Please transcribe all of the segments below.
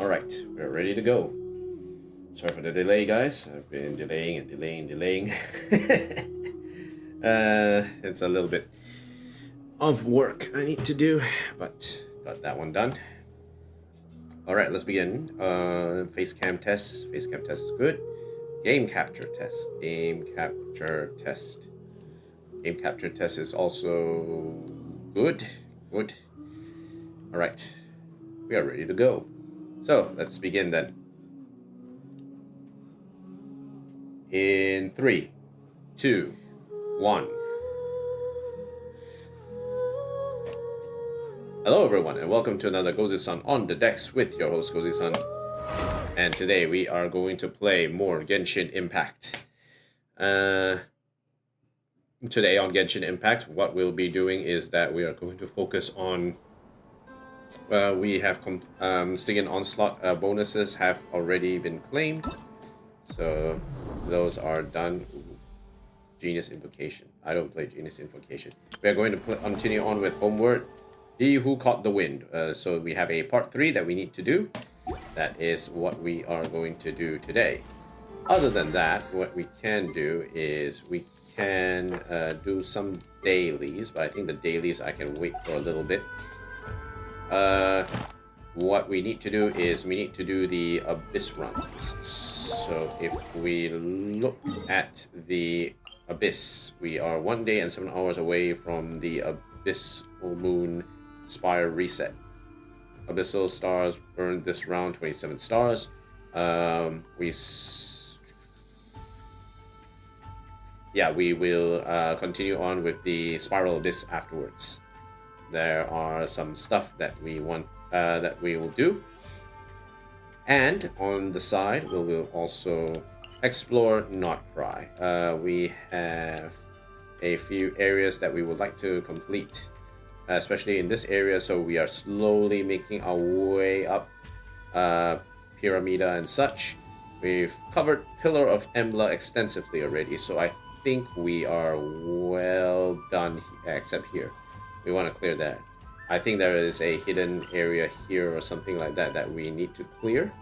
Alright, we're ready to go. Sorry for the delay, guys. I've been delaying. It's a little bit of work I need to do, but got that one done. Alright, let's begin. Face cam test. Face cam test is good. Game capture test. Game capture test. Game capture test is also good. Good. Alright, we are ready to go. So, let's begin then. In 3, 2, 1. Hello everyone, and welcome to another Gozi-san on the decks with your host Gozi-san. And today we are going to play more Genshin Impact. Today on Genshin Impact, what we'll be doing is that we are going to focus on... we have Sting and Onslaught bonuses have already been claimed. So those are done. Genius Invocation. I don't play Genius Invocation. We are going to continue on with Homeward. He Who Caught the Wind. So we have a part 3 that we need to do. That is what we are going to do today. Other than that, what we can do is we can do some dailies. But I think the dailies I can wait for a little bit. What we need to do is we need to do the Abyss runs. So if we look at the Abyss, we are 1 day and 7 hours away from the Abyss Moon Spire reset. Abyssal stars earned this round 27 stars. We will continue on with the Spiral Abyss afterwards. There are some stuff that we want that we will do, and on the side we will also explore Nod-krai. We have a few areas that we would like to complete, especially in this area, so we are slowly making our way up Pyramida and such. We've covered Pillar of Embla extensively already, so I think we are well done, except here. We want to clear that. I think there is a hidden area here or something like that that we need to clear.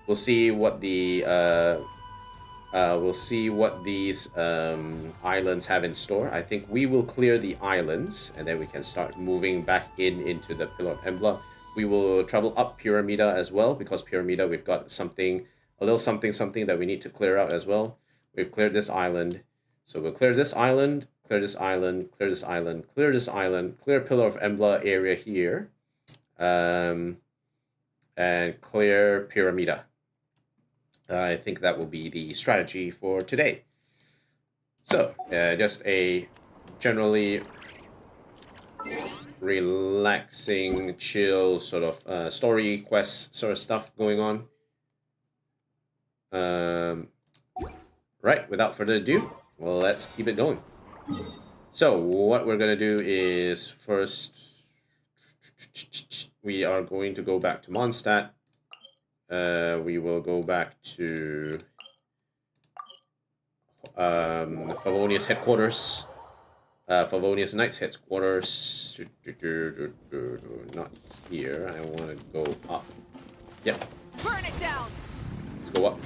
We'll see what the these islands have in store. I think we will clear the islands and then we can start moving back into the Pillar of Embla. We will travel up Pyramida as well, because Pyramida we've got a little something that we need to clear out as well. We've cleared this island, so we'll clear this island. Clear this island, clear this island, clear this island, clear Pillar of Embla area here, and clear Pyramida. I think that will be the strategy for today. So, just a generally relaxing, chill sort of story quest sort of stuff going on. Right, without further ado, well, let's keep it going. So what we're gonna do is first we are going to go back to Mondstadt. We will go back to Favonius headquarters. Favonius Knights headquarters. Not here. I want to go up. Yep. Burn it down. Let's go up.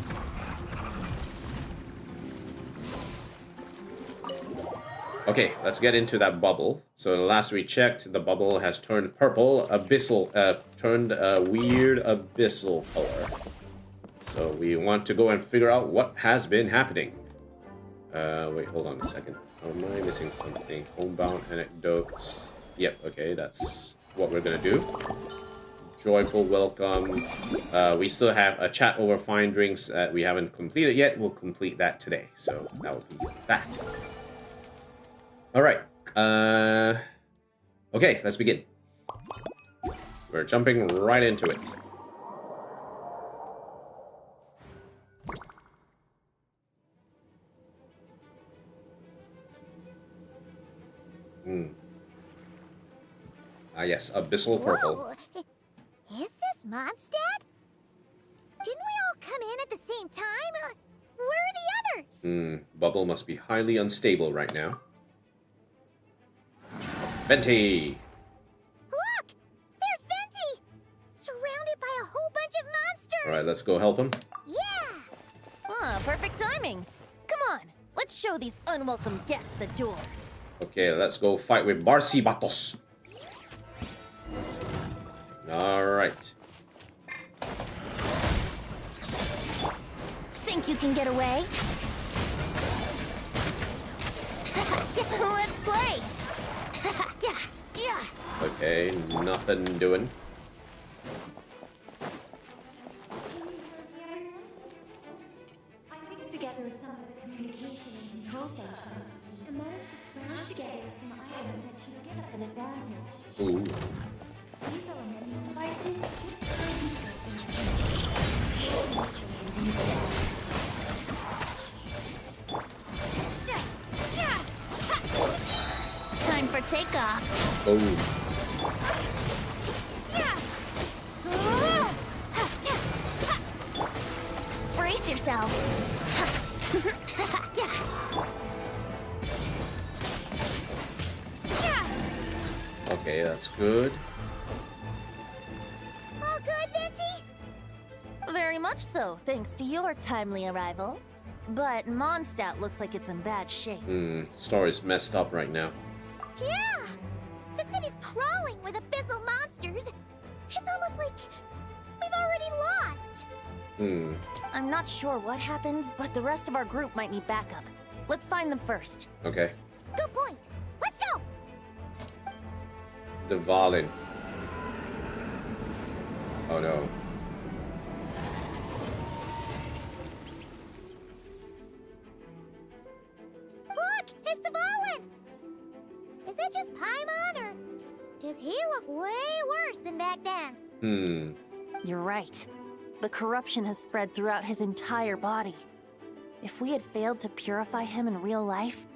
Okay, let's get into that bubble. So the last we checked, the bubble has turned purple, turned a weird abyssal color. So we want to go and figure out what has been happening. Wait, hold on a second. Oh, am I missing something? Homebound anecdotes. Yep, okay, that's what we're gonna do. Joyful welcome. We still have a chat over fine drinks that we haven't completed yet. We'll complete that today. So that will be that. Alright, okay, let's begin. We're jumping right into it. Ah yes, Abyssal Purple. Whoa. Is this Mondstadt? Didn't we all come in at the same time? Where are the others? Bubble must be highly unstable right now. Venti! Look! There's Venti! Surrounded by Alright, let's go help him. Yeah! Ah, perfect timing. Come on, let's show these unwelcome guests the door. Okay, let's go fight with Barcy Batos. Alright. Think you can get away? Let's play! Yeah. Okay, nothing doing. I pieced together some of the communication and control functions and managed to smash together some items that should give us an advantage. Ooh. These elements devices Time for takeoff. Oh. Brace yourself. Okay, that's good. All good, Minty? Very much so, thanks to your timely arrival. But Mondstadt looks like it's in bad shape. Story's messed up right now. Yeah! The city's crawling with abyssal monsters. It's almost like we've already lost. I'm not sure what happened, but the rest of our group might need backup. Let's find them first. Okay. Good point. Let's go! The vLune. Oh no. Look! It's the Valen! Is that just Paimon, or does he look way worse than back then? You're right. The corruption has spread throughout his entire body. If we had failed to purify him in real life,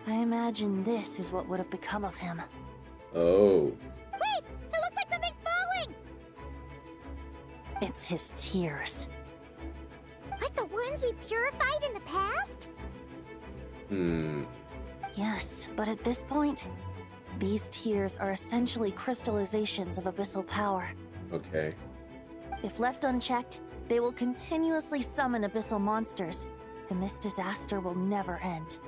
I imagine this is what would have become of him. Oh. Wait! It looks like something's falling! It's his tears. Like the ones we purified in the past? Yes, but at this point, these tears are essentially crystallizations of abyssal power. Okay. If left unchecked, they will continuously summon abyssal monsters, and this disaster will never end.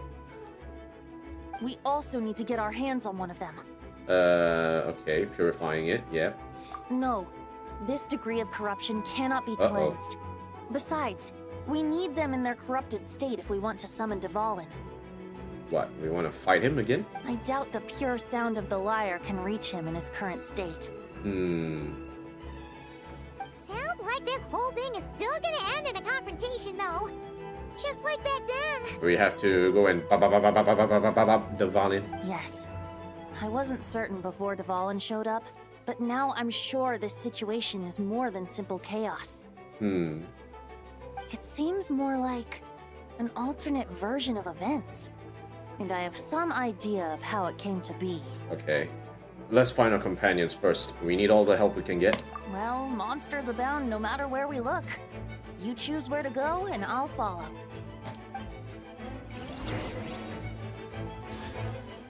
We also need to get our hands on one of them. Okay, purifying it, yeah. No, this degree of corruption cannot be Uh-oh. cleansed. Besides, we need them in their corrupted state if we want to summon Dvalin. What, we want to fight him again? I doubt the pure sound of the lyre can reach him in his current state. Sounds like this whole thing is still gonna end in a confrontation, though. Just like back then. We have to go and the vLune. Yes. I wasn't certain before Dvalin showed up, but now I'm sure this situation is more than simple chaos. It seems more like an alternate version of events. And I have some idea of how it came to be. Okay. Let's find our companions first. We need all the help we can get. Well, monsters abound no matter where we look. You choose where to go, and I'll follow.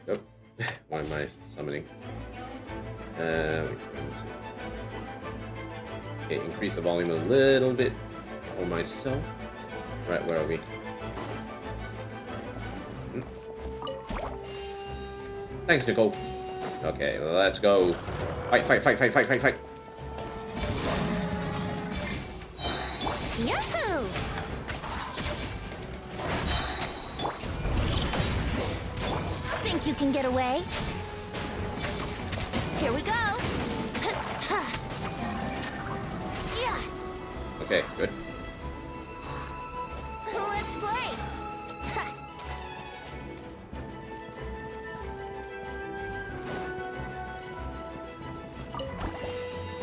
Oh, why am I summoning? Wait, let's see. Okay, increase the volume a little bit for myself. Right, where are we? Thanks, Nicole. Okay, let's go. Fight, fight, fight, fight, fight, fight, fight. Yahoo! Think you can get away? Here we go! Yeah! Okay, good. Let's play!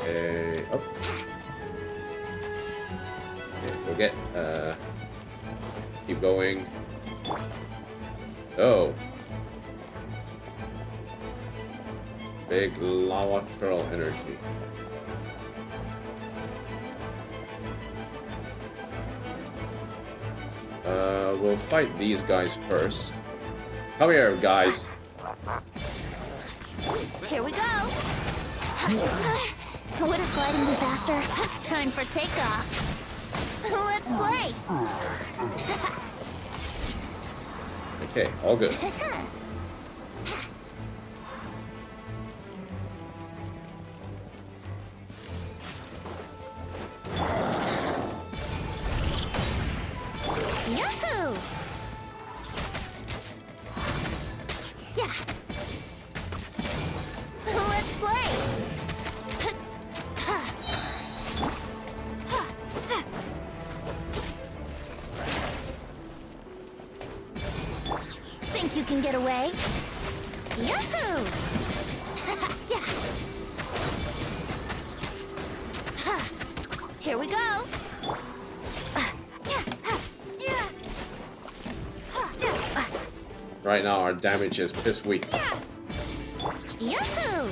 Okay, up. Okay, go get, keep going. Oh. Big lava curl energy. We'll fight these guys first. Come here, guys. Here we go! Would have gliding be faster? Time for takeoff. Let's play. Okay, all good. Yahoo! Yeah. Let's play. Think you can get away? Yahoo! Yeah. Here we go. Right now, our damage is piss weak. Yahoo!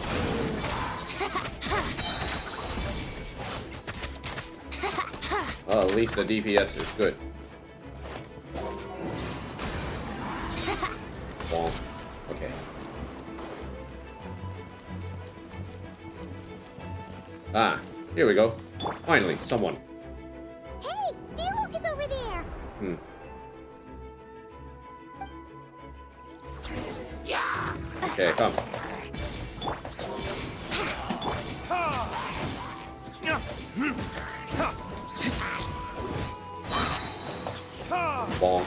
Well, at least the DPS is good. Bonk. Okay. Ah, here we go. Finally, someone. Hey, D-Luke is over there. Hmm. Okay, come. Bonk.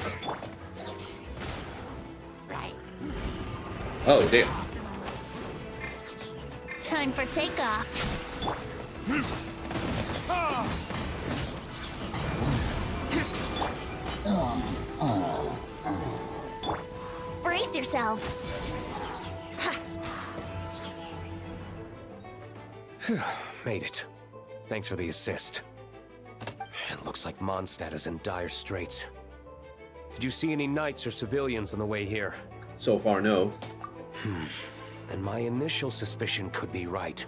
Oh, dear. Time for takeoff. Brace yourself. Made it. Thanks for the assist. It looks like Mondstadt is in dire straits. Did you see any knights or civilians on the way here? So far, no. Then my initial suspicion could be right.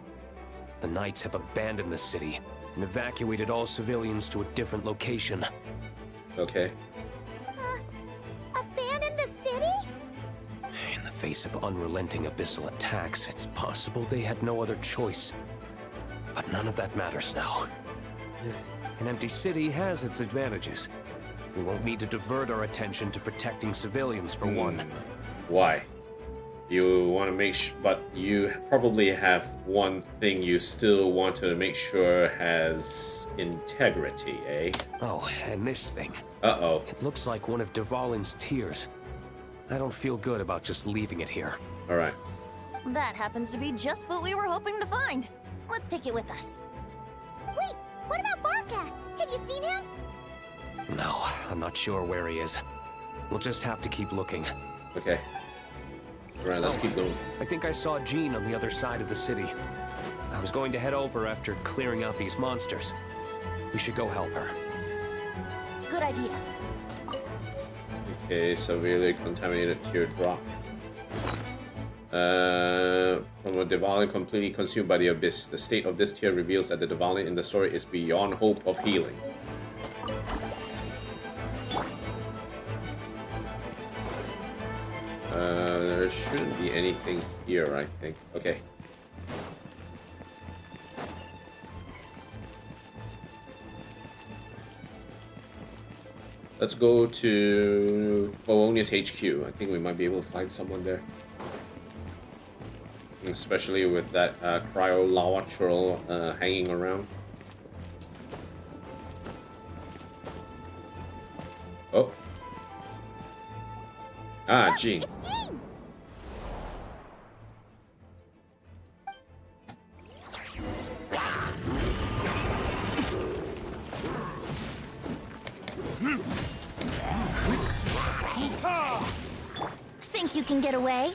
The knights have abandoned the city and evacuated all civilians to a different location. Okay. Abandon the city? In the face of unrelenting abyssal attacks, it's possible they had no other choice. But none of that matters now. An empty city has its advantages. We won't need to divert our attention to protecting civilians for one. Why? You want to make but you probably have one thing you still want to make sure has integrity, eh? Oh, and this thing. Uh-oh. It looks like one of Dvalin's tears. I don't feel good about just leaving it here. Alright. That happens to be just what we were hoping to find. Let's take it with us. Wait, what about Barca? Have you seen him? No, I'm not sure where he is. We'll just have to keep looking. Okay. Alright, let's keep going. I think I saw Jean on the other side of the city. I was going to head over after clearing out these monsters. We should go help her. Good idea. Okay, severely contaminated teardrop. From a Dvalin completely consumed by the abyss. The state of this tear reveals that the Dvalin in the story is beyond hope of healing. There shouldn't be anything here, I think. Okay. Let's go to Polonia's HQ. I think we might be able to find someone there. Especially with that cryo lava troll hanging around. Oh. Ah, Jean. It's Jean! Think you can get away?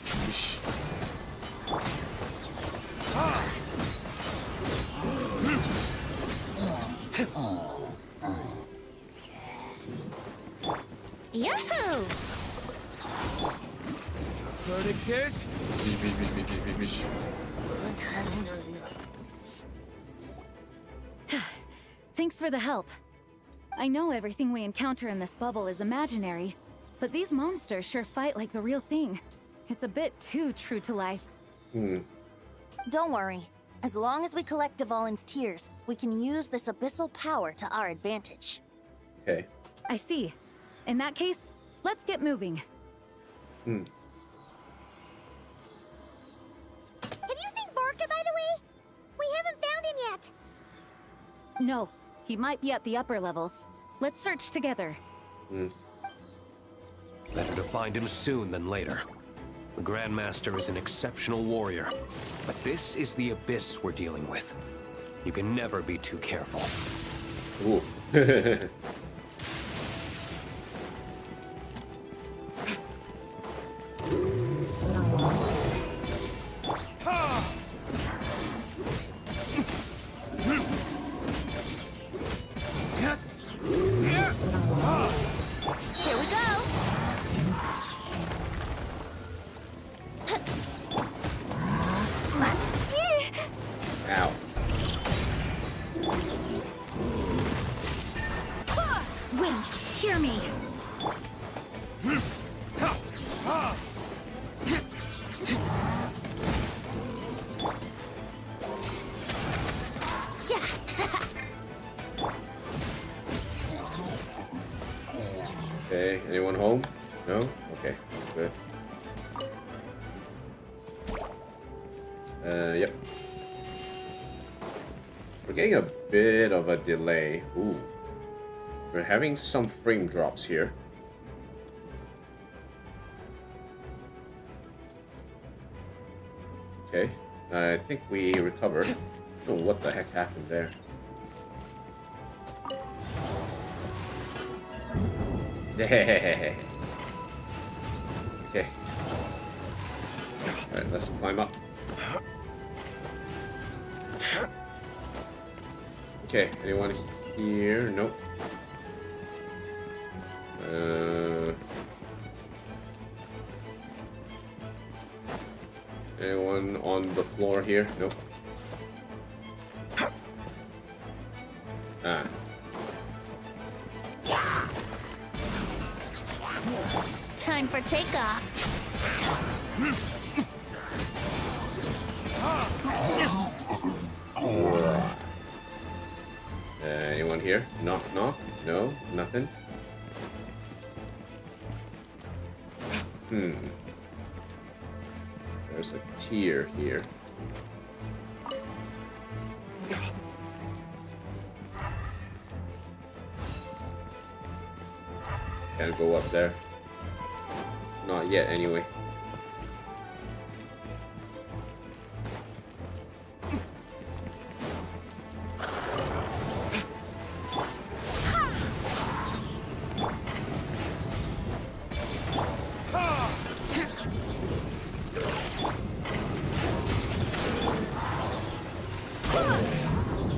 Yahoo! Verdict is? Thanks for the help. I know everything we encounter in this bubble is imaginary, but these monsters sure fight like the real thing. It's a bit too true to life. Don't worry. As long as we collect Dvalin's tears, we can use this abyssal power to our advantage. Okay. I see. In that case, let's get moving. Have you seen Vorka, by the way? We haven't found him yet. No, he might be at the upper levels. Let's search together. Better to find him soon than later. The Grandmaster is an exceptional warrior, but this is the abyss we're dealing with. You can never be too careful. Ooh. Here we go! Ow. Wait, hear me! Okay, anyone home? No? Okay, good. Yep. We're getting a bit of a delay. Ooh. We're having some frame drops here. Okay, I think we recovered. Oh, what the heck happened there? Okay. Alright, let's climb up. Okay, anyone here? Nope. Anyone on the floor here? Nope. Ah. Time for takeoff. Anyone here? Knock, knock. No, nothing. There's a tier here. Can't go up there. Not yet, anyway.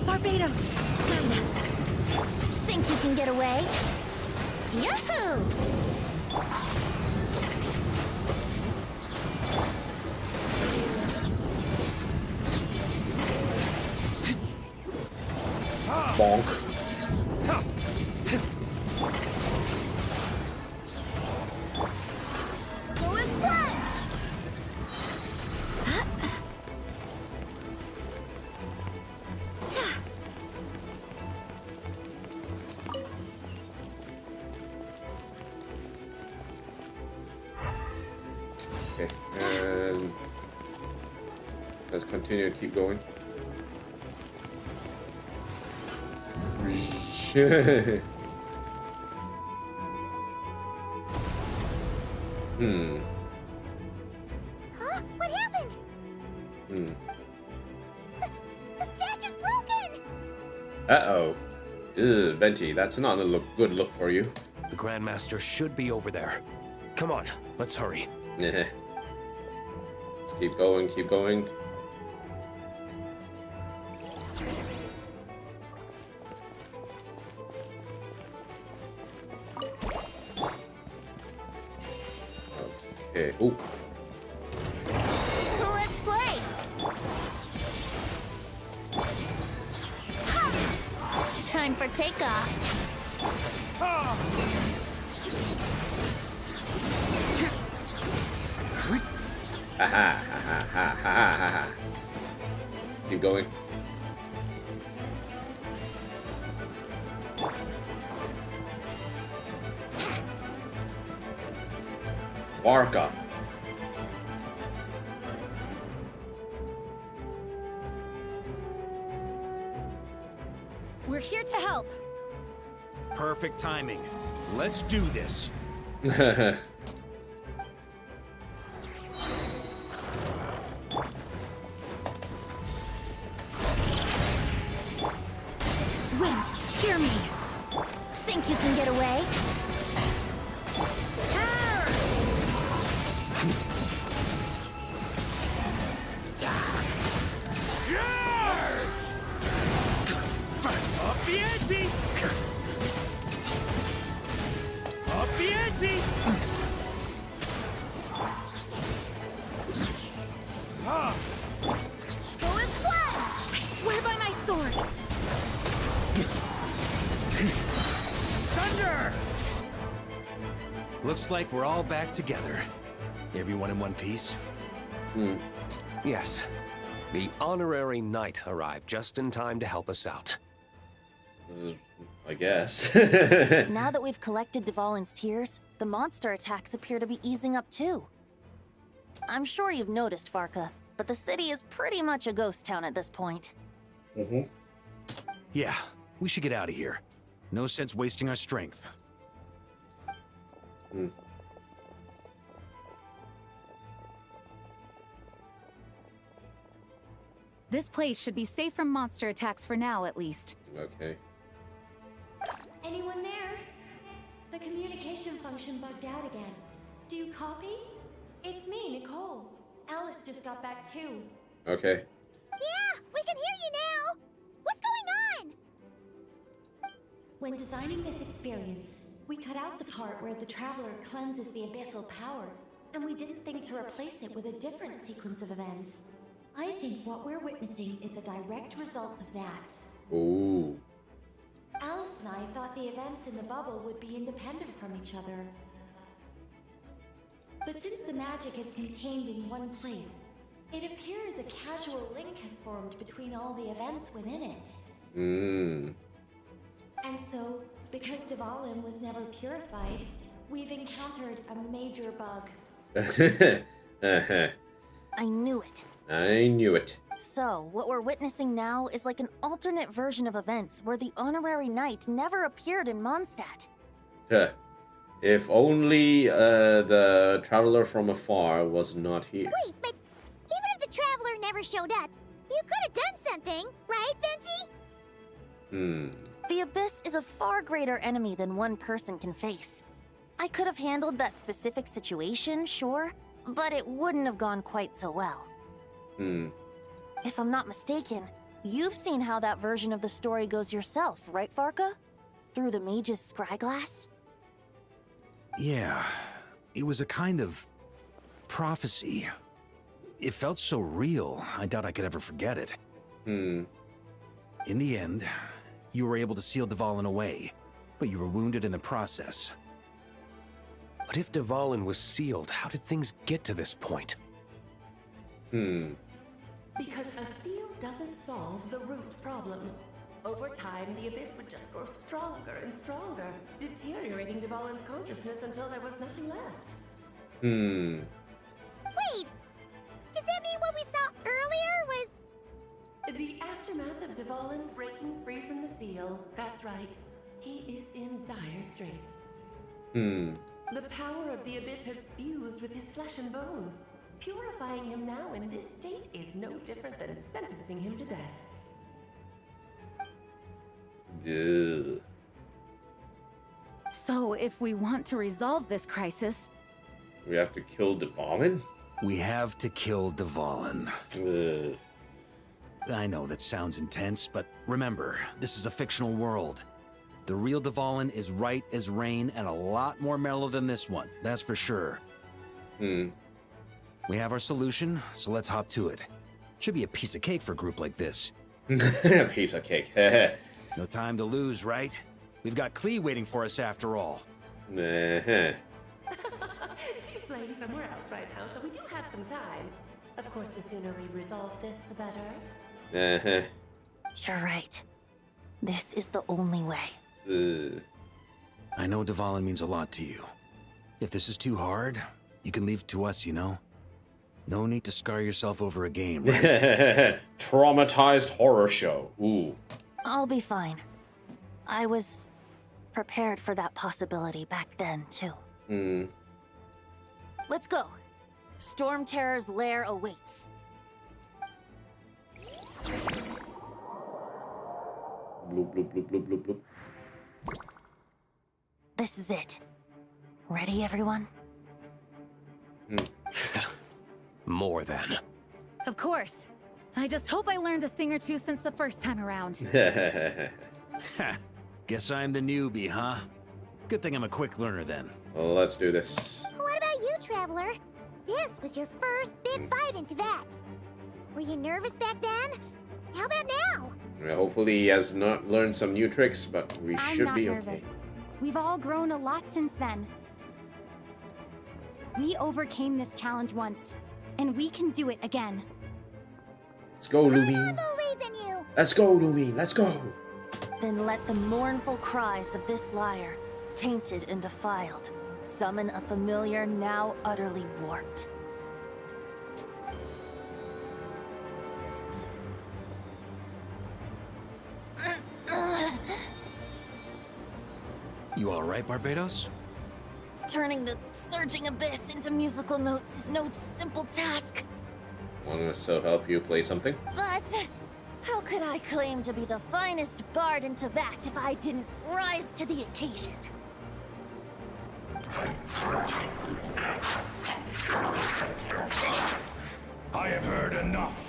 Barbados, guide us. Think you can get away? Yahoo! Bonk. Go as planned! Okay, and let's continue to keep going. Huh? What happened? The statue's broken! Uh-oh. Ew, Venti, that's not a good look for you. The Grandmaster should be over there. Come on, let's hurry. Let's keep going, keep going. Okay, ooh. Let's play! Time for takeoff. keep going. Barca. We're here to help. Perfect timing. Let's do this. Wind, hear me. Think you can get away? Up the ante! Up the ante! Go as flat! I swear by my sword! Thunder! Looks like we're all back together. Everyone in one piece? Yes. The honorary knight arrived just in time to help us out. I guess. Now that we've collected Dvalin's tears, the monster attacks appear to be easing up too. I'm sure you've noticed, Farka, but the city is pretty much a ghost town at this point. Yeah, we should get out of here. No sense wasting our strength. This place should be safe from monster attacks for now, at least. Okay. Anyone there? The communication function bugged out again. Do you copy? It's me, Nicole. Alice just got back too. Okay. Yeah, we can hear you now. What's going on? When designing this experience, we cut out the part where the traveler cleanses the abyssal power, and we didn't think to replace it with a different sequence of events. I think what we're witnessing is a direct result of that. Ooh. Alice and I thought the events in the bubble would be independent from each other. But since the magic is contained in one place, it appears a casual link has formed between all the events within it. And so, because Dvalin was never purified, we've encountered a major bug. I knew it. I knew it. So, what we're witnessing now is like an alternate version of events where the honorary knight never appeared in Mondstadt. Huh. If only the traveler from afar was not here. Wait, but even if the traveler never showed up, you could have done something, right, Venti? The Abyss is a far greater enemy than one person can face. I could have handled that specific situation, sure, but it wouldn't have gone quite so well. If I'm not mistaken, you've seen how that version of the story goes yourself, right, Farka? Through the mage's scryglass? Yeah, it was a kind of prophecy. It felt so real, I doubt I could ever forget it. In the end, you were able to seal Dvalin away, but you were wounded in the process. But if Dvalin was sealed, how did things get to this point? Because a seal doesn't solve the root problem. Over time, the Abyss would just grow stronger and stronger, deteriorating Dvalin's consciousness until there was nothing left. Wait, does that mean what we saw earlier was... The aftermath of Dvalin breaking free from the seal, that's right. He is in dire straits. The power of the Abyss has fused with his flesh and bones. Purifying him now in this state is no different than sentencing him to death. Ugh. So, if we want to resolve this crisis, We have to kill Dvalin? We have to kill Dvalin. Ugh. I know that sounds intense, but remember, this is a fictional world. The real Dvalin is right as rain and a lot more mellow than this one, that's for sure. We have our solution, so let's hop to it. Should be a piece of cake for a group like this. Piece of cake. No time to lose, right? We've got Klee waiting for us after all. She's playing somewhere else right now, so we do have some time. Of course, the sooner we resolve this, the better. Uh-huh. You're right. This is the only way. I know Dvalin means a lot to you. If this is too hard, you can leave it to us, you know? No need to scar yourself over a game, right? Traumatized horror show. Ooh. I'll be fine. I was prepared for that possibility back then, too. Let's go. Storm Terror's lair awaits. Bloop, bloop, bloop, bloop, bloop, bloop. This is it. Ready, everyone? More than. Of course. I just hope I learned a thing or two since the first time around. Ha! Guess I'm the newbie, huh? Good thing I'm a quick learner then. Well, let's do this. What about you, Traveler? This was your first big fight into that. Were you nervous back then? How about now? Hopefully he has not learned some new tricks, but we I'm should not be nervous. okay. We've all grown a lot since then. We overcame this challenge once, and we can do it again. Let's go, I Lumine. believe in you. Let's go, Lumine. Let's go. Then let the mournful cries of this lyre, tainted and defiled, summon a familiar now utterly warped. You alright, Barbados? Turning the surging abyss into musical notes is no simple task. Want us to help you play something? But how could I claim to be the finest bard into that if I didn't rise to the occasion? I have heard enough.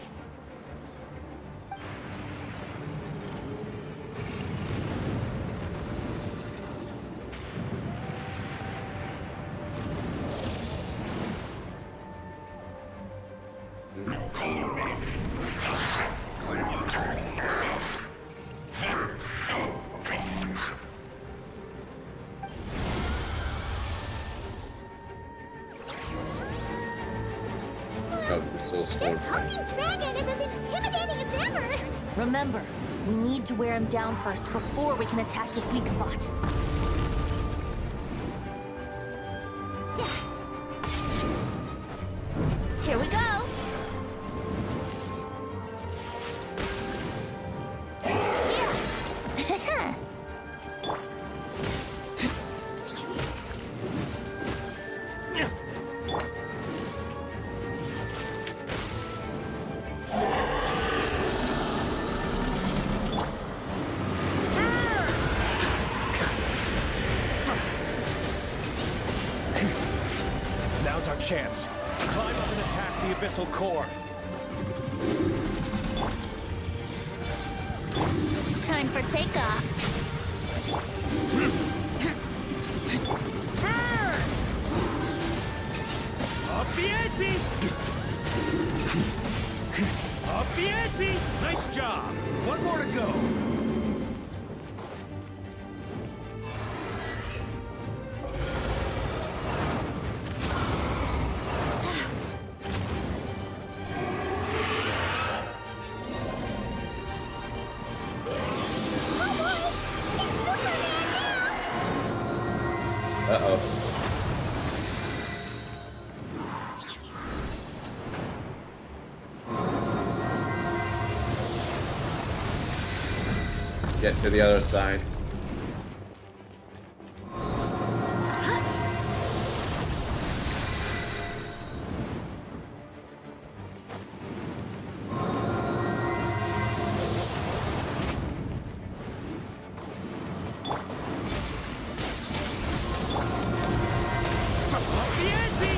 So storm. Hulking dragon is as intimidating as ever. Remember, we need to wear him down first before we can attack his weak spot. Here we go! Now's our chance. Climb up and attack the abyssal core. Time for takeoff. Up the ante! Up the ante! Nice job! One more to go! Uh-oh. Get to the other side. Up the ante!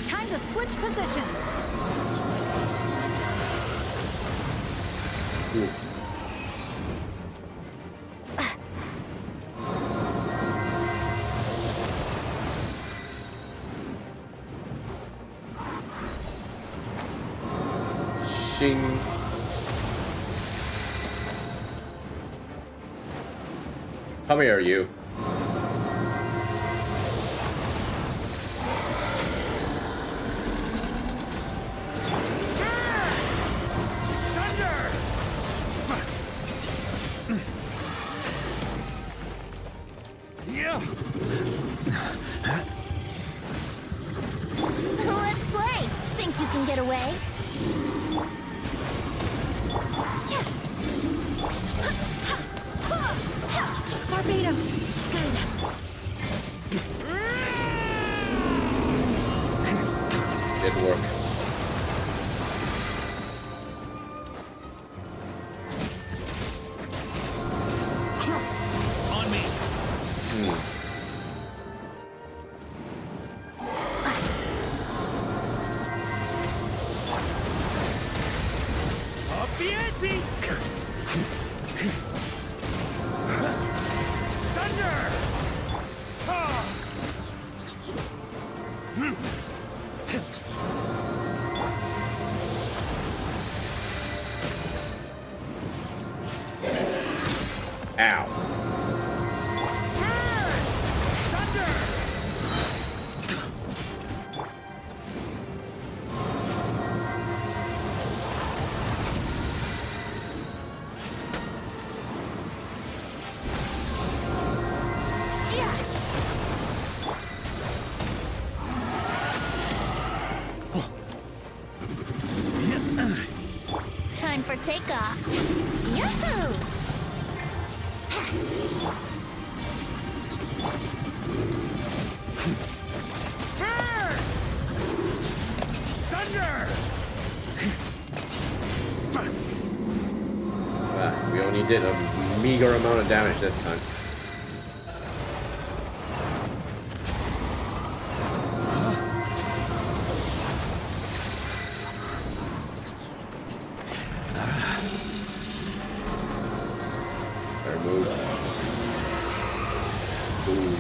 Time to switch positions. Ching. Come here, you. Let's play. Think you can get away? Barbados, guide us. Didn't work. On me. Up the ante. Thunder. Ow. Time for takeoff. Yahoo! We only did a meager amount of damage this time. Better move. Boom.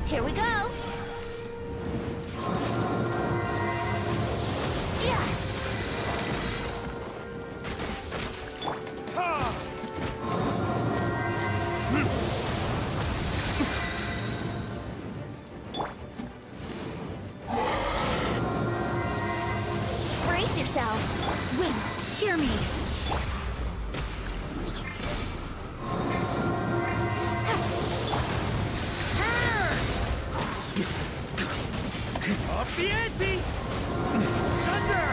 Here we go. Yeah. Brace yourself. Wait, hear me. Up the ante. Thunder.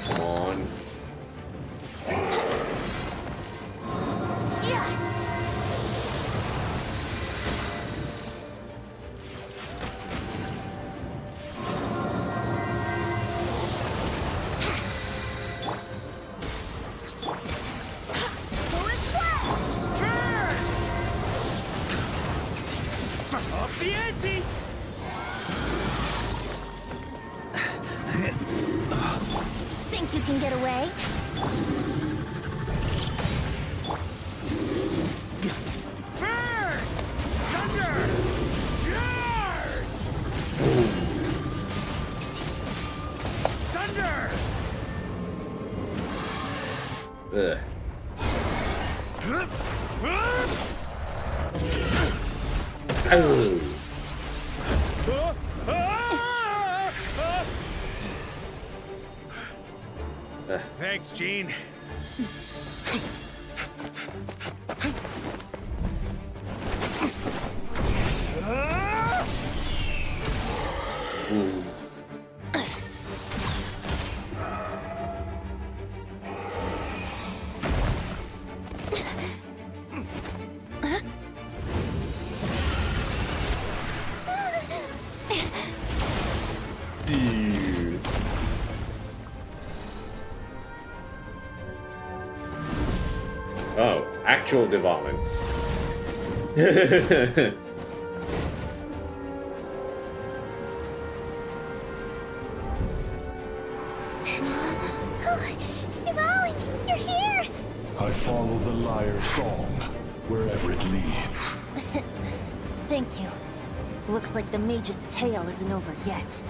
Come on. Yeah. Let's play. Up the ante. Think you can get away? Burn! Thunder! Charge! Thunder! Ugh. Oh. Thanks, Gene. Ooh. Ew. Oh, actual Devalin. follow the lyre's song, wherever it leads. Thank you. Looks like the mage's tale isn't over yet.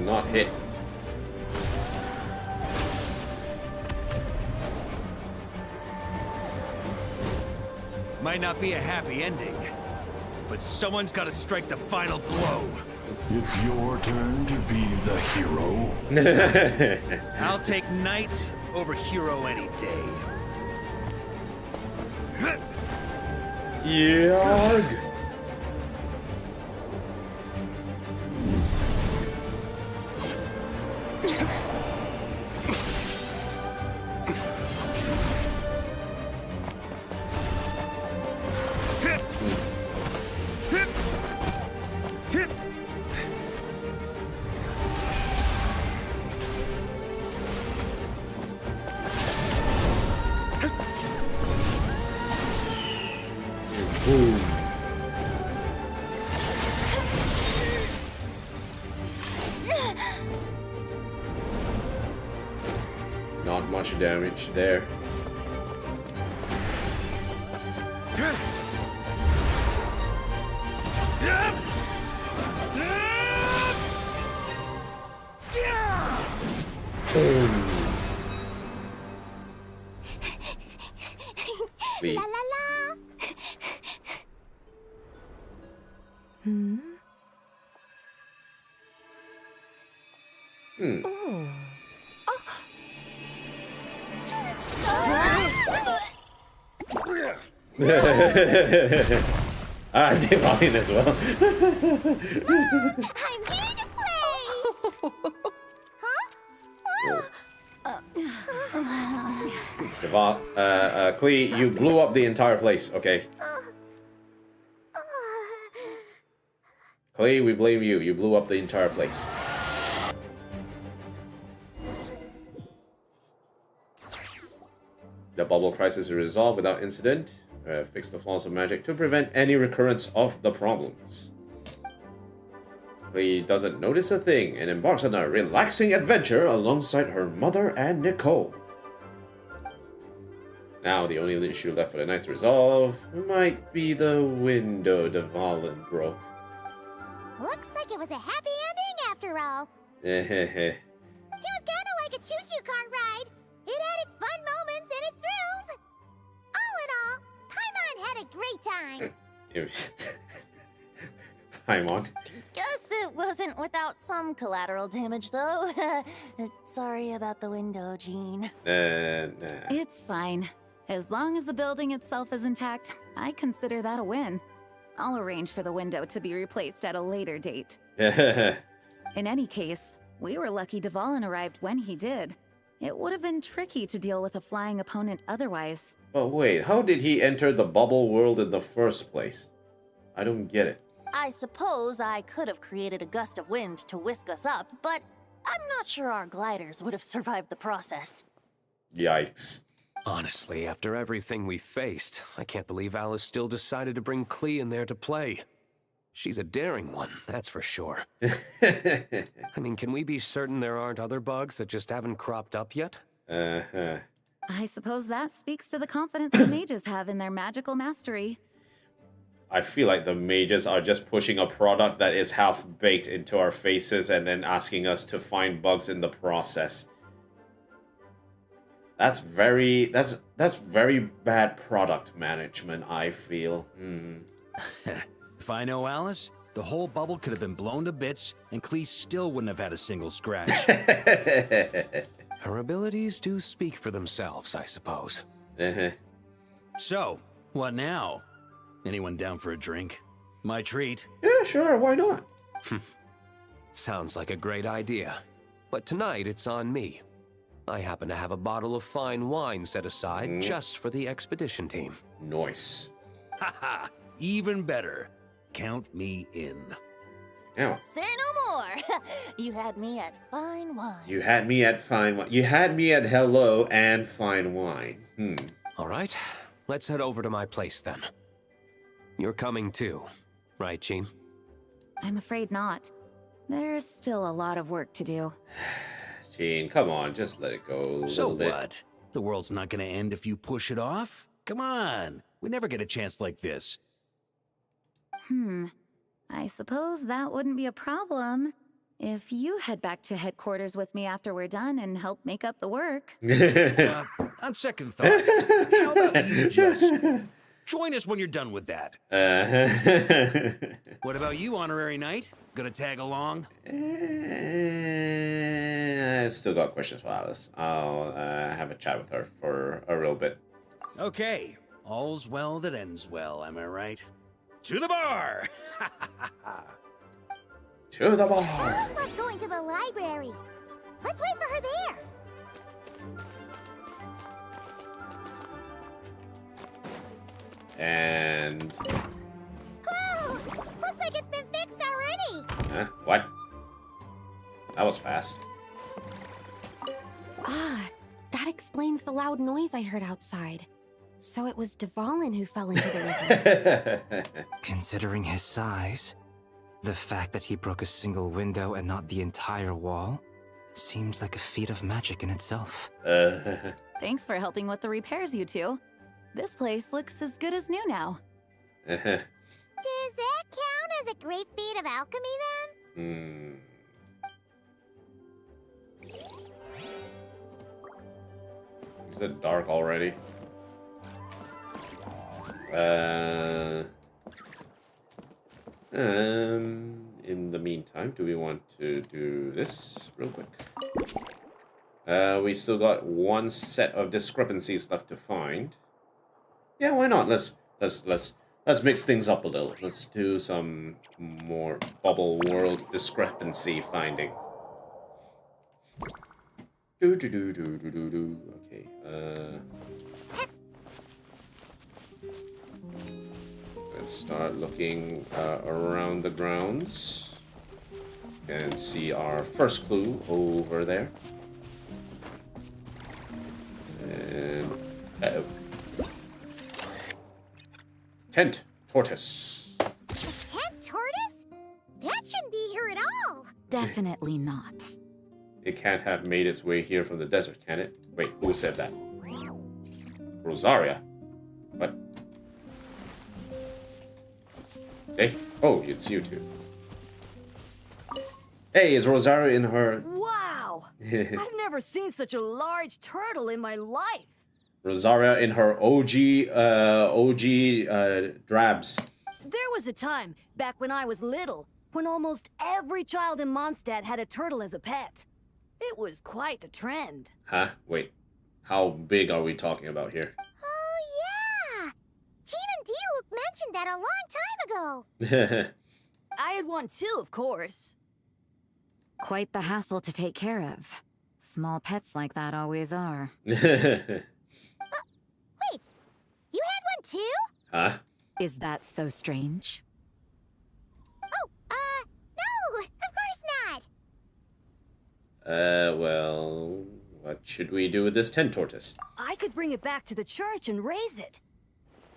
Not hit. Might not be a happy ending, but someone's got to strike the final blow. It's your turn to be the hero. I'll take knight over hero any day. Yarg. Boom. Not much damage there. Boom. La la la. Hmm? Hmm. Oh. Divine as well. I'm here to play. Divine, Klee, you blew up the entire place. Okay. Klee, we blame you. You blew up the entire place. The bubble crisis is resolved without incident. Fix the flaws of magic to prevent any recurrence of the problems. Klee doesn't notice a thing and embarks on a relaxing adventure alongside her mother and Nicole. Now the only issue left for the night to resolve might be the window Devalin broke. Looks like it was a happy ending after all. Hehehe. It was kind of like a choo-choo car ride. It had its fun moments and its thrills. All in all, Paimon had a great time. Paimon. Guess it wasn't without some collateral damage, though. Sorry about the window, Jean. Nah. It's fine. As long as the building itself is intact, I consider that a win. I'll arrange for the window to be replaced at a later date. In any case, we were lucky Devalin arrived when he did. It would have been tricky to deal with a flying opponent otherwise. But wait, how did he enter the bubble world in the first place? I don't get it. I suppose I could have created a gust of wind to whisk us up, but I'm not sure our gliders would have survived the process. Yikes. Honestly, after everything we faced, I can't believe Alice still decided to bring Klee in there to play. She's a daring one, that's for sure. I mean, can we be certain there aren't other bugs that just haven't cropped up yet? Uh-huh. I suppose that speaks to the confidence the mages have in their magical mastery. I feel like the mages are just pushing a product that is half-baked into our faces and then asking us to find bugs in the process. That's very bad product management, I feel. If I know Alice, the whole bubble could have been blown to bits, and Klee still wouldn't have had a single scratch. Her abilities do speak for themselves, I suppose. So, what now? Anyone down for a drink? My treat. Yeah, sure, why not? Sounds like a great idea. But tonight it's on me. I happen to have a bottle of fine wine set aside just for the expedition team. Nice. Haha, even better. Count me in. Yeah. Say no more. You had me at fine wine. You had me at fine wine. You had me at hello and fine wine. All right, let's head over to my place then. You're coming too, right, Jean? I'm afraid not. There's still a lot of work to do. Jean, come on, just let it go a little bit. So what? The world's not gonna end if you push it off? Come on, we never get a chance like this. I suppose that wouldn't be a problem if you head back to headquarters with me after we're done and help make up the work. On second thought, how about you just join us when you're done with that? What about you, Honorary Knight? Gonna tag along? I still got questions for Alice. I'll have a chat with her for a little bit. Okay, all's well that ends well, am I right? To the bar! To the bar! Alice loves going to the library. Let's wait for her there. And... Whoa! Looks like it's been fixed already. Huh? What? That was fast. Ah, that explains the loud noise I heard outside. So it was Dvalin who fell into the river. Considering his size, the fact that he broke a single window and not the entire wall seems like a feat of magic in itself. Thanks for helping with the repairs, you two. This place looks as good as new now. Does that count as a great feat of alchemy then? Is it dark already? In the meantime, do we want to do this real quick? We still got one set of discrepancies left to find. Yeah, why not? Let's mix things up a little. Let's do some more bubble world discrepancy finding. Okay. Let's start looking around the grounds and see our first clue over there. And tent tortoise. A tent tortoise? That shouldn't be here at all. Definitely not. It can't have made its way here from the desert, can it? Wait, who said that? Rosaria? What? Hey? Oh, it's you two. Hey, is Rosaria in her... Wow! I've never seen such a large turtle in my life. Rosaria in her OG drabs. There was a time, back when I was little, when almost every child in Mondstadt had a turtle as a pet. It was quite the trend. Huh? Wait. How big are we talking about here? Oh, yeah! Jean and Diluc mentioned that a long time ago. I had one too, of course. Quite the hassle to take care of. Small pets like that always are. Wait, you had one too? Huh? Is that so strange? Oh, no, of course not. Well, what should we do with this tent tortoise? I could bring it back to the church and raise it.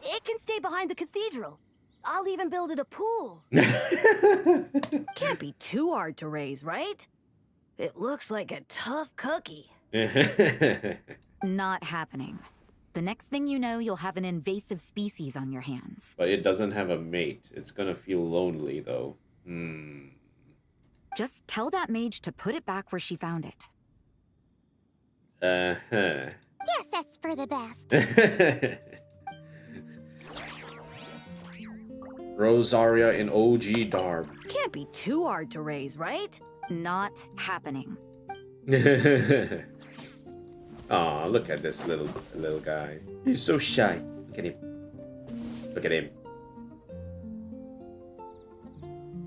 It can stay behind the cathedral. I'll even build it a pool. Can't be too hard to raise, right? It looks like a tough cookie. Not happening. The next thing you know, you'll have an invasive species on your hands. But it doesn't have a mate. It's gonna feel lonely, though. Just tell that mage to put it back where she found it. Guess that's for the best. Rosaria in OG Darb. Can't be too hard to raise, right? Not happening. Aw, look at this little guy. He's so shy. Look at him. Look at him.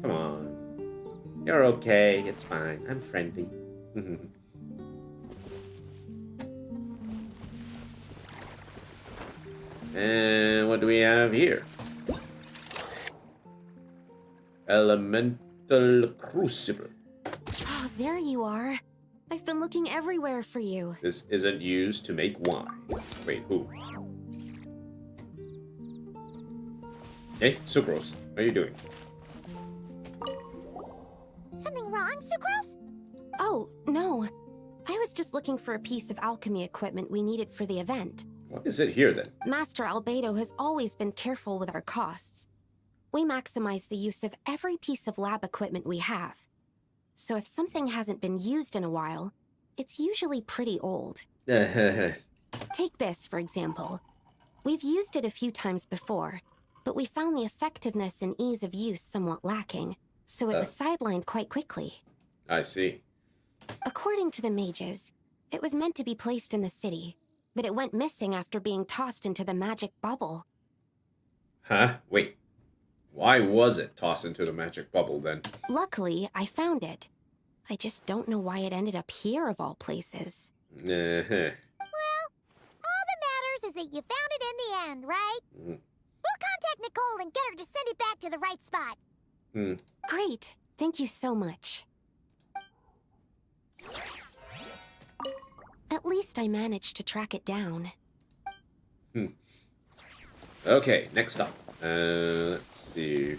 Come on. You're okay. It's fine. I'm friendly. And what do we have here? Elemental Crystal Crucible. Oh, there you are. I've been looking everywhere for you. This isn't used to make wine. Wait, who? Hey, Sucrose, what are you doing? Something wrong, Sucrose? Oh, no. I was just looking for a piece of alchemy equipment we needed for the event. What is it here then? Master Albedo has always been careful with our costs. We maximize the use of every piece of lab equipment we have. So if something hasn't been used in a while, it's usually pretty old. Take this, for example. We've used it a few times before, but we found the effectiveness and ease of use somewhat lacking, so it was sidelined quite quickly. I see. According to the mages, it was meant to be placed in the city, but it went missing after being tossed into the magic bubble. Huh? Wait. Why was it tossed into the magic bubble then? Luckily, I found it. I just don't know why it ended up here of all places. Well, all that matters is that you found it in the end, right? We'll contact Nicole and get her to send it back to the right spot. Great. Thank you so much. At least I managed to track it down. Okay, next up. Let's see.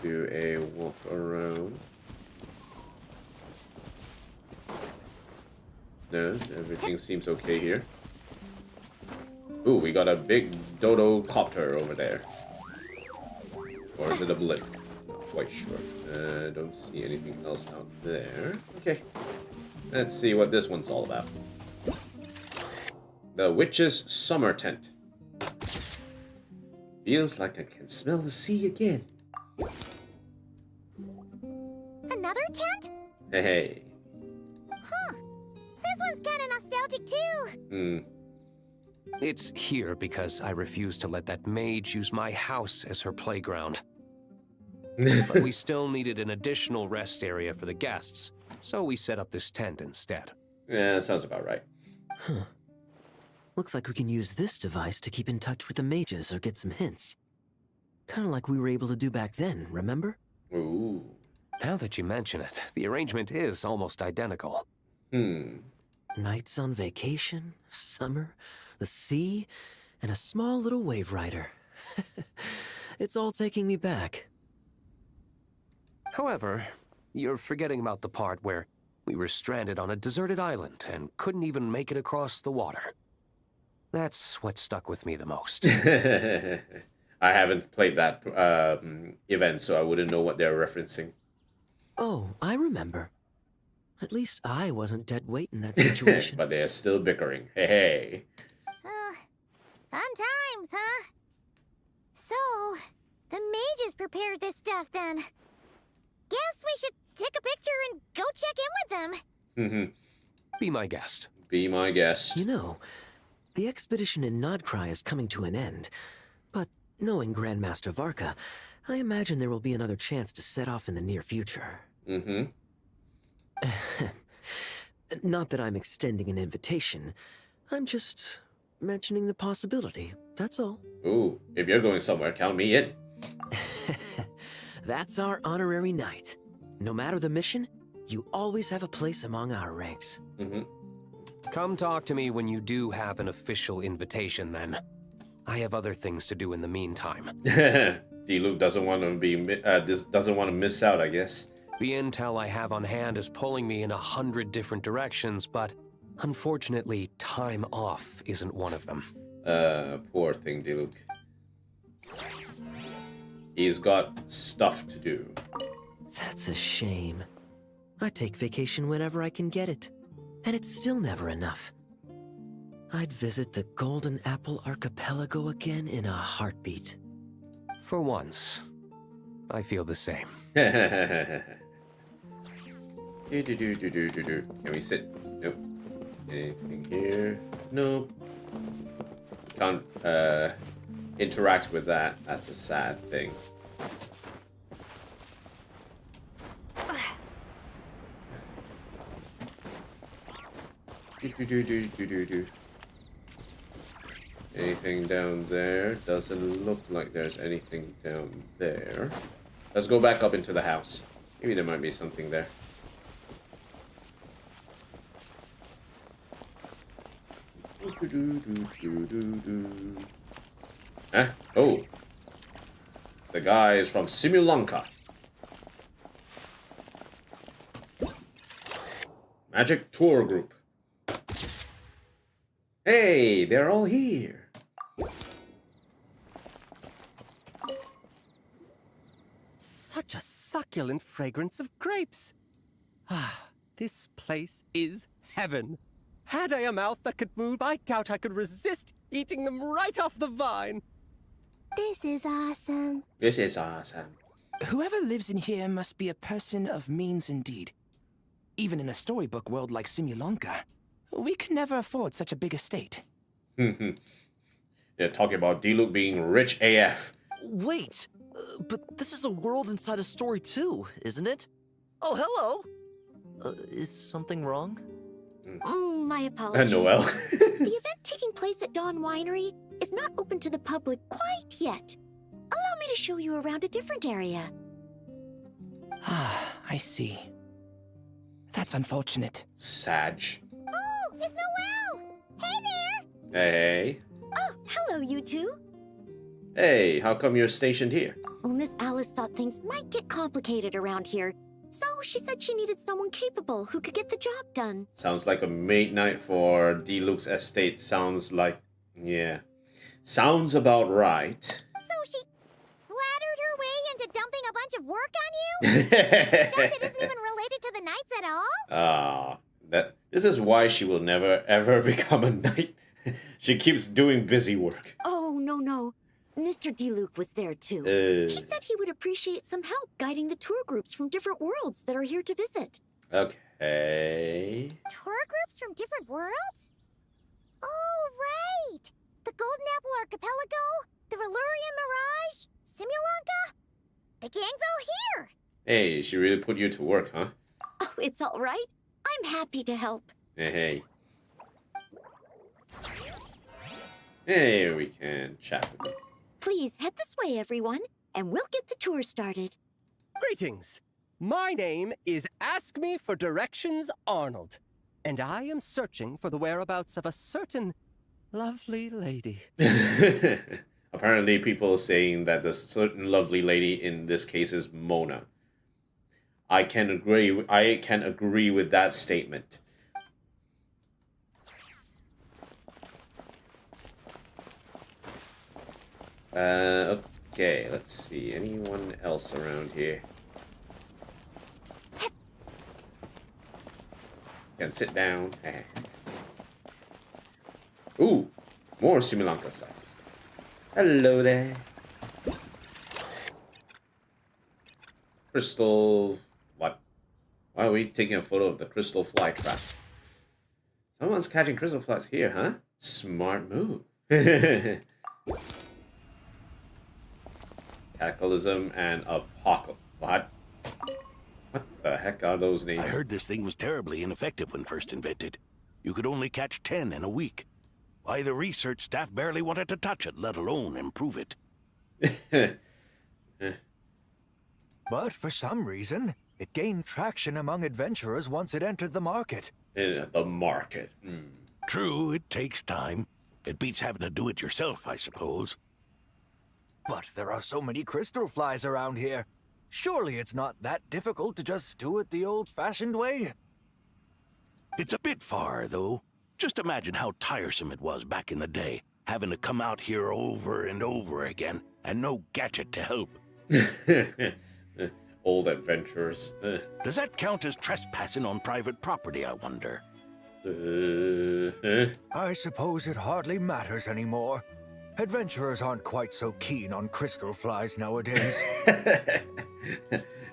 Do a walk around. No, everything seems okay here. Ooh, we got a big dodo copter over there. Or is it a blimp? Not quite sure. Don't see anything else out there. Okay. Let's see what this one's all about. The Witch's Summer Tent. Feels like I can smell the sea again. Another tent? Hey. Huh. This one's kind of nostalgic too. It's here because I refused to let that mage use my house as her playground. But we still needed an additional rest area for the guests, so we set up this tent instead. Yeah, that sounds about right. Huh. Looks like we can use this device to keep in touch with the mages or get some hints. Kind of like we were able to do back then, remember? Ooh. Now that you mention it, the arrangement is almost identical. Nights on vacation, summer, the sea, and a small little wave rider. It's all taking me back. However, you're forgetting about the part where we were stranded on a deserted island and couldn't even make it across the water. That's what stuck with me the most. I haven't played that event, so I wouldn't know what they're referencing. Oh, I remember. At least I wasn't dead weight in that situation. But they're still bickering. Hey. Fun times, huh? So, the mages prepared this stuff then. Guess we should take a picture and go check in with them. Be my guest. Be my guest. You know, the expedition in Nod-krai is coming to an end. But knowing Grandmaster Varka, I imagine there will be another chance to set off in the near future. Not that I'm extending an invitation. I'm just mentioning the possibility, that's all. Ooh, if you're going somewhere, count me in. That's our honorary knight. No matter the mission, you always have a place among our ranks. Come talk to me when you do have an official invitation, then. I have other things to do in the meantime. D-Luke doesn't want to miss out, I guess. The intel I have on hand is pulling me in 100 different directions, but unfortunately, time off isn't one of them. Poor thing, D-Luke. He's got stuff to do. That's a shame. I take vacation whenever I can get it, and it's still never enough. I'd visit the Golden Apple Archipelago again in a heartbeat. For once, I feel the same. Can we sit? Nope. Anything here? Nope. Can't interact with that. That's a sad thing. Anything down there? Doesn't look like there's anything down there. Let's go back up into the house. Maybe there might be something there. Huh? Oh. The guy is from Simulanka. Magic tour group. Hey, they're all here. Such a succulent fragrance of grapes. Ah, this place is heaven. Had I a mouth that could move, I doubt I could resist eating them right off the vine. This is awesome. This is awesome. Whoever lives in here must be a person of means indeed. Even in a storybook world like Simulanka, we can never afford such a big estate. Yeah, talking about D-Luke being rich AF. Wait, but this is a world inside a story too, isn't it? Oh, hello! Is something wrong? My apologies. Noel. The event taking place at Dawn Winery is not open to the public quite yet. Allow me to show you around a different area. Ah, I see. That's unfortunate. Sag. Oh, it's Noel! Hey there! Hey. Oh, hello, you two. Hey, how come you're stationed here? Well, Miss Alice thought things might get complicated around here, so she said she needed someone capable who could get the job done. Sounds like a maid night for D-Luke's estate. Sounds like... yeah. Sounds about right. So she flattered her way into dumping a bunch of work on you? Stuff that isn't even related to the knights at all? This is why she will never ever become a knight. She keeps doing busy work. Oh, no. Mr. D-Luke was there too. He said he would appreciate some help guiding the tour groups from different worlds that are here to visit. Okay. Tour groups from different worlds? Oh, right! The Golden Apple Archipelago, the Valurian Mirage, Simulanka. The gang's all here! Hey, she really put you to work, huh? Oh, it's all right. I'm happy to help. Hey. Hey, we can chat with you. Please head this way, everyone, and we'll get the tour started. Greetings. My name is Ask Me for Directions Arnold, and I am searching for the whereabouts of a certain lovely lady. Apparently, people are saying that the certain lovely lady in this case is Mona. I can agree with that statement. Okay, let's see. Anyone else around here? Can sit down. Ooh, more Simulanka styles. Hello there. Crystal... what? Why are we taking a photo of the crystal fly trap? Someone's catching crystal flies here, huh? Smart move. Cataclysm and Apocalypse. What? What the heck are those names? I heard this thing was terribly ineffective when first invented. You could only catch 10 in a week. Why, the research staff barely wanted to touch it, let alone improve it. But for some reason, it gained traction among adventurers once it entered the market. The market. True, it takes time. It beats having to do it yourself, I suppose. But there are so many crystal flies around here. Surely it's not that difficult to just do it the old-fashioned way? It's a bit far, though. Just imagine how tiresome it was back in the day, having to come out here over and over again, and no gadget to help. Old adventurers. Does that count as trespassing on private property, I wonder? I suppose it hardly matters anymore. Adventurers aren't quite so keen on crystal flies nowadays.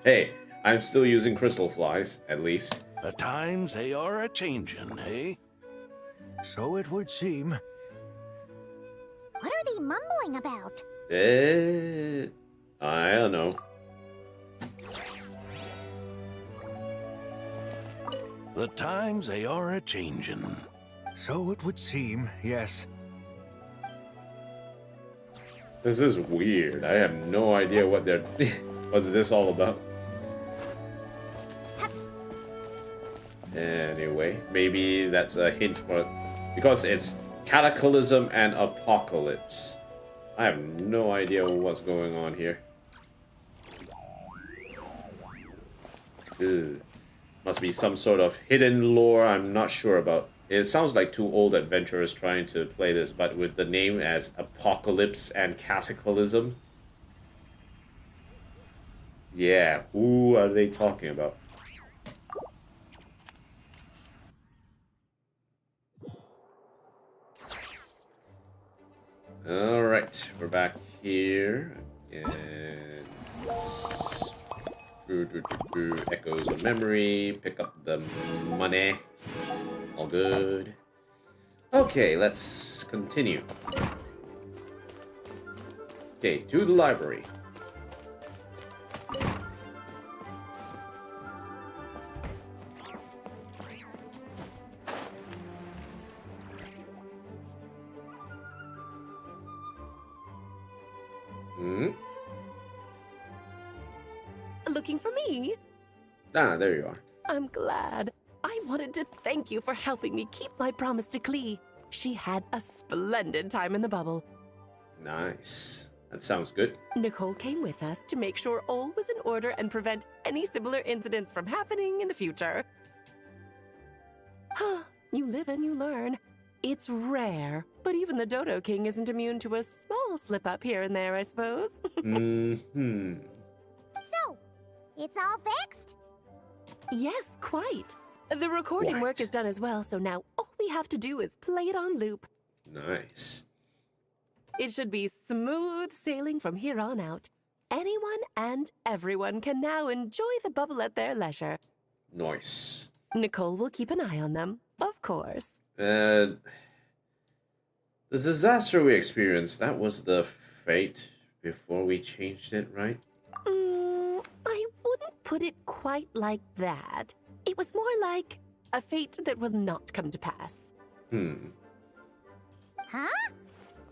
Hey, I'm still using crystal flies, at least. The times they are a-changin', eh? So it would seem. What are they mumbling about? I don't know. The times they are a-changin'. So it would seem, yes. This is weird. I have no idea what they're... What's this all about? Anyway, maybe that's a hint for... Because it's Cataclysm and Apocalypse. I have no idea what's going on here. Ugh. Must be some sort of hidden lore I'm not sure about. It sounds like two old adventurers trying to play this, but with the name as Apocalypse and Cataclysm. Yeah, who are they talking about? Alright, we're back here. And echoes of memory, pick up the money. All good. Okay, let's continue. Okay, to the library. Looking for me? Ah, there you are. I'm glad. I wanted to thank you for helping me keep my promise to Klee. She had a splendid time in the bubble. Nice. That sounds good. Nicole came with us to make sure all was in order and prevent any similar incidents from happening in the future. You live and you learn. It's rare, but even the Dodo King isn't immune to a small slip-up here and there, I suppose. Mm-hmm. So, it's all fixed? Yes, quite. The recording work is done as well, so now all we have to do is play it on loop. Nice. It should be smooth sailing from here on out. Anyone and everyone can now enjoy the bubble at their leisure. Nice. Nicole will keep an eye on them, of course. The disaster we experienced, that was the fate before we changed it, right? I wouldn't put it quite like that. It was more like a fate that will not come to pass. Huh?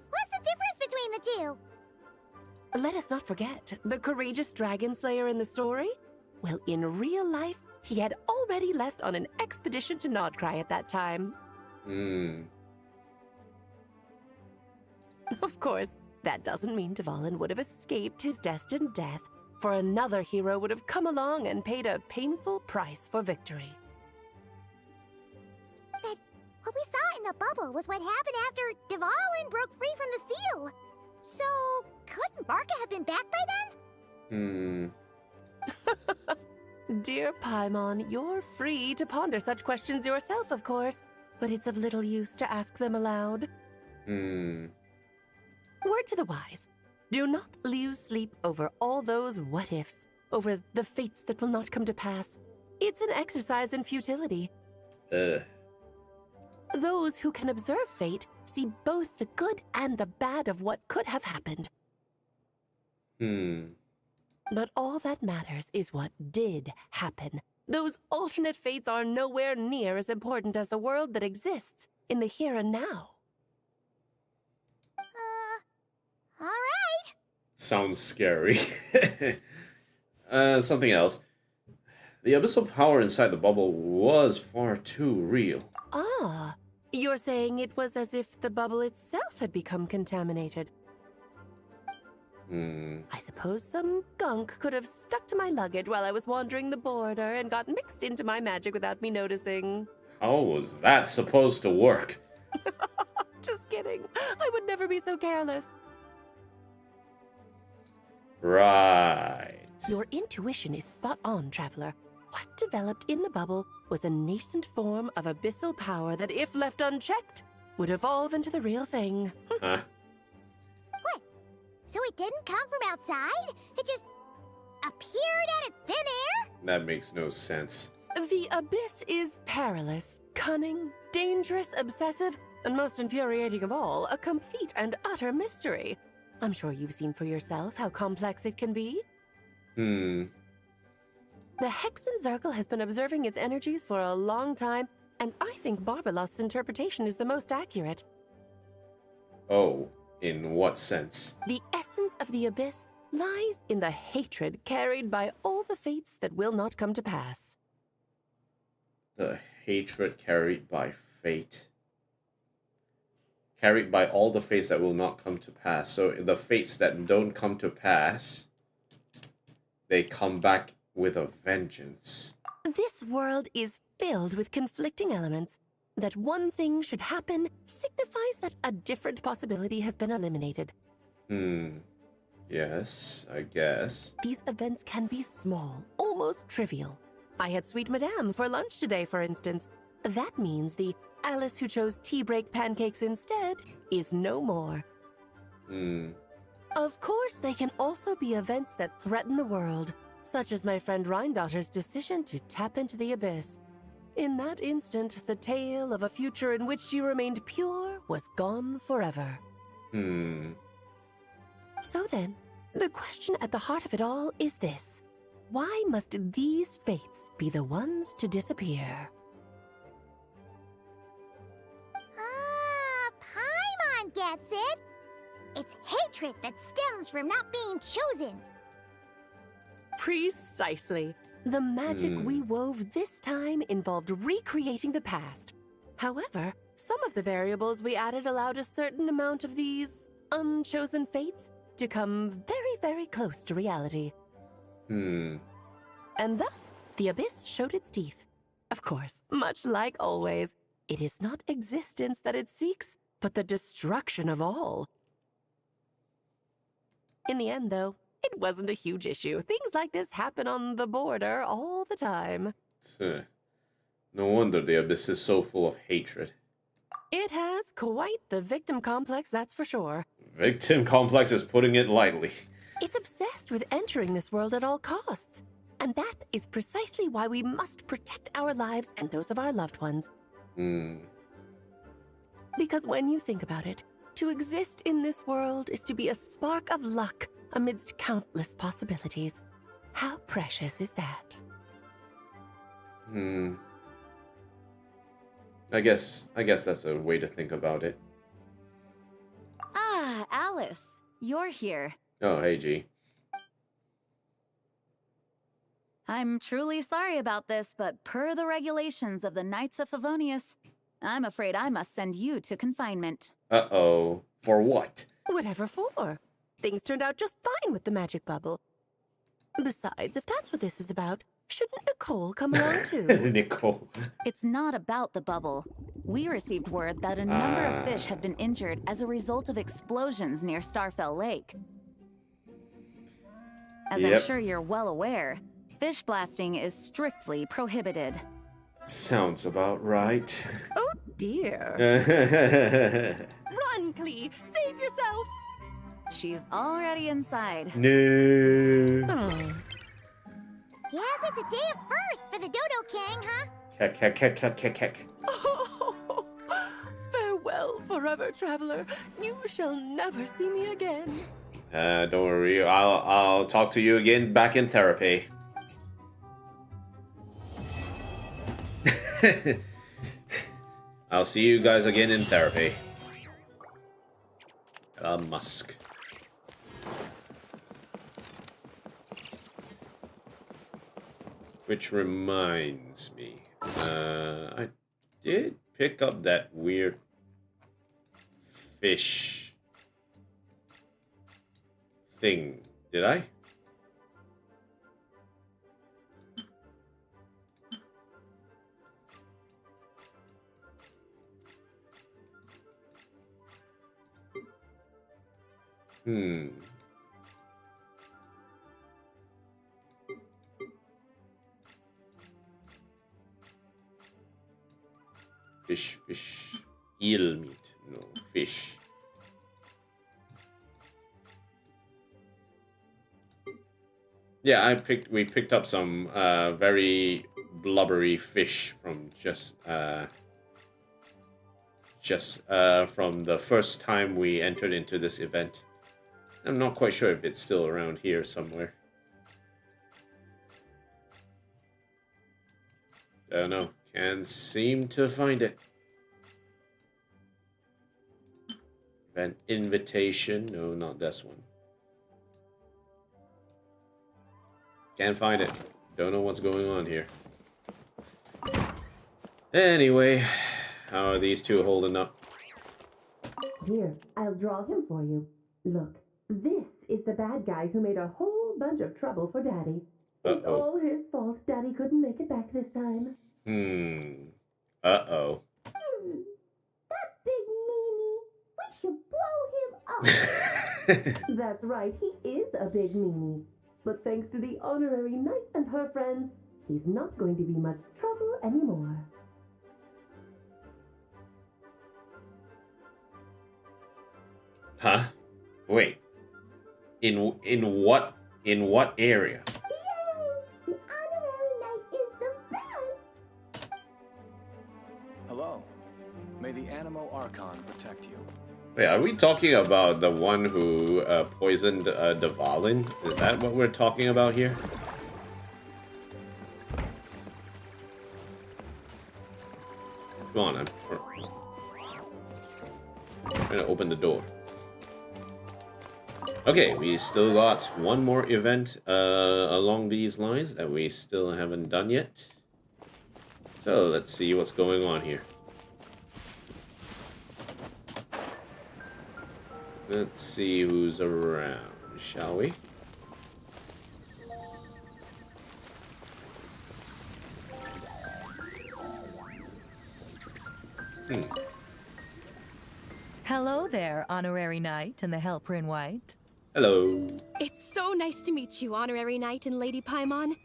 What's the difference between the two? Let us not forget, the courageous dragon slayer in the story? Well, in real life, he had already left on an expedition to Nod-krai at that time. Of course, that doesn't mean Dvalin would have escaped his destined death, for another hero would have come along and paid a painful price for victory. But what we saw in the bubble was what happened after Dvalin broke free from the seal. So, couldn't Barca have been back by then? Dear Paimon, you're free to ponder such questions yourself, of course, but it's of little use to ask them aloud. Word to the wise. Do not lose sleep over all those what-ifs, over the fates that will not come to pass. It's an exercise in futility. Those who can observe fate see both the good and the bad of what could have happened. But all that matters is what did happen. Those alternate fates are nowhere near as important as the world that exists in the here and now. All right. Sounds scary. Something else. The abyssal power inside the bubble was far too real. Ah, you're saying it was as if the bubble itself had become contaminated. I suppose some gunk could have stuck to my luggage while I was wandering the border and got mixed into my magic without me noticing. How was that supposed to work? Just kidding. I would never be so careless. Right. Your intuition is spot on, Traveler. What developed in the bubble was a nascent form of abyssal power that, if left unchecked, would evolve into the real thing. Huh? What? So it didn't come from outside? It just appeared out of thin air? That makes no sense. The abyss is perilous, cunning, dangerous, obsessive, and most infuriating of all, a complete and utter mystery. I'm sure you've seen for yourself how complex it can be. The Hexen Circle has been observing its energies for a long time, and I think Barbalot's interpretation is the most accurate. Oh, In what sense? The essence of the abyss lies in the hatred carried by all the fates that will not come to pass. The hatred carried by fate. Carried by all the fates that will not come to pass. So the fates that don't come to pass, they come back with a vengeance. This world is filled with conflicting elements. That one thing should happen signifies that a different possibility has been eliminated. Yes, I guess. These events can be small, almost trivial. I had Sweet Madame for lunch today, for instance. That means the Alice who chose tea break pancakes instead is no more. Of course, they can also be events that threaten the world, such as my friend Rhindotter's decision to tap into the abyss. In that instant, the tale of a future in which she remained pure was gone forever. So then, the question at the heart of it all is this. Why must these fates be the ones to disappear? Paimon gets it! It's hatred that stems from not being chosen. Precisely. The magic we wove this time involved recreating the past. However, some of the variables we added allowed a certain amount of these unchosen fates to come very, very close to reality. And thus, the abyss showed its teeth. Of course, much like always, it is not existence that it seeks, but the destruction of all. In the end, though, it wasn't a huge issue. Things like this happen on the border all the time. No wonder the abyss is so full of hatred. It has quite the victim complex, that's for sure. Victim complex is putting it lightly. It's obsessed with entering this world at all costs. And that is precisely why we must protect our lives and those of our loved ones. Because when you think about it, to exist in this world is to be a spark of luck amidst countless possibilities. How precious is that? I guess that's a way to think about it. Ah, Alice, you're here. Oh, hey, G. I'm truly sorry about this, but per the regulations of the Knights of Favonius, I'm afraid I must send you to confinement. Uh-oh. For what? Whatever for. Things turned out just fine with the magic bubble. Besides, if that's what this is about, shouldn't Nicole come along too? Nicole. It's not about the bubble. We received word that a number of fish have been injured as a result of explosions near Starfell Lake. As I'm sure you're well aware, fish blasting is strictly prohibited. Sounds about right. Oh dear. Run, Klee! Save yourself! She's already inside. No. Guess it's a day of first for the Dodo King, huh? Keck. Oh, farewell, forever traveler. You shall never see me again. Don't worry. I'll talk to you again back in therapy. I'll see you guys again in therapy. Musk. Which reminds me, I did pick up that weird fish thing. Did I? Fish. Eel meat. No, fish. Yeah, we picked up some very blubbery fish from just from the first time we entered into this event. I'm not quite sure if it's still around here somewhere. Don't know. Can't seem to find it. An invitation. No, not this one. Can't find it. Don't know what's going on here. Anyway, how are these two holding up? Here, I'll draw him for you. Look, this is the bad guy who made a whole bunch of trouble for Daddy. It's all his fault Daddy couldn't make it back this time. Uh-oh. That big meanie. We should blow him up. That's right, he is a big meanie. But thanks to the honorary knight and her friends, he's not going to be much trouble anymore. Huh? Wait. In what area? The honorary knight is the best. Hello. May the Animo Archon protect you. Wait, are we talking about the one who poisoned Dvalin? Is that what we're talking about here? Come on, I'm trying to open the door. Okay, we still got one more event along these lines that we still haven't done yet. So let's see what's going on here. Let's see who's around, shall we? Hello there, Honorary Knight and the Helper in White. Hello. It's so nice to meet you, Honorary Knight and Lady Paimon.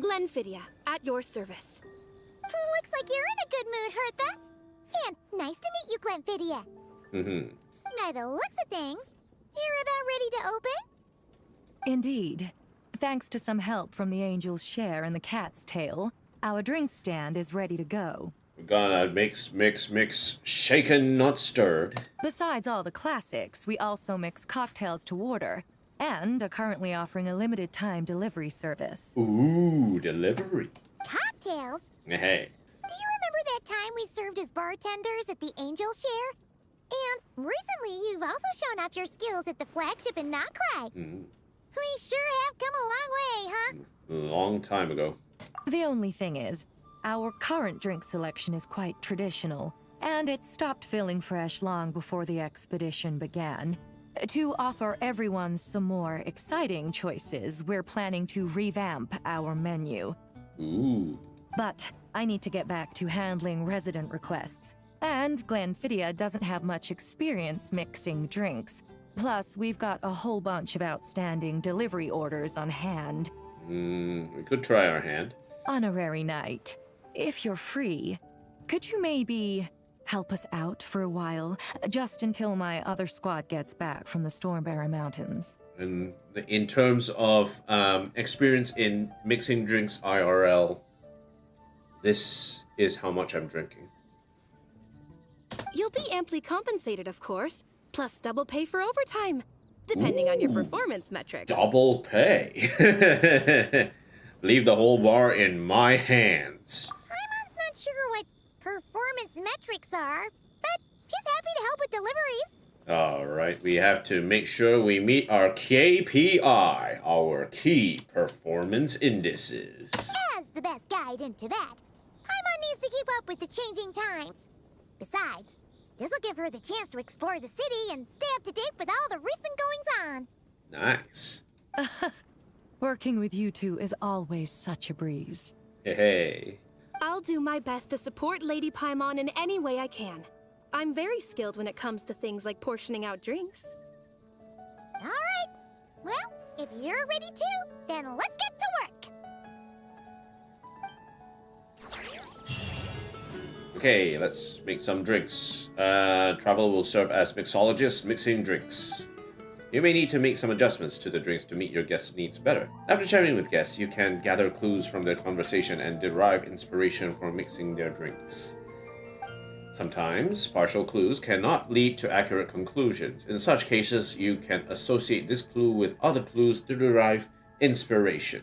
Glenfiddia, at your service. Looks like you're in a good mood, Hertha. And nice to meet you, Glenfiddia. By the looks of things, you're about ready to open? Indeed. Thanks to some help from the Angel's Share and the Cat's Tail, our drink stand is ready to go. We're gonna mix, shaken, not stirred. Besides all the classics, we also mix cocktails to order, and are currently offering a limited time delivery service. Ooh, delivery. Cocktails? Hey. Do you remember that time we served as bartenders at the Angel Share? And recently, you've also shown off your skills at the flagship in Nod-krai. We sure have come a long way, huh? Long time ago. The only thing is, our current drink selection is quite traditional, and it stopped feeling fresh long before the expedition began. To offer everyone some more exciting choices, we're planning to revamp our menu. Ooh. But I need to get back to handling resident requests. And Glenfiddia doesn't have much experience mixing drinks. Plus, we've got a whole bunch of outstanding delivery orders on hand. We could try our hand. Honorary Knight, if you're free, could you maybe help us out for a while? Just until my other squad gets back from the Stormbearer Mountains. And in terms of experience in mixing drinks IRL, this is how much I'm drinking. You'll be amply compensated, of course, plus double pay for overtime, depending on your performance metrics. Double pay. Leave the whole bar in my hands. Paimon's not sure what performance metrics are, but she's happy to help with deliveries. Alright, we have to make sure we meet our KPI, our key performance indices. As the best guide into that, Paimon needs to keep up with the changing times. Besides, this'll give her the chance to explore the city and stay up to date with all the recent goings-on. Nice. Working with you two is always such a breeze. Hey. I'll do my best to support Lady Paimon in any way I can. I'm very skilled when it comes to things like portioning out drinks. All right. Well, if you're ready too, then let's get to work. Okay, let's make some drinks. Travel will serve as mixologist, mixing drinks. You may need to make some adjustments to the drinks to meet your guests' needs better. After chatting with guests, you can gather clues from their conversation and derive inspiration for mixing their drinks. Sometimes, partial clues cannot lead to accurate conclusions. In such cases, you can associate this clue with other clues to derive inspiration.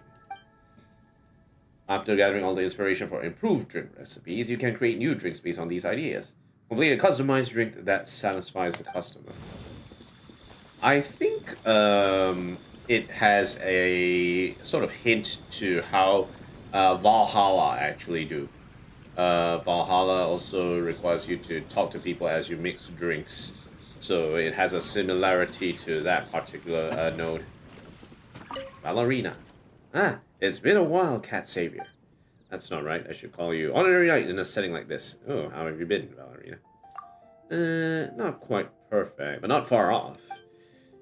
After gathering all the inspiration for improved drink recipes, you can create new drinks based on these ideas. Complete a customized drink that satisfies the customer. I think it has a sort of hint to how Valhalla actually do. Valhalla also requires you to talk to people as you mix drinks. So it has a similarity to that particular node. Ballerina. Ah, it's been a while, Cat Savior. That's not right. I should call you Honorary Knight in a setting like this. Oh, how have you been, Ballerina? Not quite perfect, but not far off.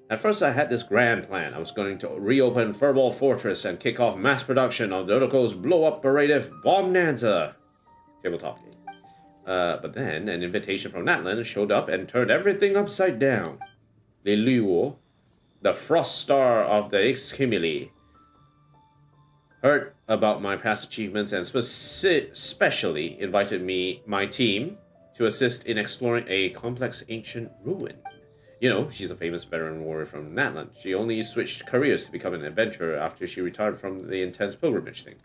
At first I had this grand plan. I was going to reopen Furball Fortress and kick off mass production of Dodoko's blow-up-operative Bombnanza tabletop game. But then an invitation from Natlan showed up and turned everything upside down. Leluo, the Frost Star of the Ixkimili, heard about my past achievements and specially invited my team, to assist in exploring a complex ancient ruin. You know, she's a famous veteran warrior from Natlan. She only switched careers to become an adventurer after she retired from the intense pilgrimage thing.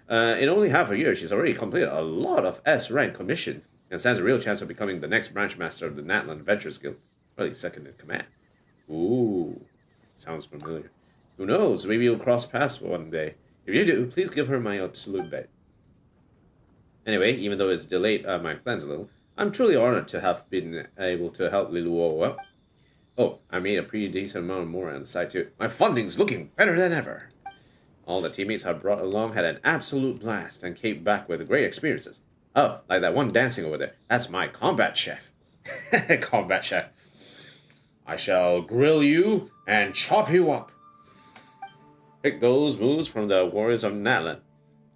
In only half a year, she's already completed a lot of S-rank commissions and stands a real chance of becoming the next branch master of the Natlan Adventurers Guild. Really second in command. Ooh, sounds familiar. Who knows, maybe you'll cross paths one day. If you do, please give her my absolute bet. Anyway, even though it's delayed my plans a little, I'm truly honored to have been able to help Leluo. Oh, I made a pretty decent amount more on the side too. My funding's looking better than ever. All the teammates I brought along had an absolute blast and came back with great experiences. Oh, like that one dancing over there. That's my combat chef. Combat chef. I shall grill you and chop you up. Pick those moves from the warriors of Natlan.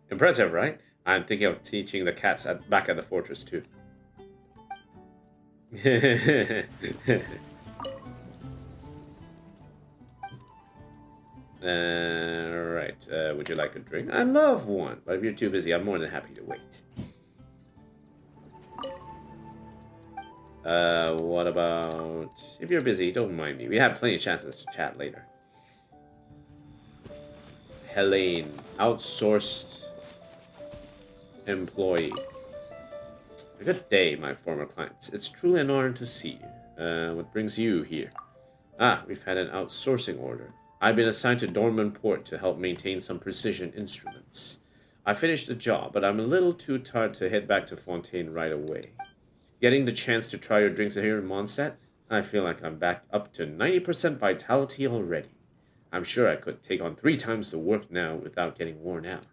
Impressive, right? I'm thinking of teaching the cats back at the fortress too. Right. Would you like a drink? I love one, but if you're too busy, I'm more than happy to wait. What about... If you're busy, don't mind me. We have plenty of chances to chat later. Helene, outsourced employee. A good day, my former clients. It's truly an honor to see you. What brings you here? Ah, we've had an outsourcing order. I've been assigned to Dorman Port to help maintain some precision instruments. I finished the job, but I'm a little too tired to head back to Fontaine right away. Getting the chance to try your drinks here in Mondstadt, I feel like I'm back up to 90% vitality already. I'm sure I could take on 3 times the work now without getting worn out.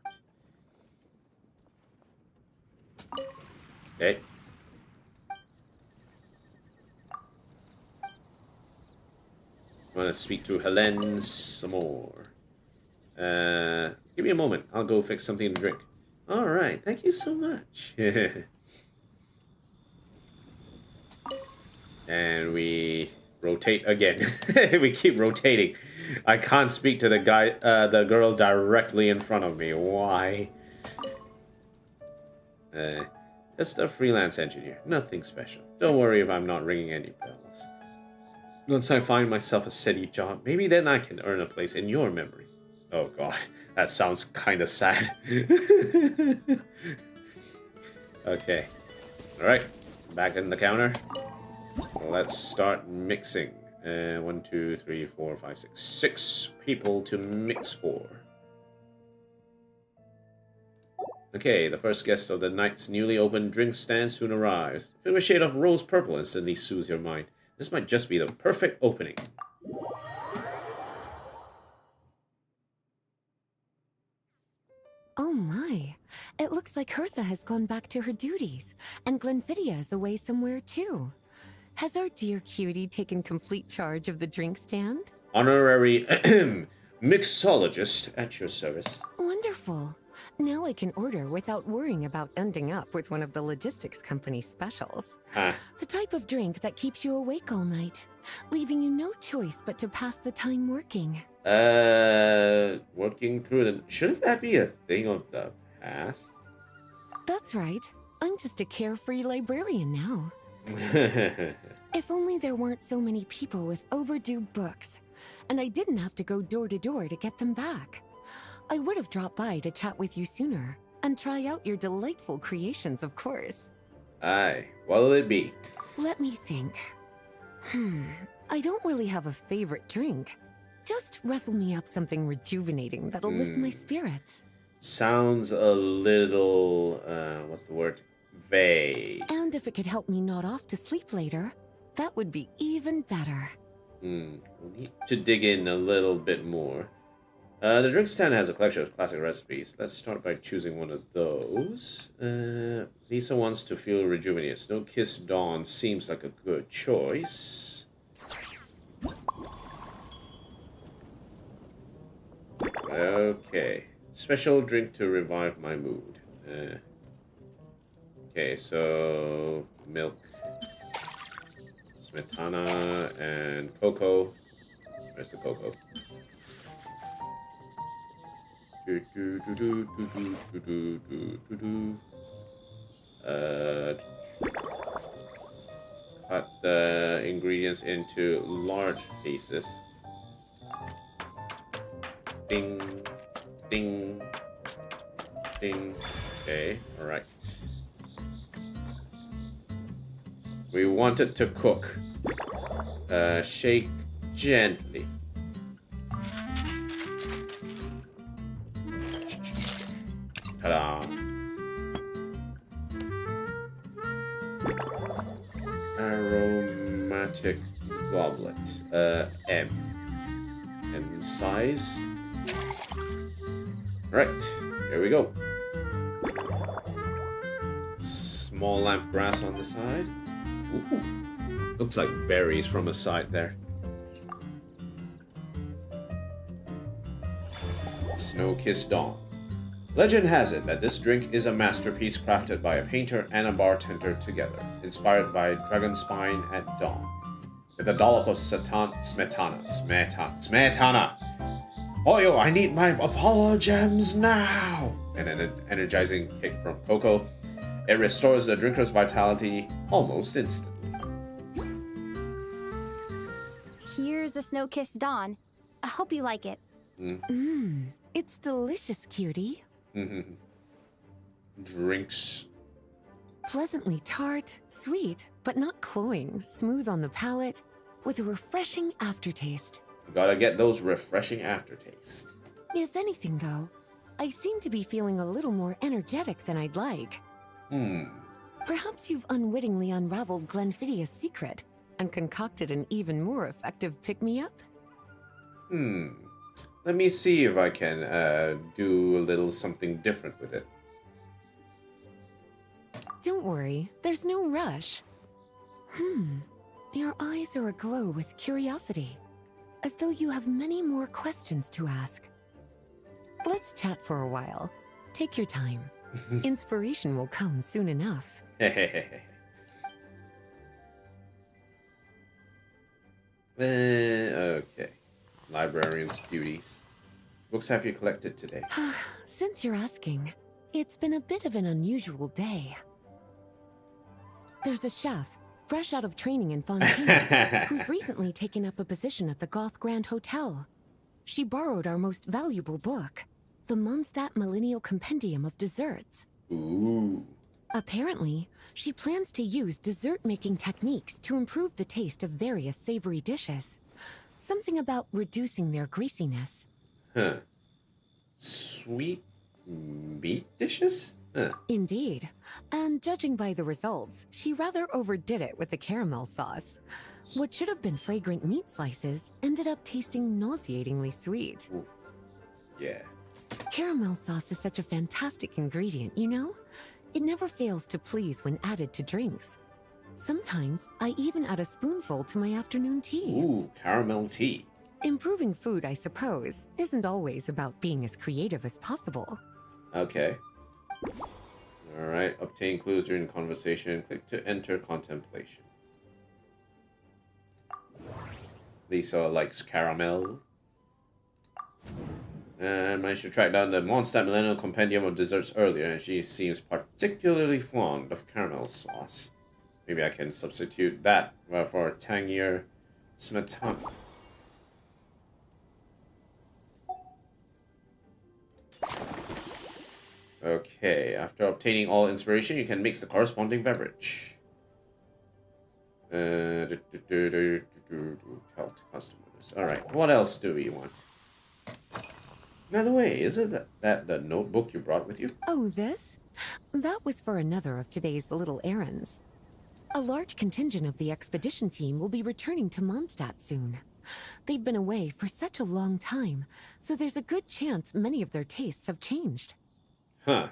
Okay. I want to speak to Helene some more. Give me a moment. I'll go fix something to drink. Alright, thank you so much. And we rotate again. We keep rotating. I can't speak to the girl directly in front of me. Why? Just a freelance engineer. Nothing special. Don't worry if I'm not ringing any bells. Once I find myself a steady job, maybe then I can earn a place in your memory. Oh god, that sounds kind of sad. Okay. Alright, back in the counter. Let's start mixing. 1, 2, 3, 4, 5, 6. 6 people to mix for. Okay, the first guest of the night's newly opened drink stand soon arrives. Feel a shade of rose purple instantly soothes your mind. This might just be the perfect opening. Oh my. It looks like Hertha has gone back to her duties, and Glenfidia is away somewhere too. Has our dear cutie taken complete charge of the drink stand? Honorary mixologist at your service. Wonderful. Now I can order without worrying about ending up with one of the logistics company's specials. The type of drink that keeps you awake all night, leaving you no choice but to pass the time working. Working through the... Shouldn't that be a thing of the past? That's right. I'm just a carefree librarian now. If only there weren't so many people with overdue books, and I didn't have to go door to door to get them back. I would have dropped by to chat with you sooner, and try out your delightful creations, of course. Aye, what'll it be? Let me think. I don't really have a favorite drink. Just rustle me up something rejuvenating that'll lift my spirits. Sounds a little, what's the word? Vague. And if it could help me nod off to sleep later, that would be even better. We'll need to dig in a little bit more. The drink stand has a collection of classic recipes. Let's start by choosing one of those. Lisa wants to feel rejuvenated. Snow-Kissed Dawn seems like a good choice. Okay. Special drink to revive my mood. Okay, so milk, smetana, and cocoa. Where's the cocoa? Cut the ingredients into large pieces. Ding, ding, ding. Okay, alright. We want it to cook. Shake gently. Ta-da! Aromatic goblet. M size. Right, here we go. Small lamp grass on the side. Ooh, looks like berries from a side there. Snow-Kissed Dawn. Legend has it that this drink is a masterpiece crafted by a painter and a bartender together, inspired by dragon spine at dawn. With a dollop of smetana. Oyo, I need my Apollo gems now! And an energizing kick from cocoa. It restores the drinker's vitality almost instantly. Here's a Snow-Kissed Dawn. I hope you like it. It's delicious, cutie. Drinks. Pleasantly tart, sweet, but not cloying, smooth on the palate, with a refreshing aftertaste. You gotta get those refreshing aftertaste. If anything, though, I seem to be feeling a little more energetic than I'd like. Perhaps you've unwittingly unraveled Glenfiddia's secret and concocted an even more effective pick-me-up? Let me see if I can do a little something different with it. Don't worry, there's no rush. Your eyes are aglow with curiosity, as though you have many more questions to ask. Let's chat for a while. Take your time. Inspiration will come soon enough. Okay. Librarian's beauties. Books have you collected today? Since you're asking, it's been a bit of an unusual day. There's a chef, fresh out of training in Fontaine, who's recently taken up a position at the Goth Grand Hotel. She borrowed our most valuable book, the Mondstadt Millennial Compendium of Desserts. Ooh. Apparently, she plans to use dessert-making techniques to improve the taste of various savory dishes. Something about reducing their greasiness. Sweet meat dishes? Indeed. And judging by the results, she rather overdid it with the caramel sauce. What should have been fragrant meat slices ended up tasting nauseatingly sweet. Ooh. Yeah. Caramel sauce is such a fantastic ingredient, you know? It never fails to please when added to drinks. Sometimes, I even add a spoonful to my afternoon tea. Ooh, caramel tea. Improving food, I suppose, isn't always about being as creative as possible. Okay. Alright, obtain clues during conversation. Click to enter contemplation. Lisa likes caramel. And managed to track down the Mondstadt Millennial Compendium of Desserts earlier, and she seems particularly fond of caramel sauce. Maybe I can substitute that for a tangier smetana. Okay, after obtaining all inspiration, you can mix the corresponding beverage. Tell to customers. All right. What else do we want? By the way, is it that the notebook you brought with you? Oh, this? That was for another of today's little errands. A large contingent of the expedition team will be returning to Mondstadt soon. They've been away for such a long time, so there's a good chance many of their tastes have changed. Huh.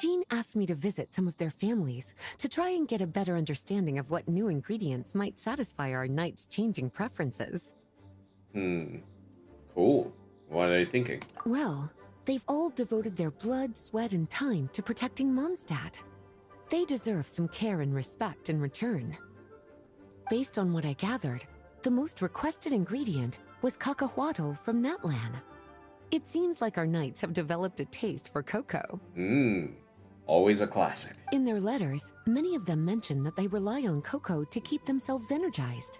Jean asked me to visit some of their families to try and get a better understanding of what new ingredients might satisfy our knights' changing preferences. Cool. What are they thinking? Well, they've all devoted their blood, sweat, and time to protecting Mondstadt. They deserve some care and respect in return. Based on what I gathered, the most requested ingredient was cacahuatl from Natlan. It seems like our knights have developed a taste for cocoa. Always a classic. In their letters, many of them mention that they rely on cocoa to keep themselves energized.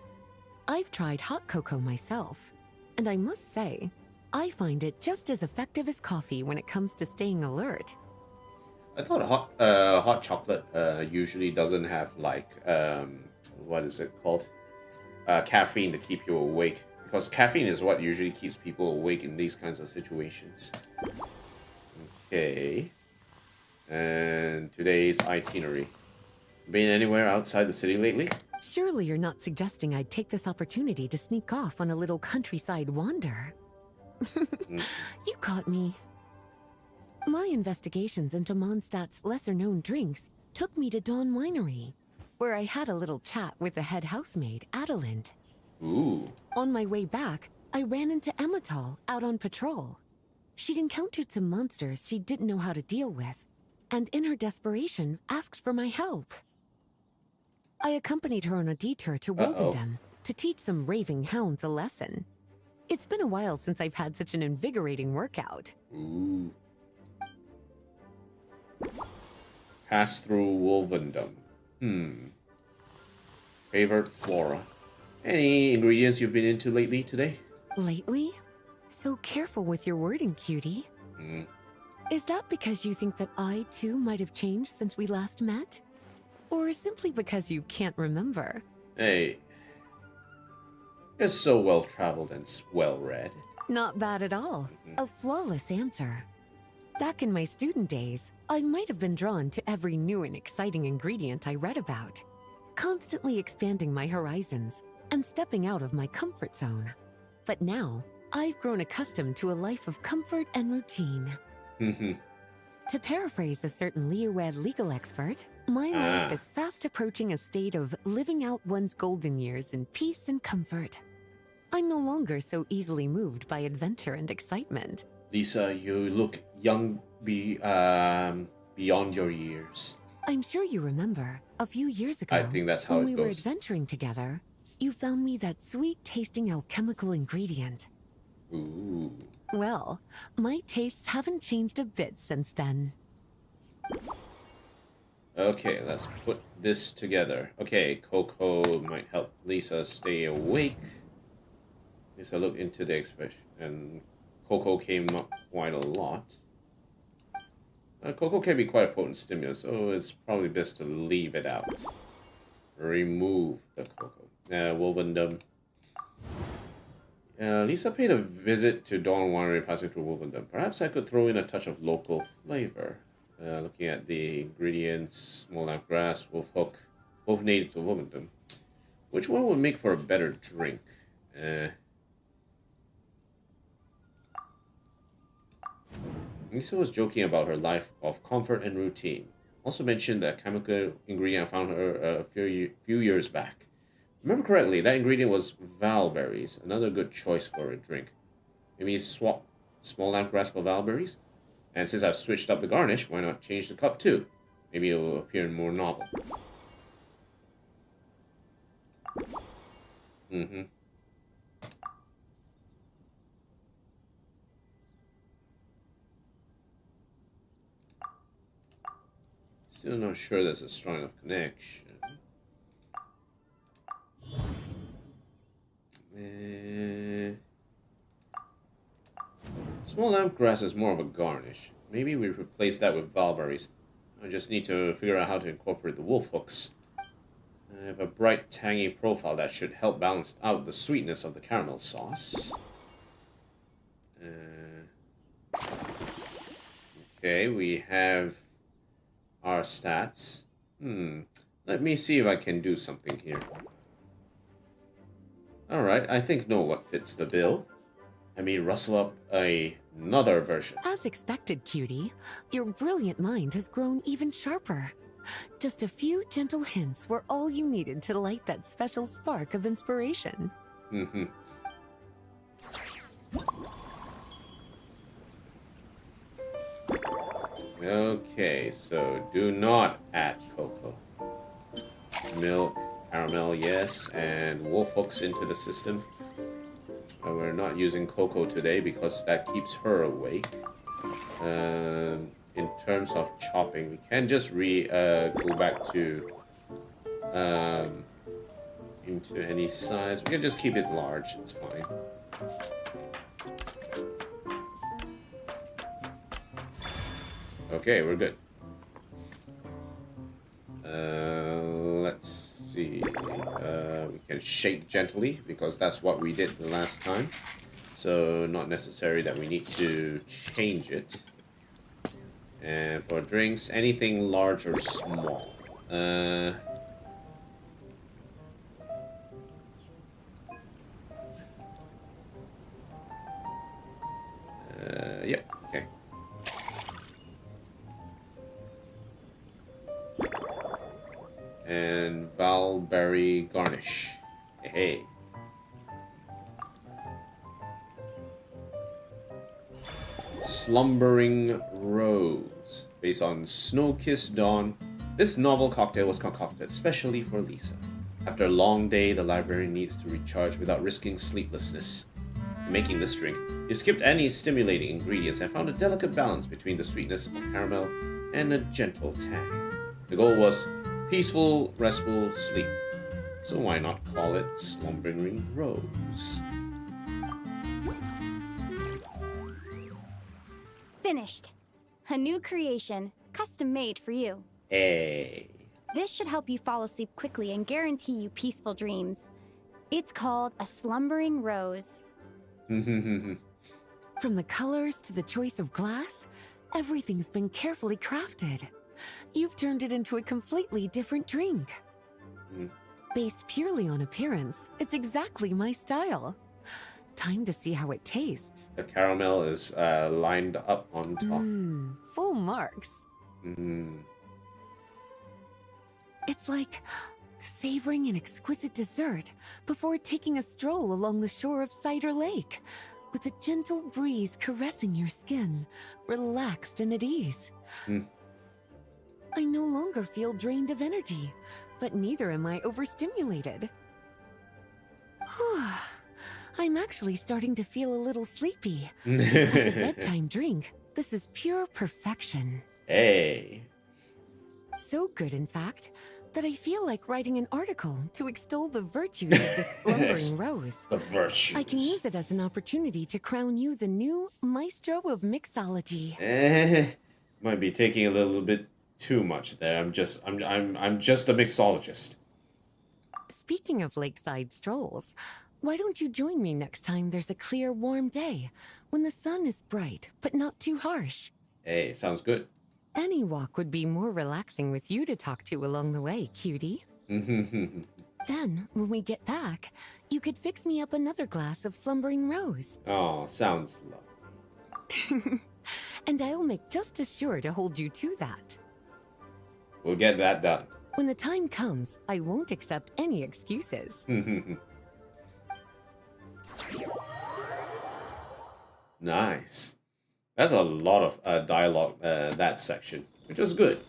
I've tried hot cocoa myself, and I must say, I find it just as effective as coffee when it comes to staying alert. I thought hot chocolate usually doesn't have like what is it called? Caffeine to keep you awake, because caffeine is what usually keeps people awake in these kinds of situations. Okay. And today's itinerary. Been anywhere outside the city lately? Surely you're not suggesting I'd take this opportunity to sneak off on a little countryside wander. You caught me. My investigations into Mondstadt's lesser-known drinks took me to Dawn Winery, where I had a little chat with the head housemaid, Adelind. Ooh. On my way back, I ran into Emmetal out on patrol. She'd encountered some monsters she didn't know how to deal with, and in her desperation, asked for my help. I accompanied her on a detour to Wolvendom to teach some raving hounds a lesson. It's been a while since I've had such an invigorating workout. Ooh. Pass through Wolvendom. Favorite flora. Any ingredients you've been into lately today? Lately? So careful with your wording, cutie. Is that because you think that I, too, might have changed since we last met? Or simply because you can't remember? Hey. You're so well-traveled and well-read. Not bad at all. A flawless answer. Back in my student days, I might have been drawn to every new and exciting ingredient I read about, constantly expanding my horizons and stepping out of my comfort zone. But now, I've grown accustomed to a life of comfort and routine. To paraphrase a certain Leowed legal expert, my life is fast approaching a state of living out one's golden years in peace and comfort. I'm no longer so easily moved by adventure and excitement. Lisa, you look young beyond your years. I'm sure you remember, a few years ago, I think that's how when it we were goes. adventuring together, you found me that sweet-tasting alchemical ingredient. Ooh. Well, my tastes haven't changed a bit since then. Okay, let's put this together. Okay, cocoa might help Lisa stay awake. Lisa looked into the expression, and cocoa came up quite a lot. Cocoa can be quite a potent stimulant, so it's probably best to leave it out. Remove the cocoa. Wolvendom. Lisa paid a visit to Dawn Winery passing through Wolvendom. Perhaps I could throw in a touch of local flavor. Looking at the ingredients, small lamp grass, wolf hook, both native to Wolvendom. Which one would make for a better drink? Lisa was joking about her life of comfort and routine. Also mentioned that chemical ingredient I found her a few years back. Remember correctly, that ingredient was valberries, another good choice for a drink. Maybe swap small lamp grass for valberries? And since I've switched up the garnish, why not change the cup too? Maybe it will appear more novel. Still not sure there's a strong enough connection. Small lamp grass is more of a garnish. Maybe we replace that with valberries. I just need to figure out how to incorporate the wolf hooks. I have a bright, tangy profile that should help balance out the sweetness of the caramel sauce. Okay, we have our stats. Let me see if I can do something here. Alright, I think know what fits the bill. Let me rustle up another version. As expected, cutie, your brilliant mind has grown even sharper. Just a few gentle hints were all you needed to light that special spark of inspiration. Okay, so do not add cocoa. Milk, caramel, yes, and wolf hooks into the system. We're not using cocoa today because that keeps her awake. In terms of chopping, we can just go back to into any size. We can just keep it large, it's fine. Okay, we're good. Let's see. We can shake gently because that's what we did the last time. So not necessary that we need to change it. And for drinks, anything large or small. Yep, okay. And Valberry garnish. Hey. Slumbering Rose. Based on Snow-Kissed Dawn, this novel cocktail was concocted specially for Lisa. After a long day, the librarian needs to recharge without risking sleeplessness. In making this drink, you skipped any stimulating ingredients and found a delicate balance between the sweetness of caramel and a gentle tang. The goal was peaceful, restful sleep. So why not call it Slumbering Rose? Finished. A new creation, custom made for you. Hey. This should help you fall asleep quickly and guarantee you peaceful dreams. It's called a Slumbering Rose. From the colors to the choice of glass, everything's been carefully crafted. You've turned it into a completely different drink. Based purely on appearance, it's exactly my style. Time to see how it tastes. The caramel is lined up on top. Full marks. It's like savoring an exquisite dessert before taking a stroll along the shore of Cider Lake, with a gentle breeze caressing your skin, relaxed and at ease. I no longer feel drained of energy, but neither am I overstimulated. I'm actually starting to feel a little sleepy. As a bedtime drink, this is pure perfection. Hey. So good, in fact, that I feel like writing an article to extol the virtues of the Slumbering Rose. The virtues. I can use it as an opportunity to crown you the new maestro of mixology. Might be taking a little bit too much there. I'm just a mixologist. Speaking of lakeside strolls, why don't you join me next time there's a clear, warm day, when the sun is bright, but not too harsh? Hey, sounds good. Any walk would be more relaxing with you to talk to along the way, cutie. Then, when we get back, you could fix me up another glass of Slumbering Rose. Oh, sounds lovely. And I'll make just as sure to hold you to that. We'll get that done. When the time comes, I won't accept any excuses. Nice. That's a lot of dialogue, that section, which was good.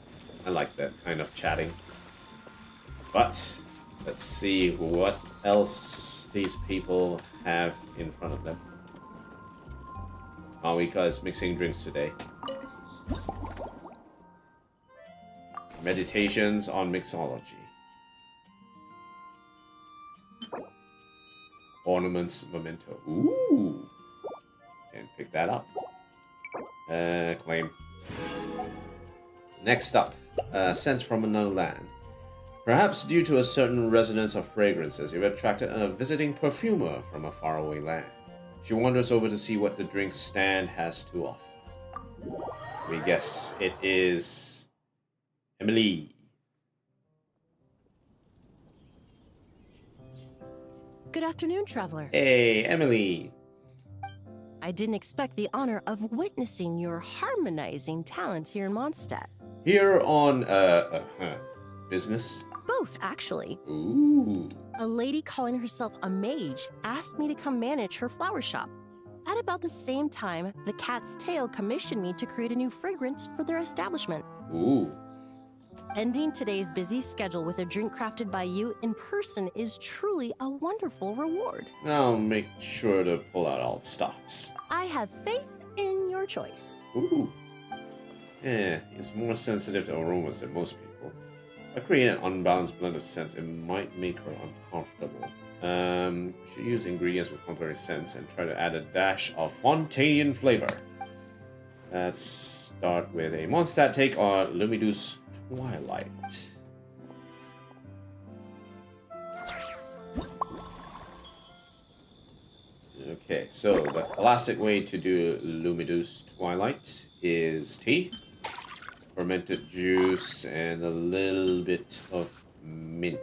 I like that kind of chatting. But let's see what else these people have in front of them. Mawika is mixing drinks today. Meditations on mixology. Ornaments memento. Ooh. Can pick that up. Claim. Next up, Sense from Another Land. Perhaps due to a certain resonance of fragrances, you've attracted a visiting perfumer from a faraway land. She wanders over to see what the drink stand has to offer. We guess it is Emily. Good afternoon, traveler. Hey, Emily. I didn't expect the honor of witnessing your harmonizing talents here in Mondstadt. Here on business. Both, actually. Ooh. A lady calling herself a mage asked me to come manage her flower shop. At about the same time, the Cat's Tail commissioned me to create a new fragrance for their establishment. Ooh. Ending today's busy schedule with a drink crafted by you in person is truly a wonderful reward. I'll make sure to pull out all stops. I have faith in your choice. Ooh. Yeah, he's more sensitive to aromas than most people. By creating an unbalanced blend of scents, it might make her uncomfortable. Should use ingredients with complementary scents and try to add a dash of Fontanian flavor. Let's start with a Mondstadt take on Lumidu's Twilight. Okay, so the classic way to do Lumidu's Twilight is tea, fermented juice, and a little bit of mint.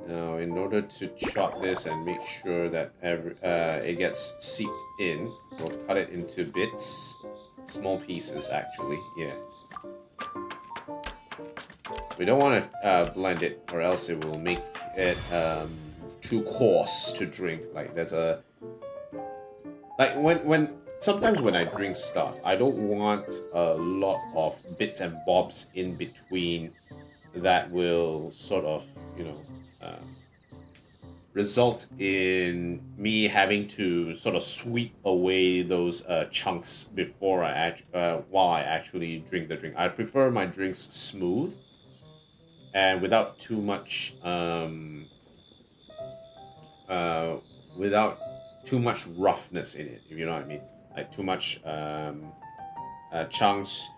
Now, in order to chop this and make sure that it gets seeped in, we'll cut it into bits, small pieces actually, yeah. We don't want to blend it, or else it will make it too coarse to drink. Like there's a sometimes when I drink stuff, I don't want a lot of bits and bobs in between that will sort of, you know, result in me having to sort of sweep away those chunks before while I actually drink the drink. I prefer my drinks smooth and without too much roughness in it, if you know what I mean. Like too much chunks,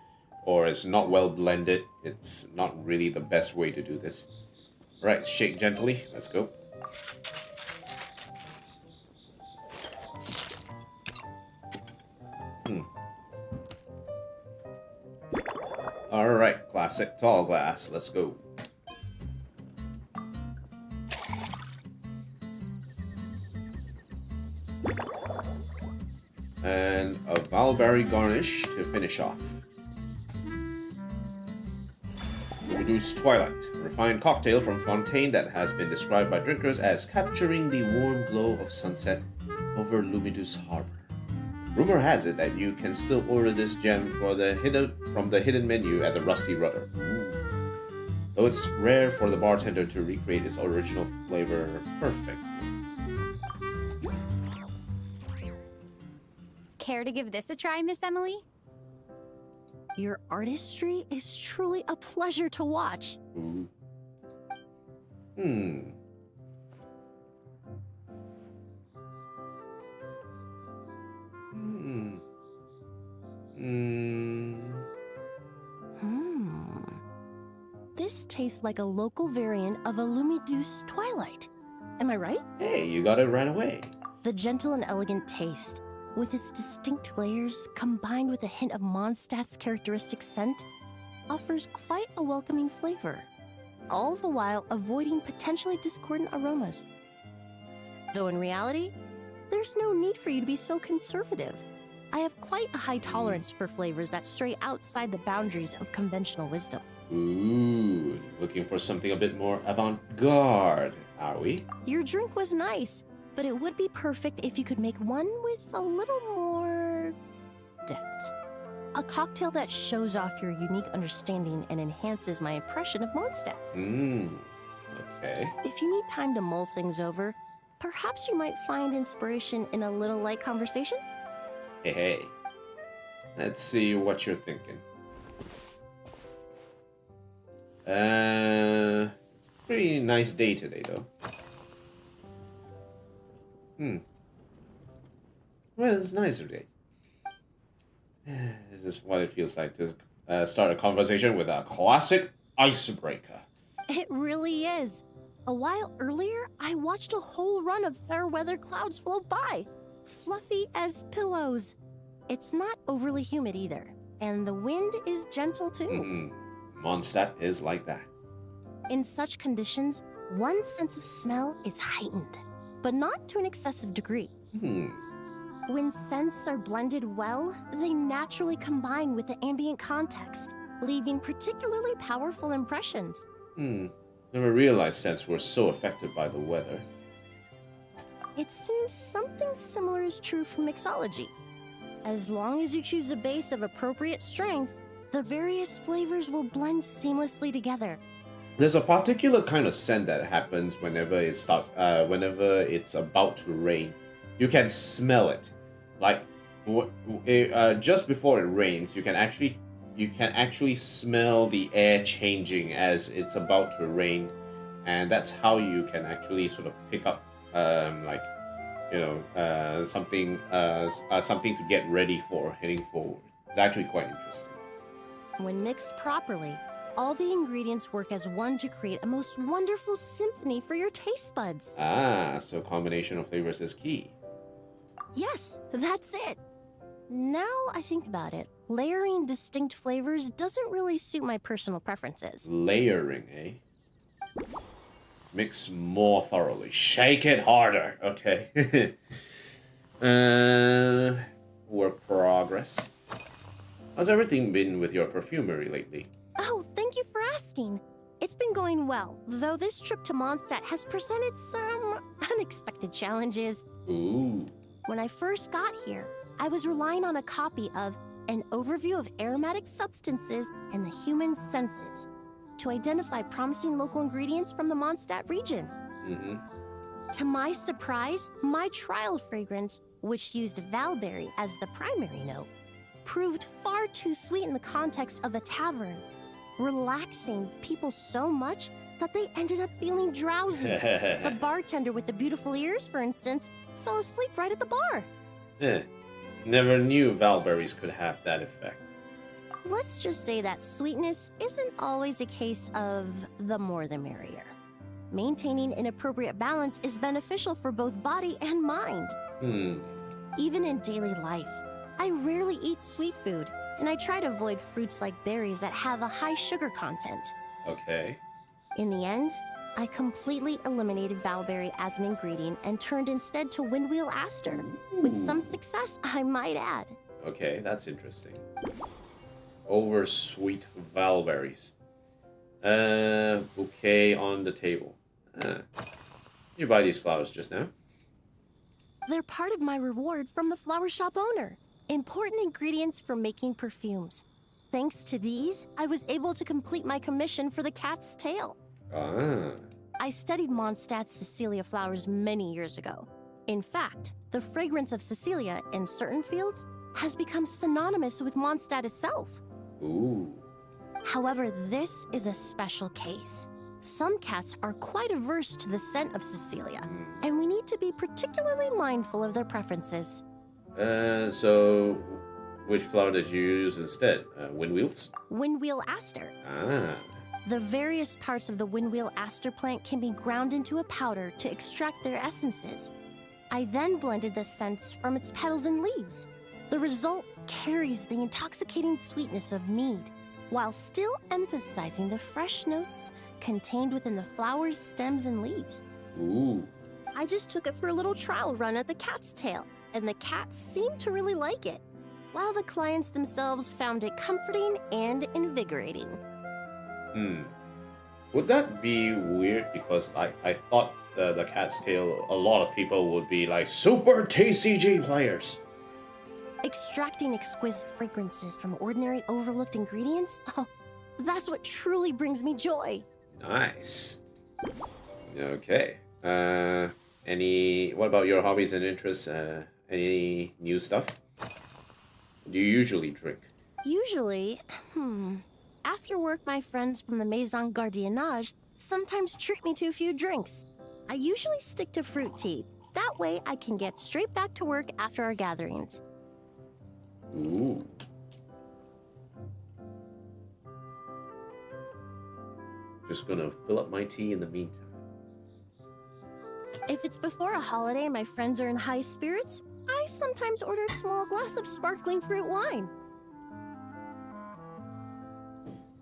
or it's not well blended. It's not really the best way to do this. Right, shake gently. Let's go. All right, classic tall glass. Let's go. And a valberry garnish to finish off. Lumidu's Twilight, a refined cocktail from Fontaine that has been described by drinkers as capturing the warm glow of sunset over Lumidu's harbor. Rumor has it that you can still order this gem from the hidden menu at the Rusty Rudder. Ooh. Though it's rare for the bartender to recreate its original flavor perfectly. Care to give this a try, Miss Emily? Your artistry is truly a pleasure to watch. Ooh. This tastes like a local variant of a Lumidu's Twilight. Am I right? Hey, you got it right away. The gentle and elegant taste, with its distinct layers combined with a hint of Mondstadt's characteristic scent, offers quite a welcoming flavor, all the while avoiding potentially discordant aromas. Though in reality, there's no need for you to be so conservative. I have quite a high tolerance for flavors that stray outside the boundaries of conventional wisdom. Ooh, looking for something a bit more avant-garde, are we? Your drink was nice, but it would be perfect if you could make one with a little more depth. A cocktail that shows off your unique understanding and enhances my impression of Mondstadt. Okay. If you need time to mull things over, perhaps you might find inspiration in a little light conversation? Hey. Let's see what you're thinking. It's a pretty nice day today, though. Well, it's a nicer day. This is what it feels like to start a conversation with a classic icebreaker. It really is. A while earlier, I watched a whole run of fair weather clouds float by, fluffy as pillows. It's not overly humid either, and the wind is gentle too. Mondstadt is like that. In such conditions, one sense of smell is heightened, but not to an excessive degree. When scents are blended well, they naturally combine with the ambient context, leaving particularly powerful impressions. Never realized scents were so affected by the weather. It seems something similar is true for mixology. As long as you choose a base of appropriate strength, the various flavors will blend seamlessly together. There's a particular kind of scent that happens whenever whenever it's about to rain. You can smell it. Like just before it rains, you can actually smell the air changing as it's about to rain, and that's how you can actually sort of pick up something to get ready for heading forward. It's actually quite interesting. When mixed properly, all the ingredients work as one to create a most wonderful symphony for your taste buds. So combination of flavors is key. Yes, that's it. Now I think about it, layering distinct flavors doesn't really suit my personal preferences. Layering, eh? Mix more thoroughly. Shake it harder. Okay. Work progress. How's everything been with your perfumery lately? Oh, thank you for asking. It's been going well, though this trip to Mondstadt has presented some unexpected challenges. Ooh. When I first got here, I was relying on a copy of An Overview of Aromatic Substances and the Human Senses to identify promising local ingredients from the Mondstadt region. To my surprise, my trial fragrance, which used valberry as the primary note, proved far too sweet in the context of a tavern, relaxing people so much that they ended up feeling drowsy. The bartender with the beautiful ears, for instance, fell asleep right at the bar. Never knew valberries could have that effect. Let's just say that sweetness isn't always a case of the more the merrier. Maintaining an appropriate balance is beneficial for both body and mind. Even in daily life, I rarely eat sweet food, and I try to avoid fruits like berries that have a high sugar content. Okay. In the end, I completely eliminated valberry as an ingredient and turned instead to windwheel aster, with some success, I might add. Okay, that's interesting. Oversweet valberries. Bouquet on the table. Did you buy these flowers just now? They're part of my reward from the flower shop owner. Important ingredients for making perfumes. Thanks to these, I was able to complete my commission for the cat's tail. I studied Mondstadt's Cecilia flowers many years ago. In fact, the fragrance of Cecilia in certain fields has become synonymous with Mondstadt itself. Ooh. However, this is a special case. Some cats are quite averse to the scent of Cecilia, and we need to be particularly mindful of their preferences. So which flower did you use instead? Windwheels? Windwheel aster. The various parts of the windwheel aster plant can be ground into a powder to extract their essences. I then blended the scents from its petals and leaves. The result carries the intoxicating sweetness of mead, while still emphasizing the fresh notes contained within the flower's stems and leaves. Ooh. I just took it for a little trial run at the cat's tail, and the cats seemed to really like it, while the clients themselves found it comforting and invigorating. Would that be weird? Because I thought the cat's tail, a lot of people would be like super TCG players. Extracting exquisite fragrances from ordinary overlooked ingredients? Oh, that's what truly brings me joy. Nice. Okay. What about your hobbies and interests? Any new stuff? Do you usually drink? Usually, after work, my friends from the Maison Gardiennage sometimes treat me to a few drinks. I usually stick to fruit tea. That way I can get straight back to work after our gatherings. Ooh. Just gonna fill up my tea in the meantime. If it's before a holiday and my friends are in high spirits, I sometimes order a small glass of sparkling fruit wine.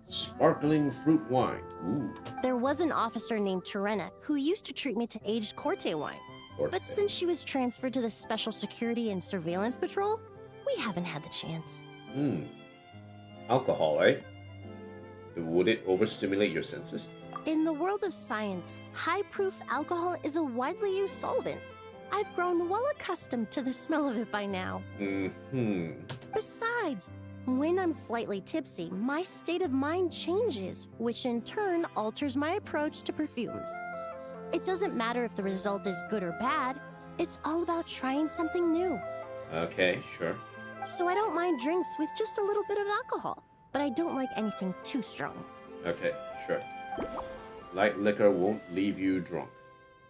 Sparkling fruit wine. Ooh. There was an officer named Terena who used to treat me to aged Corte wine. But since she was transferred to the Special Security and Surveillance Patrol, we haven't had the chance. Alcohol, eh? Would it overstimulate your senses? In the world of science, high-proof alcohol is a widely used solvent. I've grown well accustomed to the smell of it by now. Besides, when I'm slightly tipsy, my state of mind changes, which in turn alters my approach to perfumes. It doesn't matter if the result is good or bad, it's all about trying something new. Okay, sure. So I don't mind drinks with just a little bit of alcohol, but I don't like anything too strong. Okay, sure. Light liquor won't leave you drunk.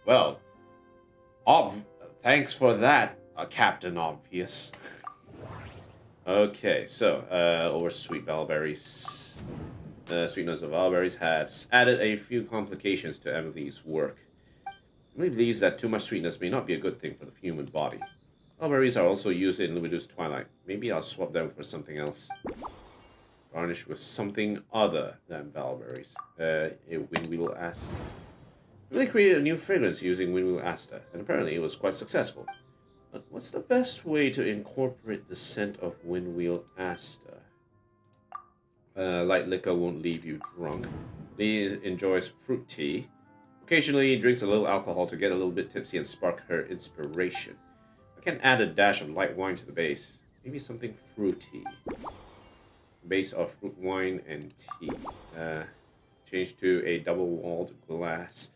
Well, thanks for that, Captain Obvious. Okay, so, over sweet valberries. The sweetness of valberries has added a few complications to Emily's work. Emily believes that too much sweetness may not be a good thing for the human body. Valberries are also used in Lumidu's Twilight. Maybe I'll swap them for something else. Garnish with something other than valberries. Windwheel Aster. Emily created a new fragrance using Windwheel Aster, and apparently it was quite successful. But what's the best way to incorporate the scent of Windwheel Aster? Light liquor won't leave you drunk. Lee enjoys fruit tea. Occasionally, he drinks a little alcohol to get a little bit tipsy and spark her inspiration. I can add a dash of light wine to the base. Maybe something fruity. Base of fruit wine and tea. Change to a double-walled glass.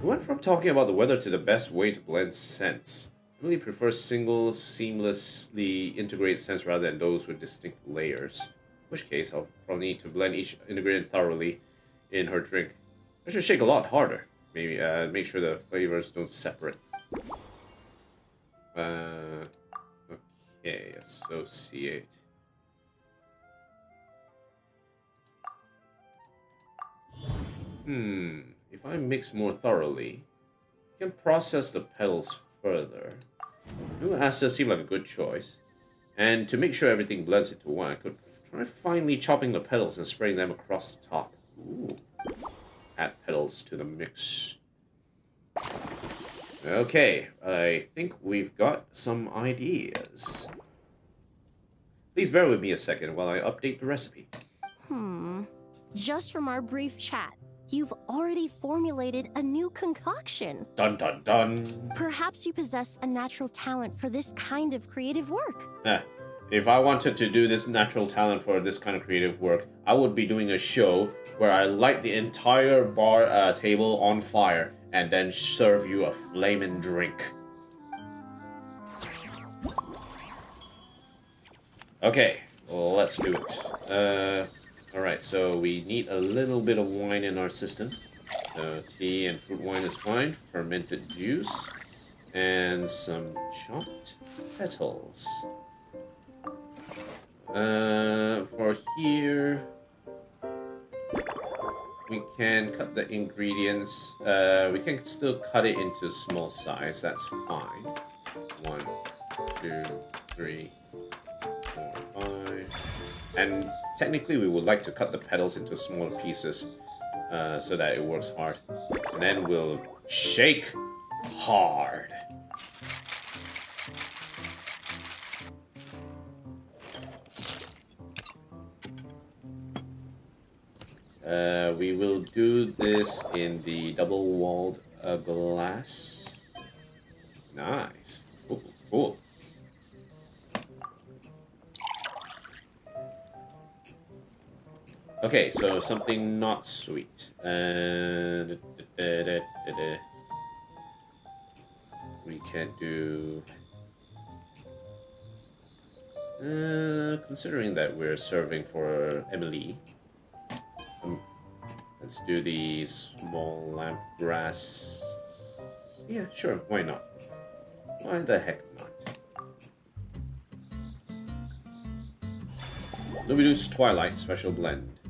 We went from talking about the weather to the best way to blend scents. I really prefer single, seamlessly integrated scents rather than those with distinct layers. In which case, I'll probably need to blend each ingredient thoroughly in her drink. I should shake a lot harder. Maybe make sure the flavors don't separate. Okay, associate. If I mix more thoroughly, I can process the petals further. New Aster seemed like a good choice. And to make sure everything blends into one, I could try finely chopping the petals and spreading them across the top. Ooh. Add petals to the mix. Okay, I think we've got some ideas. Please bear with me a second while I update the recipe. Just from our brief chat, you've already formulated a new concoction. Dun dun dun. Perhaps you possess a natural talent for this kind of creative work. If I wanted to do this natural talent for this kind of creative work, I would be doing a show where I light the entire bar table on fire and then serve you a flaming drink. Okay, well, let's do it. Alright, so we need a little bit of wine in our system. So tea and fruit wine is fine. Fermented juice. And some chopped petals. For here, we can cut the ingredients. We can still cut it into small size. That's fine. 1, 2, 3, 4, 5. And technically, we would like to cut the petals into smaller pieces so that it works hard. And then we'll shake hard. We will do this in the double-walled glass. Nice. Ooh, cool. Okay, so something not sweet. We can do... considering that we're serving for Emily, let's do the small lamp grass. Yeah, sure, why not? Why the heck not? Lumidu's Twilight Special Blend.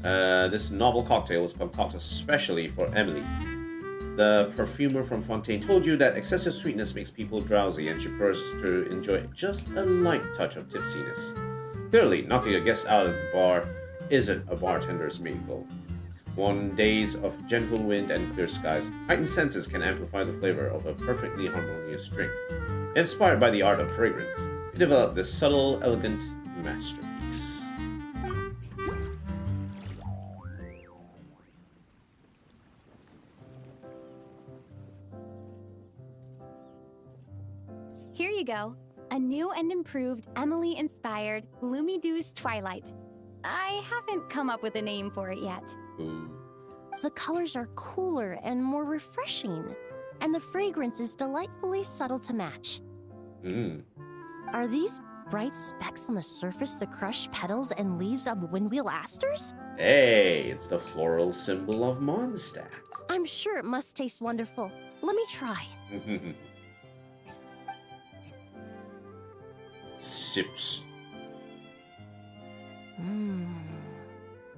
This novel cocktail was concocted especially for Emily. The perfumer from Fontaine told you that excessive sweetness makes people drowsy, and she prefers to enjoy just a light touch of tipsiness. Clearly, knocking a guest out of the bar isn't a bartender's main goal. On days of gentle wind and clear skies, heightened senses can amplify the flavor of a perfectly harmonious drink. Inspired by the art of fragrance, he developed this subtle, elegant masterpiece. Here you go. A new and improved Emily-inspired Gloomy Dew's Twilight. I haven't come up with a name for it yet. The colors are cooler and more refreshing, and the fragrance is delightfully subtle to match. Are these bright specks on the surface the crushed petals and leaves of windwheel asters? Hey, it's the floral symbol of Mondstadt. I'm sure it must taste wonderful. Let me try. Sips.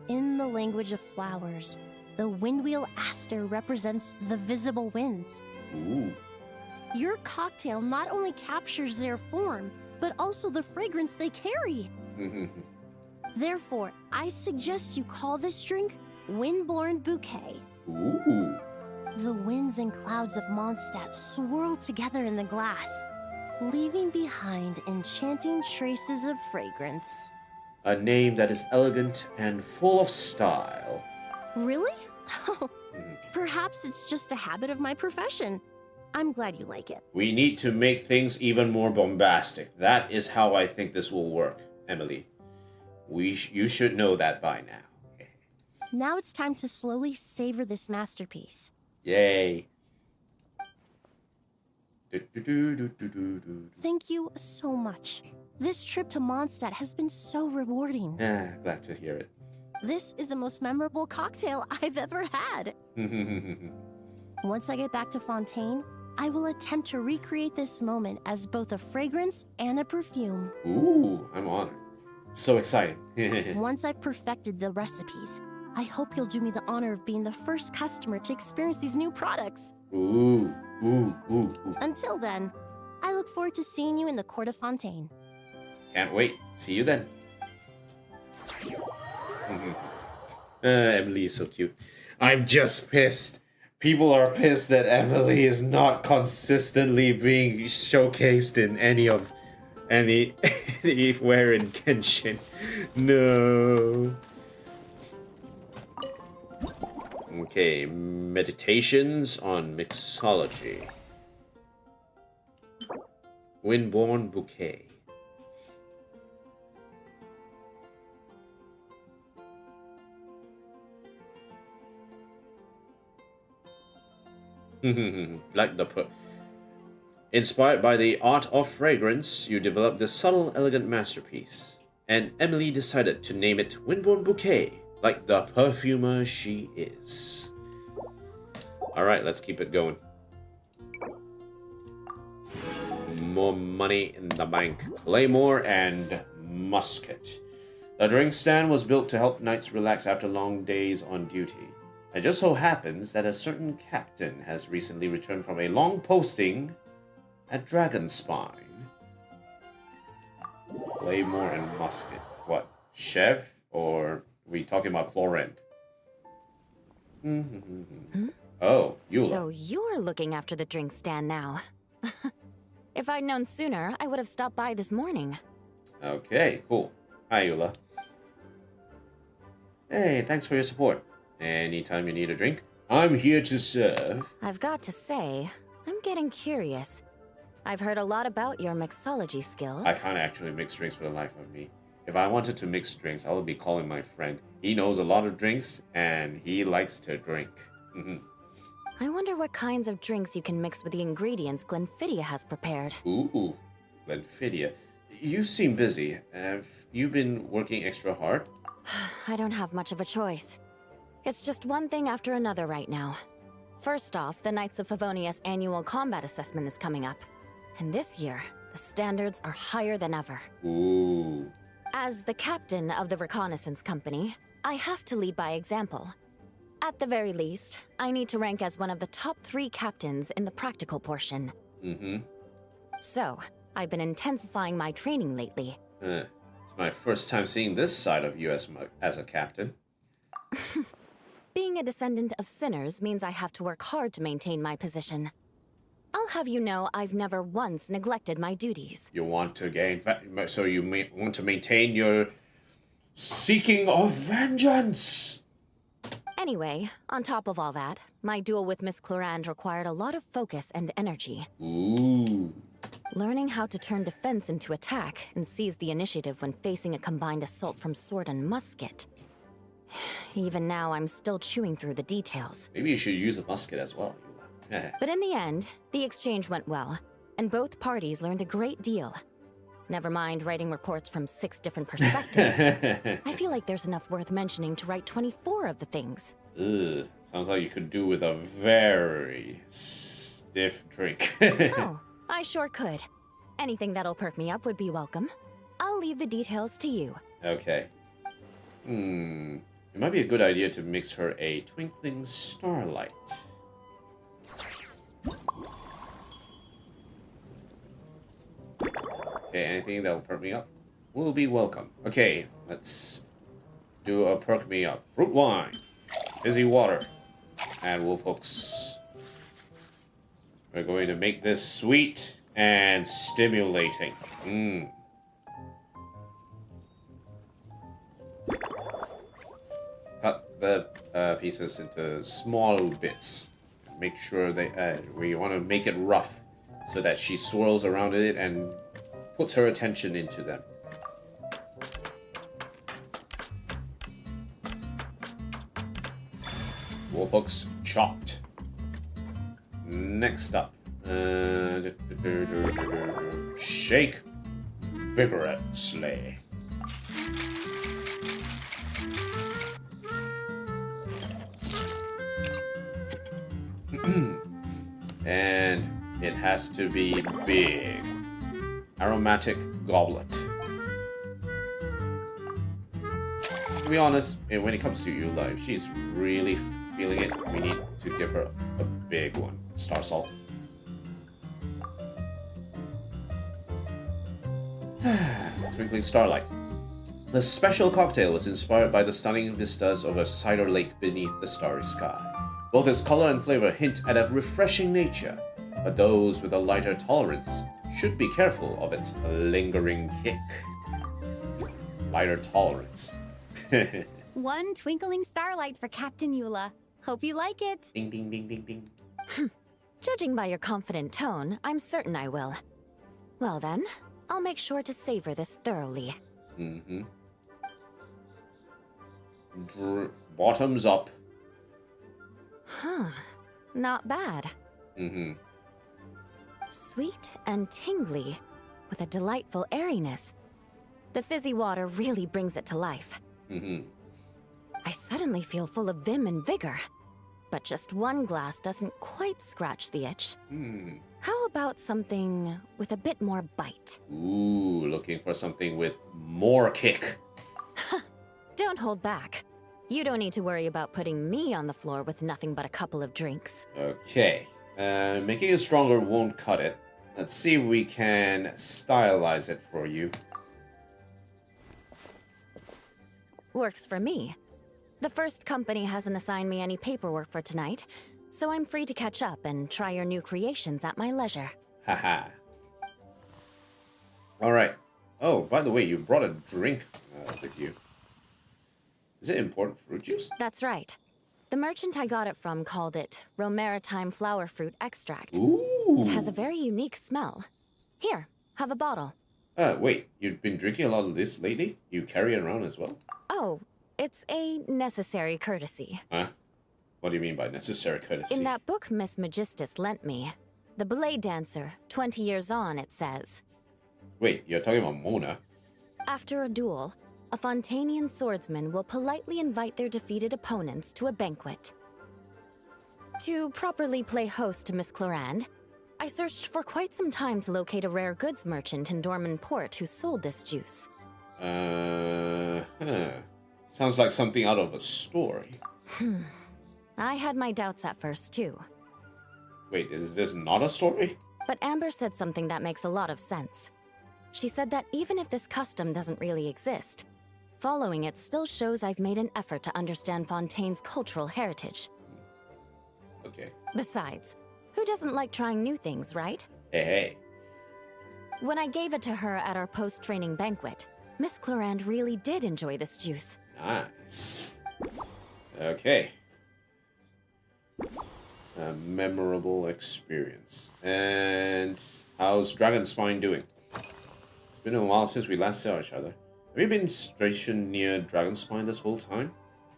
In the language of flowers, the windwheel aster represents the visible winds. Ooh. Your cocktail not only captures their form, but also the fragrance they carry. Therefore, I suggest you call this drink Windborne Bouquet. Ooh. The winds and clouds of Mondstadt swirl together in the glass, leaving behind enchanting traces of fragrance. A name that is elegant and full of style. Really? Perhaps it's just a habit of my profession. I'm glad you like it. We need to make things even more bombastic. That is how I think this will work, Emily. You should know that by now. Now it's time to slowly savor this masterpiece. Yay. Thank you so much. This trip to Mondstadt has been so rewarding. Glad to hear it. This is the most memorable cocktail I've ever had. Once I get back to Fontaine, I will attempt to recreate this moment as both a fragrance and a perfume. Ooh, I'm honored. So excited. Once I've perfected the recipes, I hope you'll do me the honor of being the first customer to experience these new products. Ooh. Until then, I look forward to seeing you in the Court of Fontaine. Can't wait. See you then. Emily is so cute. I'm just pissed. People are pissed that Emily is not consistently being showcased in anywhere in Genshin. No. Okay, meditations on mixology. Windborne Bouquet. Like the Inspired by the art of fragrance, you developed this subtle, elegant masterpiece. And Emily decided to name it Windborne Bouquet, like the perfumer she is. Alright, let's keep it going. More money in the bank. Claymore and musket. The drink stand was built to help knights relax after long days on duty. It just so happens that a certain captain has recently returned from a long posting at Dragonspine. Claymore and musket. What? Chef? Or are we talking about Chlorent? Oh, Eula. So you're looking after the drink stand now. If I'd known sooner, I would have stopped by this morning. Okay, cool. Hi, Eula. Hey, thanks for your support. Anytime you need a drink, I'm here to serve. I've got to say, I'm getting curious. I've heard a lot about your mixology skills. I can't actually mix drinks for the life of me. If I wanted to mix drinks, I would be calling my friend. He knows a lot of drinks, and he likes to drink. I wonder what kinds of drinks you can mix with the ingredients Glenfiddia has prepared. Ooh, Glenfiddia. You seem busy. Have you been working extra hard? I don't have much of a choice. It's just one thing after another right now. First off, the Knights of Favonius annual combat assessment is coming up. And this year, the standards are higher than ever. Ooh. As the captain of the reconnaissance company, I have to lead by example. At the very least, I need to rank as one of the top 3 captains in the practical portion. Mm-hmm. So, I've been intensifying my training lately. It's my first time seeing this side of you as a captain. Being a descendant of sinners means I have to work hard to maintain my position. I'll have you know I've never once neglected my duties. You want to gain... So you want to maintain your seeking of vengeance! Anyway, on top of all that, my duel with Miss Clorand required a lot of focus and energy. Ooh. Learning how to turn defense into attack and seize the initiative when facing a combined assault from sword and musket. Even now, I'm still chewing through the details. Maybe you should use a musket as well. But in the end, the exchange went well, and both parties learned a great deal. Never mind writing reports from 6 different perspectives. I feel like there's enough worth mentioning to write 24 of the things. Ugh, sounds like you could do with a very stiff drink. Oh, I sure could. Anything that'll perk me up would be welcome. I'll leave the details to you. Okay. It might be a good idea to mix her a twinkling starlight. Okay, anything that will perk me up will be welcome. Okay, let's do a perk me up. Fruit wine, fizzy water, and wolf hooks. We're going to make this sweet and stimulating. Cut the pieces into small bits. Make sure we want to make it rough so that she swirls around it and puts her attention into them. Wolf hooks chopped. Next up, shake vigorously. And it has to be big. Aromatic goblet. To be honest, when it comes to Eula, if she's really feeling it, we need to give her a big one. Star salt. Twinkling starlight. The special cocktail was inspired by the stunning vistas of a cider lake beneath the starry sky. Both its color and flavor hint at a refreshing nature, but those with a lighter tolerance should be careful of its lingering kick. Lighter tolerance. One twinkling starlight for Captain Eula. Hope you like it. Ding, ding, ding, ding, ding. Judging by your confident tone, I'm certain I will. Well then, I'll make sure to savor this thoroughly. Bottoms up. Huh. Not bad. Sweet and tingly, with a delightful airiness. The fizzy water really brings it to life. I suddenly feel full of vim and vigor. But just one glass doesn't quite scratch the itch. How about something with a bit more bite? Ooh, looking for something with more kick. Don't hold back. You don't need to worry about putting me on the floor with nothing but a couple of drinks. Okay. Making it stronger won't cut it. Let's see if we can stylize it for you. Works for me. The first company hasn't assigned me any paperwork for tonight, so I'm free to catch up and try your new creations at my leisure. Haha. Alright. Oh, by the way, you brought a drink with you. Is it imported fruit juice? That's right. The merchant I got it from called it Romaritime flower fruit extract. Ooh. It has a very unique smell. Here, have a bottle. Wait, you've been drinking a lot of this lately? You carry it around as well? Oh, it's a necessary courtesy. Huh? What do you mean by necessary courtesy? In that book Miss Magistus lent me, The Blade Dancer, 20 years on, it says. Wait, you're talking about Mona? After a duel, a Fontanian swordsman will politely invite their defeated opponents to a banquet. To properly play host to Miss Clorand, I searched for quite some time to locate a rare goods merchant in Dorman Port who sold this juice. Sounds like something out of a story. I had my doubts at first, too. Wait, is this not a story? But Amber said something that makes a lot of sense. She said that even if this custom doesn't really exist, following it still shows I've made an effort to understand Fontaine's cultural heritage. Okay. Besides, who doesn't like trying new things, right? Hey. When I gave it to her at our post-training banquet, Miss Clorand really did enjoy this juice. Nice. Okay. A memorable experience. And how's Dragonspine doing? It's been a while since we last saw each other. Have you been stationed near Dragonspine this whole time?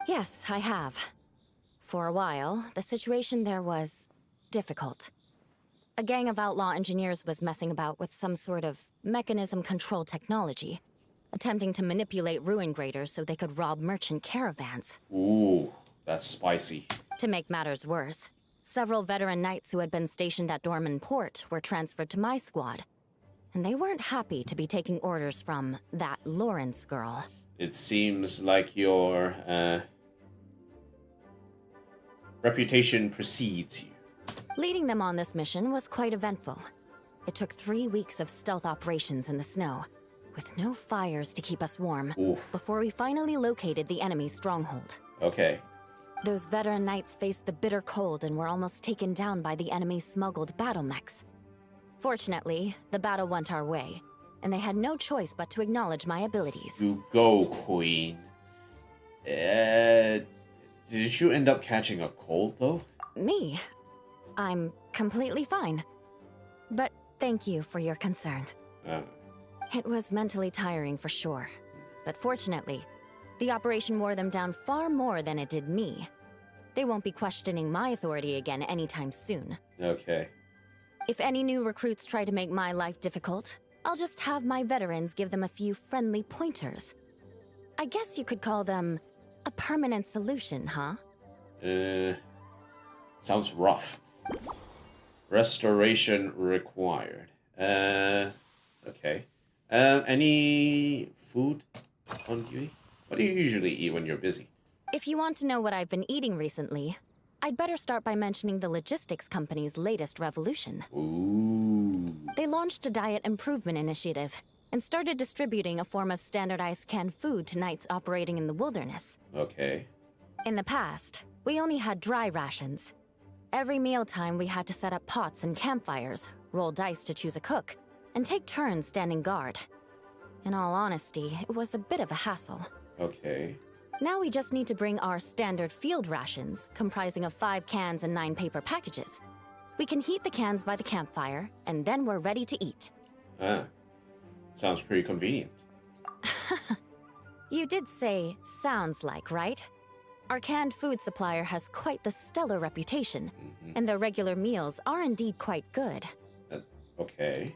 Yes, I have. For a while, the situation there was difficult. A gang of outlaw engineers was messing about with some sort of mechanism control technology, attempting to manipulate ruin graders so they could rob merchant caravans. Ooh, that's spicy. To make matters worse, several veteran knights who had been stationed at Dorman Port were transferred to my squad, and they weren't happy to be taking orders from that Lawrence girl. It seems like your reputation precedes you. Leading them on this mission was quite eventful. It took 3 weeks of stealth operations in the snow, with no fires to keep us warm, before we finally located the enemy's stronghold. Okay. Those veteran knights faced the bitter cold and were almost taken down by the enemy's smuggled battle mechs. Fortunately, the battle went our way, and they had no choice but to acknowledge my abilities. You go, Queen. Did you end up catching a cold, though? Me? I'm completely fine. But thank you for your concern. It was mentally tiring for sure. But fortunately, the operation wore them down far more than it did me. They won't be questioning my authority again anytime soon. Okay. If any new recruits try to make my life difficult, I'll just have my veterans give them a few friendly pointers. I guess you could call them a permanent solution, huh? Sounds rough. Restoration required. Okay. Any food on duty? What do you usually eat when you're busy? If you want to know what I've been eating recently, I'd better start by mentioning the logistics company's latest revolution. Ooh. They launched a diet improvement initiative and started distributing a form of standardized canned food to knights operating in the wilderness. Okay. In the past, we only had dry rations. Every mealtime, we had to set up pots and campfires, roll dice to choose a cook, and take turns standing guard. In all honesty, it was a bit of a hassle. Okay. Now we just need to bring our standard field rations, comprising of 5 cans and 9 paper packages. We can heat the cans by the campfire, and then we're ready to eat. Sounds pretty convenient. You did say sounds like, right? Our canned food supplier has quite the stellar reputation, and their regular meals are indeed quite good. Okay.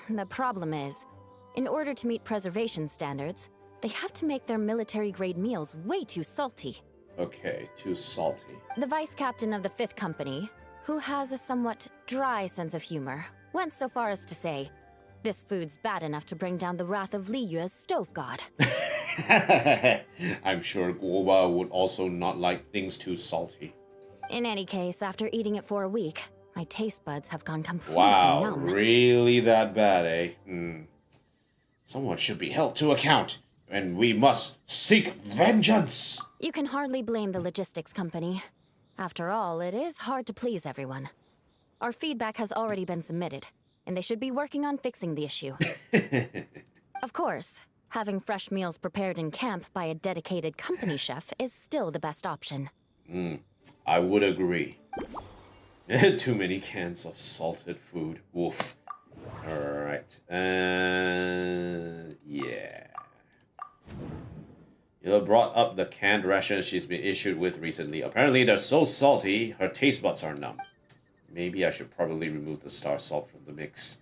The problem is, in order to meet preservation standards, they have to make their military-grade meals way too salty. Okay, too salty. The vice captain of the 5th Company, who has a somewhat dry sense of humor, went so far as to say, this food's bad enough to bring down the wrath of Li Yue's stove god. I'm sure Guoba would also not like things too salty. In any case, after eating it for a week, my taste buds have gone completely Wow, numb. really that bad, eh? Someone should be held to account, and we must seek vengeance! You can hardly blame the logistics company. After all, it is hard to please everyone. Our feedback has already been submitted, and they should be working on fixing the issue. Of course, having fresh meals prepared in camp by a dedicated company chef is still the best option. I would agree. Too many cans of salted food. Woof. Alright. Yeah. You brought up the canned rations she's been issued with recently. Apparently they're so salty, her taste buds are numb. Maybe I should probably remove the star salt from the mix.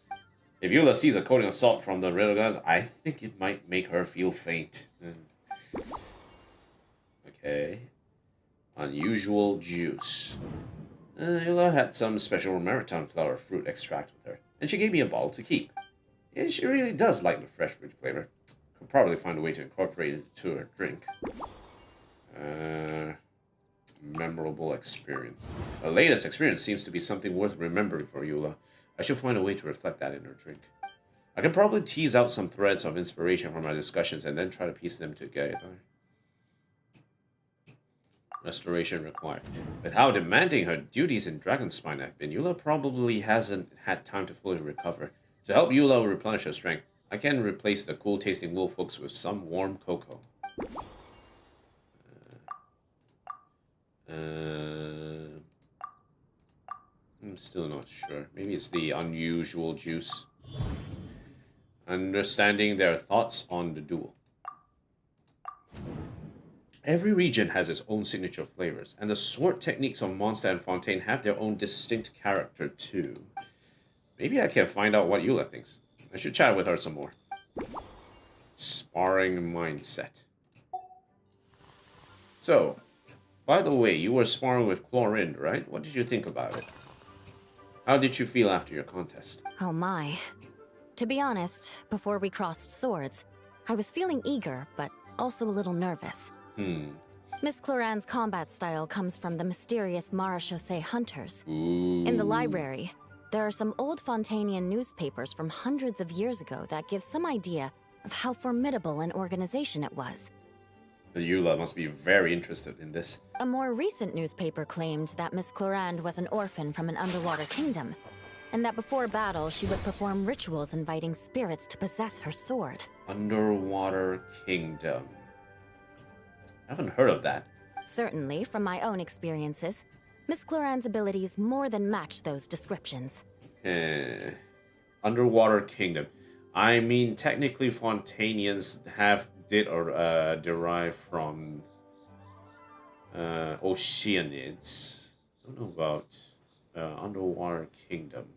If Eula sees a coating of salt from the railguns, I think it might make her feel faint. Okay. Unusual juice. Eula had some special maritime flower fruit extract with her, and she gave me a bottle to keep. Yeah, she really does like the fresh fruit flavor. Could probably find a way to incorporate it into a drink. Memorable experience. The latest experience seems to be something worth remembering for Eula. I should find a way to reflect that in her drink. I can probably tease out some threads of inspiration from our discussions and then try to piece them together. Restoration required. With how demanding her duties in Dragonspine have been, Eula probably hasn't had time to fully recover. To help Eula replenish her strength, I can replace the cool-tasting wolf hooks with some warm cocoa. I'm still not sure. Maybe it's the unusual juice. Understanding their thoughts on the duel. Every region has its own signature flavors, and the sword techniques of Mondstadt and Fontaine have their own distinct character too. Maybe I can find out what Eula thinks. I should chat with her some more. Sparring mindset. So, by the way, you were sparring with Chlorine, right? What did you think about it? How did you feel after your contest? Oh my. To be honest, before we crossed swords, I was feeling eager, but also a little nervous. Miss Cloran's combat style comes from the mysterious Marechaussee hunters. Ooh. In the library, there are some old Fontainian newspapers from hundreds of years ago that give some idea of how formidable an organization it was. Eula must be very interested in this. A more recent newspaper claimed that Miss Clorand was an orphan from an underwater kingdom, and that before battle she would perform rituals inviting spirits to possess her sword. Underwater kingdom. I haven't heard of that. Certainly, from my own experiences, Miss Clorand's abilities more than match those descriptions. Underwater kingdom. I mean, technically Fontainians derive from Oceanids. I don't know about underwater kingdom.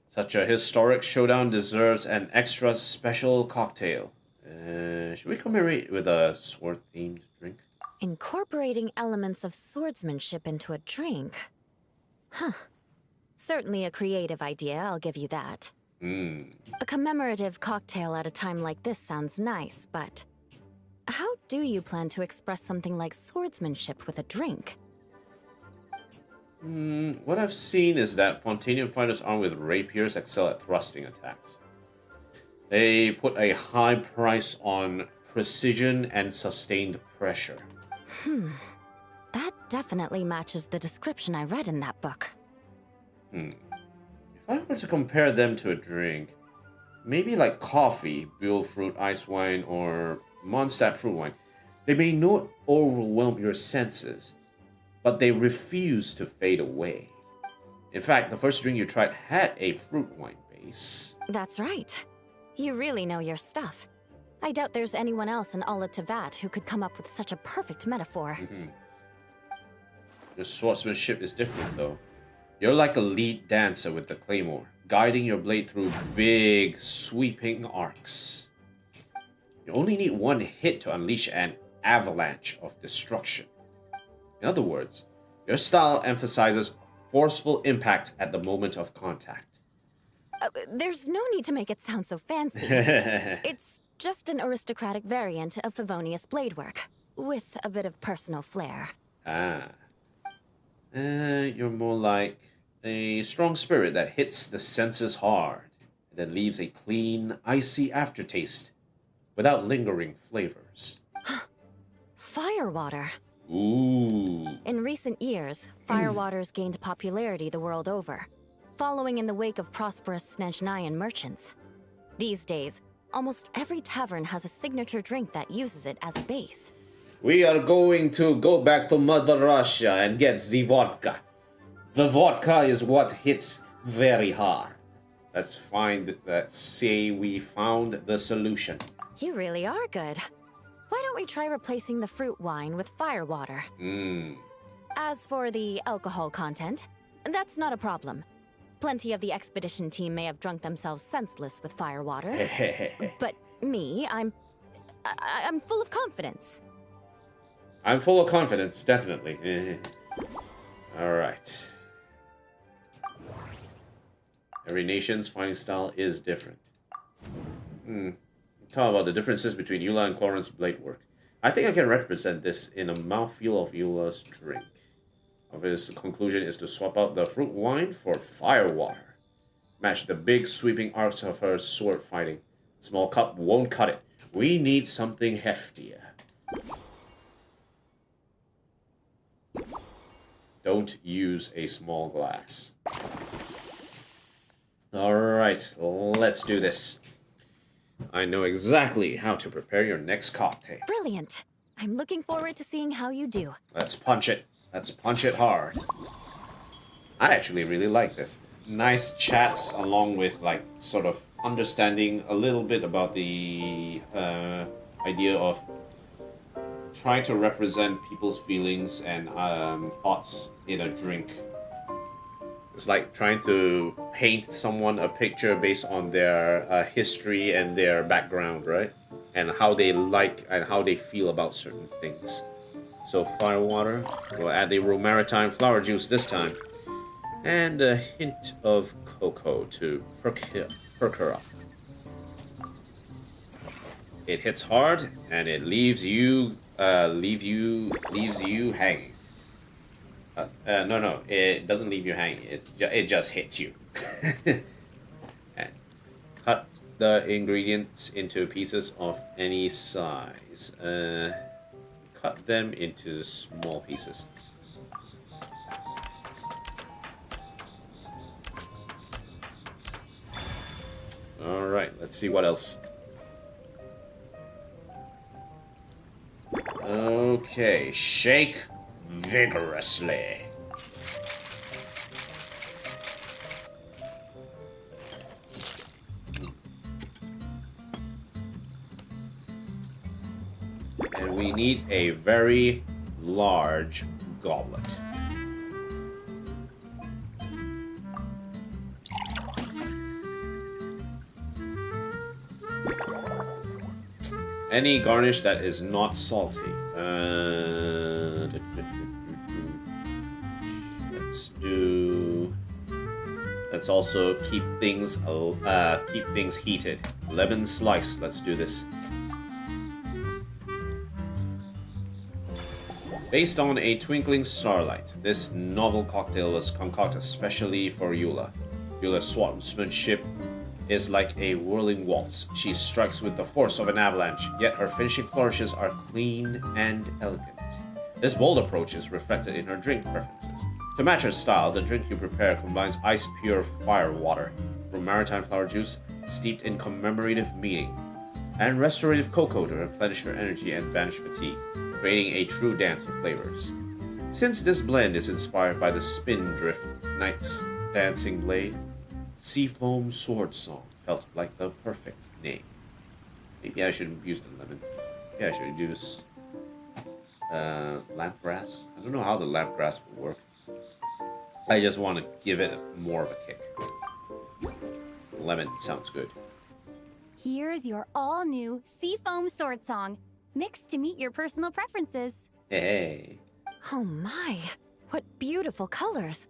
Such a historic showdown deserves an extra special cocktail. Should we commemorate with a sword-themed drink? Incorporating elements of swordsmanship into a drink? Huh. Certainly a creative idea, I'll give you that. A commemorative cocktail at a time like this sounds nice, but how do you plan to express something like swordsmanship with a drink? What I've seen is that Fontainian fighters armed with rapiers excel at thrusting attacks. They put a high price on precision and sustained pressure. That definitely matches the description I read in that book. If I were to compare them to a drink, maybe like coffee, Buell fruit ice wine, or Mondstadt fruit wine, they may not overwhelm your senses, but they refuse to fade away. In fact, the first drink you tried had a fruit wine base. That's right. You really know your stuff. I doubt there's anyone else in all of Tevat who could come up with such a perfect metaphor. Your swordsmanship is different, though. You're like a lead dancer with the claymore, guiding your blade through big, sweeping arcs. You only need one hit to unleash an avalanche of destruction. In other words, your style emphasizes forceful impact at the moment of contact. There's no need to make it sound so fancy. It's just an aristocratic variant of Favonius blade work, with a bit of personal flair. You're more like a strong spirit that hits the senses hard, and then leaves a clean, icy aftertaste, without lingering flavors. Firewater. Ooh. In recent years, firewaters gained popularity the world over, following in the wake of prosperous Snezhnayan merchants. These days, almost every tavern has a signature drink that uses it as a base. We are going to go back to Mother Russia and get the vodka. The vodka is what hits very hard. Let's say we found the solution. You really are good. Why don't we try replacing the fruit wine with firewater? As for the alcohol content, that's not a problem. Plenty of the expedition team may have drunk themselves senseless with firewater. But me, I'm full of confidence. I'm full of confidence, definitely. Alright. Every nation's fighting style is different. talk about the differences between Eula and Cloran's blade work. I think I can represent this in a mouthfeel of Eula's drink. Obvious conclusion is to swap out the fruit wine for fire water. Match the big sweeping arcs of her sword fighting. Small cup won't cut it. We need something heftier. Don't use a small glass. Alright, let's do this. I know exactly how to prepare your next cocktail. Brilliant. I'm looking forward to seeing how you do. Let's punch it. Let's punch it hard. I actually really like this. Nice chats along with like sort of understanding a little bit about the idea of trying to represent people's feelings and thoughts in a drink. It's like trying to paint someone a picture based on their history and their background, right? And how they like and how they feel about certain things. So fire water, we'll add the romaritime flower juice this time. And a hint of cocoa to perk her up. It hits hard and it leaves you hanging. No, it doesn't leave you hanging. It just hits you. And cut the ingredients into pieces of any size. Cut them into small pieces. All right, let's see what else. Okay, shake vigorously. And we need a very large goblet. Any garnish that is not salty. Let's also keep things heated. Lemon slice. Let's do this. Based on a twinkling starlight, this novel cocktail was concocted especially for Eula. Eula's swordsmanship is like a whirling waltz. She strikes with the force of an avalanche, yet her finishing flourishes are clean and elegant. This bold approach is reflected in her drink preferences. To match her style, the drink you prepare combines ice-pure fire water, romaritime flower juice steeped in commemorative meaning, and restorative cocoa to replenish her energy and banish fatigue, creating a true dance of flavors. Since this blend is inspired by the Spindrift Knight's dancing blade, Seafoam Sword Song felt like the perfect name. Maybe I should use the lemon. Yeah, I should use lampgrass. I don't know how the lampgrass will work. I just want to give it more of a kick. Lemon sounds good. Here's your all-new Seafoam Sword Song, mixed to meet your personal preferences. Hey. Oh my, what beautiful colors.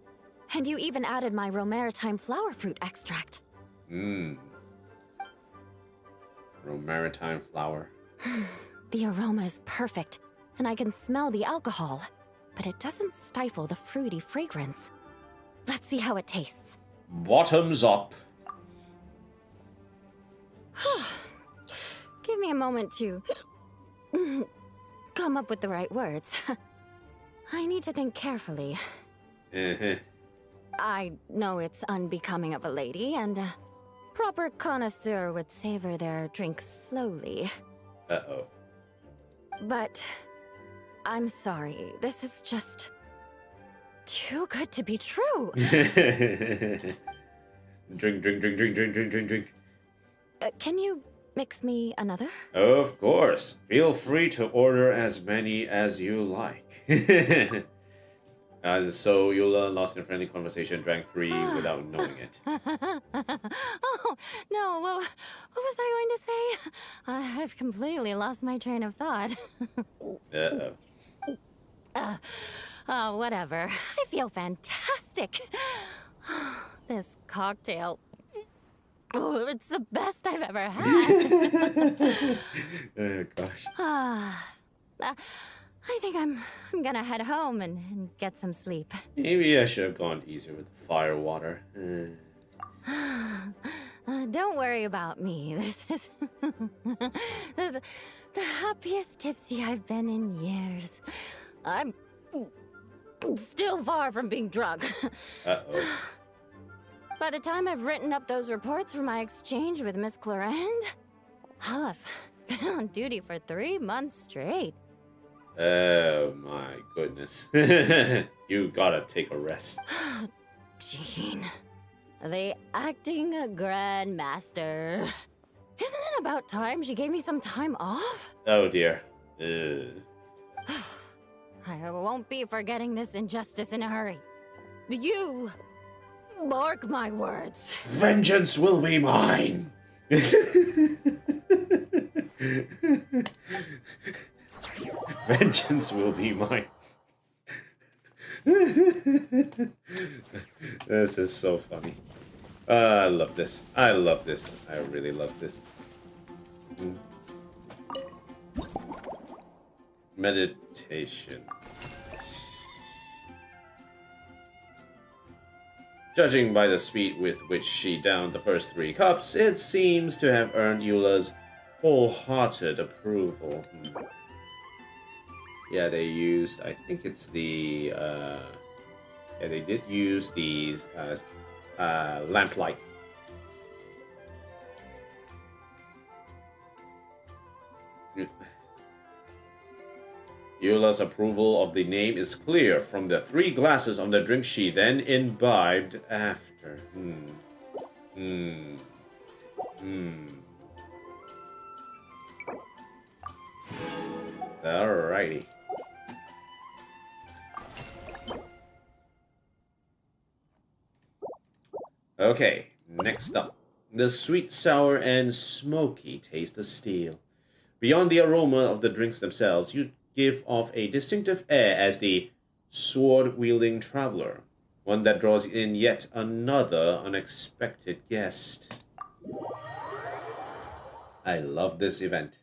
And you even added my romaritime flower fruit extract. Romaritime flower. The aroma is perfect, and I can smell the alcohol, but it doesn't stifle the fruity fragrance. Let's see how it tastes. Bottoms up. Give me a moment to come up with the right words. I need to think carefully. I know it's unbecoming of a lady, and a proper connoisseur would savor their drinks slowly. Uh-oh. But I'm sorry, this is just too good to be true. Drink. Can you mix me another? Of course. Feel free to order as many as you like. So Eula, lost in friendly conversation, drank 3 without knowing it. Oh, no, what was I going to say? I've completely lost my train of thought. Whatever. I feel fantastic. This cocktail Oh, it's the best I've ever had. Oh gosh. I think I'm gonna head home and get some sleep. Maybe I should have gone easier with the fire water. Don't worry about me. This is the happiest tipsy I've been in years. I'm still far from being drunk. Uh-oh. By the time I've written up those reports for my exchange with Miss Clarend, I'll have been on duty for 3 months straight. Oh my goodness. You gotta take a rest. Jean, the acting grandmaster. Isn't it about time she gave me some time off? Oh dear. I won't be forgetting this injustice in a hurry. You mark my words. Vengeance will be mine. Vengeance will be mine. This is so funny. I love this. I love this. I really love this. Meditation. Judging by the speed with which she downed the first 3 cups, it seems to have earned Eula's wholehearted approval. Yeah, they used, I think it's the, yeah, they did use these as lamplight. Eula's approval of the name is clear from the 3 glasses of the drink she then imbibed after. Alrighty. Okay, next up. The sweet, sour, and smoky taste of steel. Beyond the aroma of the drinks themselves, you give off a distinctive air as the sword-wielding traveler, one that draws in yet another unexpected guest. I love this event.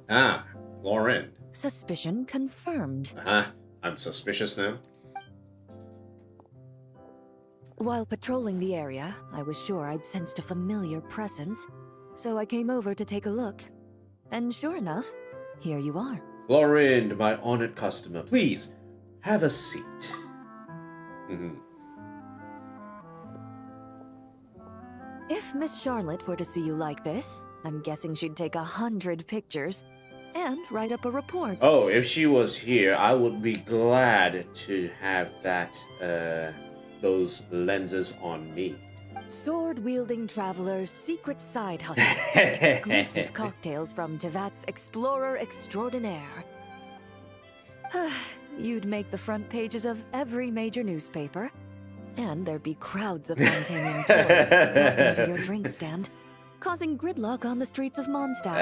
Ah, Lauren. Suspicion confirmed. I'm suspicious now. While patrolling the area, I was sure I'd sensed a familiar presence, so I came over to take a look. And sure enough, here you are. Chlorind, my honored customer, please have a seat. If Miss Charlotte were to see you like this, I'm guessing she'd take 100 pictures and write up a report. Oh, if she was here, I would be glad to have that, those lenses on me. Sword-wielding traveler's secret side hustle. Exclusive cocktails from Tevat's Explorer Extraordinaire. You'd make the front pages of every major newspaper, and there'd be crowds of Montanian tourists flocking to your drink stand, causing gridlock on the streets of Mondstadt.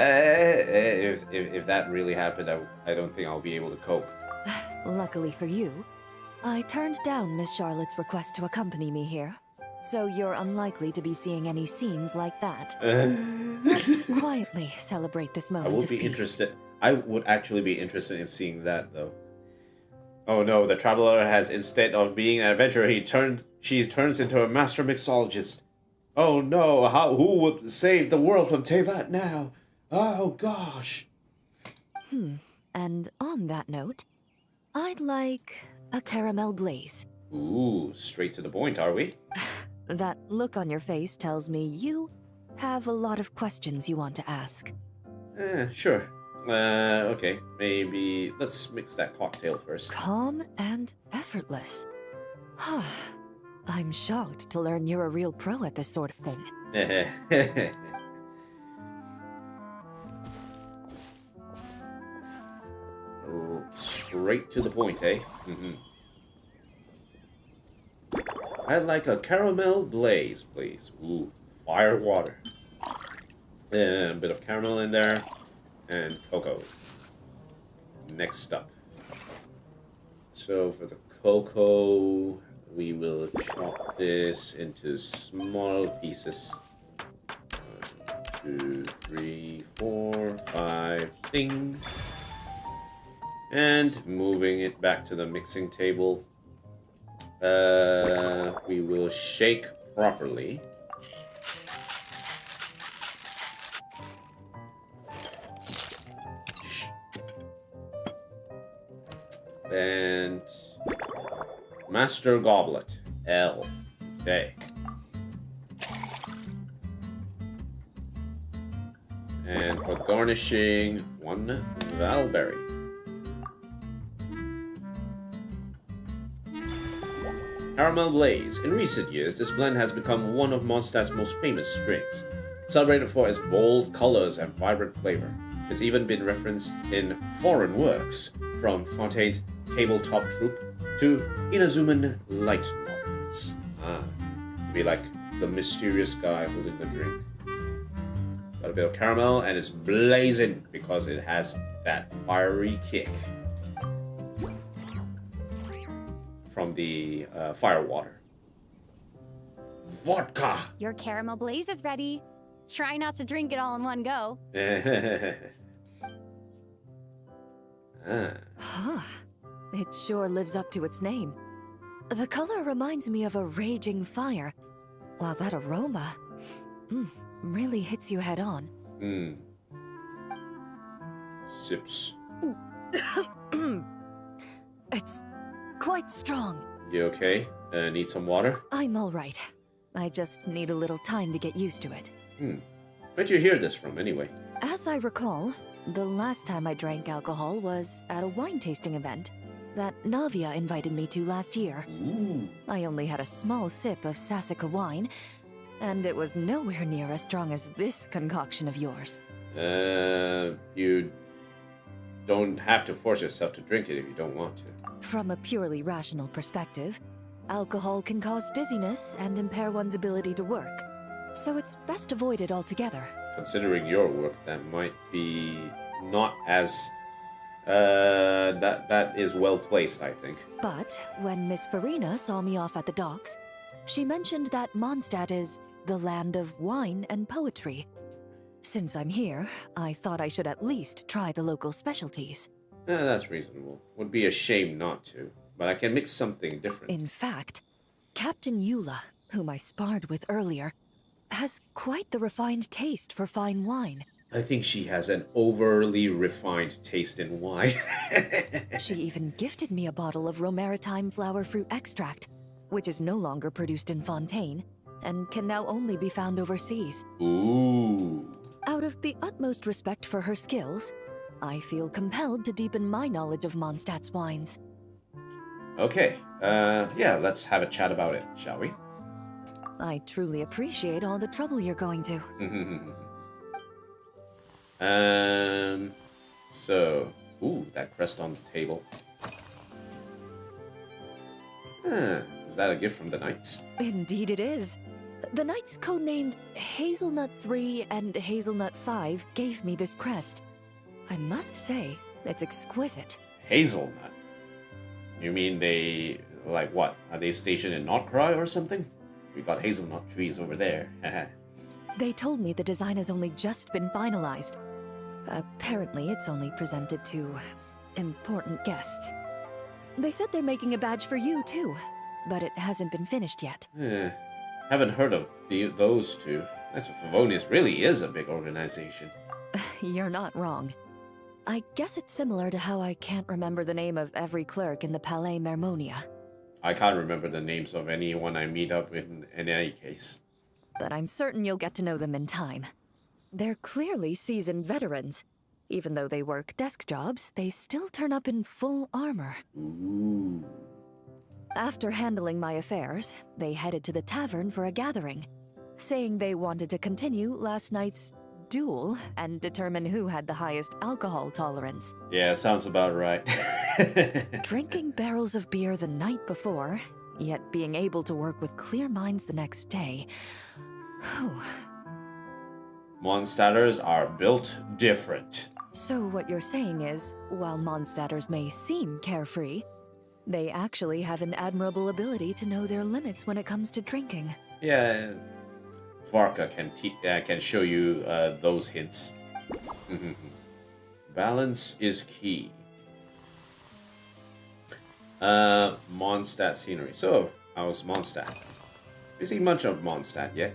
If that really happened, I don't think I'll be able to cope. Luckily for you, I turned down Miss Charlotte's request to accompany me here, so you're unlikely to be seeing any scenes like that. Let's quietly celebrate this moment of peace. I would actually be interested in seeing that, though. Oh no, the traveler has, instead of being an adventurer, she turns into a master mixologist. Oh no, who would save the world from Tevat now? Oh gosh. And on that note, I'd like a caramel glaze. Ooh, straight to the point, are we? That look on your face tells me you have a lot of questions you want to ask. Sure. Okay, maybe let's mix that cocktail first. Calm and effortless. I'm shocked to learn you're a real pro at this sort of thing. Straight to the point, eh? I'd like a caramel glaze, please. Ooh, fire water. And a bit of caramel in there. And cocoa. Next up. So for the cocoa. We will chop this into small pieces. 1, 2, 3, 4, 5. Ding. And moving it back to the mixing table. We will shake properly. And Master Goblet, L. Okay. And for garnishing, 1 Valberry. Caramel Blaze. In recent years, this blend has become one of Mondstadt's most famous drinks, celebrated for its bold colors and vibrant flavor. It's even been referenced in foreign works, from Fontaine's Tabletop Troupe to Inazuman light novels. Be like the mysterious guy holding the drink. Got a bit of caramel, and it's blazing because it has that fiery kick from the fire water. Vodka! Your caramel blaze is ready. Try not to drink it all in one go. Huh. It sure lives up to its name. The color reminds me of a raging fire, while that aroma really hits you head on. Sips. It's quite strong. You okay? Need some water? I'm all right. I just need a little time to get used to it. Where'd you hear this from, anyway? As I recall, the last time I drank alcohol was at a wine tasting event that Navia invited me to last year. Ooh. I only had a small sip of Sassica wine, and it was nowhere near as strong as this concoction of yours. You don't have to force yourself to drink it if you don't want to. From a purely rational perspective, alcohol can cause dizziness and impair one's ability to work, so it's best avoided altogether. Considering your work, that might be not as... that is well placed, I think. But when Miss Farina saw me off at the docks, she mentioned that Mondstadt is the land of wine and poetry. Since I'm here, I thought I should at least try the local specialties. That's reasonable. Would be a shame not to, but I can mix something different. In fact, Captain Eula, whom I sparred with earlier, has quite the refined taste for fine wine. I think she has an overly refined taste in wine. She even gifted me a bottle of Romaritime flower fruit extract, which is no longer produced in Fontaine, and can now only be found overseas. Ooh. Out of the utmost respect for her skills, I feel compelled to deepen my knowledge of Mondstadt's wines. Okay, yeah, let's have a chat about it, shall we? I truly appreciate all the trouble you're going to. So, ooh, that crest on the table. Is that a gift from the Knights? Indeed it is. The Knights codenamed Hazelnut 3 and Hazelnut 5 gave me this crest. I must say, it's exquisite. Hazelnut? You mean they, like what? Are they stationed in Nod-krai or something? We got hazelnut trees over there. They told me the design has only just been finalized. Apparently, it's only presented to important guests. They said they're making a badge for you, too, but it hasn't been finished yet. Haven't heard of those two. Knights of Favonius really is a big organization. You're not wrong. I guess it's similar to how I can't remember the name of every clerk in the Palais Mermonia. I can't remember the names of anyone I meet up with in any case. But I'm certain you'll get to know them in time. They're clearly seasoned veterans. Even though they work desk jobs, they still turn up in full armor. Ooh. After handling my affairs, they headed to the tavern for a gathering, saying they wanted to continue last night's duel and determine who had the highest alcohol tolerance. Yeah, sounds about right. Drinking barrels of beer the night before, yet being able to work with clear minds the next day. Mondstadters are built different. So what you're saying is, while Mondstadters may seem carefree, They actually have an admirable ability to know their limits when it comes to drinking. Yeah, Varka can show you those hints. Balance is key. Mondstadt scenery. So, how's Mondstadt? You see much of Mondstadt yet?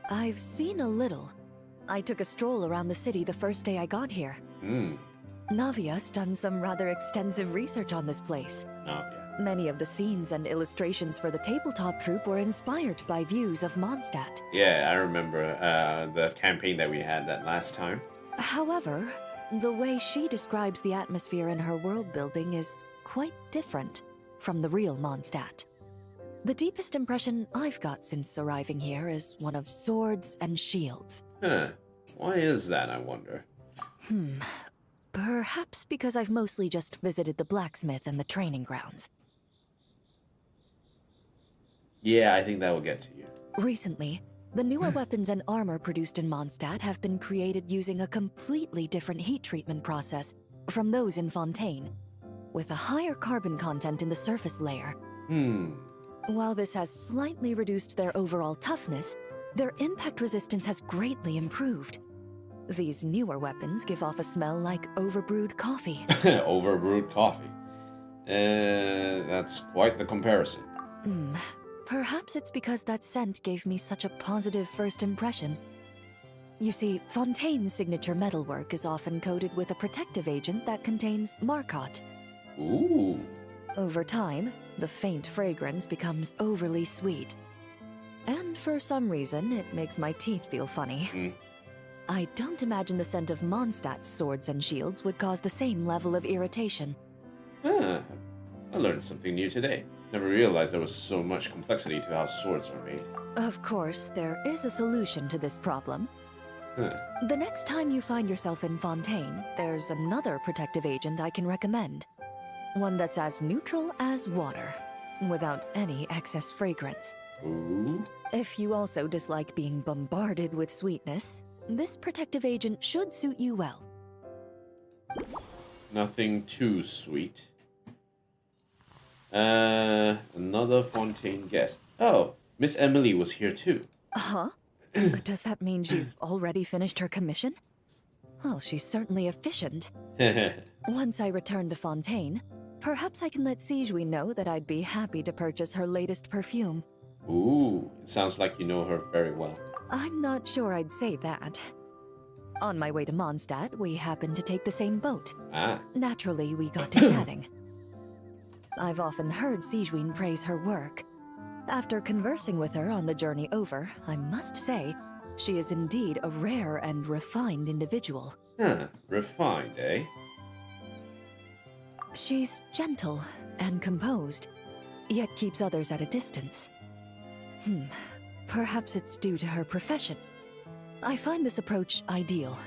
I've seen a little. I took a stroll around the city the first day I got here. Navia's done some rather extensive research on this place. Navia. Many of the scenes and illustrations for the tabletop troupe were inspired by views of Mondstadt. Yeah, I remember the campaign that we had that last time. However, the way she describes the atmosphere in her world building is quite different from the real Mondstadt. The deepest impression I've got since arriving here is one of swords and shields. Huh. Why is that, I wonder? Perhaps because I've mostly just visited the blacksmith and the training grounds. Yeah, I think that will get to you. Recently, the newer weapons and armor produced in Mondstadt have been created using a completely different heat treatment process from those in Fontaine, with a higher carbon content in the surface layer. While this has slightly reduced their overall toughness, their impact resistance has greatly improved. These newer weapons give off a smell like overbrewed coffee. Overbrewed coffee. That's quite the comparison. Perhaps it's because that scent gave me such a positive first impression. You see, Fontaine's signature metalwork is often coated with a protective agent that contains Marcotte. Ooh. Over time, the faint fragrance becomes overly sweet. And for some reason, it makes my teeth feel funny. I don't imagine the scent of Mondstadt's swords and shields would cause the same level of irritation. I learned something new today. Never realized there was so much complexity to how swords are made. Of course, there is a solution to this problem. The next time you find yourself in Fontaine, there's another protective agent I can recommend. One that's as neutral as water, without any excess fragrance. Ooh. If you also dislike being bombarded with sweetness, this protective agent should suit you well. Nothing too sweet. Another Fontaine guest. Oh, Miss Emily was here too. Huh? Does that mean she's already finished her commission? Well, she's certainly efficient. Once I return to Fontaine, perhaps I can let Sigewin know that I'd be happy to purchase her latest perfume. Ooh, it sounds like you know her very well. I'm not sure I'd say that. On my way to Mondstadt, we happened to take the same boat. Naturally, we got to chatting. I've often heard Sigewin praise her work. After conversing with her on the journey over, I must say, she is indeed a rare and refined individual. Refined, eh? She's gentle and composed, yet keeps others at a distance. Perhaps it's due to her profession. I find this approach ideal.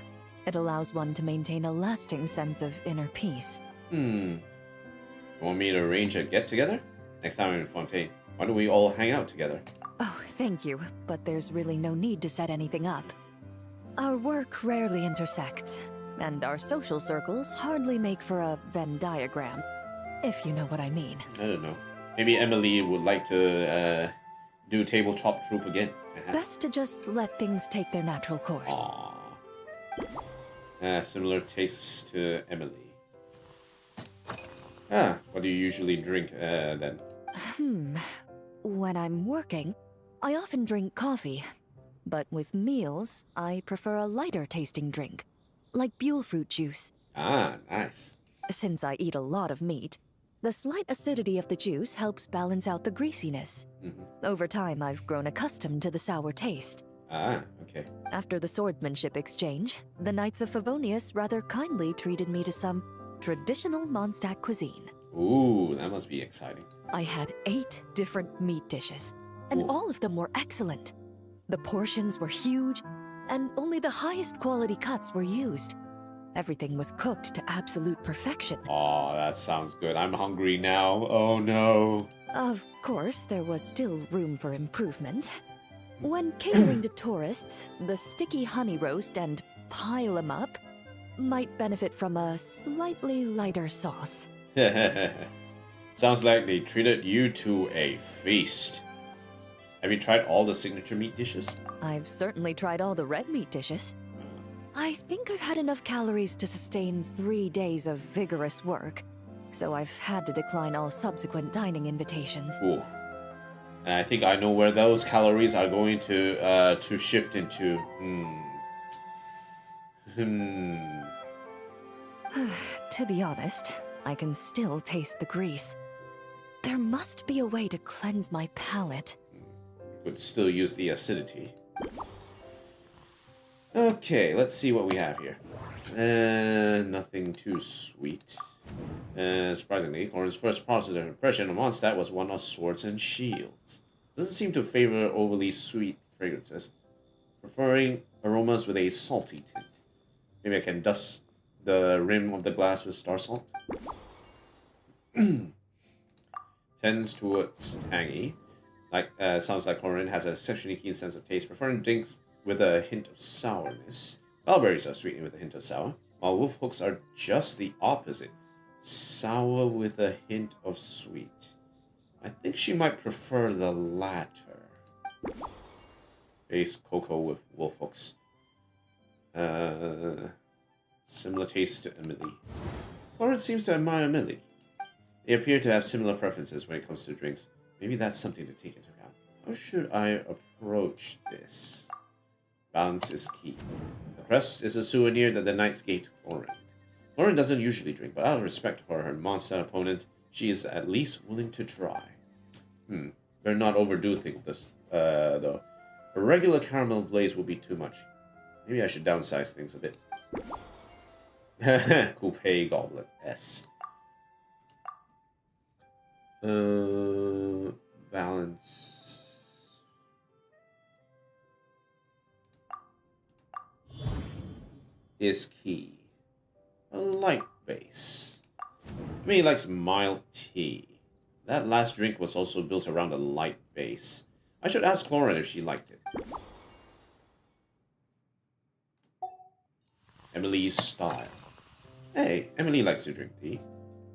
It allows one to maintain a lasting sense of inner peace. Want me to arrange a get-together? Next time I'm in Fontaine, why don't we all hang out together? Oh, thank you, but there's really no need to set anything up. Our work rarely intersects, and our social circles hardly make for a Venn diagram, if you know what I mean. I don't know. Maybe Emily would like to do tabletop troupe again. Best to just let things take their natural course. Similar tastes to Emily. What do you usually drink then? When I'm working, I often drink coffee. But with meals, I prefer a lighter tasting drink, like Buell fruit juice. Nice. Since I eat a lot of meat, the slight acidity of the juice helps balance out the greasiness. Over time, I've grown accustomed to the sour taste. Okay. After the swordsmanship exchange, the Knights of Favonius rather kindly treated me to some traditional Mondstadt cuisine. Ooh, that must be exciting. I had 8 different meat dishes, and all of them were excellent. The portions were huge, and only the highest quality cuts were used. Everything was cooked to absolute perfection. Oh, that sounds good. I'm hungry now. Oh no. Of course, there was still room for improvement. When catering to tourists, the sticky honey roast and pile 'em up might benefit from a slightly lighter sauce. Sounds like they treated you to a feast. Have you tried all the signature meat dishes? I've certainly tried all the red meat dishes. I think I've had enough calories to sustain 3 days of vigorous work, so I've had to decline all subsequent dining invitations. Ooh. And I think I know where those calories are going to shift into. To be honest, I can still taste the grease. There must be a way to cleanse my palate. Could still use the acidity. Okay, let's see what we have here. Nothing too sweet. Surprisingly, Lauren's first positive impression of Mondstadt was one of swords and shields. Doesn't seem to favor overly sweet fragrances, preferring aromas with a salty tint. Maybe I can dust the rim of the glass with star salt. Tends towards tangy. Sounds like Lauren has an exceptionally keen sense of taste, preferring drinks with a hint of sourness. Bellberries are sweetened with a hint of sour, while wolf hooks are just the opposite. Sour with a hint of sweet. I think she might prefer the latter. Base cocoa with wolf hooks. Similar taste to Emily. Lauren seems to admire Emily. They appear to have similar preferences when it comes to drinks. Maybe that's something to take into account. How should I approach this? Balance is key. The crest is a souvenir that the knights gave to Lauren. Lauren doesn't usually drink, but out of respect for her Mondstadt opponent, she is at least willing to try. Better not overdo things, though. A regular caramel blaze will be too much. Maybe I should downsize things a bit. Coupe Goblet S. Balance. Is key. A light base. I mean, he likes mild tea. That last drink was also built around a light base. I should ask Lauren if she liked it. Emily's style. Hey, Emily likes to drink tea.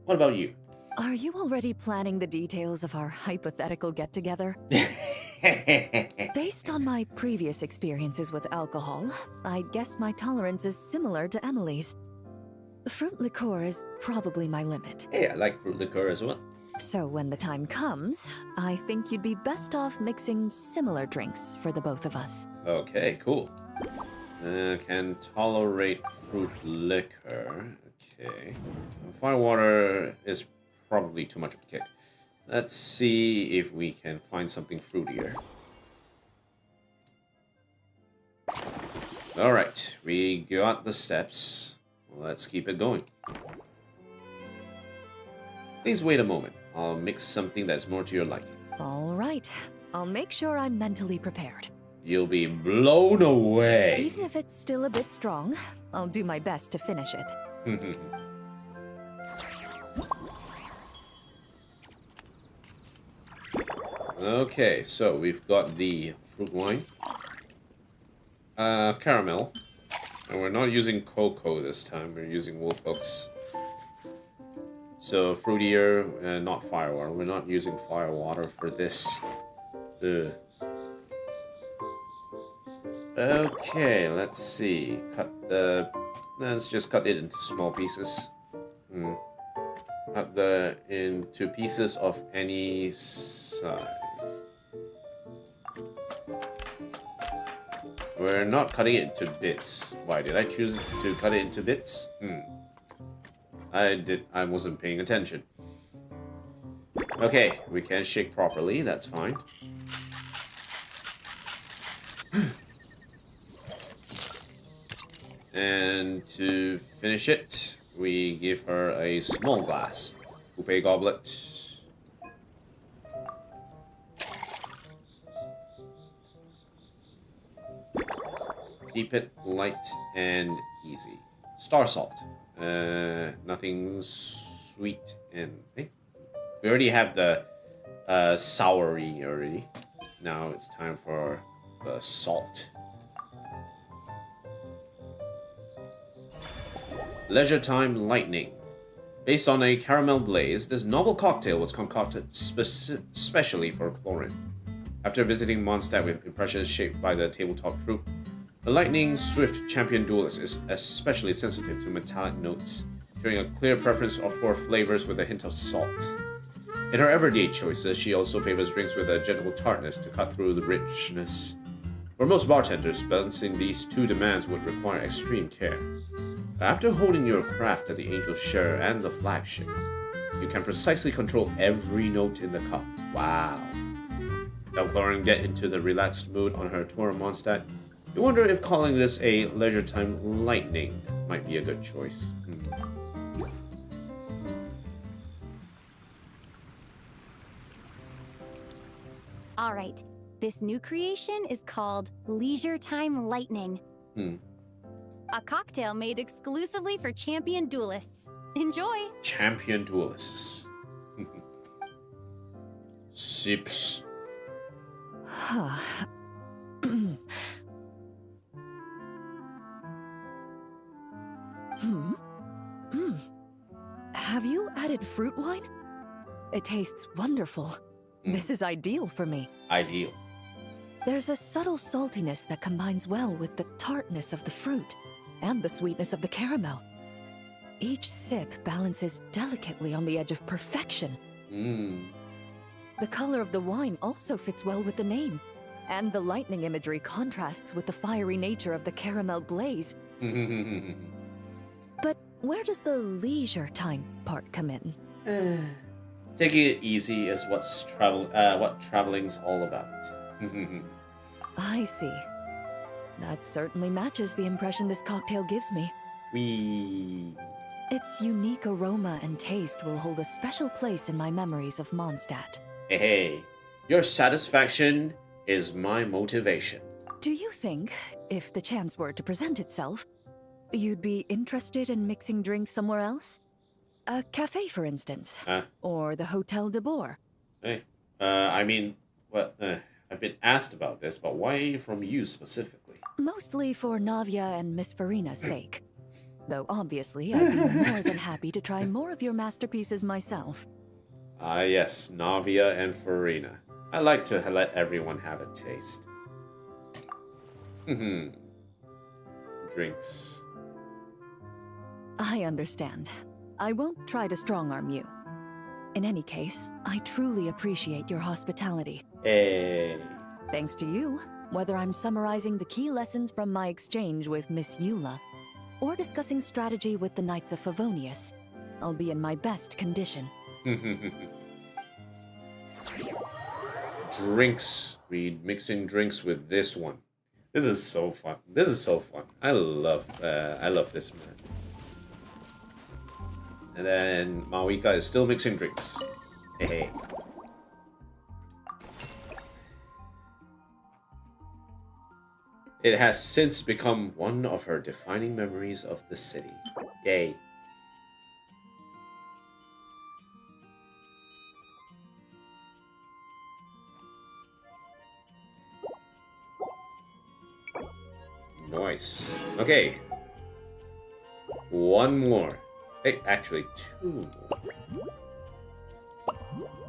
What about you? Are you already planning the details of our hypothetical get-together? Based on my previous experiences with alcohol, I guess my tolerance is similar to Emily's. Fruit liqueur is probably my limit. Hey, I like fruit liqueur as well. So when the time comes, I think you'd be best off mixing similar drinks for the both of us. Okay, cool. Can tolerate fruit liquor. Okay. Firewater is probably too much of a kick. Let's see if we can find something fruitier. Alright, we got the steps. Let's keep it going. Please wait a moment. I'll mix something that's more to your liking. All right. I'll make sure I'm mentally prepared. You'll be blown away. Even if it's still a bit strong, I'll do my best to finish it. Okay, so we've got the fruit wine. Caramel. And we're not using cocoa this time, we're using wolf hooks. So fruitier, not firewater. We're not using firewater for this. Okay, let's see. Let's just cut it into small pieces. Cut into pieces of any size. We're not cutting it into bits. Why did I choose to cut it into bits? I wasn't paying attention. Okay, we can shake properly, that's fine. And to finish it, we give her a small glass. Coupe goblet. Keep it light and easy. Star salt. Nothing sweet and... we already have the soury already. Now it's time for the salt. Leisure time lightning. Based on a caramel blaze, this novel cocktail was concocted specially for Chlorine. After visiting Mondstadt with impressions shaped by the tabletop troupe, the lightning-swift champion duelist is especially sensitive to metallic notes, showing a clear preference for flavors with a hint of salt. In her everyday choices, she also favors drinks with a gentle tartness to cut through the richness. For most bartenders, balancing these two demands would require extreme care. After holding your craft at the Angel's Share and the flagship, you can precisely control every note in the cup. Wow. Help Chlorine get into the relaxed mood on her tour of Mondstadt. You wonder if calling this a leisure time lightning might be a good choice. All right, this new creation is called Leisure Time Lightning. A cocktail made exclusively for champion duelists. Enjoy! Champion duelists. Sips. Have you added fruit wine? It tastes wonderful. This is ideal for me. Ideal. There's a subtle saltiness that combines well with the tartness of the fruit and the sweetness of the caramel. Each sip balances delicately on the edge of perfection. The color of the wine also fits well with the name, and the lightning imagery contrasts with the fiery nature of the caramel blaze. But where does the leisure time part come in? Taking it easy is what traveling's all about. I see. That certainly matches the impression this cocktail gives me. Its unique aroma and taste will hold a special place in my memories of Mondstadt. Hey, your satisfaction is my motivation. Do you think, if the chance were to present itself, you'd be interested in mixing drinks somewhere else? A cafe, for instance. Or the Hotel de Boer. Hey, I mean, I've been asked about this, but why from you specifically? Mostly for Navia and Miss Farina's sake. Though obviously, I'd be more than happy to try more of your masterpieces myself. Ah yes, Navia and Farina. I like to let everyone have a taste. Drinks. I understand. I won't try to strong-arm you. In any case, I truly appreciate your hospitality. Hey. Thanks to you, whether I'm summarizing the key lessons from my exchange with Miss Eula, or discussing strategy with the Knights of Favonius, I'll be in my best condition. Drinks. We're mixing drinks with this one. This is so fun. This is so fun. I love this man. And then Mawika is still mixing drinks. Hey. It has since become one of her defining memories of the city. Yay. Nice. Okay. One more. Hey, actually, two more.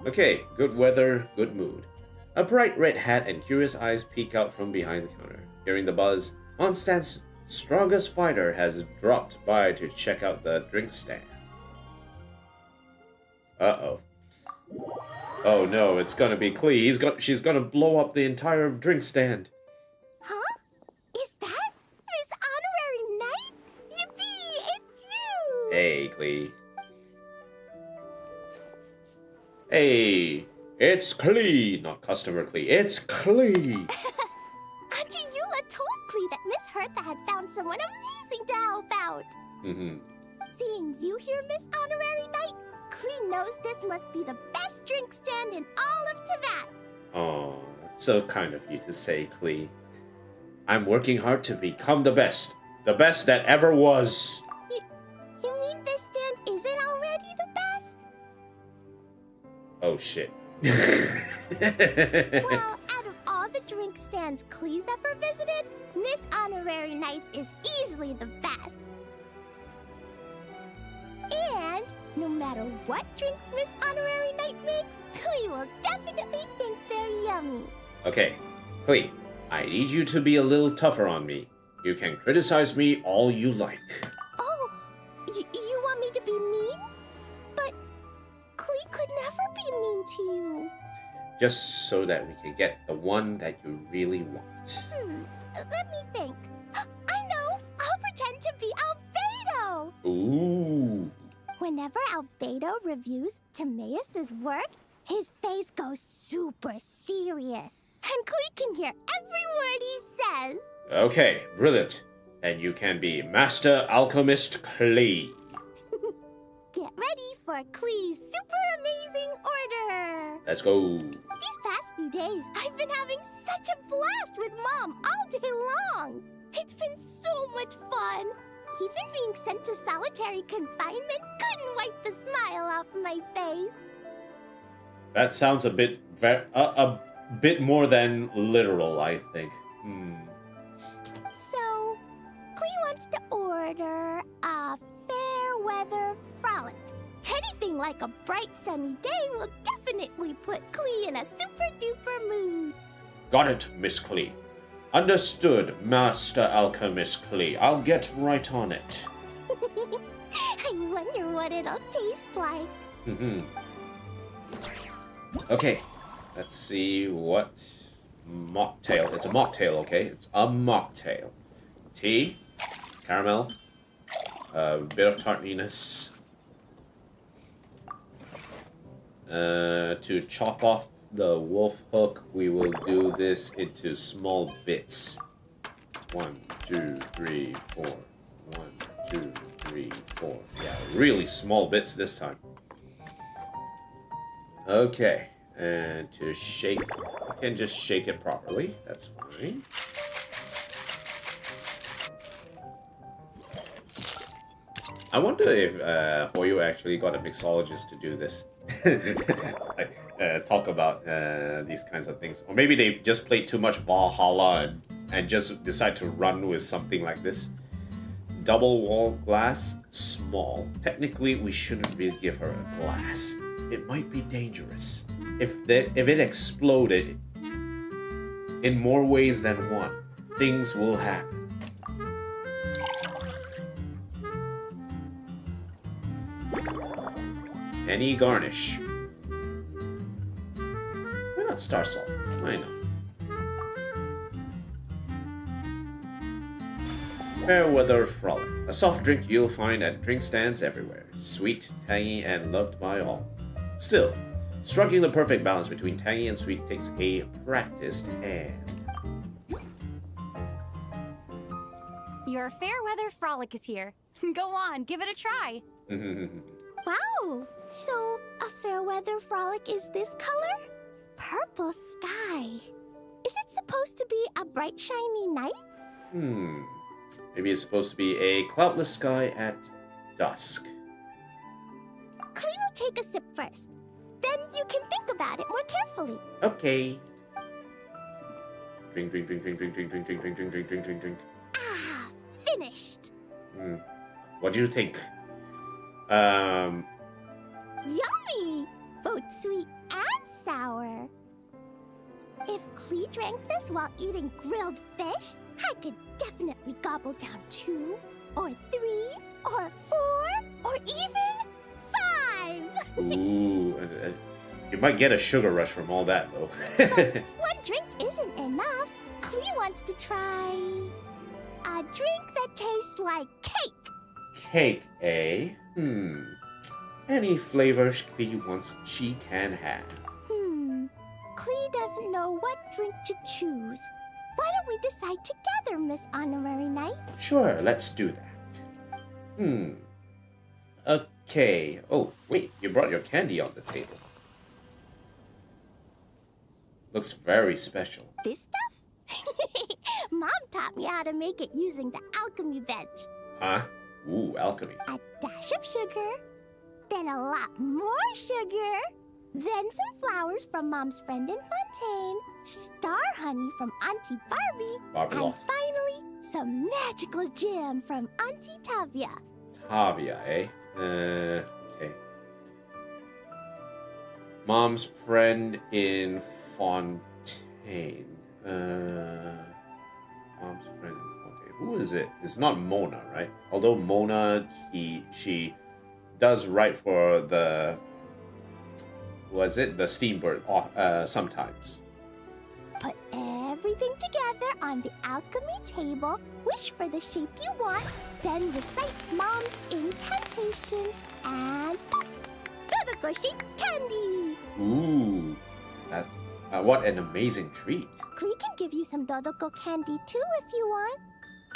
Okay, good weather, good mood. A bright red hat and curious eyes peek out from behind the counter. Hearing the buzz, Mondstadt's strongest fighter has dropped by to check out the drink stand. Uh-oh. Oh no, it's gonna be Klee. She's gonna blow up the entire drink stand. Huh? Is that Miss Honorary Knight? Yippee! It's you! Hey, Klee. Hey, it's Klee, not customer Klee. It's Klee. Auntie Eula told Klee that Miss Hertha had found someone amazing to help out. Seeing you here, Miss Honorary Knight, Klee knows this must be the best drink stand in all of Teyvat. Oh, so kind of you to say, Klee. I'm working hard to become the best that ever was. You mean this stand isn't already the best? Oh shit. Well, out of all the drink stands Klee's ever visited, Miss Honorary Knight's is easily the best. And No matter what drinks Miss Honorary Knight makes, Klee will definitely think they're yummy. Okay, Klee, I need you to be a little tougher on me. You can criticize me all you like. Oh, you want me to be mean? But Klee could never be mean to you. Just so that we can get the one that you really want. Let me think. I know! I'll pretend to be Albedo! Ooh. Whenever Albedo reviews Timaeus' work, his face goes super serious. And Klee can hear every word he says. Okay, brilliant. And you can be Master Alchemist Klee. Get ready for Klee's super amazing order! Let's go. These past few days, I've been having such a blast with Mom all day long. It's been so much fun. Even being sent to solitary confinement couldn't wipe the smile off my face. That sounds a bit more than literal, I think. So, Klee wants to order a fair weather frolic. Anything like a bright sunny day will definitely put Klee in a super duper mood. Got it, Miss Klee. Understood, Master Alchemist Klee. I'll get right on it. I wonder what it'll taste like. Okay, let's see what mocktail. It's a mocktail, okay? It's a mocktail. Tea, caramel, a bit of tartness. To chop off the wolf hook, we will do this into small bits. 1, 2, 3, 4. 1, 2, 3, 4. Yeah, really small bits this time. Okay, and to shake, I can just shake it properly. That's fine. I wonder if Hoyo actually got a mixologist to do this. Talk about these kinds of things. Or maybe they just played too much Valhalla and just decide to run with something like this. Double wall glass, small. Technically, we shouldn't really give her a glass. It might be dangerous. If it exploded in more ways than one, things will happen. Any garnish. Why not star salt? Why not? Fairweather Frolic. A soft drink you'll find at drink stands everywhere. Sweet, tangy, and loved by all. Still, striking the perfect balance between tangy and sweet takes a practiced hand. Your Fairweather Frolic is here. Go on, give it a try. Wow! So, a Fairweather Frolic is this color? Purple sky. Is it supposed to be a bright, shiny night? Maybe it's supposed to be a cloudless sky at dusk. Klee will take a sip first. Then you can think about it more carefully. Okay. Drink, drink, drink, drink, drink, drink, drink, drink, drink, drink, drink, drink, drink, drink. Ah, finished. What do you think? Yummy! Both sweet and sour. If Klee drank this while eating grilled fish, I could definitely gobble down 2, or 3, or 4, or even 5! Ooh, you might get a sugar rush from all that, though. One drink isn't enough. Klee wants to try a drink that tastes like cake. Cake, eh? Any flavors Klee wants, she can have. Klee doesn't know what drink to choose. Why don't we decide together, Miss Honorary Knight? Sure, let's do that. Okay. Oh, wait, you brought your candy on the table. Looks very special. This stuff? Mom taught me how to make it using the alchemy bench. Huh? Ooh, alchemy. A dash of sugar, then a lot more sugar, then some flowers from Mom's friend in Fontaine, star honey from Auntie Barbie, and finally, some magical jam from Auntie Tavia. Tavia, eh? Okay. Mom's friend in Fontaine. Mom's friend in Fontaine. Who is it? It's not Mona, right? Although Mona, she does write for the... Was it? The Steambird, sometimes. Put everything together on the alchemy table, wish for the shape you want, then recite Mom's incantation, and poof! Todoko shaped candy! Ooh, that's... what an amazing treat. Klee can give you some Dodoko candy too if you want.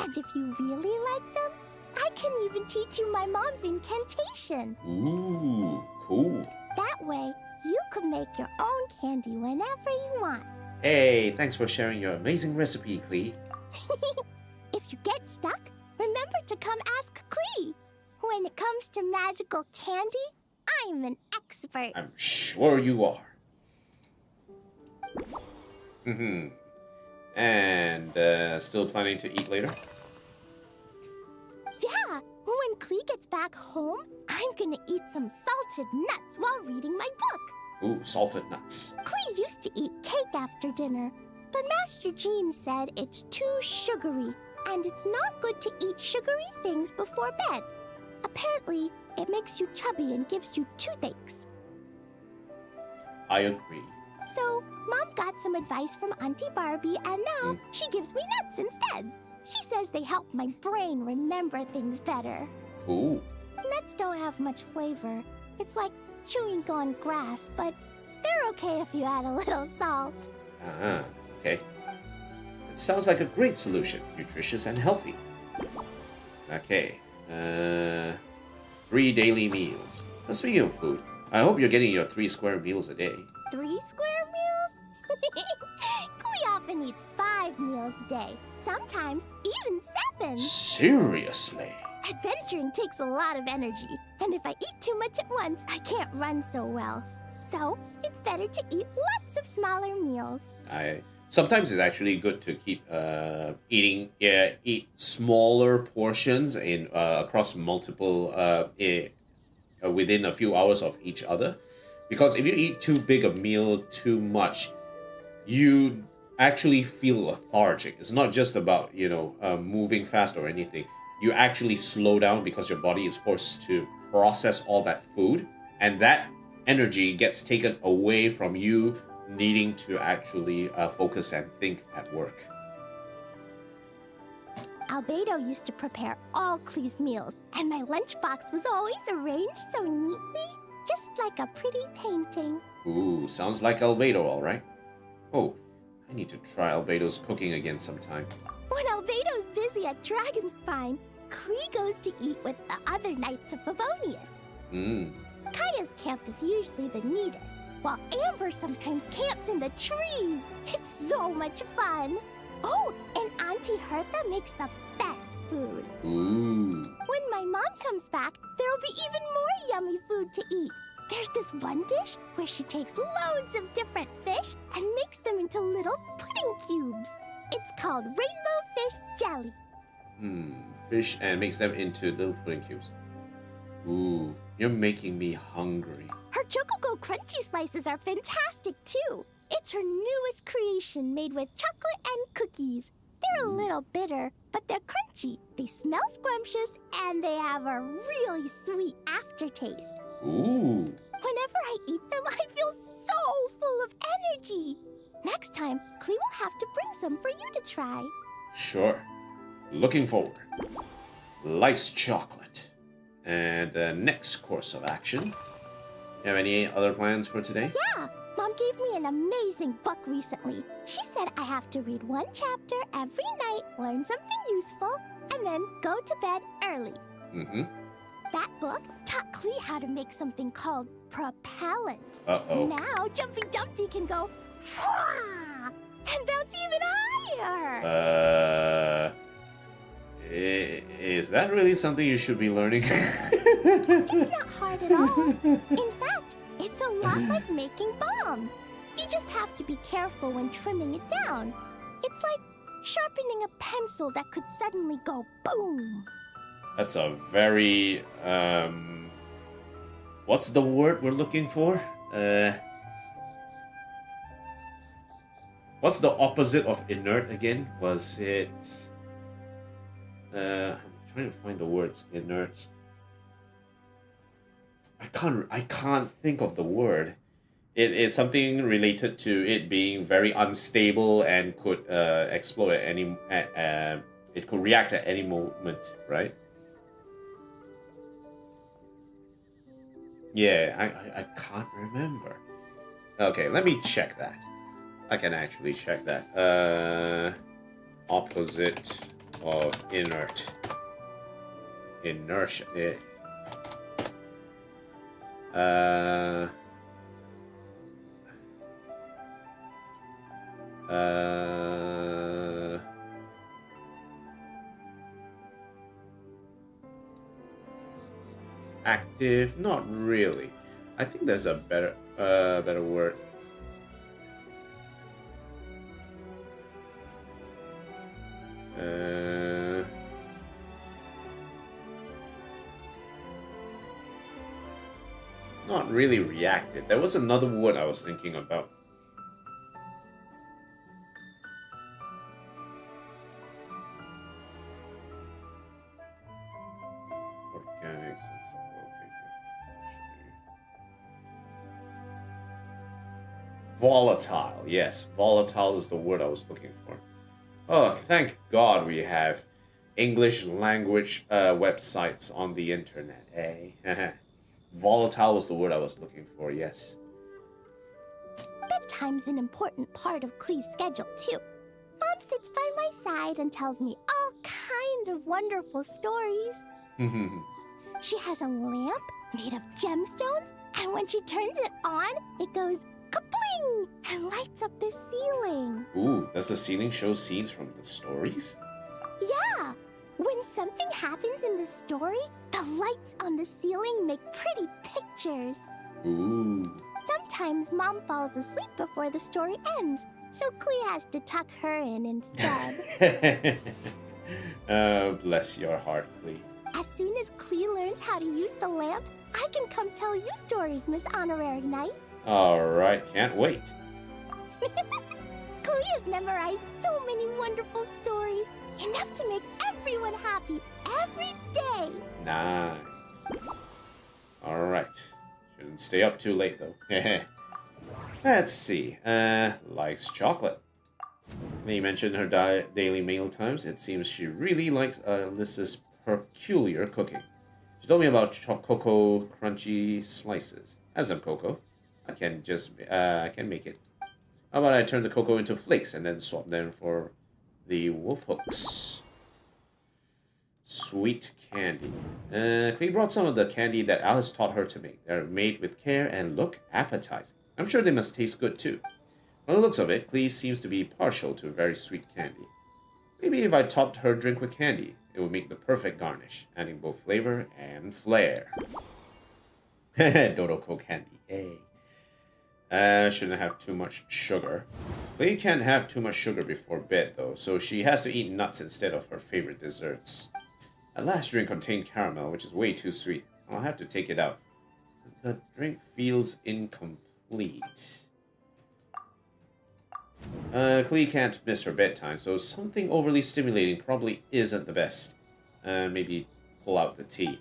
And if you really like them, I can even teach you my mom's incantation. Ooh, cool. That way, you can make your own candy whenever you want. Hey, thanks for sharing your amazing recipe, Klee. If you get stuck, remember to come ask Klee. When it comes to magical candy, I'm an expert. I'm sure you are. And still planning to eat later? Yeah, when Klee gets back home, I'm gonna eat some salted nuts while reading my book. Ooh, salted nuts. Klee used to eat cake after dinner, but Master Jean said it's too sugary, and it's not good to eat sugary things before bed. Apparently, it makes you chubby and gives you toothaches. I agree. So, Mom got some advice from Auntie Barbie, and now she gives me nuts instead. She says they help my brain remember things better. Cool. Nuts don't have much flavor. It's like chewing on grass, but they're okay if you add a little salt. Okay. It sounds like a great solution. Nutritious and healthy. Okay. 3 daily meals. Now, speaking of food, I hope you're getting your 3 square meals a day. 3 square meals? Klee often eats 5 meals a day. Sometimes even 7. Seriously? Adventuring takes a lot of energy, and if I eat too much at once, I can't run so well. So, it's better to eat lots of smaller meals. Sometimes it's actually good to keep eat smaller portions in across multiple within a few hours of each other, because if you eat too big a meal too much, you actually feel lethargic. It's not just about moving fast or anything. You actually slow down because your body is forced to process all that food, and that energy gets taken away from you needing to actually focus and think at work. Albedo used to prepare all Klee's meals, and my lunchbox was always arranged so neatly, just like a pretty painting. Ooh, sounds like Albedo, all right. Oh, I need to try Albedo's cooking again sometime. When Albedo's busy at Dragonspine, Klee goes to eat with the other Knights of Favonius. Kaya's camp is usually the neatest, while Amber sometimes camps in the trees. It's so much fun. Oh, and Auntie Hertha makes the best food. Ooh. When my mom comes back, there'll be even more yummy food to eat. There's this one dish where she takes loads of different fish and makes them into little pudding cubes. It's called rainbow fish jelly. Fish and makes them into little pudding cubes. Ooh, you're making me hungry. Her Chocogo Crunchy Slices are fantastic too. It's her newest creation made with chocolate and cookies. They're a little bitter, but they're crunchy. They smell scrumptious, and they have a really sweet aftertaste. Ooh. Whenever I eat them, I feel so full of energy. Next time, Klee will have to bring some for you to try. Sure. Looking forward. Life's chocolate. And the next course of action. You have any other plans for today? Yeah, Mom gave me an amazing book recently. She said I have to read 1 chapter every night, learn something useful, and then go to bed early. That book taught Klee how to make something called propellant. Now Jumpy Dumpty can go and bounce even higher. Is that really something you should be learning? It's not hard at all. In fact, it's a lot like making bombs. You just have to be careful when trimming it down. It's like sharpening a pencil that could suddenly go boom. That's a very, what's the word we're looking for? What's the opposite of inert again? Was it... I'm trying to find the words. Inert. I can't think of the word. It is something related to it being very unstable and could explode at any... it could react at any moment, right? Yeah, I can't remember. Okay, let me check that. I can actually check that. Opposite of inert. Inertia. Active? Not really. I think there's a better word. Not really reactive. There was another word I was thinking about. Organics. Volatile. Yes, volatile is the word I was looking for. Oh, thank God we have English language websites on the internet, eh? Volatile was the word I was looking for, yes. Bedtime's an important part of Klee's schedule, too. Mom sits by my side and tells me all kinds of wonderful stories. She has a lamp made of gemstones, and when she turns it on, it goes ka-bling and lights up the ceiling. Ooh, does the ceiling show scenes from the stories? Yeah! When something happens in the story, the lights on the ceiling make pretty pictures. Ooh. Sometimes Mom falls asleep before the story ends, so Klee has to tuck her in instead. Bless your heart, Klee. As soon as Klee learns how to use the lamp, I can come tell you stories, Miss Honorary Knight. Alright, can't wait. Klee has memorized so many wonderful stories, enough to make everyone happy every day. Nice. Alright. Shouldn't stay up too late, though. Let's see. Likes chocolate. You mentioned her daily meal times. It seems she really likes Alyssa's peculiar cooking. She told me about cocoa crunchy slices. Have some cocoa. I can make it. How about I turn the cocoa into flakes and then swap them for the wolf hooks? Sweet candy. Klee brought some of the candy that Alice taught her to make. They're made with care and look appetizing. I'm sure they must taste good too. From the looks of it, Klee seems to be partial to very sweet candy. Maybe if I topped her drink with candy, it would make the perfect garnish, adding both flavor and flair. Dodo Coke candy, hey. Shouldn't have too much sugar. Klee can't have too much sugar before bed though, so she has to eat nuts instead of her favorite desserts. That last drink contained caramel, which is way too sweet. I'll have to take it out. The drink feels incomplete. Klee can't miss her bedtime, so something overly stimulating probably isn't the best. Maybe pull out the tea.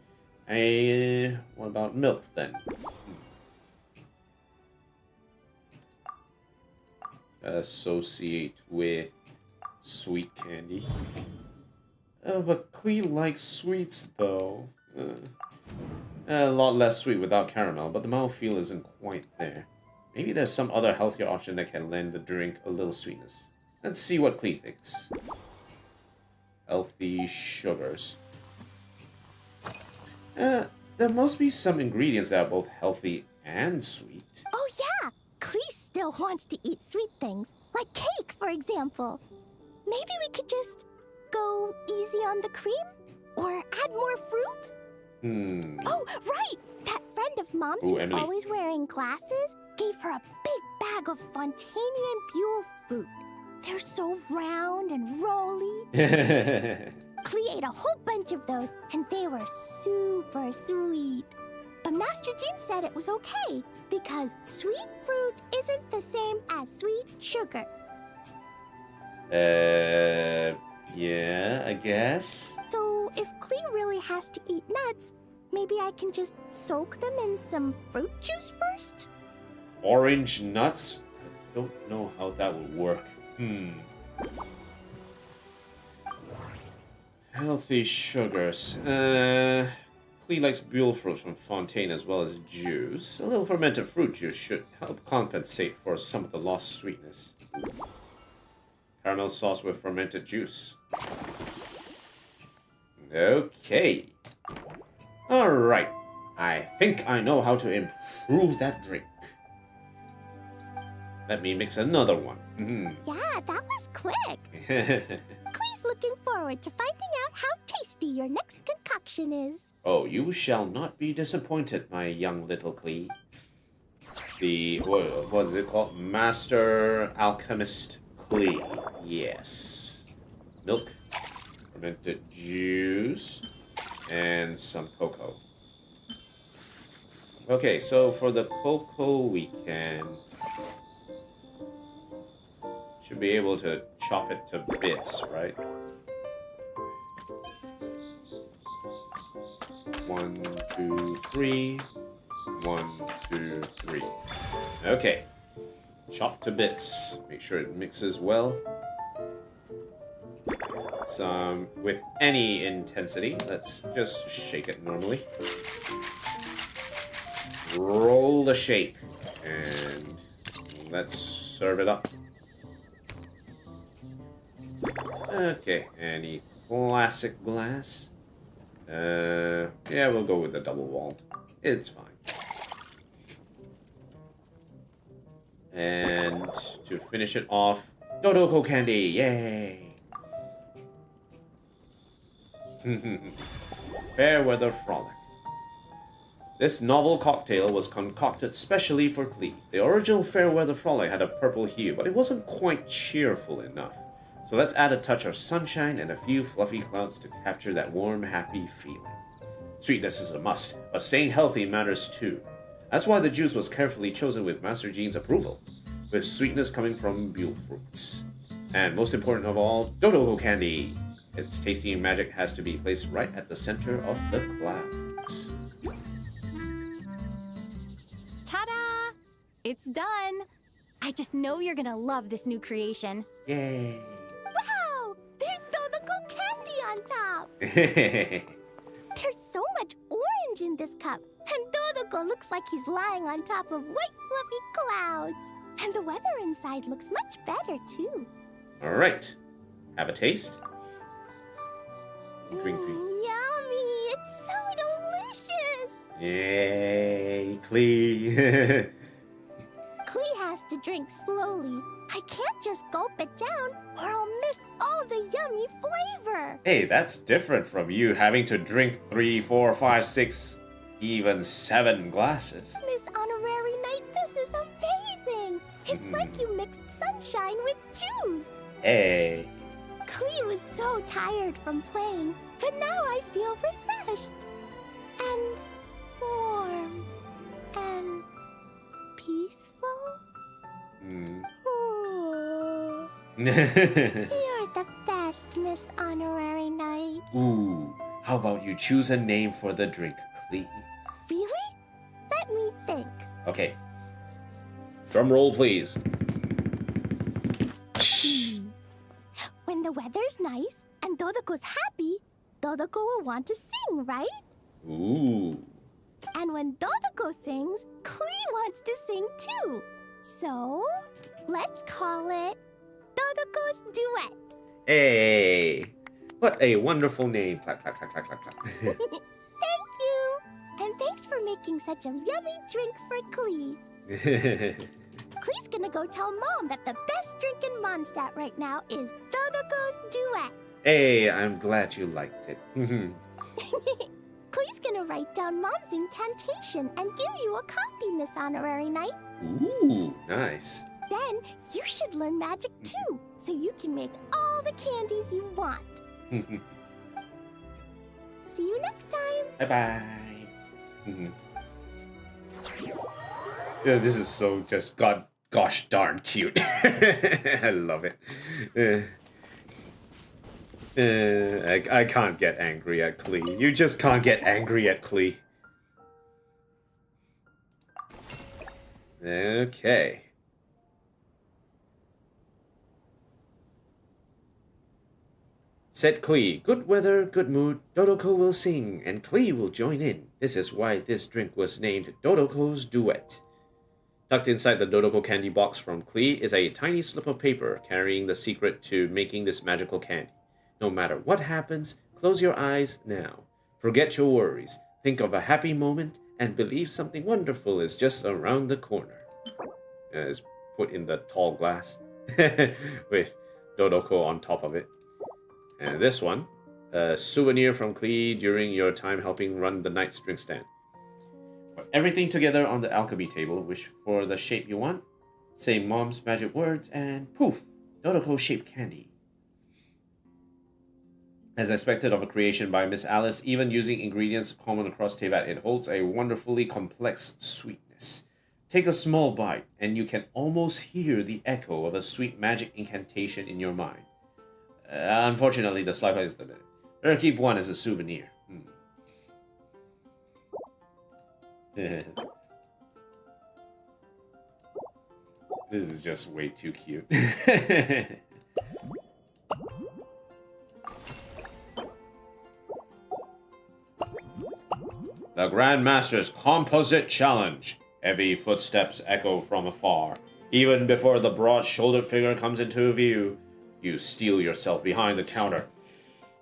What about milk then? Associate with sweet candy. But Klee likes sweets though. A lot less sweet without caramel, but the mouthfeel isn't quite there. Maybe there's some other healthier option that can lend the drink a little sweetness. Let's see what Klee thinks. Healthy sugars. There must be some ingredients that are both healthy and sweet. Oh yeah! Klee still wants to eat sweet things, like cake, for example. Maybe we could just go easy on the cream? Or add more fruit? Oh, right! That friend of Mom's who's Emily. always wearing glasses gave her a big bag of Fontanian Buell fruit. They're so round and rolly. Klee ate a whole bunch of those, and they were super sweet. But Master Jean said it was okay, because sweet fruit isn't the same as sweet sugar. Yeah, I guess. So, if Klee really has to eat nuts, maybe I can just soak them in some fruit juice first? Orange nuts? I don't know how that would work. Healthy sugars. Klee likes Buell fruit from Fontaine as well as juice. A little fermented fruit juice should help compensate for some of the lost sweetness. Caramel sauce with fermented juice. Okay. Alright. I think I know how to improve that drink. Let me mix another one. Yeah, that was quick. Klee's looking forward to finding out how tasty your next concoction is. Oh, you shall not be disappointed, my young little Klee. The, what was it called? Master Alchemist Klee. Yes. Milk, fermented juice, and some cocoa. Okay, so for the cocoa, we can... should be able to chop it to bits, right? 1, 2, 3. 1, 2, 3. Okay. Chop to bits. Make sure it mixes well. Some with any intensity. Let's just shake it normally. Roll the shake. And let's serve it up. Okay, any classic glass? Yeah, we'll go with the double wall. It's fine. And to finish it off, Dodoko candy, yay! Fairweather Frolic. This novel cocktail was concocted specially for Klee. The original Fairweather Frolic had a purple hue, but it wasn't quite cheerful enough. So let's add a touch of sunshine and a few fluffy clouds to capture that warm, happy feeling. Sweetness is a must, but staying healthy matters too. That's why the juice was carefully chosen with Master Jean's approval, with sweetness coming from Buell fruits. And most important of all, Dodoko candy. Its tasty magic has to be placed right at the center of the clouds. Ta-da! It's done! I just know you're gonna love this new creation. Yay! Wow! There's Dodoko candy on top! There's so much orange in this cup, and Dodoko looks like he's lying on top of white fluffy clouds. And the weather inside looks much better, too. Alright. Have a taste. Drink. Yummy! It's so delicious! Yay, Klee. Klee has to drink slowly. I can't just gulp it down, or I'll miss all the yummy flavor. Hey, that's different from you having to drink 3, 4, 5, 6, even 7 glasses. Miss Honorary Knight, this is amazing! It's like you mixed sunshine with juice. Hey. Klee was so tired from playing, but now I feel refreshed. And warm. And peaceful. Oh. You're the best, Miss Honorary Knight. Ooh, how about you choose a name for the drink, Klee? Really? Let me think. Okay. Drum roll, please. When the weather's nice and Dodoko's happy, Dodoko will want to sing, right? Ooh. And when Dodoko sings, Klee wants to sing too. So, let's call it Dodoko's Duet. Hey, what a wonderful name. Clap, clap, clap, clap, clap, clap. Thank you. And thanks for making such a yummy drink for Klee. Klee's gonna go tell Mom that the best drink in Mondstadt right now is Dodoko's Duet. Hey, I'm glad you liked it. Klee's gonna write down Mom's incantation and give you a copy, Miss Honorary Knight. Ooh, nice. Then you should learn magic too, so you can make all the candies you want. See you next time. Bye-bye. Yeah, this is so just gosh darn cute. I love it. I can't get angry at Klee. You just can't get angry at Klee. Okay. Said Klee, good weather, good mood, Dodoko will sing, and Klee will join in. This is why this drink was named Dodoko's Duet. Tucked inside the Dodoko candy box from Klee is a tiny slip of paper carrying the secret to making this magical candy. No matter what happens, close your eyes now. Forget your worries, think of a happy moment, and believe something wonderful is just around the corner. It's put in the tall glass with Dodoko on top of it. And this one, a souvenir from Klee during your time helping run the night's drink stand. Put everything together on the alchemy table, wish for the shape you want, say mom's magic words, and poof, Dodoko shaped candy. As expected of a creation by Miss Alice, even using ingredients common across Teyvat, it holds a wonderfully complex sweetness. Take a small bite, and you can almost hear the echo of a sweet magic incantation in your mind. Unfortunately, the supply is limited. Better keep one as a souvenir. This is just way too cute. The Grand Master's Composite Challenge. Heavy footsteps echo from afar. Even before the broad-shouldered figure comes into view, you steel yourself behind the counter.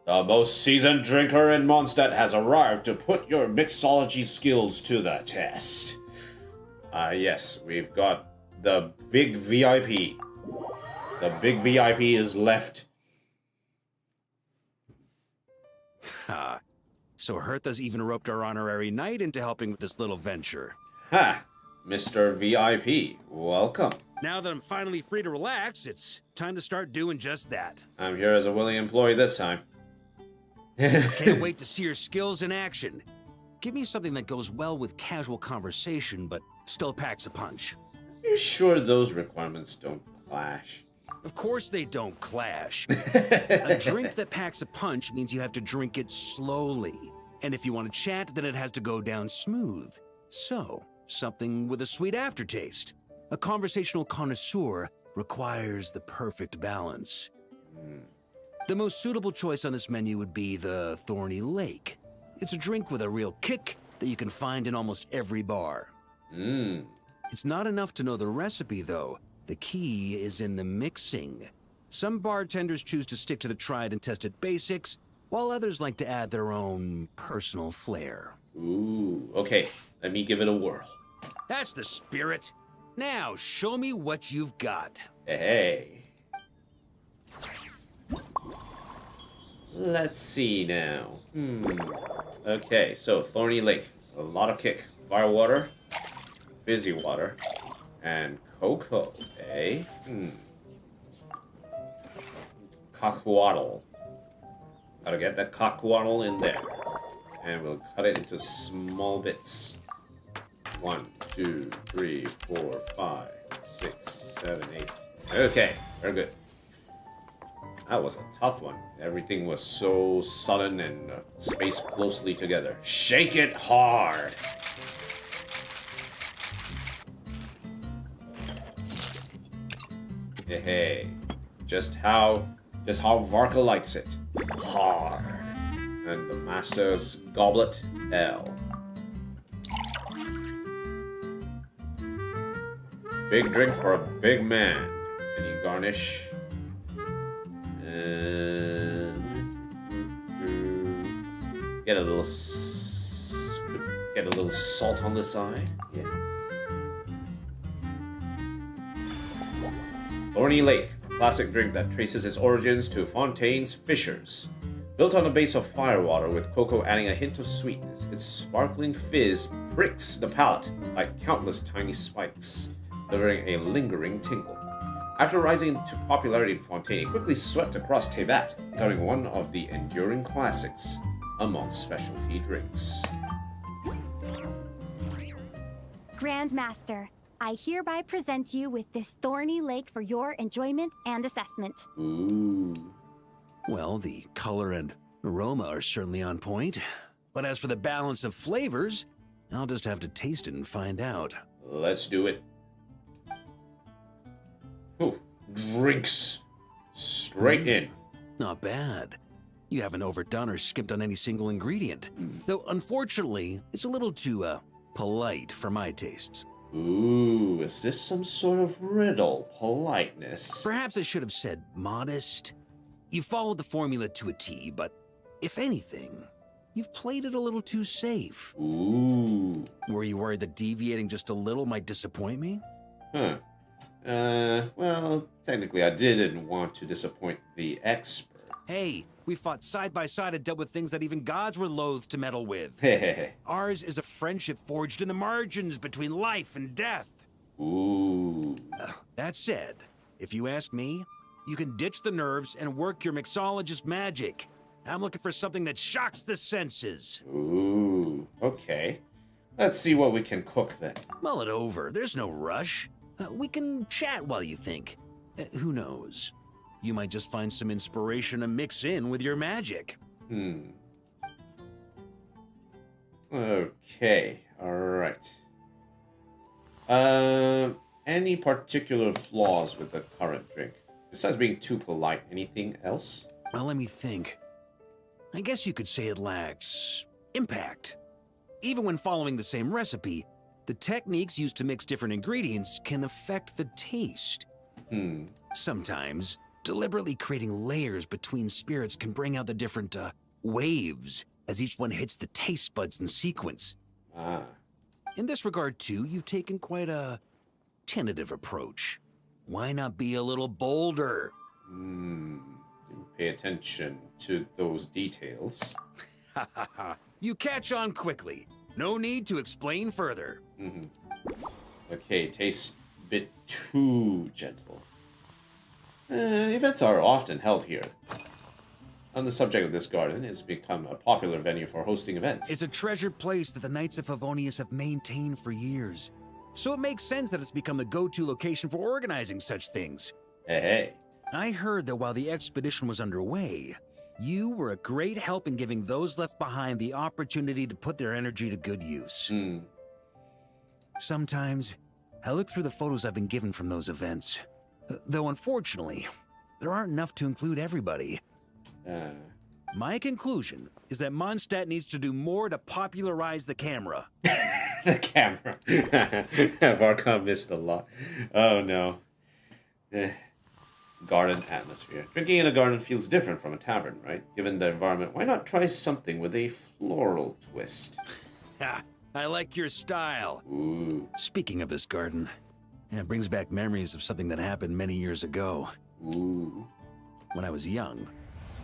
The most seasoned drinker in Mondstadt has arrived to put your mixology skills to the test. Yes, we've got the big VIP. The big VIP is left. Ha. So Hertha's even roped our honorary knight into helping with this little venture. Ha! Mr. VIP, welcome. Now that I'm finally free to relax, it's time to start doing just that. I'm here as a willing employee this time. Can't wait to see your skills in action. Give me something that goes well with casual conversation, but still packs a punch. You sure those requirements don't clash? Of course they don't clash. A drink that packs a punch means you have to drink it slowly. And if you want to chat, then it has to go down smooth. So, something with a sweet aftertaste. A conversational connoisseur requires the perfect balance. The most suitable choice on this menu would be the Thorny Lake. It's a drink with a real kick that you can find in almost every bar. It's not enough to know the recipe, though. The key is in the mixing. Some bartenders choose to stick to the tried and tested basics, while others like to add their own personal flair. Ooh, okay. Let me give it a whirl. That's the spirit. Now, show me what you've got. Hey. Let's see now. Okay, so Thorny Lake. A lot of kick. Firewater, fizzy water, and cocoa, eh? Cockwaddle. Gotta get that cockwaddle in there. And we'll cut it into small bits. 1, 2, 3, 4, 5, 6, 7, 8. Okay, very good. That was a tough one. Everything was so sudden and spaced closely together. Shake it hard! Hey, just how Varka likes it. Hard. And the master's goblet, L. Big drink for a big man. Any garnish? And get a little salt on the side. Yeah. Thorny Lake, a classic drink that traces its origins to Fontaine's Fishers. Built on a base of firewater with cocoa adding a hint of sweetness, its sparkling fizz pricks the palate like countless tiny spikes, delivering a lingering tingle. After rising to popularity in Fontaine, it quickly swept across Teyvat, becoming one of the enduring classics among specialty drinks. Grandmaster, I hereby present you with this thorny lake for your enjoyment and assessment. Ooh. Well, the color and aroma are certainly on point. But as for the balance of flavors, I'll just have to taste it and find out. Let's do it. Ooh, drinks. Straight in. Not bad. You haven't overdone or skimped on any single ingredient. Though, unfortunately, it's a little too, polite for my tastes. Ooh, is this some sort of riddle? Politeness? Perhaps I should have said modest. You followed the formula to a T, but if anything, you've played it a little too safe. Ooh. Were you worried that deviating just a little might disappoint me? Huh. Well, technically I didn't want to disappoint the expert. Hey, we fought side by side and dealt with things that even gods were loath to meddle with. Ours is a friendship forged in the margins between life and death. Ooh. That said, if you ask me, you can ditch the nerves and work your mixologist magic. I'm looking for something that shocks the senses. Ooh, okay. Let's see what we can cook then. Mull it over. There's no rush. We can chat while you think. Who knows? You might just find some inspiration to mix in with your magic. Okay, alright. Any particular flaws with the current drink? Besides being too polite, anything else? Well, let me think. I guess you could say it lacks impact. Even when following the same recipe, the techniques used to mix different ingredients can affect the taste. Sometimes, deliberately creating layers between spirits can bring out the different, waves as each one hits the taste buds in sequence. In this regard, too, you've taken quite a tentative approach. Why not be a little bolder? Pay attention to those details. You catch on quickly. No need to explain further. Okay, tastes a bit too gentle. Events are often held here. On the subject of this garden, it's become a popular venue for hosting events. It's a treasured place that the Knights of Favonius have maintained for years. So it makes sense that it's become the go-to location for organizing such things. Hey. I heard that while the expedition was underway, you were a great help in giving those left behind the opportunity to put their energy to good use. Sometimes, I look through the photos I've been given from those events. Though unfortunately, there aren't enough to include everybody. My conclusion is that Mondstadt needs to do more to popularize the camera. The camera. Varkon missed a lot. Oh no. Garden atmosphere. Drinking in a garden feels different from a tavern, right? Given the environment, why not try something with a floral twist? I like your style. Ooh. Speaking of this garden, it brings back memories of something that happened many years ago. Ooh. When I was young,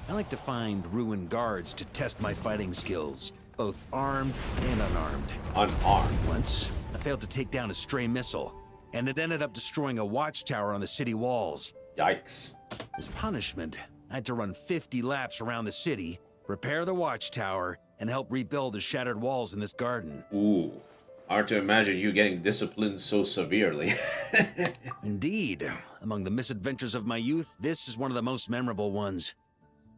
I liked to find ruined guards to test my fighting skills, both armed and unarmed. Unarmed? Once, I failed to take down a stray missile, and it ended up destroying a watchtower on the city walls. Yikes. As punishment, I had to run 50 laps around the city, repair the watchtower, and help rebuild the shattered walls in this garden. Ooh. Hard to imagine you getting disciplined so severely. Indeed. Among the misadventures of my youth, this is one of the most memorable ones.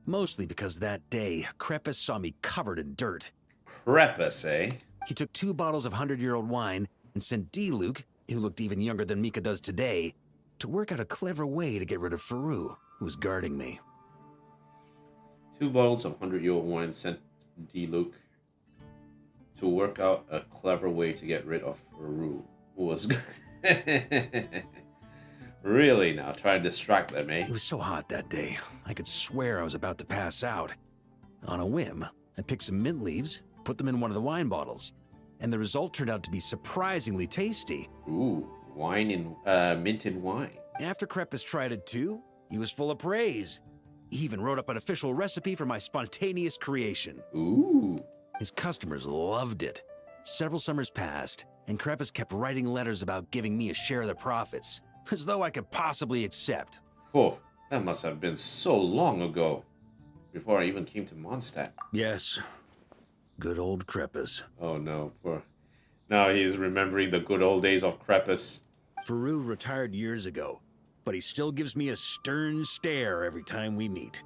Mostly because that day, Krepus saw me covered in dirt. Krepus, eh? He took 2 bottles of 100-year-old wine and sent D-Luke, who looked even younger than Mika does today, to work out a clever way to get rid of Faru, who was guarding me. 2 bottles of 100-year-old wine sent D-Luke to work out a clever way to get rid of Faru, who was... Really now, trying to distract them, eh? It was so hot that day, I could swear I was about to pass out. On a whim, I picked some mint leaves, put them in one of the wine bottles, and the result turned out to be surprisingly tasty. Ooh, wine in minted wine. After Krepus tried it too, he was full of praise. He even wrote up an official recipe for my spontaneous creation. Ooh. His customers loved it. Several summers passed, and Krepus kept writing letters about giving me a share of the profits. As though I could possibly accept. Oh, that must have been so long ago. Before I even came to Mondstadt. Yes. Good old Krepus. Oh no, poor... Now he's remembering the good old days of Krepus. Faru retired years ago, but he still gives me a stern stare every time we meet.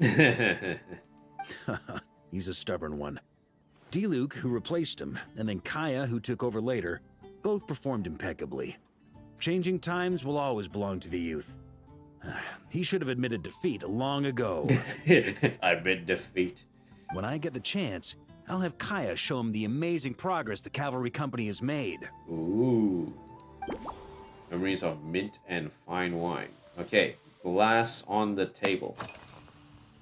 He's a stubborn one. D-Luke, who replaced him, and then Kaya, who took over later, both performed impeccably. Changing times will always belong to the youth. He should have admitted defeat long ago. Admit defeat. When I get the chance, I'll have Kaya show him the amazing progress the Cavalry Company has made. Ooh. Memories of mint and fine wine. Okay, glass on the table.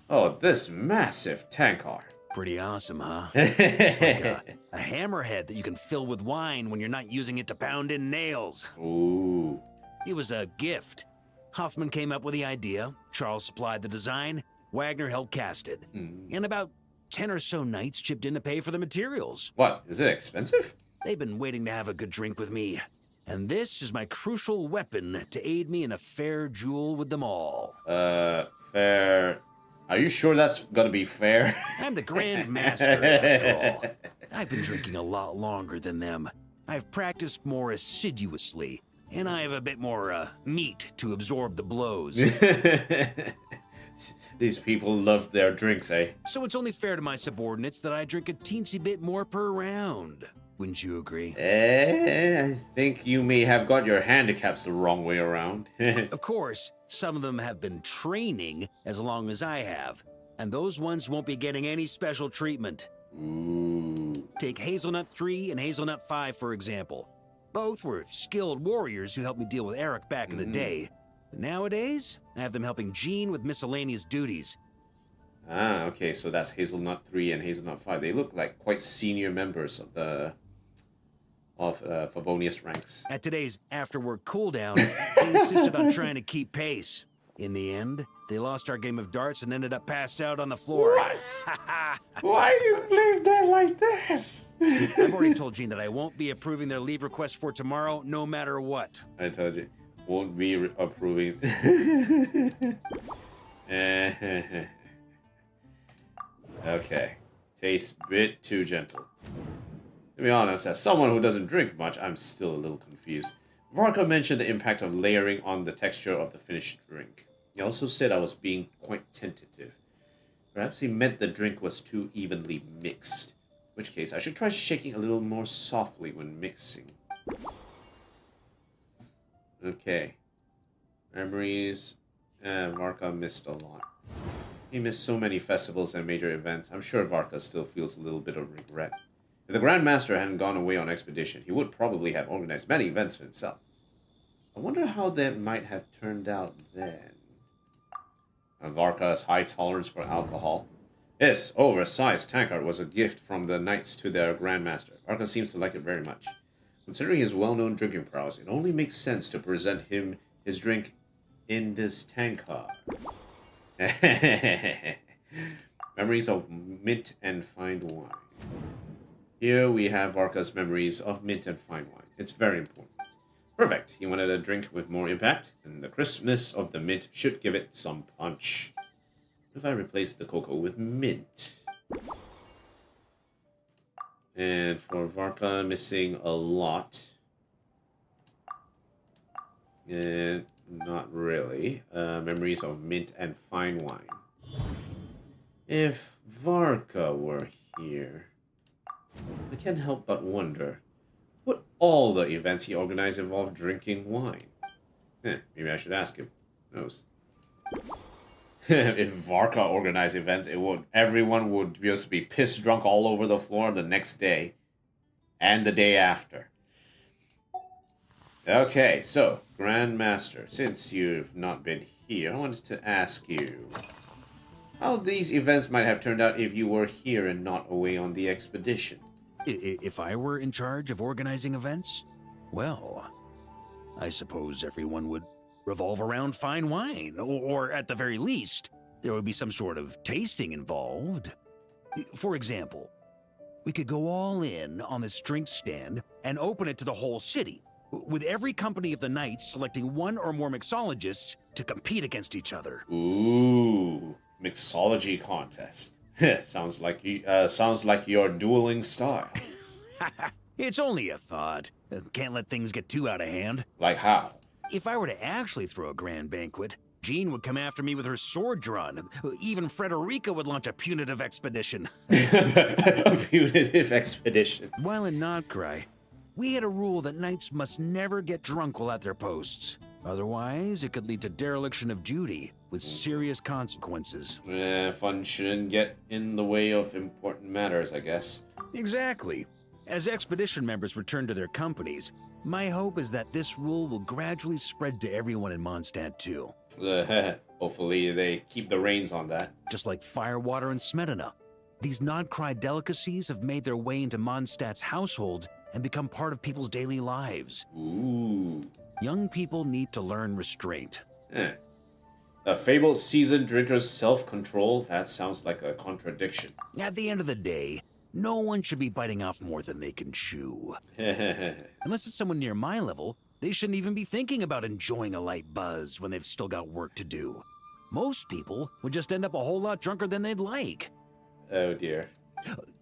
Oh, this massive tankard. Pretty awesome, huh? It's like a hammerhead that you can fill with wine when you're not using it to pound in nails. Ooh. It was a gift. Hoffman came up with the idea, Charles supplied the design, Wagner helped cast it. And about 10 or so knights chipped in to pay for the materials. What? Is it expensive? They've been waiting to have a good drink with me. And this is my crucial weapon to aid me in a fair duel with them all. Fair... Are you sure that's gonna be fair? I'm the Grand Master, after all. I've been drinking a lot longer than them. I've practiced more assiduously, and I have a bit more, meat to absorb the blows. These people love their drinks, eh? So it's only fair to my subordinates that I drink a teensy bit more per round. Wouldn't you agree? I think you may have got your handicaps the wrong way around. Of course, some of them have been training as long as I have, and those ones won't be getting any special treatment. Ooh. Take Hazelnut 3 and Hazelnut 5, for example. Both were skilled warriors who helped me deal with Eric back in the day. But nowadays, I have them helping Jean with miscellaneous duties. Ah, okay, so that's Hazelnut 3 and Hazelnut 5. They look like quite senior members of the Favonius ranks. At today's after-work cooldown, they insisted on trying to keep pace. In the end, they lost our game of darts and ended up passed out on the floor. What? Why do you leave them like this? I've already told Jean that I won't be approving their leave request for tomorrow, no matter what. I told you. Won't be approving. Okay. Tastes a bit too gentle. To be honest, as someone who doesn't drink much, I'm still a little confused. Varka mentioned the impact of layering on the texture of the finished drink. He also said I was being quite tentative. Perhaps he meant the drink was too evenly mixed. In which case, I should try shaking a little more softly when mixing. Okay. Memories. Varka missed a lot. He missed so many festivals and major events. I'm sure Varka still feels a little bit of regret. If the Grand Master hadn't gone away on expedition, he would probably have organized many events for himself. I wonder how that might have turned out then. Varka's high tolerance for alcohol. This oversized tankard was a gift from the knights to their Grand Master. Varka seems to like it very much. Considering his well-known drinking prowess, it only makes sense to present him his drink in this tankard. Memories of mint and fine wine. Here we have Varka's memories of mint and fine wine. It's very important. Perfect. He wanted a drink with more impact, and the crispness of the mint should give it some punch. What if I replace the cocoa with mint? And for Varka, missing a lot. Not really. Memories of mint and fine wine. If Varka were here, I can't help but wonder, would all the events he organized involve drinking wine? Maybe I should ask him. Who knows? If Varka organized events, everyone would just be pissed drunk all over the floor the next day. And the day after. Okay, so, Grand Master, since you've not been here, I wanted to ask you how these events might have turned out if you were here and not away on the expedition. If I were in charge of organizing events? Well, I suppose everyone would revolve around fine wine, or at the very least, there would be some sort of tasting involved. For example, we could go all in on this drink stand and open it to the whole city, with every company of the knights selecting one or more mixologists to compete against each other. Ooh, mixology contest. sounds like your dueling style. It's only a thought. Can't let things get too out of hand. Like how? If I were to actually throw a grand banquet, Jean would come after me with her sword drawn. Even Frederica would launch a punitive expedition. A punitive expedition. While in Nod-krai, we had a rule that knights must never get drunk while at their posts. Otherwise, it could lead to dereliction of duty, with serious consequences. Fun shouldn't get in the way of important matters, I guess. Exactly. As expedition members return to their companies, my hope is that this rule will gradually spread to everyone in Mondstadt too. Hopefully they keep the reins on that. Just like firewater and Smetana. These Nod-krai delicacies have made their way into Mondstadt's households and become part of people's daily lives. Ooh. Young people need to learn restraint. The fabled seasoned drinker's self-control, that sounds like a contradiction. At the end of the day, no one should be biting off more than they can chew. Unless it's someone near my level, they shouldn't even be thinking about enjoying a light buzz when they've still got work to do. Most people would just end up a whole lot drunker than they'd like. Oh dear.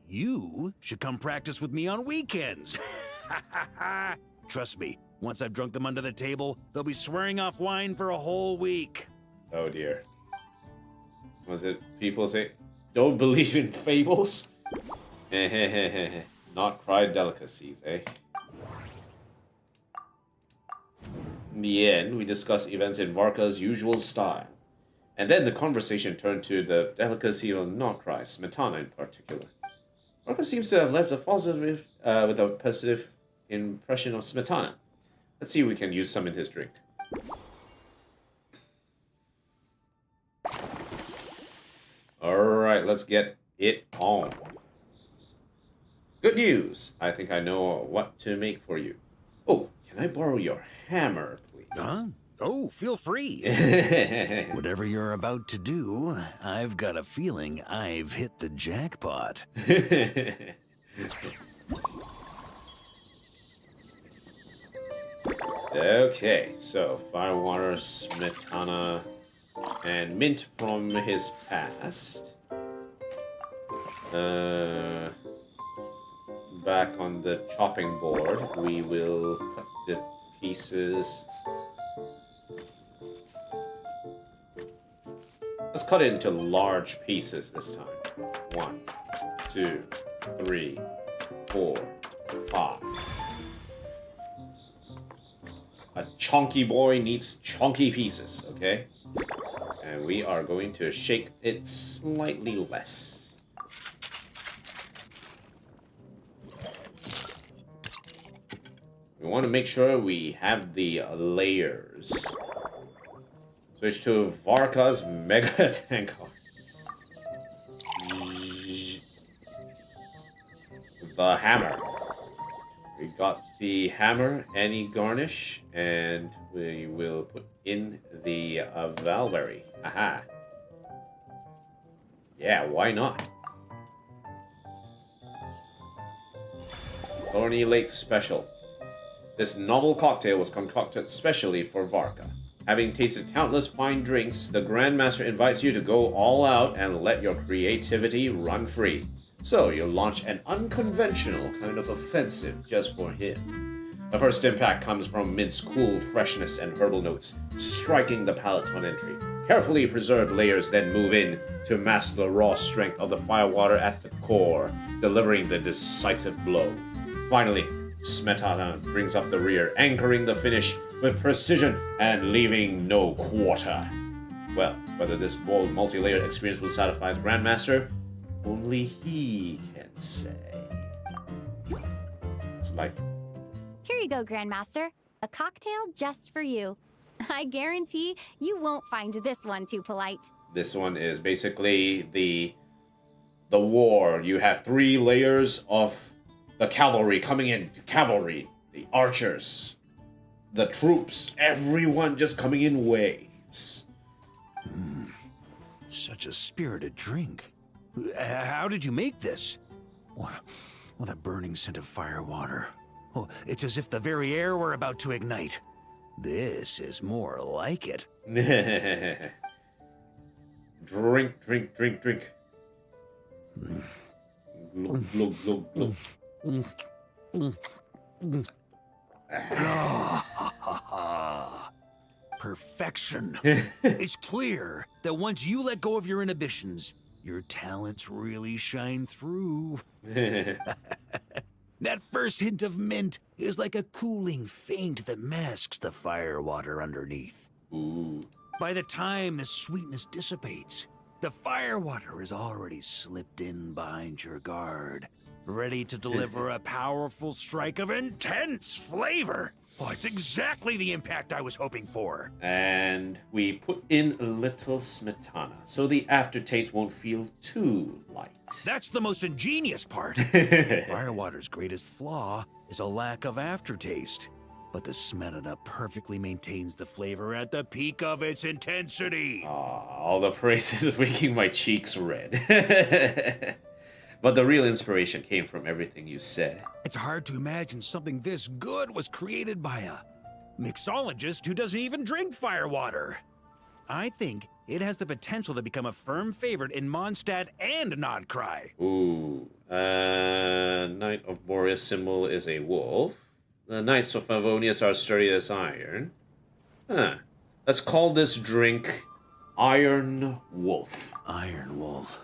You should come practice with me on weekends. Trust me, once I've drunk them under the table, they'll be swearing off wine for a whole week. Oh dear. Was it people say, don't believe in fables? Nod-krai delicacies, eh? In the end, we discussed events in Varka's usual style. And then the conversation turned to the delicacy of Nod-krai, Smetana in particular. Varka seems to have left a positive, with a positive impression of Smetana. Let's see if we can use some in his drink. Alright, let's get it on. Good news! I think I know what to make for you. Oh, can I borrow your hammer, please? Huh? Oh, feel free. Whatever you're about to do, I've got a feeling I've hit the jackpot. Okay, so firewater, Smetana, and mint from his past. Back on the chopping board, we will cut the pieces. Let's cut it into large pieces this time. 1, 2, 3, 4, 5. A chunky boy needs chunky pieces, okay? And we are going to shake it slightly less. We want to make sure we have the layers. Switch to Varka's Mega Tankard. The hammer. We got the hammer, any garnish, and we will put in the Valberry. Aha. Yeah, why not? Thorny Lake Special. This novel cocktail was concocted specially for Varka. Having tasted countless fine drinks, the Grandmaster invites you to go all out and let your creativity run free. So you launch an unconventional kind of offensive just for him. The first impact comes from mint's cool freshness and herbal notes, striking the palate on entry. Carefully preserved layers then move in to mask the raw strength of the firewater at the core, delivering the decisive blow. Finally, Smetana brings up the rear, anchoring the finish with precision and leaving no quarter. Well, whether this bold multi-layered experience will satisfy the Grandmaster, only he can say. It's like... Here you go, Grandmaster. A cocktail just for you. I guarantee you won't find this one too polite. This one is basically the war. You have 3 layers of the cavalry coming in. Cavalry, the archers, the troops, everyone just coming in waves. Such a spirited drink. How did you make this? Well, that burning scent of firewater. Oh, it's as if the very air were about to ignite. This is more like it. Drink, drink, drink, drink. Glug, glug, glug, glug. perfection. It's clear that once you let go of your inhibitions, your talents really shine through. That first hint of mint is like a cooling feint that masks the firewater underneath. Ooh. By the time the sweetness dissipates, the firewater is already slipped in behind your guard, ready to deliver a powerful strike of intense flavor. Oh, it's exactly the impact I was hoping for. And we put in a little smetana, so the aftertaste won't feel too light. That's the most ingenious part. Firewater's greatest flaw is a lack of aftertaste. But the smetana perfectly maintains the flavor at the peak of its intensity. All the praises of making my cheeks red. But the real inspiration came from everything you said. It's hard to imagine something this good was created by a mixologist who doesn't even drink firewater. I think it has the potential to become a firm favorite in Mondstadt and Nod-krai. Ooh. Knight of Boreas symbol is a wolf. The Knights of Favonius are sturdy as iron. Huh. Let's call this drink Iron Wolf. Iron Wolf.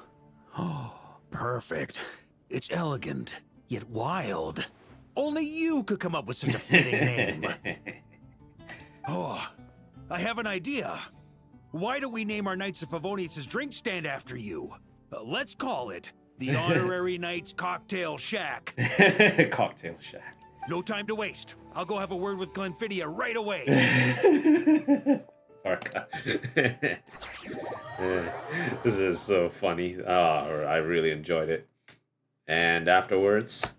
Oh, perfect. It's elegant, yet wild. Only you could come up with such a fitting name. Oh, I have an idea. Why don't we name our Knights of Favonius' drink stand after you? Let's call it the Honorary Knights Cocktail Shack. Cocktail Shack. No time to waste. I'll go have a word with Glenfiddich right away. Arca. This is so funny. I really enjoyed it. And afterwards...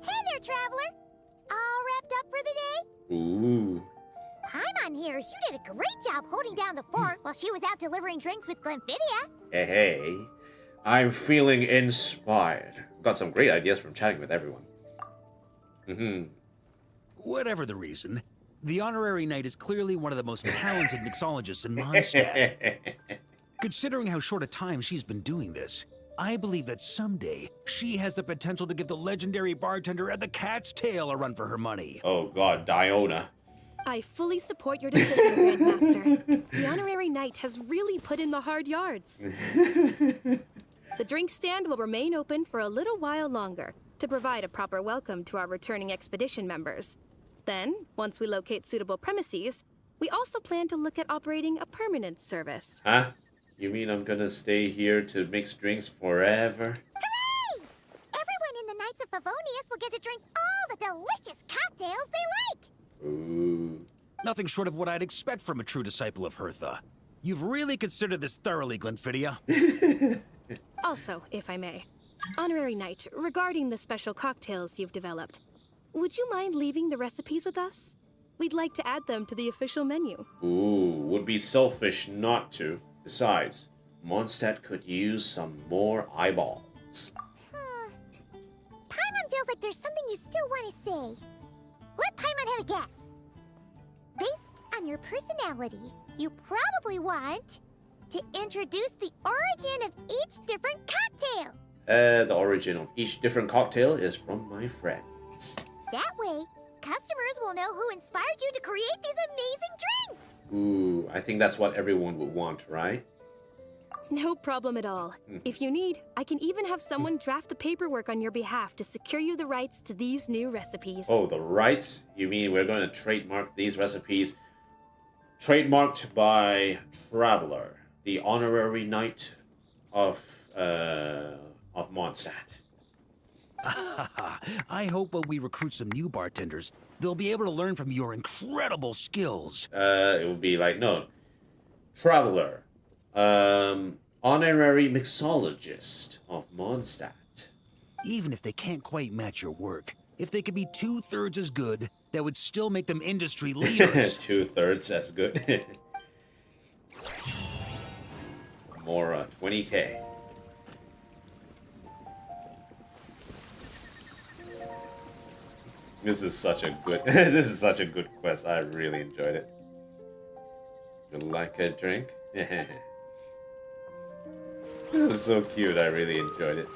Hey there, traveler! All wrapped up for the day? Ooh. Paimon hears you did a great job holding down the fort while she was out delivering drinks with Glenfiddich. Hey. I'm feeling inspired. Got some great ideas from chatting with everyone. Whatever the reason, the Honorary Knight is clearly one of the most talented mixologists in Mondstadt. Considering how short a time she's been doing this, I believe that someday she has the potential to give the legendary bartender at the Cat's Tail a run for her money. Oh god, Diona. I fully support your decision, Grandmaster. The Honorary Knight has really put in the hard yards. The drink stand will remain open for a little while longer to provide a proper welcome to our returning expedition members. Then, once we locate suitable premises, we also plan to look at operating a permanent service. Huh? You mean I'm gonna stay here to mix drinks forever? Hooray! Everyone in the Knights of Favonius will get to drink all the delicious cocktails they like! Ooh. Nothing short of what I'd expect from a true disciple of Hertha. You've really considered this thoroughly, Glenfiddich. Also, if I may, Honorary Knight, regarding the special cocktails you've developed, would you mind leaving the recipes with us? We'd like to add them to the official menu. Ooh, would be selfish not to. Besides, Mondstadt could use some more eyeballs. Paimon feels like there's something you still want to say. Let Paimon have a guess. Based on your personality, you probably want to introduce the origin of each different cocktail. The origin of each different cocktail is from my friends. That way, customers will know who inspired you to create these amazing drinks. Ooh, I think that's what everyone would want, right? No problem at all. If you need, I can even have someone draft the paperwork on your behalf to secure you the rights to these new recipes. Oh, the rights? You mean we're going to trademark these recipes? Trademarked by Traveler, the Honorary Knight of Mondstadt. I hope when we recruit some new bartenders, they'll be able to learn from your incredible skills. It would be like, no, Traveler, Honorary Mixologist of Mondstadt. Even if they can't quite match your work, if they could be 2/3 as good, that would still make them industry leaders. 2/3 as good. More 20k. This is such a good quest. I really enjoyed it. You like a drink? This is so cute. I really enjoyed it.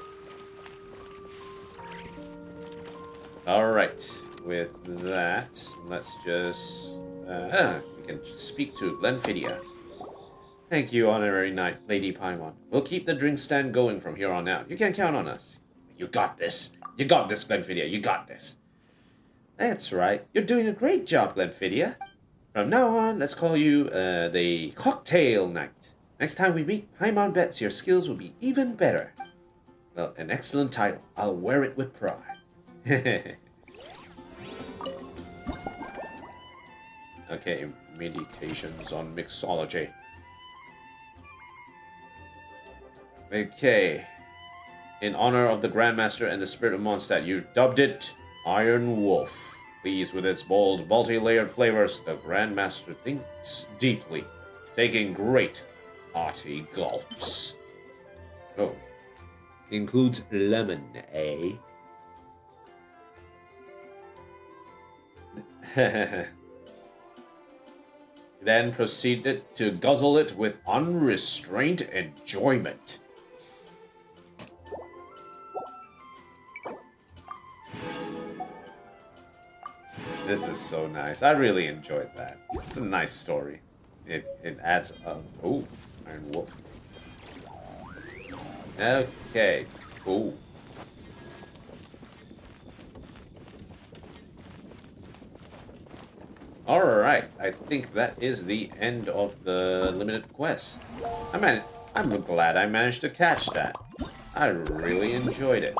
All right. with that, let's just... we can speak to Glenfidia. Thank you, Honorary Knight, Lady Paimon. We'll keep the drink stand going from here on out. You can count on us. You got this. You got this, Glenfidia. You got this. That's right. You're doing a great job, Glenfidia. From now on, let's call you the Cocktail Knight. Next time we meet, Paimon bets your skills will be even better. Well, an excellent title. I'll wear it with pride. Okay, meditations on mixology. Okay. In honor of the Grandmaster and the Spirit of Mondstadt, you dubbed it Iron Wolf. Pleased with its bold, multi-layered flavors, the Grandmaster thinks deeply, taking great, hearty gulps. Oh. Includes lemon, eh? Then proceeded to guzzle it with unrestrained enjoyment. This is so nice. I really enjoyed that. It's a nice story. It adds a... Oh, Iron Wolf. Okay. Ooh. Alright, I think that is the end of the limited quest. I'm glad I managed to catch that. I really enjoyed it.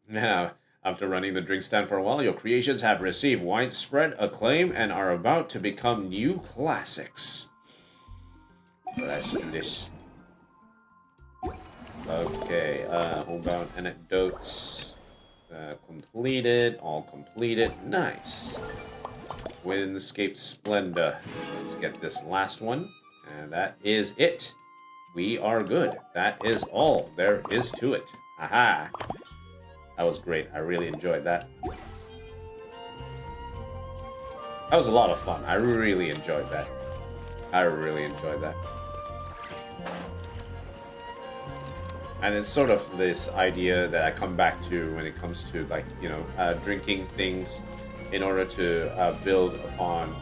Now, after running the drink stand for a while, your creations have received widespread acclaim and are about to become new classics. So let's do this. Okay, Homebound Anecdotes. Completed, all completed. Nice. Windscape Splendor. Let's get this last one. And that is it. We are good. That is all there is to it. Aha! That was great. I really enjoyed that. That was a lot of fun. I really enjoyed that. I really enjoyed that. And it's sort of this idea that I come back to when it comes to, like, you know, drinking things in order to build upon,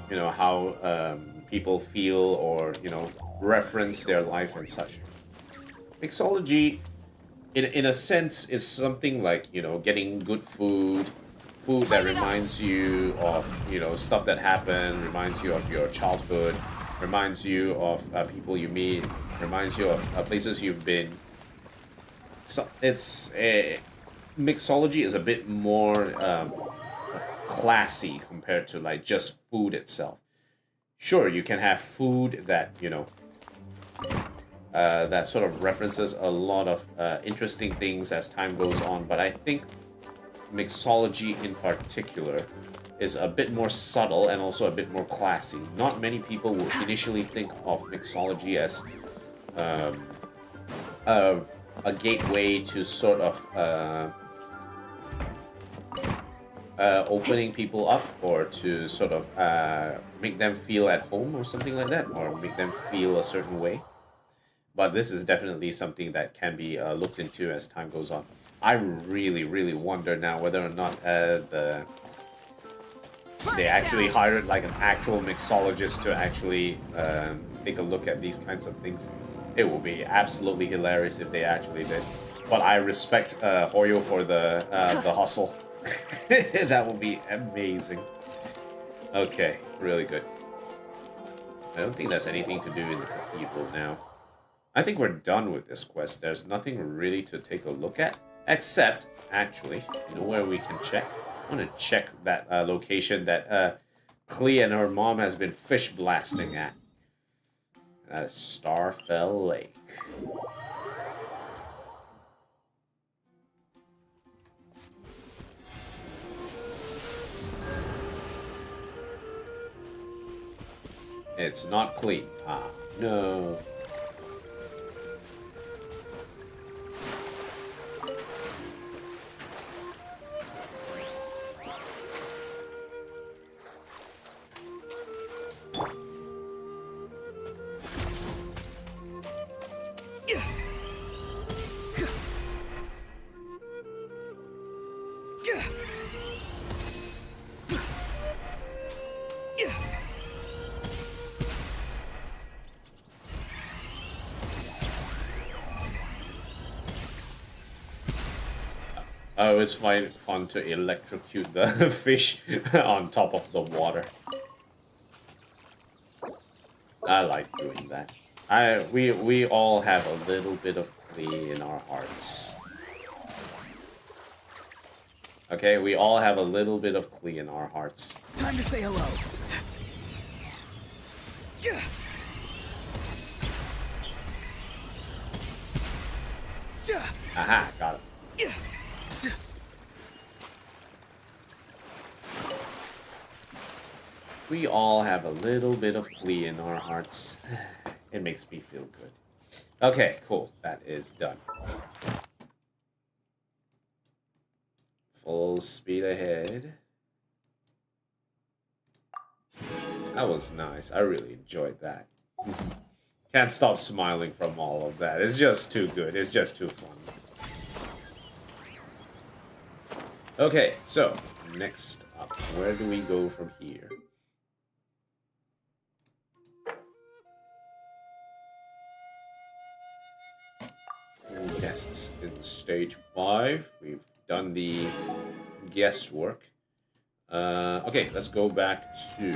you know, how people feel or, you know, reference their life and such. Mixology, in a sense, is something like, you know, getting good food that reminds you of, you know, stuff that happened, reminds you of your childhood, reminds you of people you meet, reminds you of places you've been. So it's mixology is a bit more classy compared to like just food itself. Sure, you can have food that, you know, that sort of references a lot of interesting things as time goes on, but I think mixology in particular is a bit more subtle and also a bit more classy. Not many people will initially think of mixology as a gateway to sort of opening people up, or to sort of make them feel at home or something like that, or make them feel a certain way. But this is definitely something that can be looked into as time goes on. I really, really wonder now whether or not they actually hired like an actual mixologist to actually take a look at these kinds of things. It will be absolutely hilarious if they actually did. But I respect Hoyo for the hustle. That will be amazing. Okay, really good. I don't think there's anything to do in the cathedral now. I think we're done with this quest. There's nothing really to take a look at. Except, actually, you know where we can check? I want to check that location that Klee and her mom has been fish blasting at. That is Starfell Lake. It's not Klee. Ah, no. Oh, it's fun to electrocute the fish on top of the water. I like doing that. We all have a little bit of Klee in our hearts. Okay, we all have a little bit of Klee in our hearts. Time to say hello. Aha, got it. We all have a little bit of Klee in our hearts. It makes me feel good. Okay, cool. That is done. Full speed ahead. That was nice. I really enjoyed that. Can't stop smiling from all of that. It's just too good. It's just too fun. Okay, so next up, where do we go from here? Guests in stage 5. We've done the guest work. Okay, let's go back to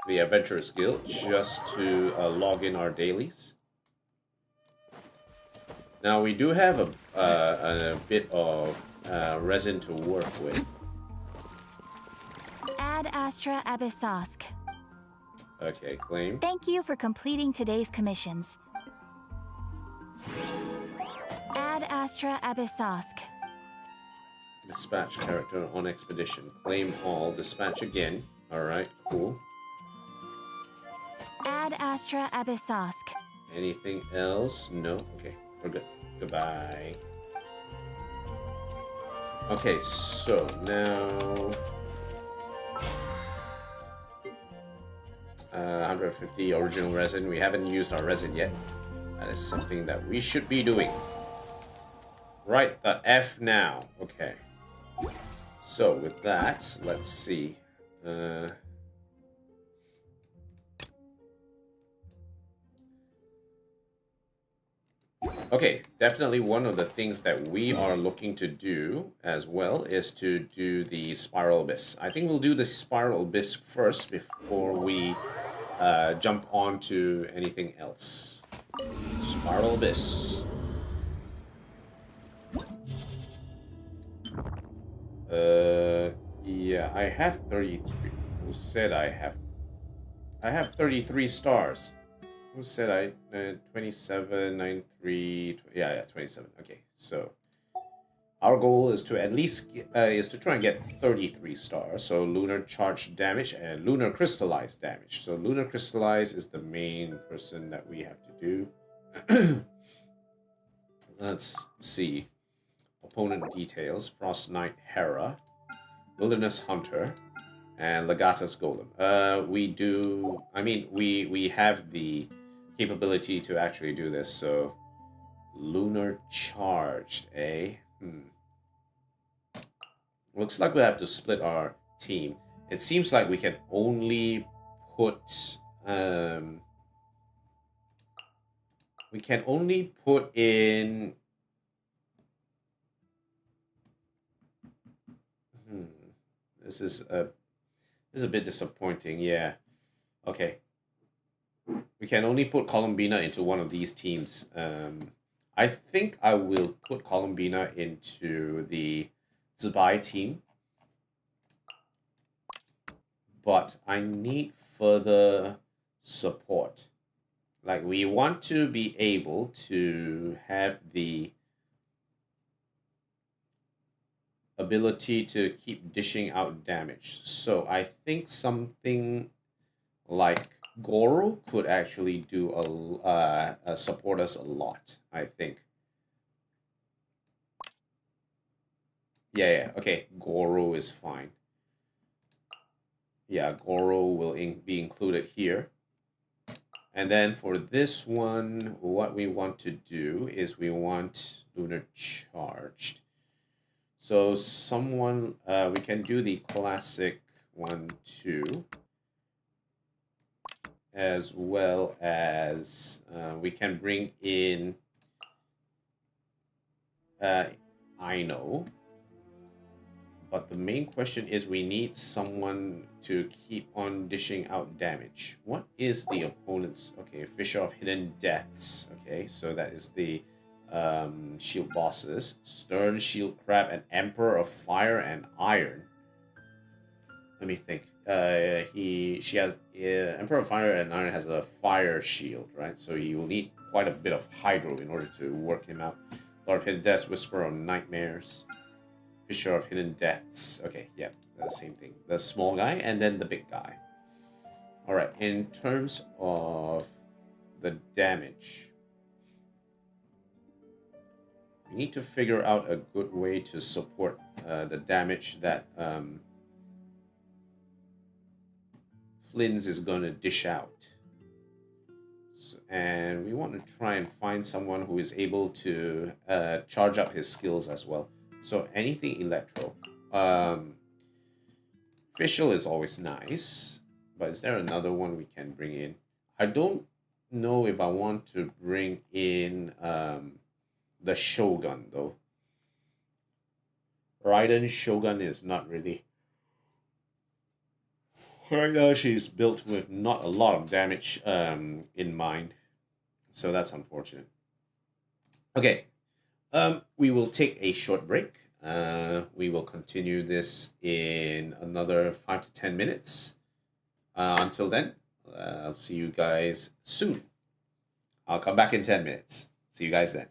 the Adventurers Guild just to log in our dailies. Now we do have a bit of resin to work with. Ad Astra Abyssosk. Okay, claim. Thank you for completing today's commissions. Ad Astra Abyssosk. Dispatch character on expedition. Claim all. Dispatch again. Alright, cool. Ad Astra Abyssosk. Anything else? No? Okay, we're good. Goodbye. Okay, so now... 150 original resin. We haven't used our resin yet. That is something that we should be doing. Right, the F now. Okay. So with that, let's see. Okay, definitely one of the things that we are looking to do as well is to do the Spiral Abyss. I think we'll do the Spiral Abyss first before we jump on to anything else. Spiral Abyss. Yeah, I have 33. Who said I have? I have 33 stars. Who said I? 27, 93. Yeah, 27. Okay, so our goal is to at least try and get 33 stars. So lunar charge damage and lunar crystallized damage. So lunar crystallized is the main person that we have to do. Let's see. Opponent details: Frost Knight Hera, Wilderness Hunter, and Legatus Golem. We have the capability to actually do this, so lunar charged, eh? Looks like we have to split our team. It seems like we can only put in This is a bit disappointing, yeah. Okay. We can only put Columbina into one of these teams. I think I will put Columbina into the Zibai team. But I need further support. Like, we want to be able to have the ability to keep dishing out damage. So I think something like Goro could actually do support us a lot, I think. Yeah, okay, Goro is fine. Yeah, Goro will be included here. And then for this one, what we want to do is we want Lunar Charged. So someone, we can do the classic 1, 2, as well as we can bring in I know. But the main question is we need someone to keep on dishing out damage. What is the opponent's... Okay, Fisher of Hidden Deaths. Okay, so that is the shield bosses. Stern, Shield Crab, and Emperor of Fire and Iron. Let me think. She has... Emperor of Fire and Iron has a fire shield, right? So you will need quite a bit of Hydro in order to work him out. Lord of Hidden Deaths, Whisper of Nightmares. Fisher of Hidden Deaths. Okay, yeah, the same thing. The small guy and then the big guy. Alright, in terms of the damage, we need to figure out a good way to support the damage that Flynn's is going to dish out. So, and we want to try and find someone who is able to charge up his skills as well. So anything electro. Official is always nice, but is there another one we can bring in? I don't know if I want to bring in the Shogun though. Raiden Shogun is not really. Right now she's built with not a lot of damage in mind, so that's unfortunate. Okay. We will take a short break. We will continue this in another 5 to 10 minutes. Until then, I'll see you guys soon. I'll come back in 10 minutes. See you guys then.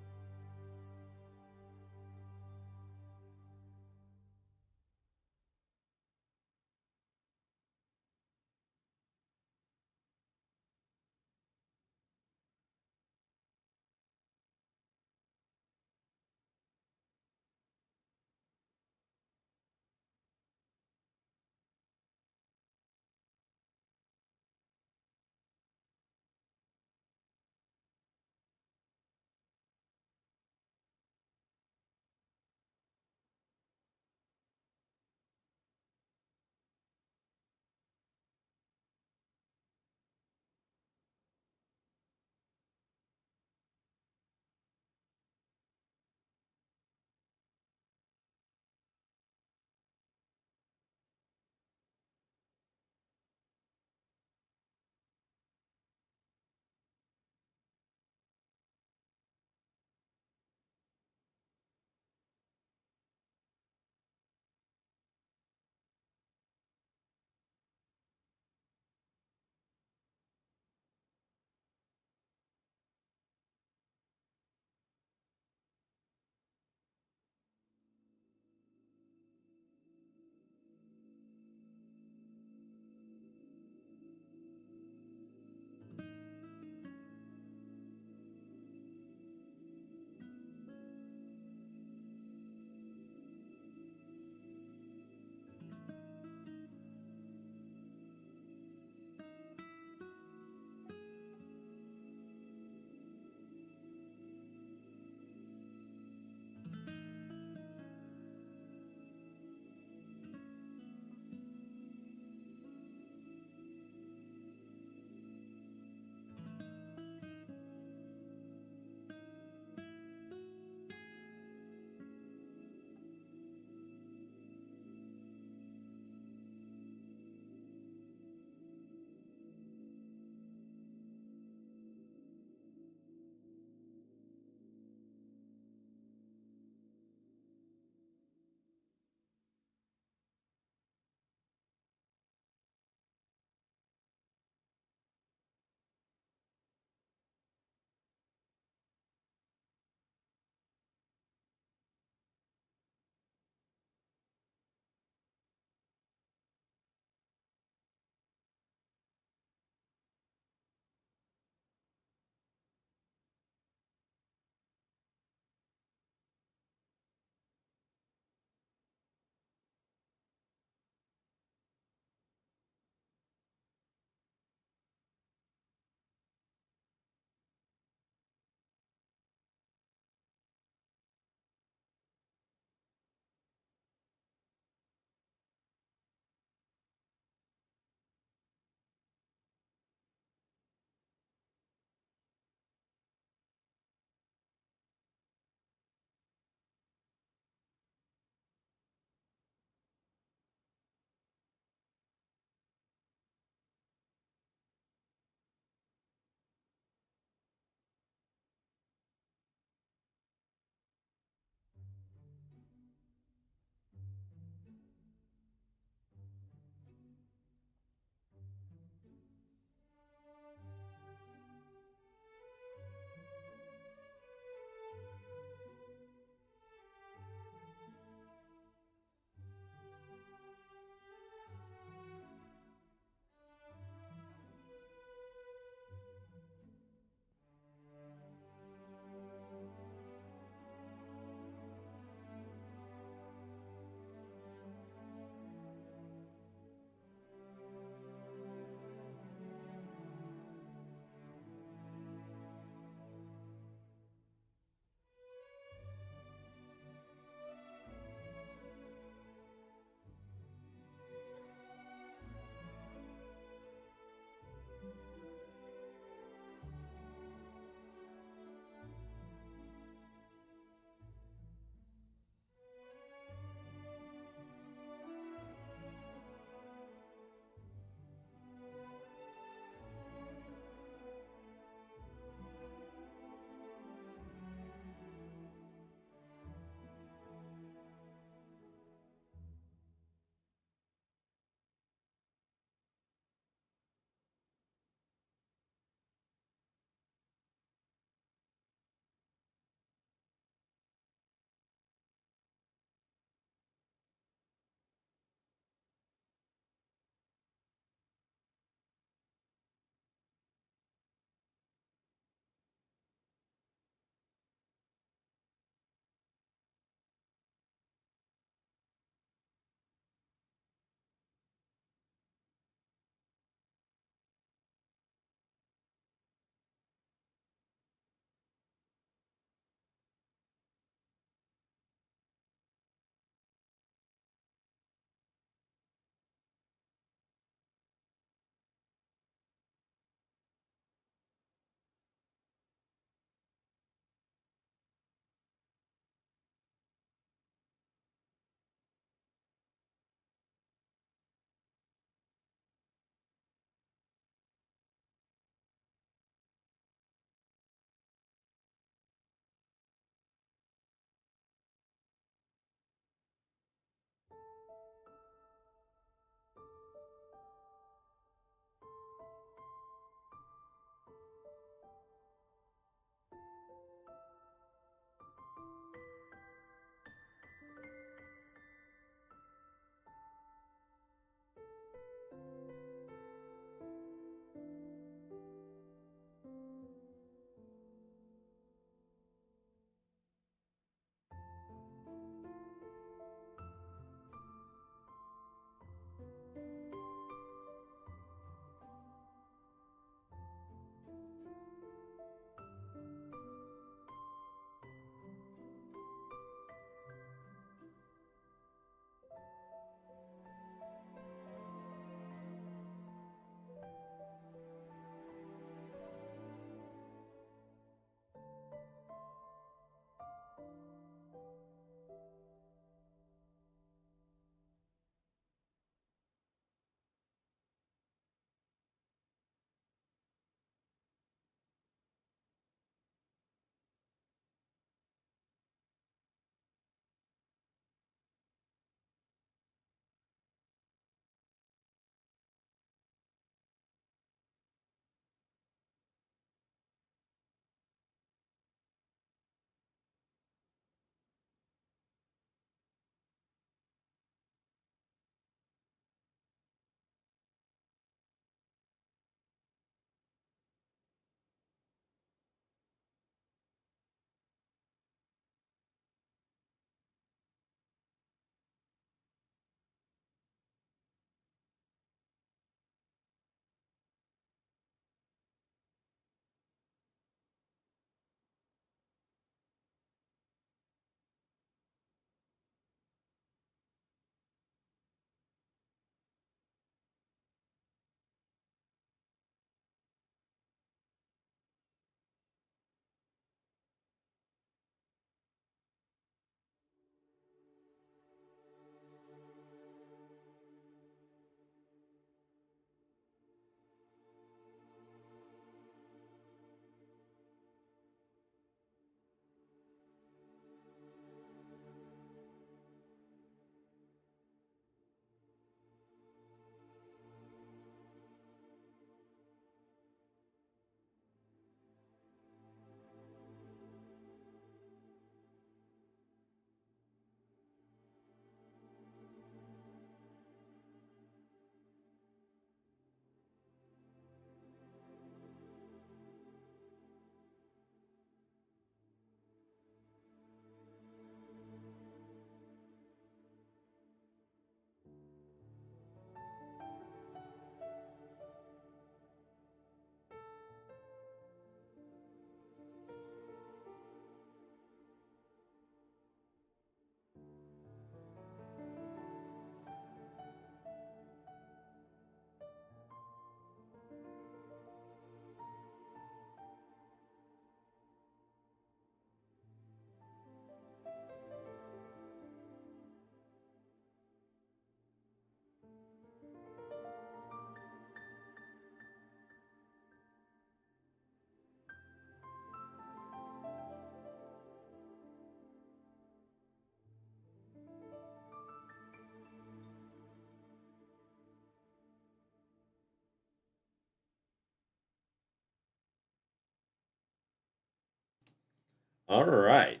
All right,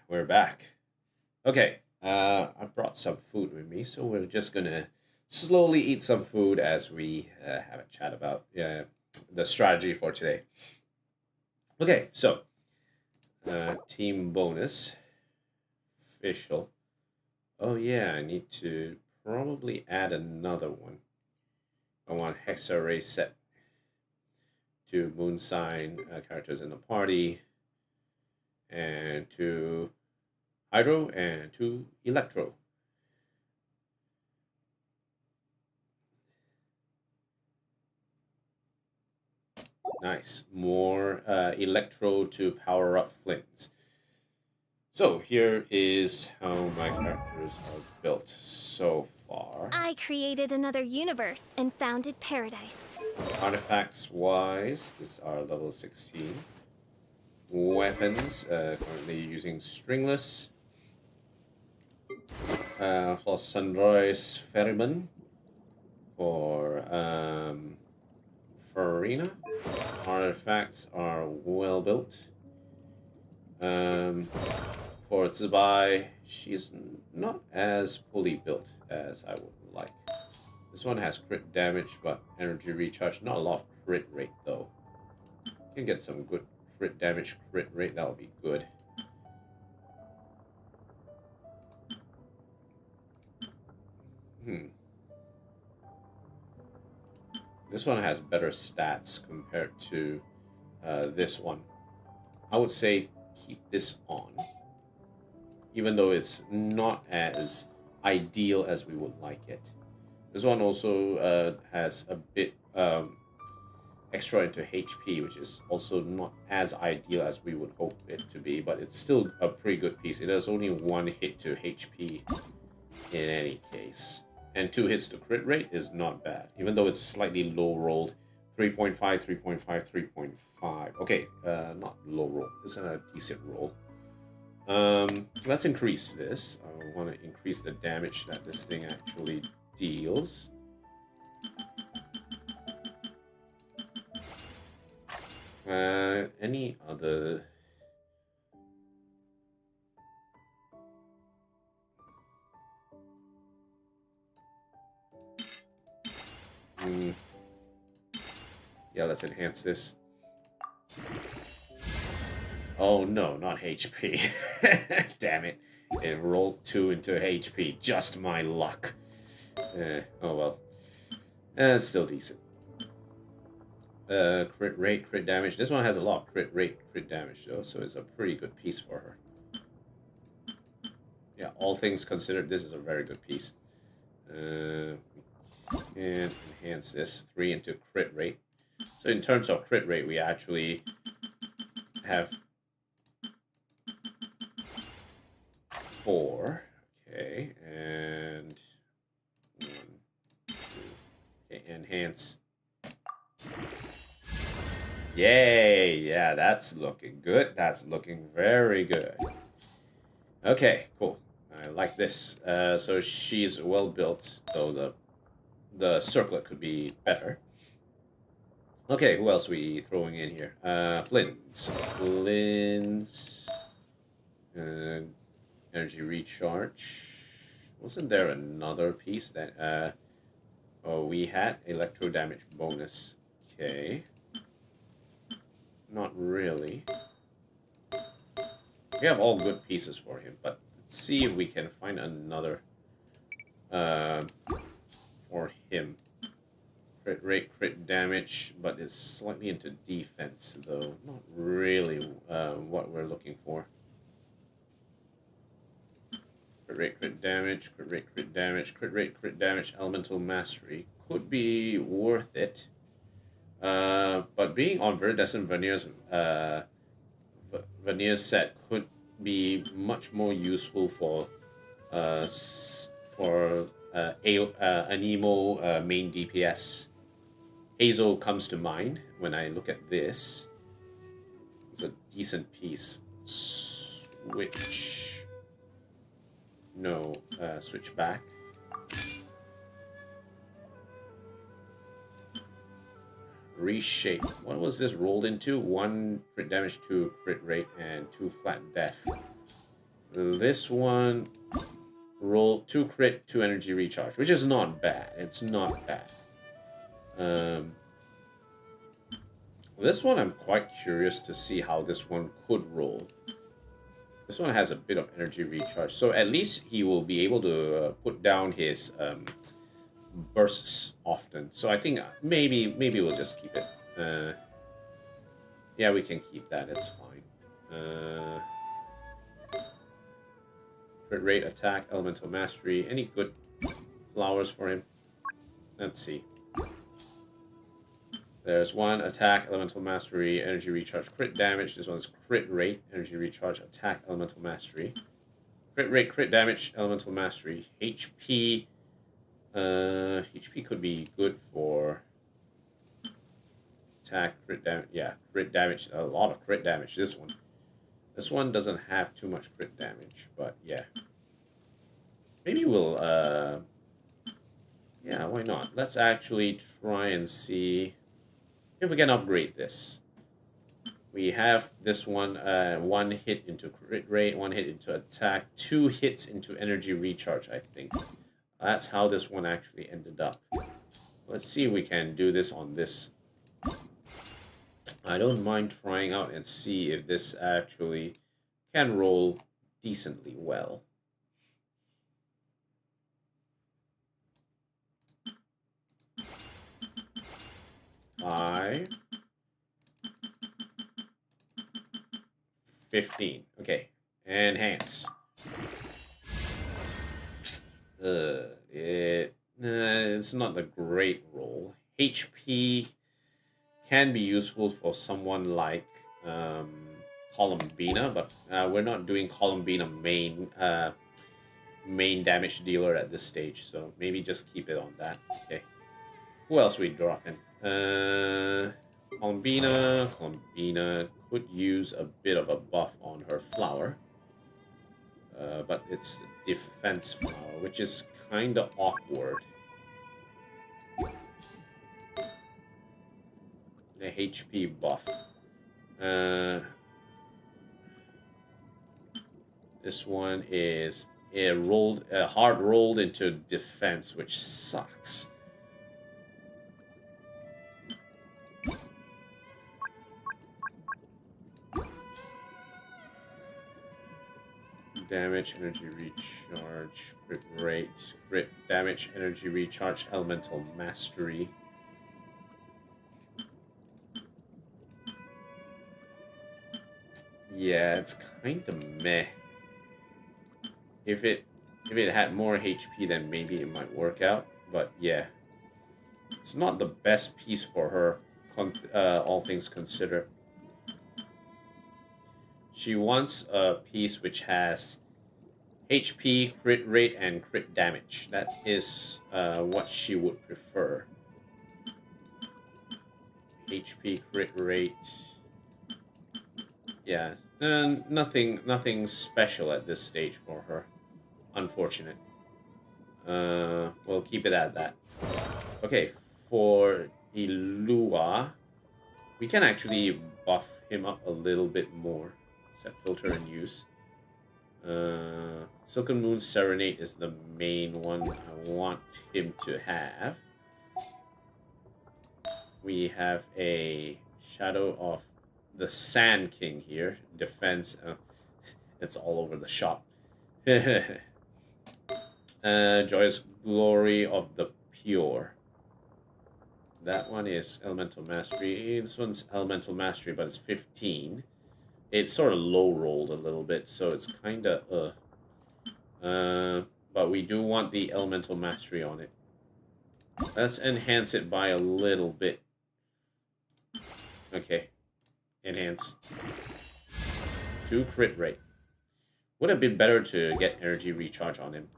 we're back. Okay, I brought some food with me, so we're just gonna slowly eat some food as we have a chat about the strategy for today. Okay, so team bonus, official. Oh yeah, I need to probably add another one. I want Hex Array set to Moon Sign characters in the party, and to Hydro, and to Electro. Nice. More Electro to power up Flints. So here is how my characters are built so far. I created another universe and founded paradise. Artifacts wise, these are level 16. Weapons, currently using Stringless. For Sunrise Ferryman. For Farina. Artifacts are well built. For Zibai, she's not as fully built as I would like. This one has crit damage, but energy recharge. Not a lot of crit rate, though. Can get some good crit damage, crit rate. That'll be good. This one has better stats compared to this one. I would say keep this on, even though it's not as ideal as we would like it. This one also has a bit extra into HP, which is also not as ideal as we would hope it to be, but it's still a pretty good piece. It has only 1 hit to HP in any case. And 2 hits to crit rate is not bad, even though it's slightly low rolled. 3.5, 3.5, 3.5. Okay, not low roll. It's a decent roll. Let's increase this. I want to increase the damage that this thing actually deals. Any other... Yeah, let's enhance this. Oh no, not HP. Damn it. It rolled 2 into HP. Just my luck. Oh well. It's still decent. Crit rate, crit damage. This one has a lot of crit rate, crit damage though, so it's a pretty good piece for her. Yeah, all things considered, this is a very good piece. And enhance this 3 into crit rate. So in terms of crit rate, we actually have 4. Okay, and 1, 2. Okay, enhance. Yay! Yeah, that's looking good. That's looking very good. Okay, cool. I like this. So she's well built, though the circlet could be better. Okay, who else are we throwing in here? Flynn's. Energy recharge. Wasn't there another piece that we had? Electro damage bonus. Okay. Not really. We have all good pieces for him, but let's see if we can find another for him. Crit rate, crit damage, but it's slightly into defense, though. Not really what we're looking for. Crit rate, crit damage, crit rate, crit damage, crit rate, crit damage, elemental mastery. Could be worth it. But being on Viridescent Veneers set could be much more useful for Anemo main DPS. Hazel comes to mind when I look at this. It's a decent piece. Switch. No, switch back. Reshape. What was this rolled into? 1 crit damage, 2 crit rate, and 2 flat death. This one rolled 2 crit, 2 energy recharge, which is not bad. It's not bad. This one I'm quite curious to see how this one could roll. This one has a bit of energy recharge, so at least he will be able to put down his bursts often. So I think maybe we'll just keep it. Yeah, we can keep that. It's fine. Crit rate, attack, elemental mastery. Any good flowers for him? Let's see. There's 1 attack, elemental mastery, energy recharge, crit damage. This one's crit rate, energy recharge, attack, elemental mastery. Crit rate, crit damage, elemental mastery. HP. HP could be good for attack, crit damage. Yeah, crit damage. A lot of crit damage. This one doesn't have too much crit damage, but yeah. Maybe we'll yeah, why not? Let's actually try and see if we can upgrade this. We have this one, 1 hit into crit rate, 1 hit into attack, 2 hits into energy recharge, I think. That's how this one actually ended up. Let's see if we can do this on this. I don't mind trying out and see if this actually can roll decently well. Five. 15. Okay. Enhance. It's not a great roll. HP can be useful for someone like Columbina, but we're not doing Columbina main damage dealer at this stage, so maybe just keep it on that. Okay. Who else we dropping? Columbina could use a bit of a buff on her flower. But it's defense flower, which is kind of awkward. The HP buff. This one is hard rolled into defense, which sucks. Damage, energy recharge, crit rate, crit damage, energy recharge, elemental mastery. Yeah, it's kind of meh. If it had more HP, then maybe it might work out. But yeah, it's not the best piece for her, all things considered. She wants a piece which has HP, crit rate, and crit damage. That is what she would prefer. HP, crit rate. Yeah, nothing special at this stage for her. Unfortunate. We'll keep it at that. Okay, for Ilua, we can actually buff him up a little bit more. Set filter and use. Silken Moon Serenade is the main one I want him to have. We have a Shadow of the Sand King here. Defense. It's all over the shop. Joyous Glory of the Pure. That one is Elemental Mastery. This one's Elemental Mastery, but it's 15. It's sort of low rolled a little bit, so it's kind of but we do want the elemental mastery on it. Let's enhance it by a little bit. Okay, enhance. 2 crit rate. Would have been better to get energy recharge on him.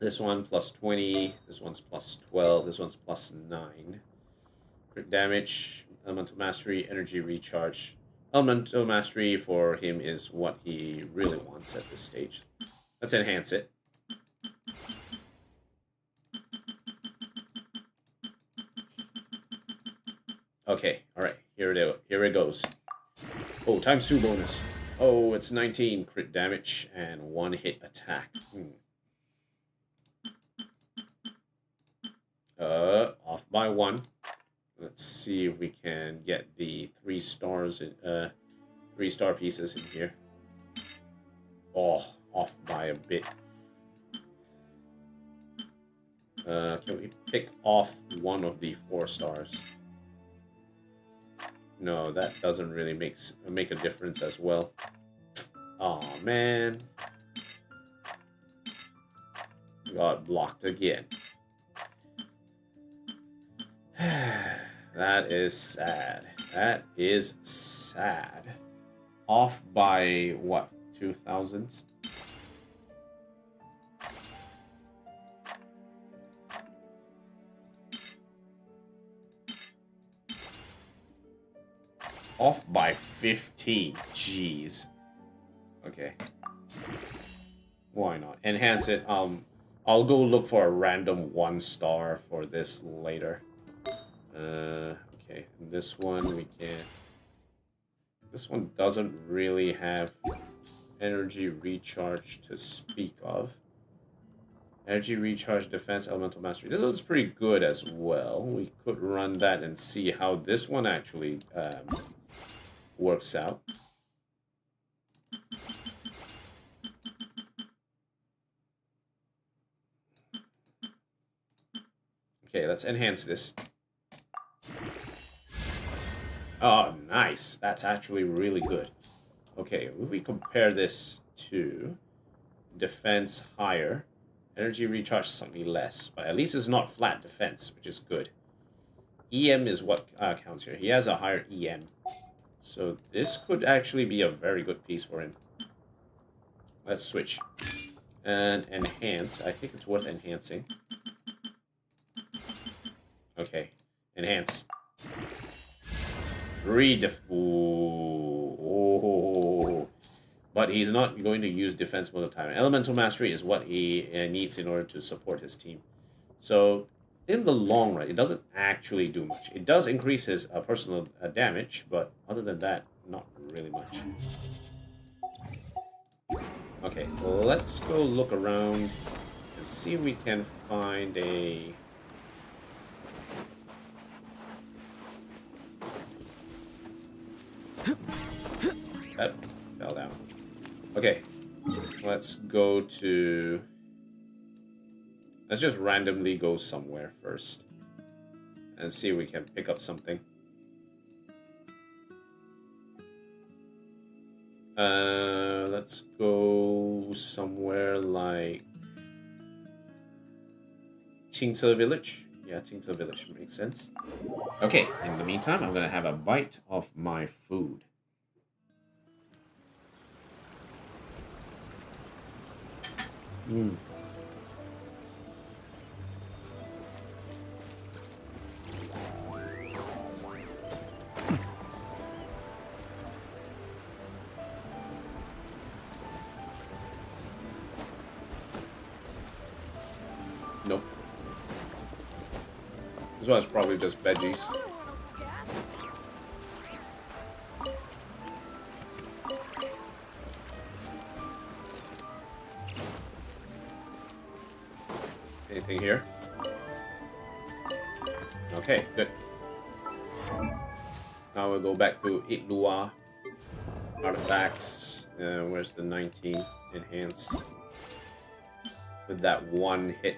This one plus 20. This one's plus 12. This one's plus 9. Crit damage, elemental mastery, energy recharge. Elemental mastery for him is what he really wants at this stage. Let's enhance it. Okay, alright. Here it goes. Oh, ×2 bonus. Oh, it's 19 crit damage and 1 hit attack. Off by 1. Let's see if we can get the 3 stars in 3-star pieces in here. Oh, off by a bit. Can we pick off one of the 4 stars? No, that doesn't really make a difference as well. Oh man. Got blocked again. That is sad. That is sad. Off by what? 2,000s? Off by 15. Jeez. Okay. Why not? Enhance it. I'll go look for a random 1-star for this later. Okay. This one we can. This one doesn't really have energy recharge to speak of. Energy recharge, defense, elemental mastery. This one's pretty good as well. We could run that and see how this one actually works out. Okay, let's enhance this. Oh, nice. That's actually really good. Okay, if we compare this to defense higher, energy recharge slightly less, but at least it's not flat defense, which is good. EM is what counts here. He has a higher EM. So this could actually be a very good piece for him. Let's switch. And enhance. I think it's worth enhancing. Okay. Enhance. Ooh. But he's not going to use defense most of the time. Elemental mastery is what he needs in order to support his team. So in the long run, it doesn't actually do much. It does increase his personal damage, but other than that, not really much. Okay, let's go look around and see if we can find a... That fell down. Okay, let's go to... Let's just randomly go somewhere first and see if we can pick up something. Let's go somewhere like Qingce Village. Yeah, Qingce Village makes sense. Okay, in the meantime, I'm gonna have a bite of my food. Nope. This one's probably just veggies. Anything here? Okay, good. Now we'll go back to Itlua. Artifacts. Where's the 19? Enhance. With that 1 hit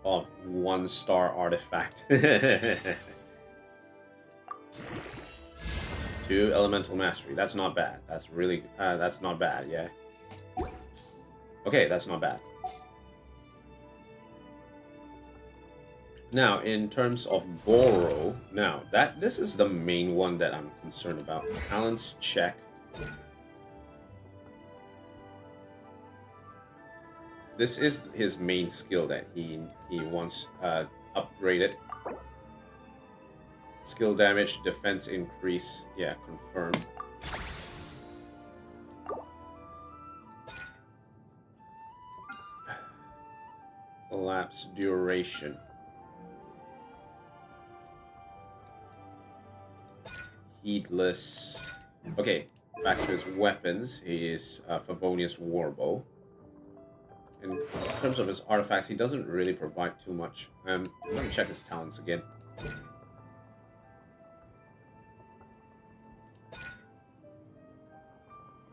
of 1-star artifact. 2 elemental mastery. That's not bad. That's really that's not bad, yeah. Okay, that's not bad. Now, in terms of borrow, now this is the main one that I'm concerned about. Talents check. This is his main skill that he wants upgraded. Skill damage, defense increase. Yeah, confirm. Collapse duration. Heedless. Okay, back to his weapons. He is Favonius Warbow. In terms of his artifacts, he doesn't really provide too much. Let me check his talents again.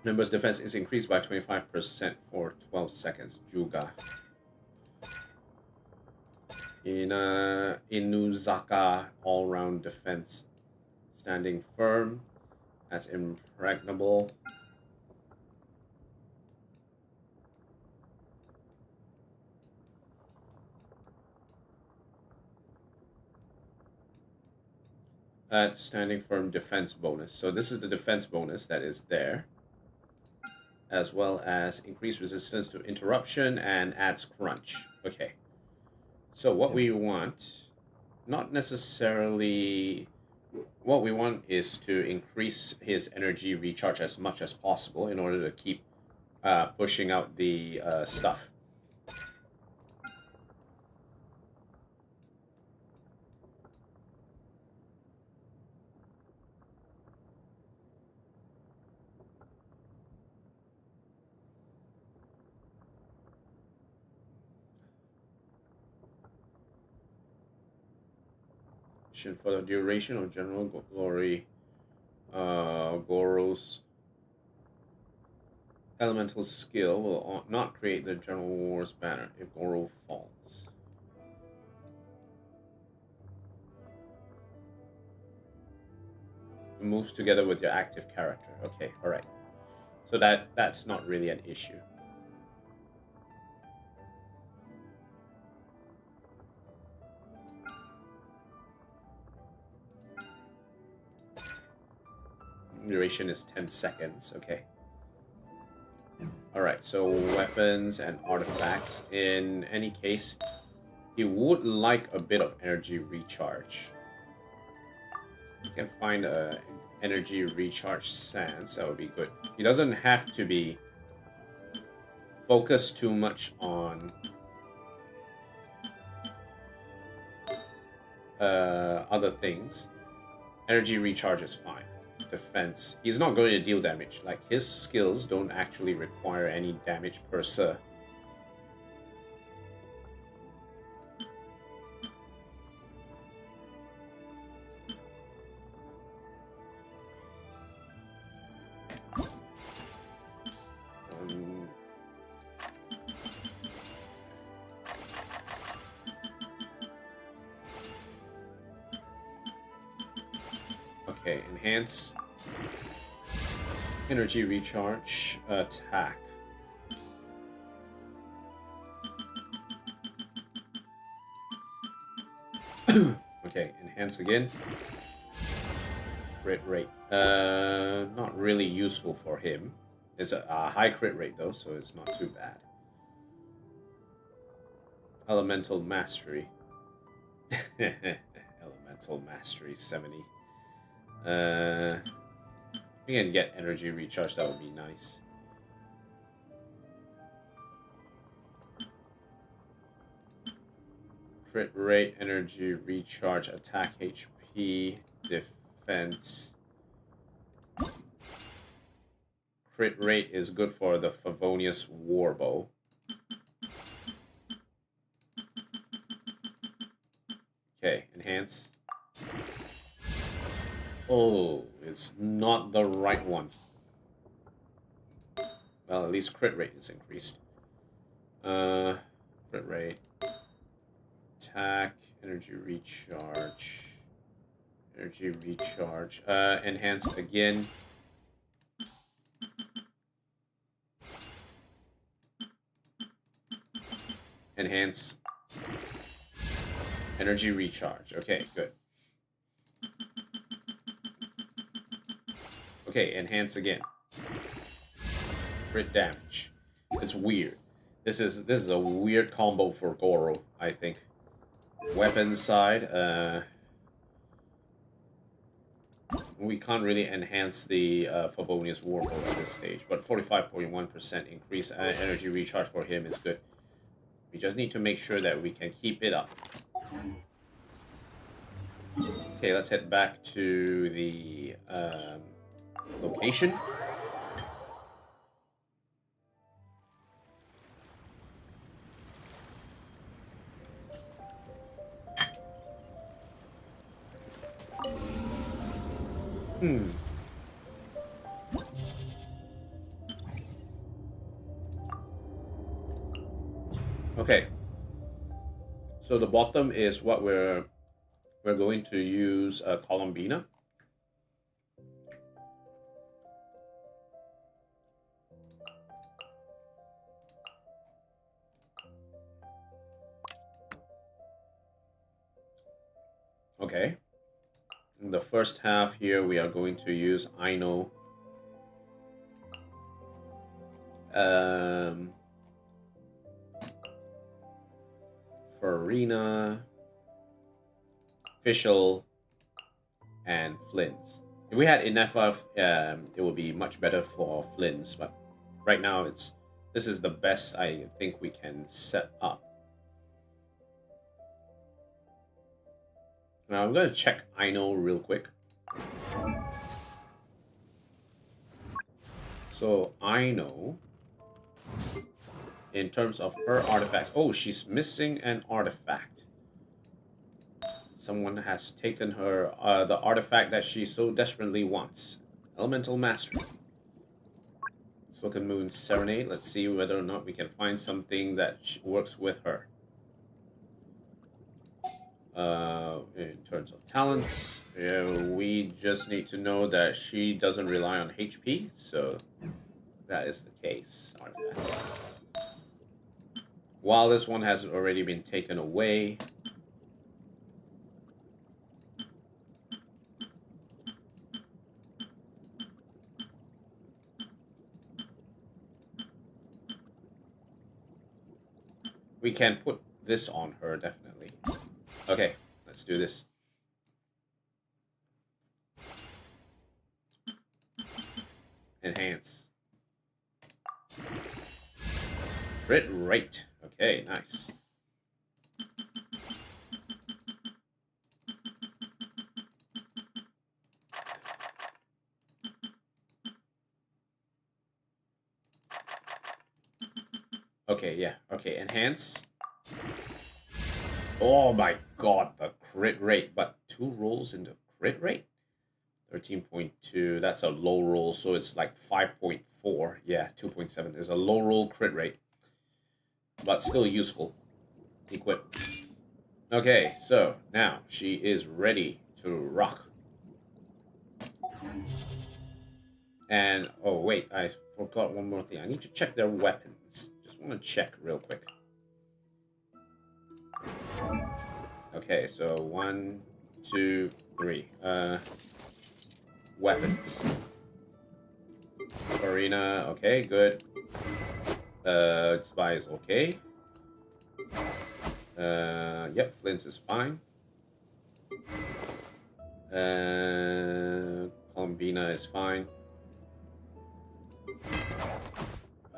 Member's defense is increased by 25% for 12 seconds. Juga. In Inuzaka, all-round defense. Standing firm. That's impregnable. That's standing firm defense bonus. So this is the defense bonus that is there. As well as increased resistance to interruption and adds crunch. Okay. So what we want, not necessarily, what we want is to increase his energy recharge as much as possible in order to keep pushing out the stuff. For the duration of general glory, Goro's elemental skill will not create the general war's banner if Goro falls. It moves together with your active character. Okay, all right. So that's not really an issue. Duration is 10 seconds. Okay. Alright, so weapons and artifacts. In any case, he would like a bit of energy recharge. You can find a energy recharge sans. That would be good. He doesn't have to be focused too much on other things. Energy recharge is fine. Defense. He's not going to deal damage. Like, his skills don't actually require any damage per se. Okay, enhance. Energy recharge, attack. Okay, enhance again. Crit rate. Not really useful for him. It's a high crit rate though, so it's not too bad. Elemental mastery. Elemental mastery 70. We can get energy recharge, that would be nice. Crit rate, energy recharge, attack HP, defense. Crit rate is good for the Favonius Warbow. Okay, enhance. Oh, it's not the right one. Well, at least crit rate is increased. Crit rate. Attack. Energy recharge. Energy recharge. Enhance again. Enhance. Energy recharge. Okay, good. Okay, enhance again. Crit damage. It's weird. This is a weird combo for Goro, I think. Weapon side, we can't really enhance the Favonius Warbow at this stage, but 45.1% increase energy recharge for him is good. We just need to make sure that we can keep it up. Okay, let's head back to the location. Okay. So the bottom is what we're going to use Columbina. Okay. In the first half here, we are going to use Aino. Farina, Fischl, and Flynn's. If we had enough of, it would be much better for Flynn's, but right now this is the best I think we can set up. Now I'm going to check Aino real quick. So Aino, in terms of her artifacts, oh, she's missing an artifact. Someone has taken her the artifact that she so desperately wants. Elemental Mastery. Silken Moon Serenade. Let's see whether or not we can find something that works with her. In terms of talents, we just need to know that she doesn't rely on HP, so that is the case. Artifacts. While this one has already been taken away, we can put this on her, definitely. Okay, let's do this. Enhance. Crit rate. Okay, nice. Okay, yeah. Okay, enhance. Oh my god, the crit rate. But 2 rolls into crit rate? 13.2. That's a low roll, so it's like 5.4. Yeah, 2.7 is a low roll crit rate. But still useful. Equip. Okay, so now she is ready to rock. And, oh wait, I forgot one more thing. I need to check their weapons. Just want to check real quick. Okay, so 1, 2, 3. Weapons. Arena, okay, good. Spy is okay. Yep, Flint's is fine. Columbina is fine.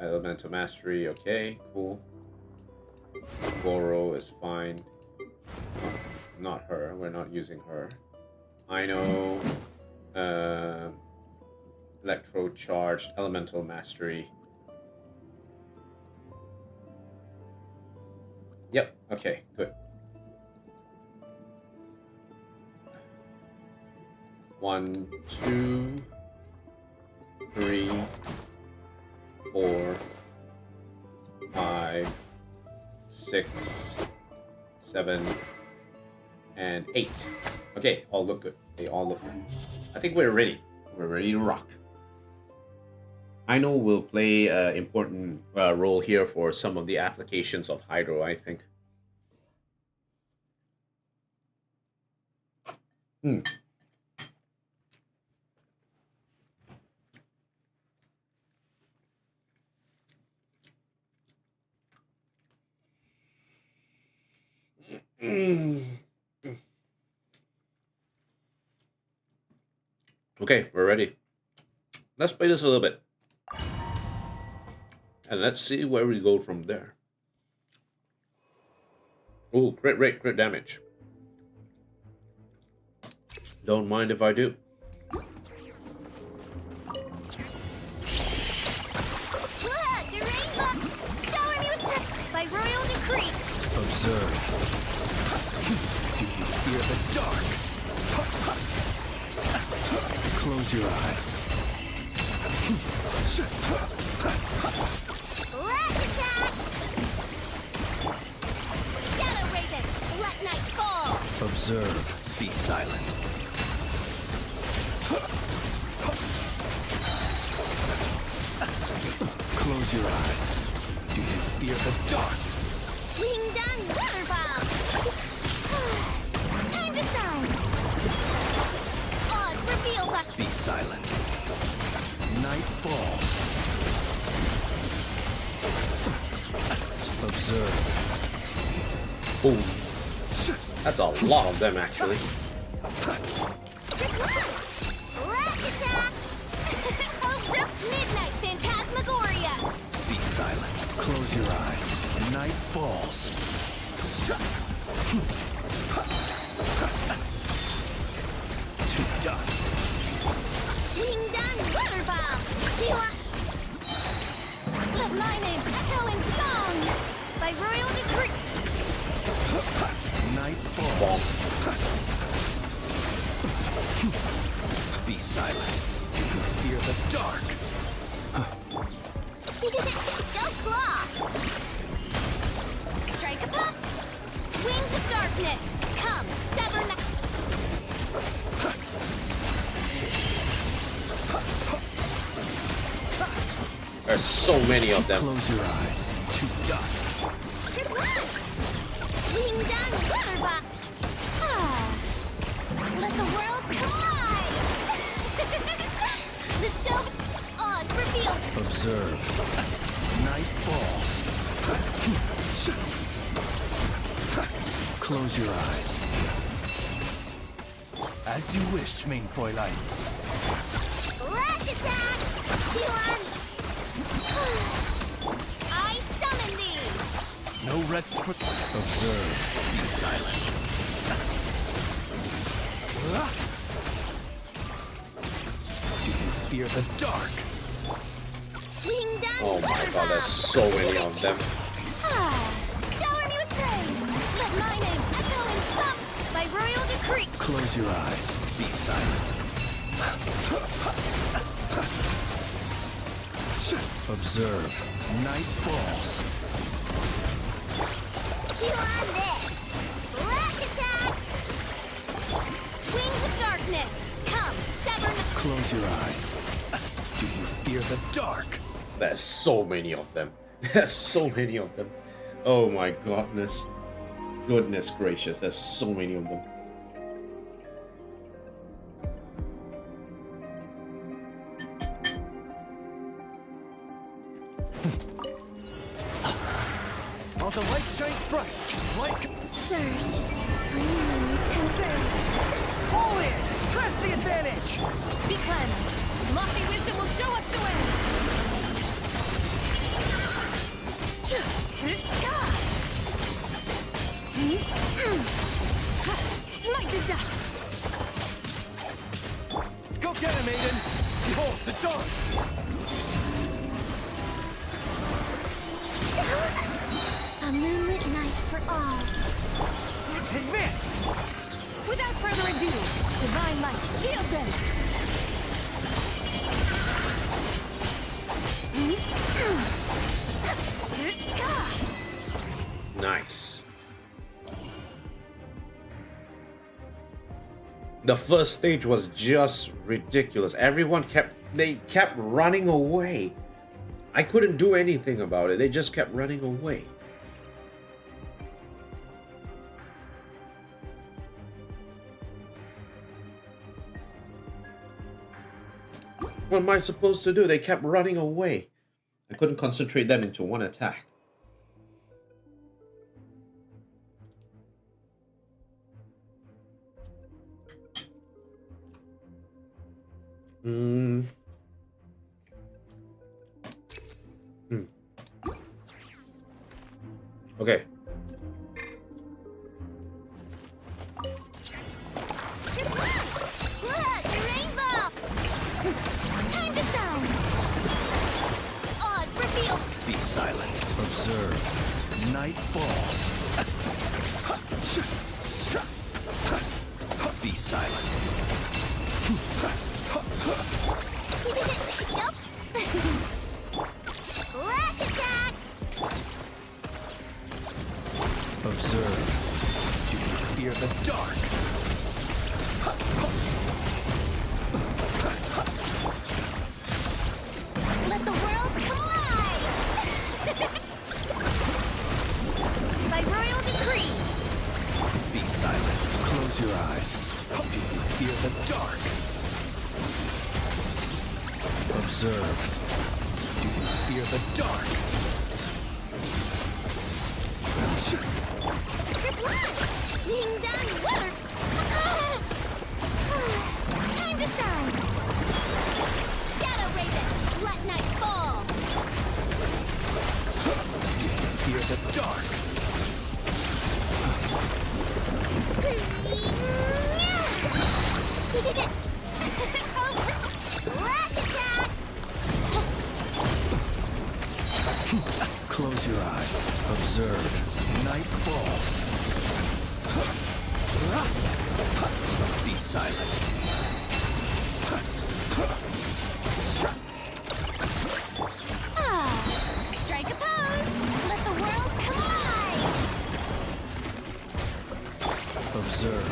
Elemental Mastery, okay, cool. Goro is fine. Not her, we're not using her. Aino, Electro Charged, Elemental Mastery. Yep, okay, good. 1, 2, 3, 4, 5, 6, 7, and 8. Okay, all look good. They all look good. I think we're ready. We're ready to rock. I know we'll play an important role here for some of the applications of Hydro, I think. Okay, we're ready. Let's play this a little bit. And let's see where we go from there. Ooh, crit rate, crit damage. Don't mind if I do. Look, the rainbow! Shower me with by royal decree! Observe. Do you fear the dark? Close your eyes. Lash attack! Shadow Raven, let night fall! Observe. Be silent. Close your eyes. Do you fear the dark? Wing Dun Water Bomb! Time to shine! Odds reveal by... Be silent. Night falls. Observe. Boom. That's a lot of them, actually. Lash attack! Abrupt Midnight Phantasmagoria! Be silent. Close your eyes. Night falls. To dust. Wing Dun Water Bomb! Let my name echo in song! By royal decree! Night falls. Be silent. Do you fear the dark? Go claw! Strike a pop! Wings of darkness! Come, sever night! There's so many of them. Close your eyes. To dust. Wing Dun Water Bomb! Let the world collide! The show odds revealed! Observe. Night falls. Close your eyes. As you wish, main Fräulein. Lash attack! Q1! I summon thee! No rest for... Observe. Be silent. Do you fear the dark? Wing Dun Oh my god, there's so many of them. Shower me with praise! Let my name echo in song by royal decree! Close your eyes. Be silent. Observe. Night falls. Chew on this! Lash attack! Wings of darkness! Come, sever night! Close your eyes. Do you fear the dark? There's so many of them. There's so many of them. Oh my goodness. Goodness gracious, there's so many of them. While the light shines bright, like... Surge. Removes confirmed. All in! Press the advantage! Be cleansed. Lofty wisdom will show us the way. Light the dust! Go get him, Aiden! Behold, the dark! A moonlit night for all. Advance! Without further ado, divine light, shield them! Nice. The first stage was just ridiculous. Everyone kept running away. I couldn't do anything about it. They just kept running away. What am I supposed to do? They kept running away. I couldn't concentrate them into one attack. Okay. Observe. Night falls. Be silent. Nope. Flash attack! Observe. Do you fear the dark? Let the world collide! By royal decree! Be silent. Close your eyes. Do you fear the dark? Observe. Do you fear the dark? Good luck! Being done water! Time to shine! Shadow Raven, let night fall! Do you fear the dark? Flash attack! Close your eyes. Observe. Night falls. Be silent. Strike a pose! Let the world collide! Observe.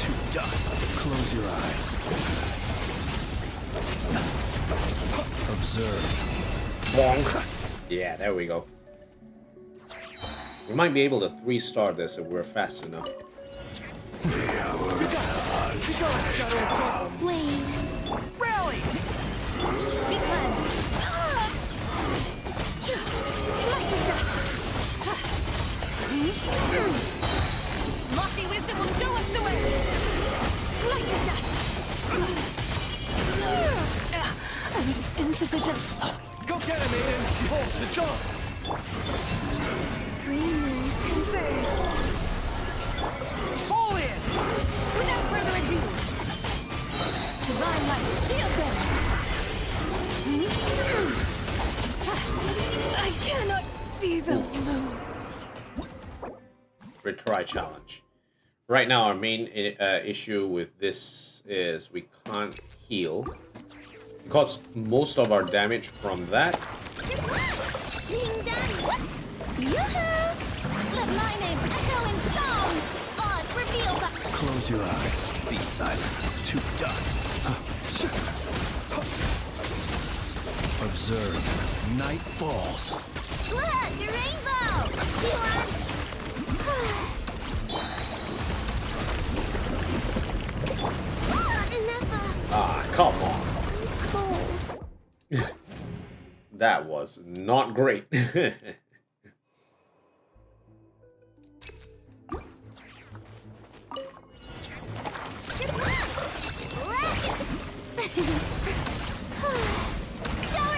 To dust. Close your eyes. Observe. Bonk. Yeah, there we go. We might be able to 3-star this if we're fast enough. Wayne. Rally! Be cleansed. Lofty wisdom will show us the way! Like the dust! I was insufficient. Go get him, Aiden! Hold the jump! Green moons converge. Pull in! Without further ado! Divine light, shield them! I cannot see the blue. Retry challenge. Right now, our main issue with this is we can't heal. Because most of our damage from that. Being done. Yoo-hoo! Let my name echo in song. Oz reveal the... Close your eyes. Be silent. To dust. Observe. Night falls. Look, the rainbow! You want... Ah, come on. Cold. That was not great. Shower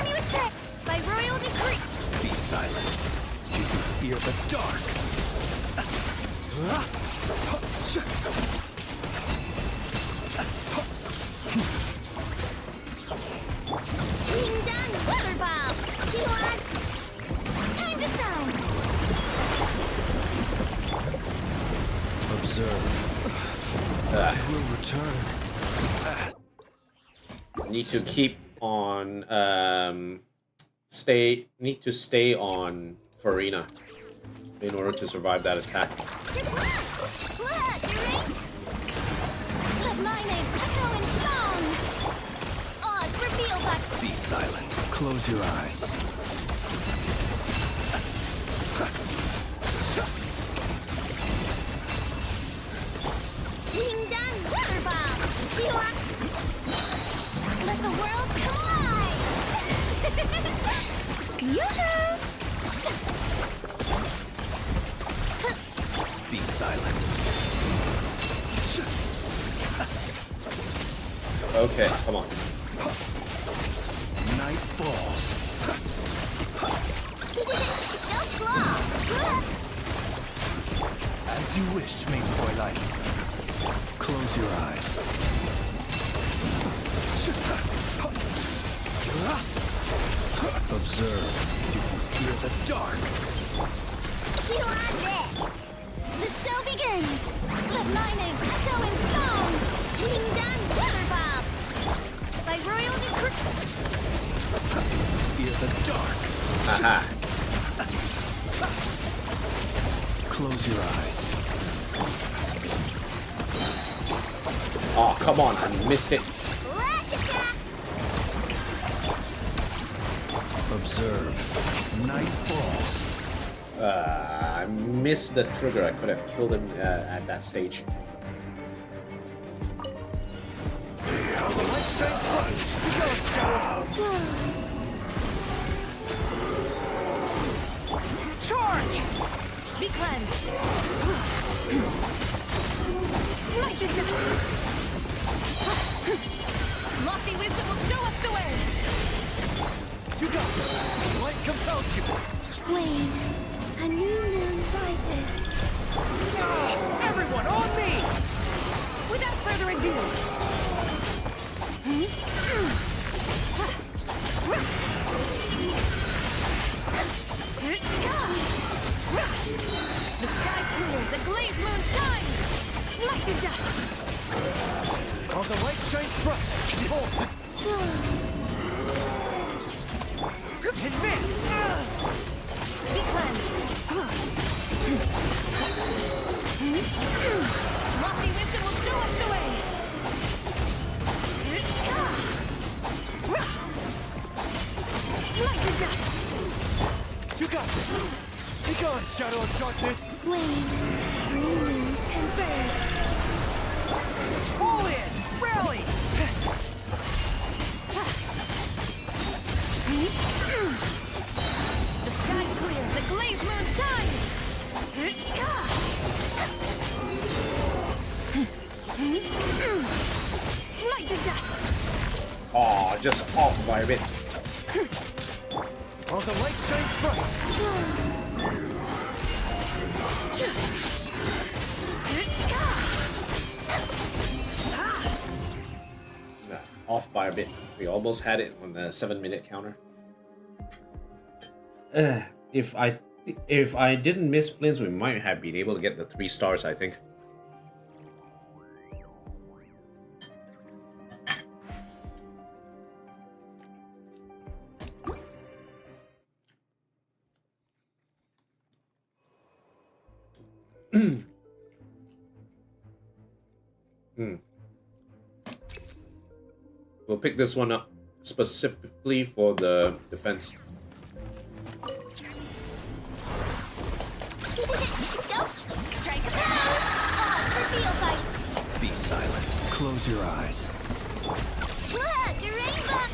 me with that by royal decree. Be silent. Do you fear the dark? Being done, water bomb. You want... Time to shine. Observe. I will return. Need to keep on need to stay on Farina in order to survive that attack. Let my name echo in song. Oz reveal that... Be silent. Close your eyes. Being done, water bomb. You want... Let the world collide. Yoo-hoo! Be silent. Okay, come on. Night falls. No claw. As you wish, main Twilight. Close your eyes. Observe. Do you fear the dark? You on this. The show begins. Let my name echo in song. Ding dong water bomb. By royal decree. Fear the dark. Aha. Close your eyes. Oh, come on, I missed it. Flash attack. Observe. Night falls. I missed the trigger. I could have killed him at that stage. Charge! Be cleansed. Light this up. Lofty wisdom will show us the way. You got this. Light compels you. Wayne, a new moon rises. Everyone on me! Without further ado. The sky's clear, the glazed moon shines! Light the dust! All the light shines bright. Behold. Advance! Be cleansed! Lofty wisdom will show us the way! Light the dust! You got this. Be gone, shadow of darkness. Wayne, new moons converge. All in! Rally! The sky's clear, the glazed moon shines! Light the dust! Oh, just off by a bit. All the light shines bright. Off by a bit. We almost had it on the 7-minute counter. If I didn't miss Flynn's, we might have been able to get the 3 stars, I think. We'll pick this one up specifically for the defense. Go! Strike down! All for field fight! Be silent. Close your eyes. Look, a rainbow!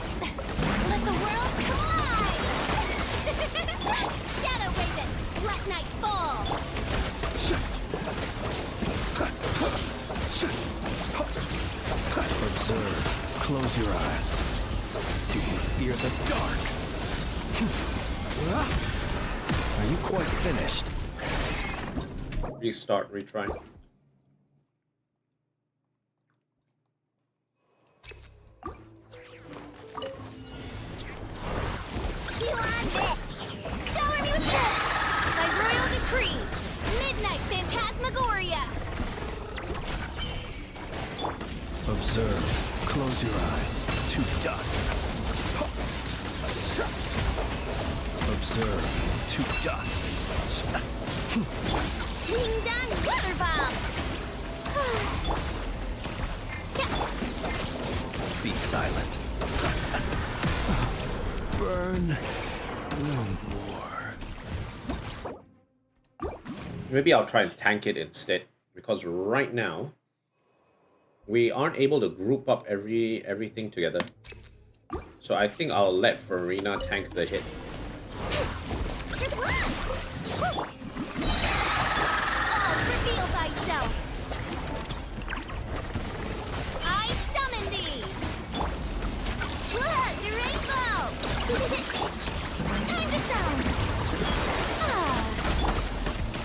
Let the world collide! Shadow Raven, let night fall! Observe. Close your eyes. Do you fear the dark? Are you quite finished? Restart, retry. You on this! Shower me with this! By royal decree! Midnight Phantasmagoria! Observe. Close your eyes. To dust. Observe. To dust. Ding dong water bomb! Be silent. Burn no more. Maybe I'll try and tank it instead, because right now we aren't able to group up everything together. So I think I'll let Farina tank the hit. Reveal thyself! I summon thee! Look, the rainbow! Time to shine!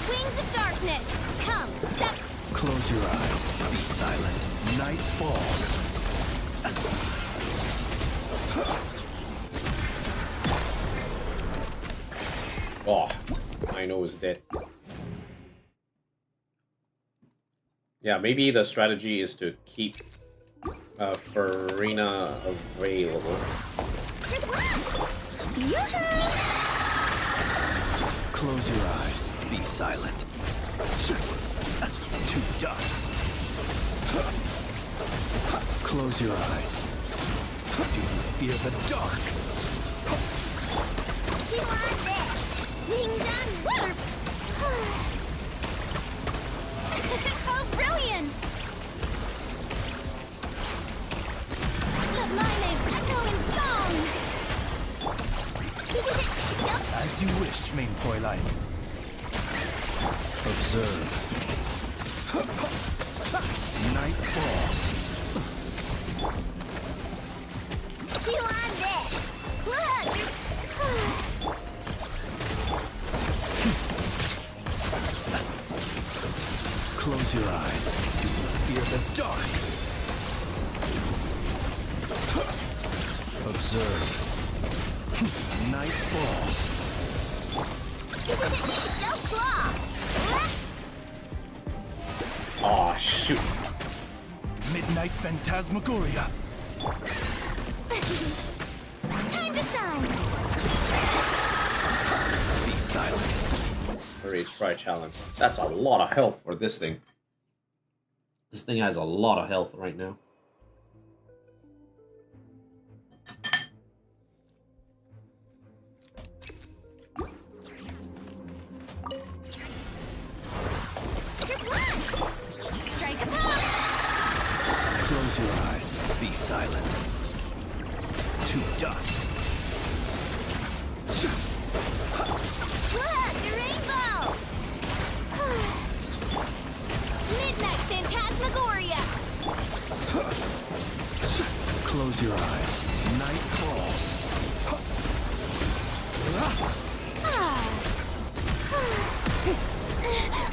Wings of darkness, come, step! Close your eyes. Be silent. Night falls. Oh, I know is dead. Yeah, maybe the strategy is to keep Farina available. Close your eyes. Be silent. To dust. Close your eyes. Do you fear the dark? How brilliant! Let my name echo in song! As you wish, main Fräulein. Observe. Night falls. Close your eyes. Do you fear the dark? Observe. Night falls. Aw, shoot. Midnight Phantasmagoria. Time to shine! Be silent. Hurry, try challenge. That's a lot of health for this thing. This thing has a lot of health right now. Strike a pop! Close your eyes. Be silent. To dust. Look, the rainbow! Midnight Phantasmagoria! Close your eyes. Night falls.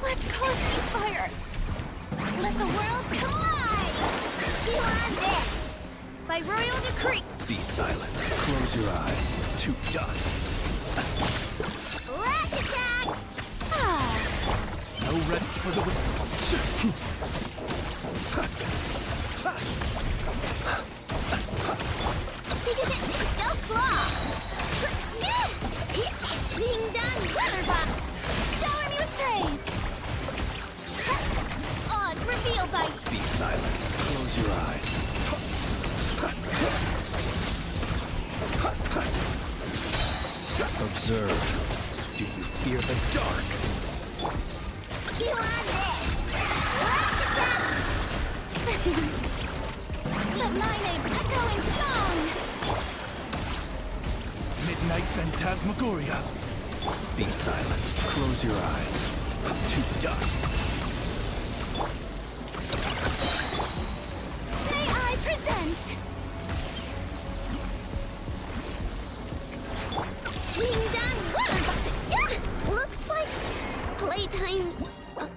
Let's call a ceasefire! Let the world come alive! This! By royal decree! Be silent. Close your eyes. To dust. Lash attack! No rest for the wicked. Go claw! Ding dong, weather bomb! Shower me with praise! Odds reveal by... Be silent. Close your eyes. Observe. Do you fear the dark? Chew on this! Lash attack! Let my name echo in song! Midnight Phantasmagoria. Be silent. Close your eyes. To dust. May I present? Ding dong, weather bomb! Looks like playtime's over.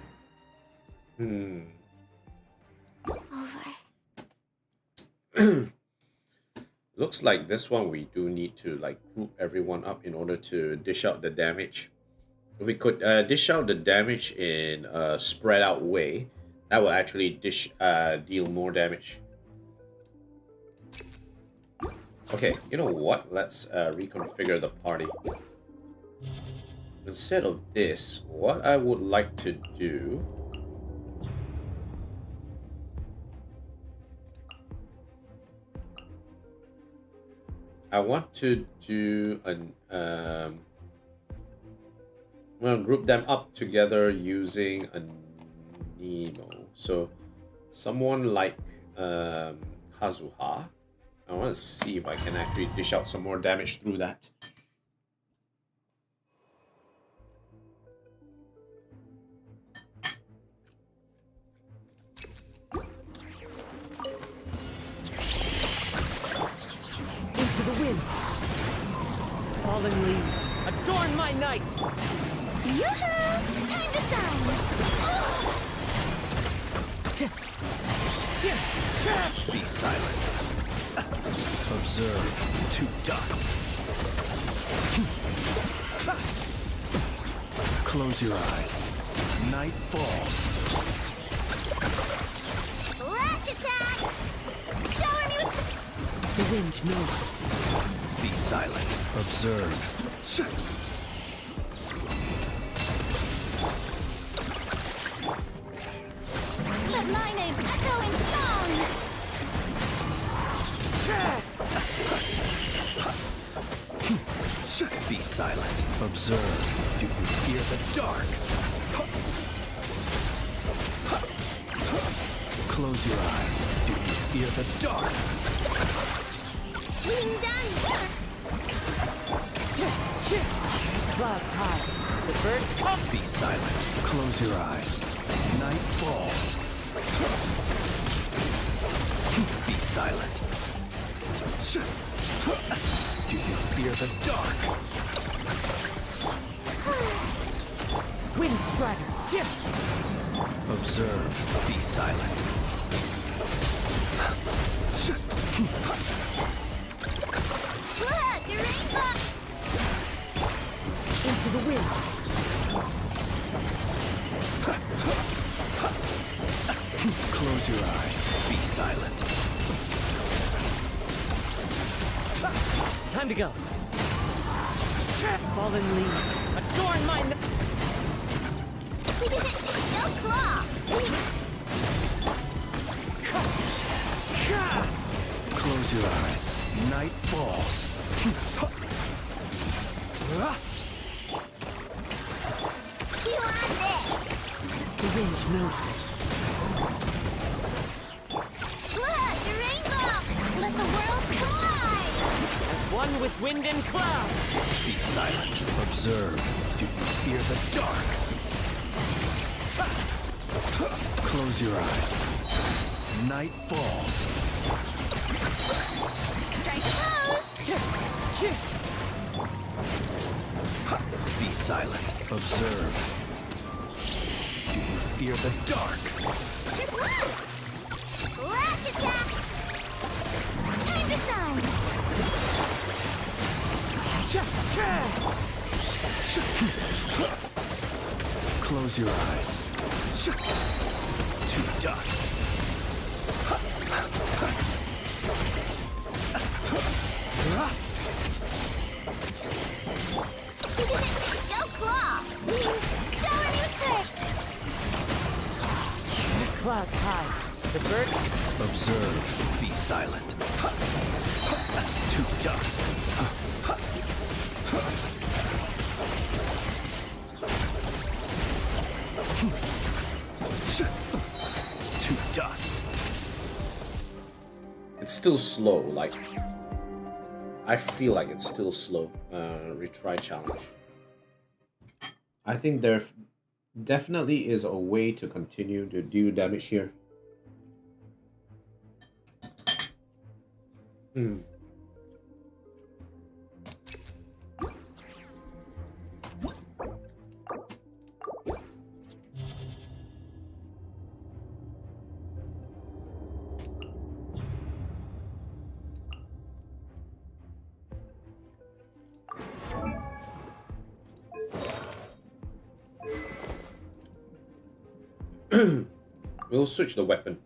Looks like this one we do need to like group everyone up in order to dish out the damage. If we could dish out the damage in a spread out way, that will actually deal more damage. Okay, you know what? Let's reconfigure the party. Instead of this, what I would like to do... I want to do an... I'm going to group them up together using a Nemo. So, someone like Kazuha. I want to see if I can actually dish out some more damage through that. Into the wind. Fallen leaves, adorn my night. Yoo-hoo! Time to shine! Be silent. Observe. To dust. Close your eyes. Night falls. Flash attack! Shower me with... The wind knows. Be silent. Observe. Let my name echo in song! Be silent. Observe. Do you fear the dark? Close your eyes. Do you fear the dark? Wing done! Clouds high. The birds come. Be silent. Close your eyes. Night falls. Be silent. Do you fear the dark? Wind strider. Observe. Be silent. Look, a rainbow! Into the wind. Close your eyes. Be silent. Time to go. Fallen leaves. Adorn my... We did it! No claw! Close your eyes. Night falls. You want this? The wind knows me. Look, a rainbow! Let the world collide! As one with wind and cloud. Be silent. Observe. Do you fear the dark? Close your eyes. Night falls. Strike a pose! Be silent. Observe. Do you fear the dark? Hit one! Flash attack! Time to shine! Close your eyes. To dust. Go claw! Shower me with thick! Clouds high. The birds... Observe. Be silent. To dust. To dust. It's still slow, like... I feel like it's still slow. Retry challenge. I think there definitely is a way to continue to do damage here. We'll switch the weapon.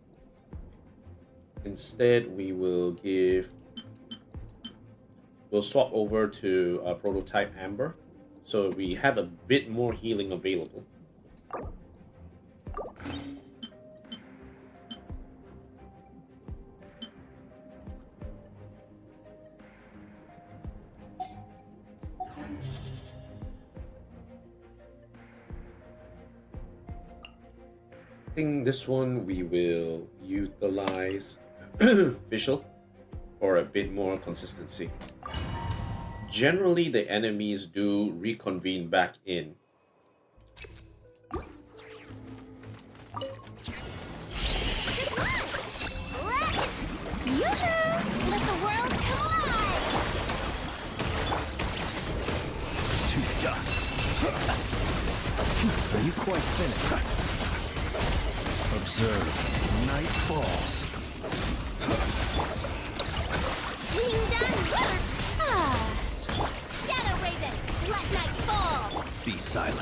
Instead, we'll swap over to a prototype Amber, so we have a bit more healing available. I think this one we will utilize Visual for a bit more consistency. Generally, the enemies do reconvene back in. Let the world collide! To dust. Are you quite finished? Observe. Night falls. Being done! Ah! Shadow Raven, let night fall! Be silent.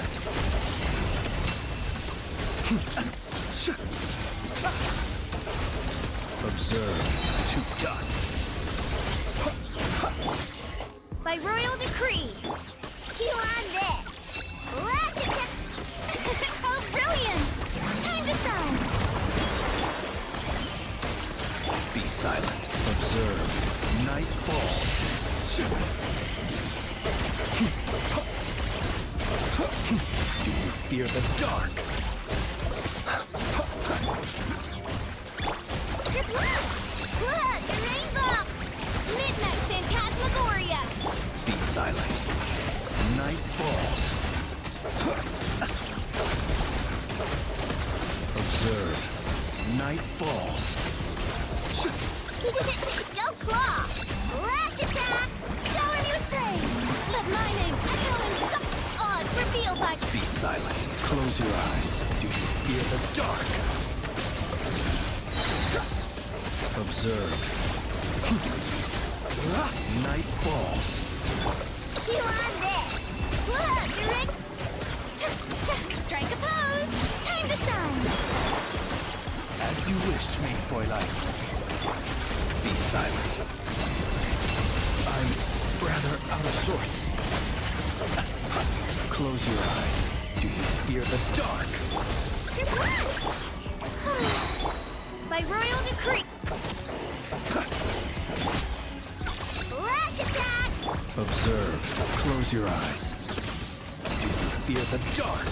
Observe to dust. By royal decree. Chew on this. Lash attack. Oh, brilliant! Time to shine. Be silent. Observe. Night falls. Do you fear the dark? Good luck! Look, the rainbow! Midnight Phantasmagoria! Be silent. Night falls. Observe. Night falls. Go claw! Lash attack! Shower me with praise! Let my name echo in some odds revealed by... Be silent. Close your eyes. Do you fear the dark? Observe. Night falls. Chew on this! Look, you're in... Strike a pose! Time to shine! As you wish, main Fräulein. Be silent. I'm rather out of sorts. Close your eyes. Do you fear the dark? Good luck! By royal decree. Lash attack! Observe. Close your eyes. Do you fear the dark?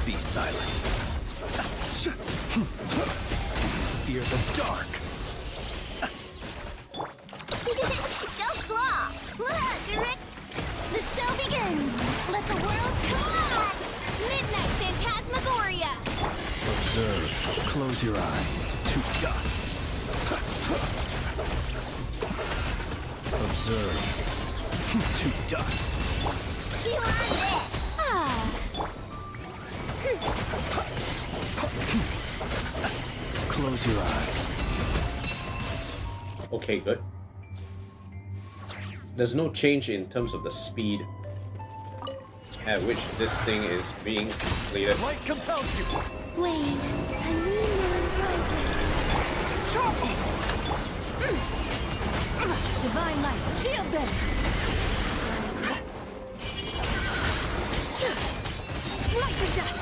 Be silent. Do you fear the dark? Go claw! Look, you're in... The show begins! Let the world come on! Midnight Phantasmagoria! Observe. Close your eyes. To dust. Observe. To dust. Chew on this! Close your eyes. Okay, good. There's no change in terms of the speed at which this thing is being completed. Light compels you. Wayne, I need Divine light, shield them! Like the dust!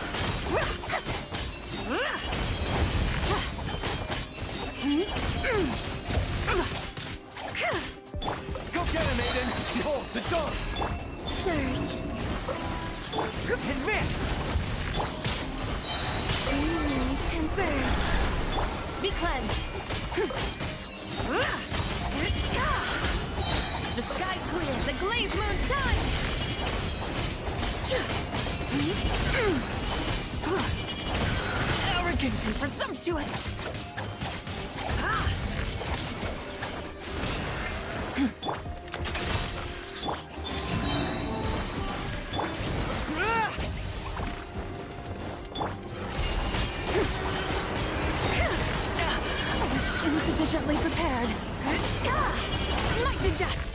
Go get him, Aiden. Behold, the dawn. Surge. Advance. Enemies converge. Be cleansed! The sky's clear, the glaze moon shines! Arrogant and presumptuous! Insufficiently prepared. Like the dust.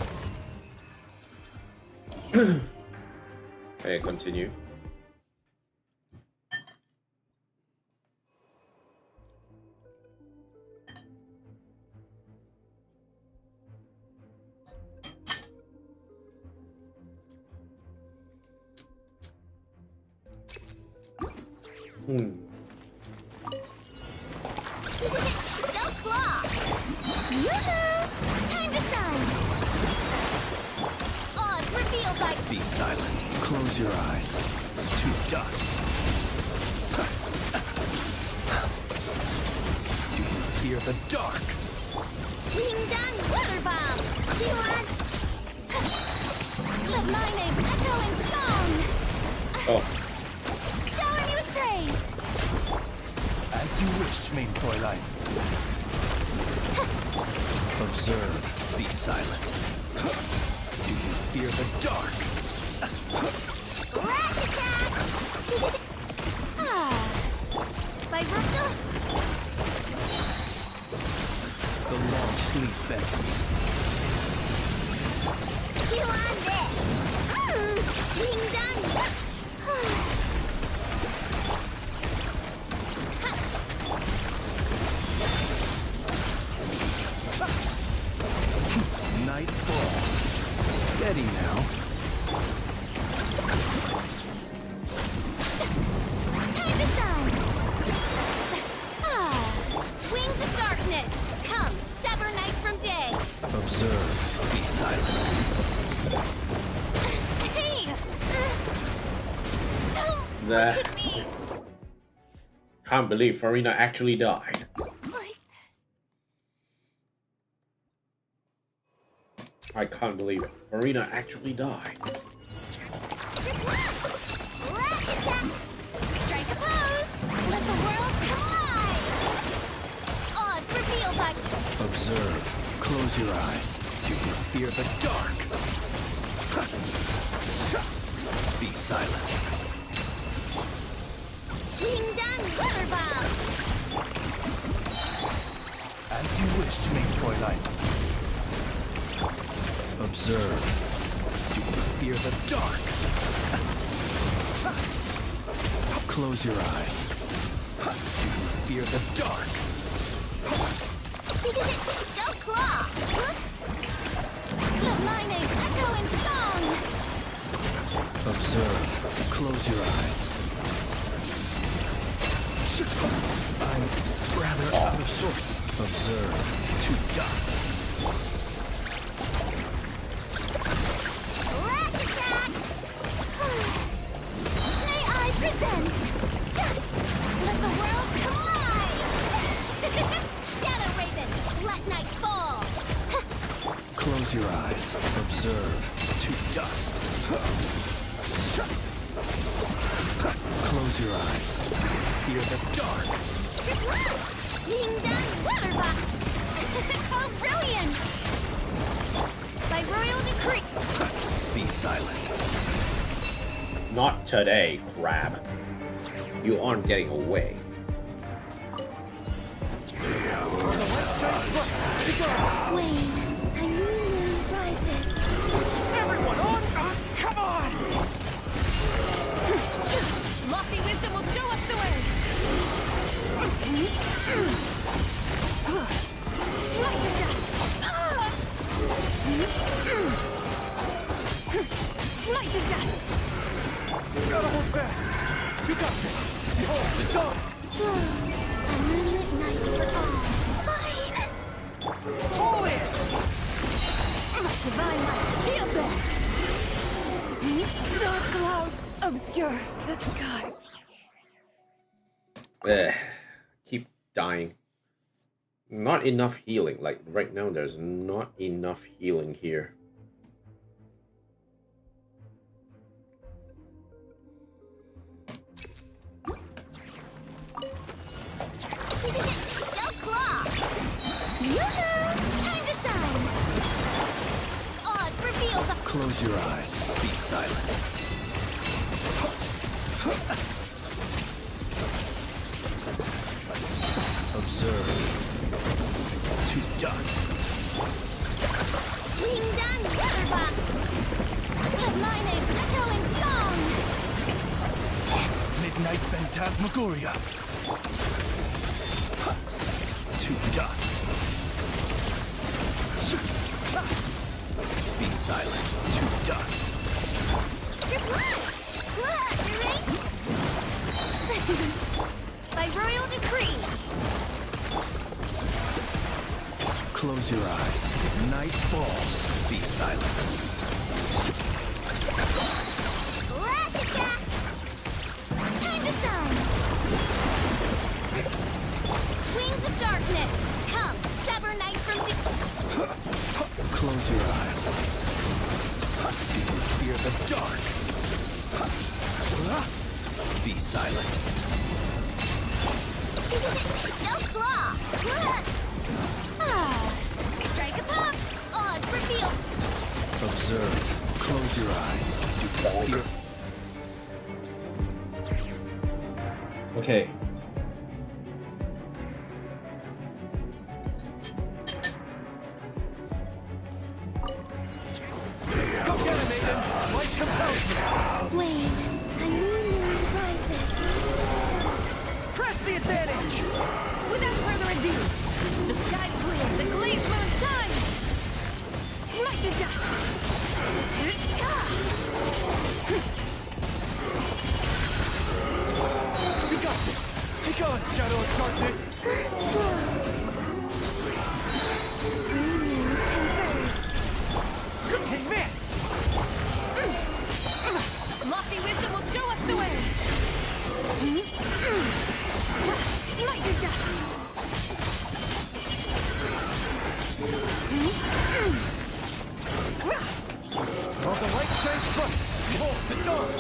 Okay, continue. Go claw! Yoo-hoo! Time to shine! Odds revealed by... Be silent. Close your eyes. To dust. Do you fear the dark? Ding dong water bomb! T1! Let my name echo in song! Oh. Shower me with praise! As you wish, main Fräulein. Observe. Be silent. Do you fear the dark? Lash attack! By Rupta? The long sleep beckons. Chew on this! steady now. Time to shine! Wings of darkness! Come, sever night from day! Observe. Be silent. Hey! Don't Nah. look at me! Can't believe Farina actually died. I can't believe it. Farina actually died. Strike a pose! Let the world come alive! Odds reveal by... Observe. Close your eyes. Do you fear the dark? Be silent. Ding dong water bomb! As you wish, main Fräulein. Observe. Do you fear the dark? Close your eyes. Do you fear the dark? Go claw! Let my name echo in song! Observe. Close your eyes. I'm rather out of sorts. Observe. To dust. Flash attack! May I present? Let the world come alive! Shadow Raven, let night fall! Close your eyes. Observe. To dust. Close your eyes. Fear the dark. Ding dong water bomb! How brilliant! By royal decree! Be silent. Not today, crab. You aren't getting away. Wayne, a new moon rises. Everyone on! Come on! Lofty wisdom will show us the way! Light the dust! Light the dust! Gotta hold fast! You got this! Behold the dawn! A moonlit night for all. Hold it! Divine light, shield them! Dark clouds obscure the sky. Keep dying. Not enough healing. Like right now, there's not enough healing here. Go claw! Yoo-hoo! Time to shine! Odds reveal the... Close your eyes. Be silent. Observe. To dust. Ding dong water bomb! Let my name echo in song! Midnight Phantasmagoria. To dust. Be silent. To dust. Your blood! Blood, right? By royal decree! Close your eyes. Night falls. Be silent. Flash attack! Time to shine! Wings of darkness! Come, sever night from... Close your eyes. Do you fear the dark? Be silent. No claw! Strike a pop! Odds reveal! Observe. Close your eyes. Do you fear... Okay. Go get him, Aiden! Light compels you! Wayne, a new moon rises. Press the advantage! Without further ado, the sky's clear, the glazed moon shines! Light the dust! gone, shadow of darkness! Advance! Lofty wisdom will show us the way! Lightning dust! While the light shines bright, behold the dawn!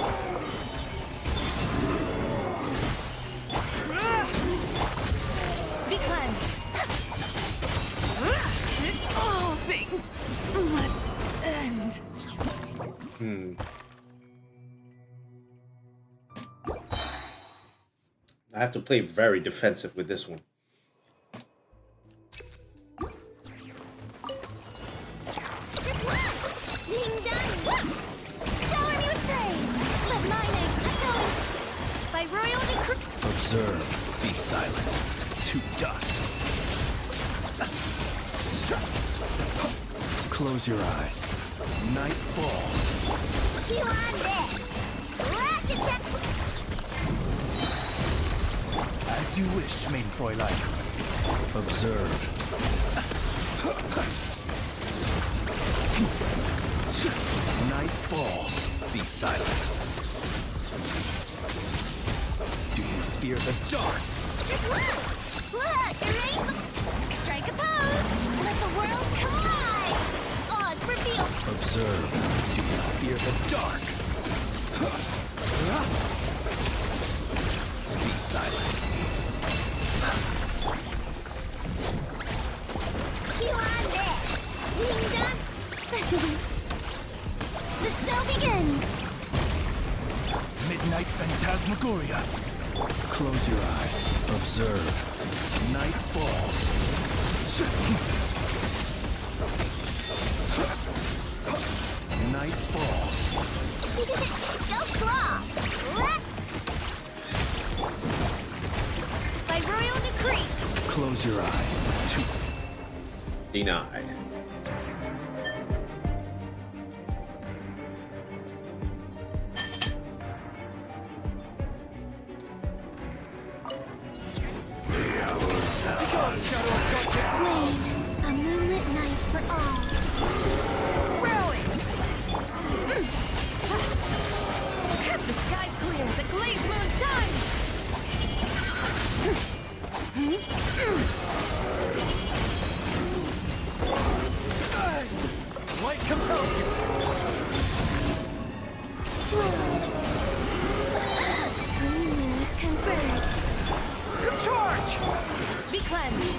Be cleansed! All things must end. I have to play very defensive with this one. Observe, be silent. To dust. Close your eyes. Night falls. Chew on this. Lash attack. As you wish, main Fräulein. Observe. Night falls. Be silent. Do you fear the dark? Look, strike a pose. Let the world collide. Oz revealed. Observe. Do you fear the dark? Be silent. Chew on this. Ding dong. The show begins. Midnight Phantasmagoria. Close your eyes. Observe. Night falls. Night falls. Go claw. By royal decree. Close your eyes. Denied. A moonlit night for all. The sky's clear, the glazed moon shines! Light compels you. Moons converge. Charge! Be cleansed!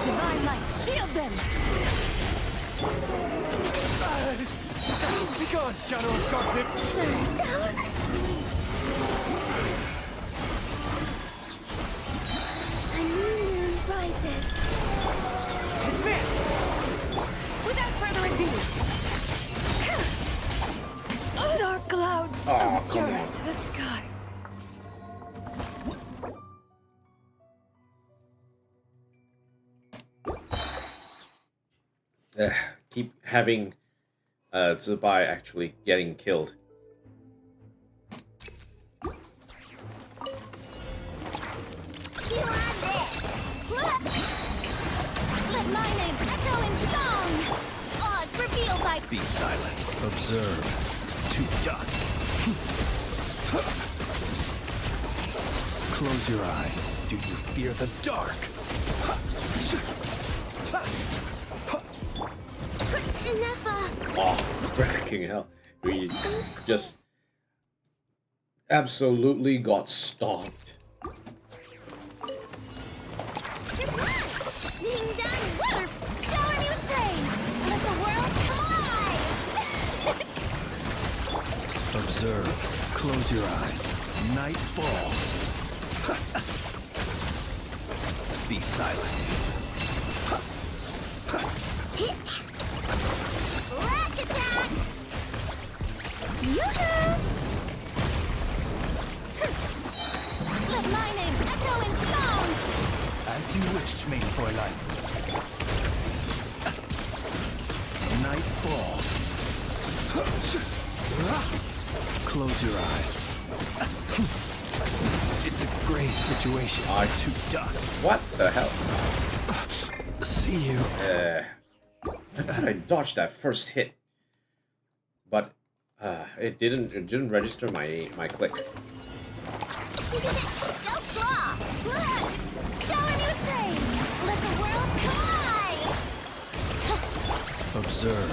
Divine light, shield them! Be gone, shadow of darkness! A new moon rises. Advance! Without further ado! Dark clouds obscure the sky. Keep having Zibai actually getting killed. Let my name echo in song. Oz revealed by. Be silent. Observe. To dust. Close your eyes. Do you fear the dark? Never. Oh, freaking hell. We just absolutely got stomped. Ding dong, water. Shower me with praise. Let the world come alive. Observe. Close your eyes. Night falls. Be silent. Lash attack. Yoo-hoo. Let my name echo in song. As you wish, main Fräulein. Night falls. Close your eyes. It's a grave situation. To dust. What the hell? See you. I thought I dodged that first hit, but it didn't register my click. Go claw! Look! Shower me with praise! Let the world collide! Observe.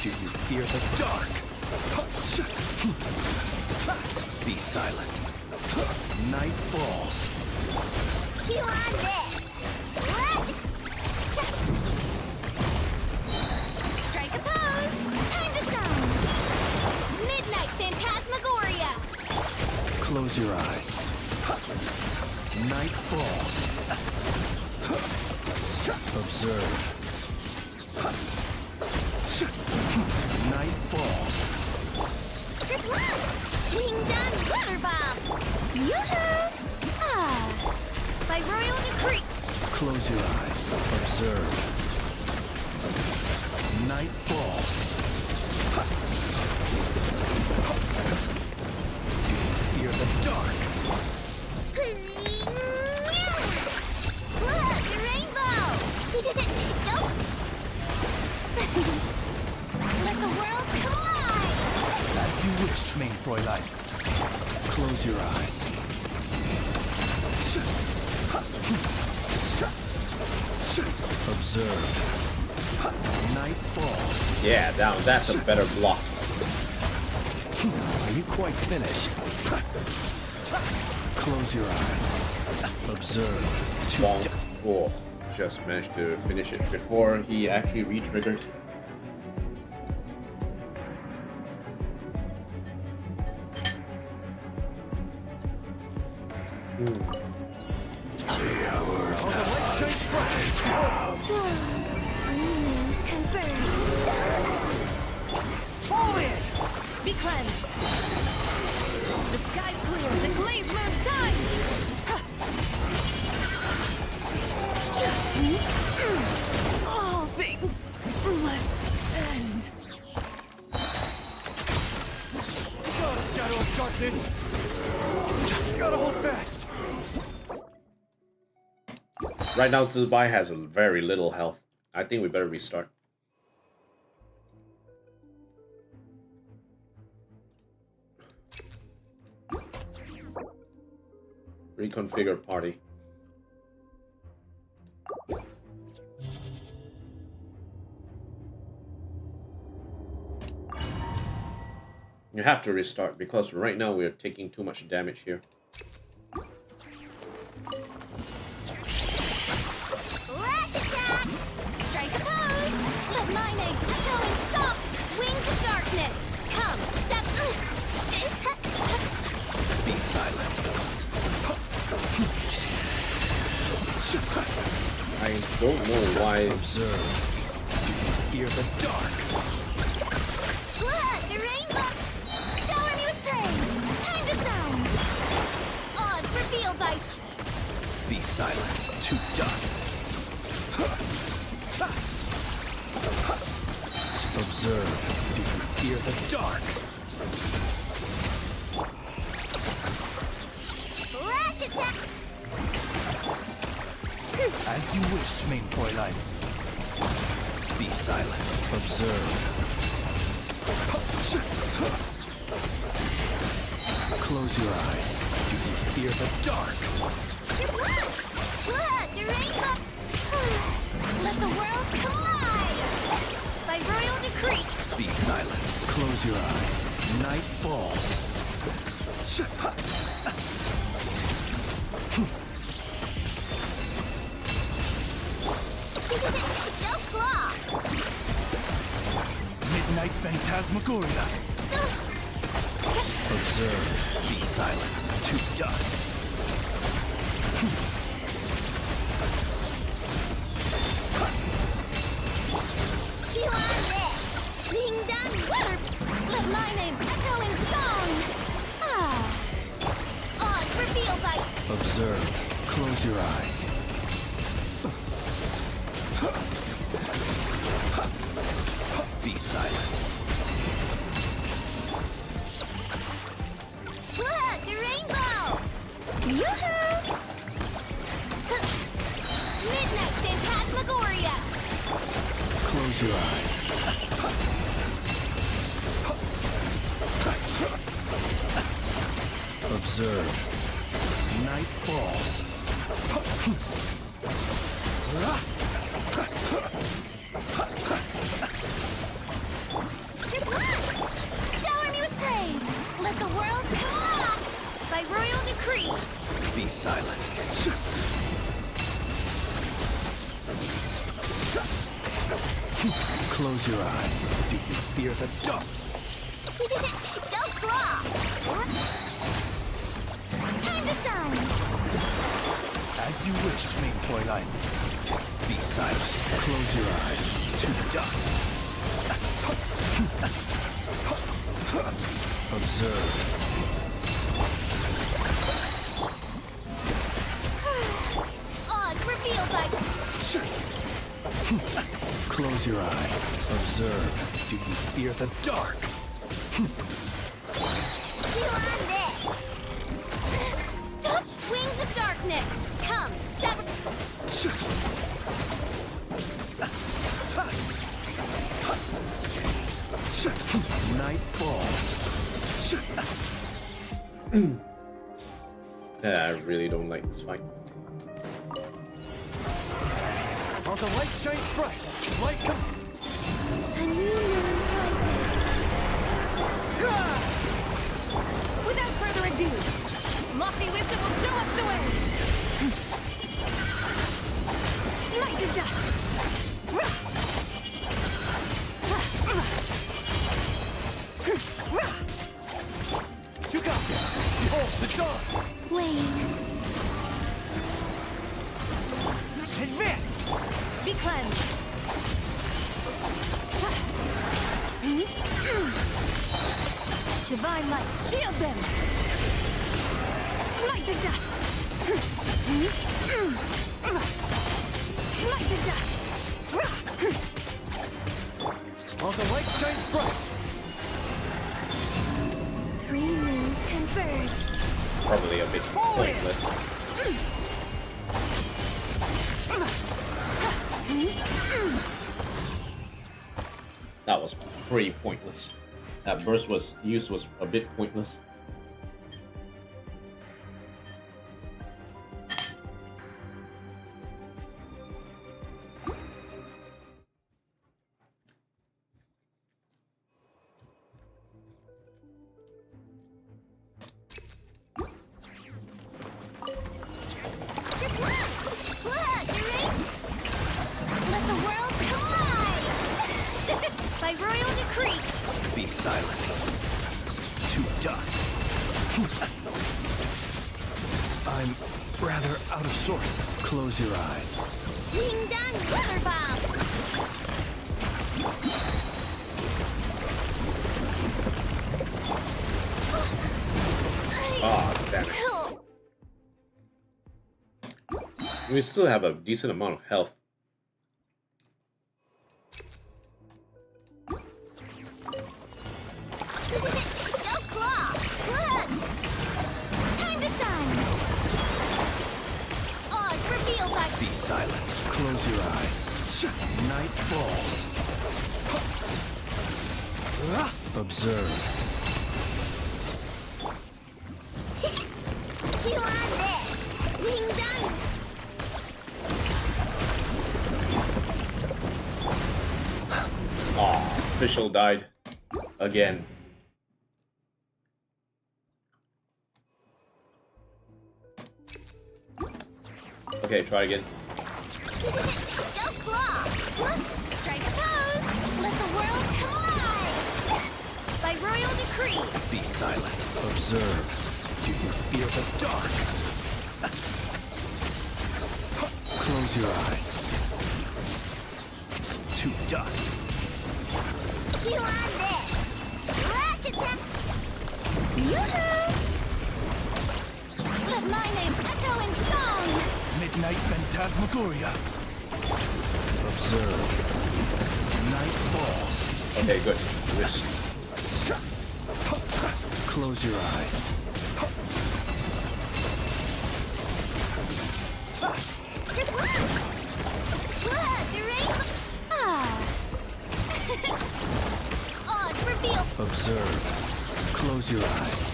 Do you fear the dark? Be silent. Night falls. Chew on this! Strike a pose! Time to shine! Midnight Phantasmagoria! Close your eyes. Night falls. Observe. Night falls. Good luck! Winged on Weather Bomb! Yoo-hoo! Ah! By royal decree! Close your eyes. Observe. Night falls. Do you fear the dark? Look! The rainbow! Go! Let the world collide! As you wish, mein Fräulein. Close your eyes. Observe. Night falls. Yeah, down. That's a better block. Are you quite finished? Close your eyes. Observe. Bonk. Oh, just managed to finish it before he actually re-triggered. Be cleansed. The sky's clear. The glaze moon's time. All things must end. God, shadow of darkness. Gotta hold fast. Right now, Zibai has a very little health. I think we better restart. Reconfigure party. You have to restart because right now we are taking too much damage here. Lash attack! Strike a pose! Let my name echo in soft wings of darkness! Come, step... Be silent. I don't know why. Observe. Fear the dark. Look, the rainbow! Shower me with praise! Time to shine! Odds revealed by... Be silent. To dust. Observe. Do you fear the dark? Lash attack! As you wish, mein Fräulein. Be silent. Observe. Close your eyes. Do you fear the dark? Look! Look, the rainbow! Let the world collide! By royal decree! Be silent. Close your eyes. Night falls. Go claw! Midnight Phantasmagoria. Observe. Be silent. To dust. Chew on this! Ding dong weather! Let my name echo in song! Ah! Odds revealed by... Observe. Close your eyes. Be silent. Close your eyes. Observe. Night falls. Shower me with praise! Let the world come alive! By royal decree! Be silent. Close your eyes. Do you fear the dark? Go claw! Time to shine! As you wish, main Fräulein. Be silent. Close your eyes. To dust. Observe. Odds revealed by... Close your eyes. Observe. Do you fear the dark? Stop! Wings of darkness! Come, sever... Night falls. Yeah, I really don't like this fight. While the light shines bright, light come. Without further ado, lofty wisdom will show us the way. Light to dust. You got this. Behold the dawn. Wayne. Advance. Be cleansed. Divine light, shield them. Light the dust. Light the dust. While the light shines bright. Three moons converge. Probably a bit pointless. That was pretty pointless. That burst was a bit pointless. Let the world collide! By royal decree! Be silent. To dust. I'm rather out of sorts. Close your eyes. Ding dong weather bomb! Ah, damn it. We still have a decent amount of health. Go claw! Look! Time to shine! Odds revealed by... Be silent. Close your eyes. Night falls. Observe. You on this! Ding dong! Aw, official died again. Okay, try again. Go claw! Look! Strike a pose! Let the world collide! By royal decree! Be silent. Observe. Do you fear the dark? Close your eyes. To dust. You on this! Flash attack! Yoo-hoo! Let my name echo in song! Midnight Phantasmagoria. Observe. Night falls. Okay, good. Wrist. Close your eyes. Odds reveal. Observe. Close your eyes.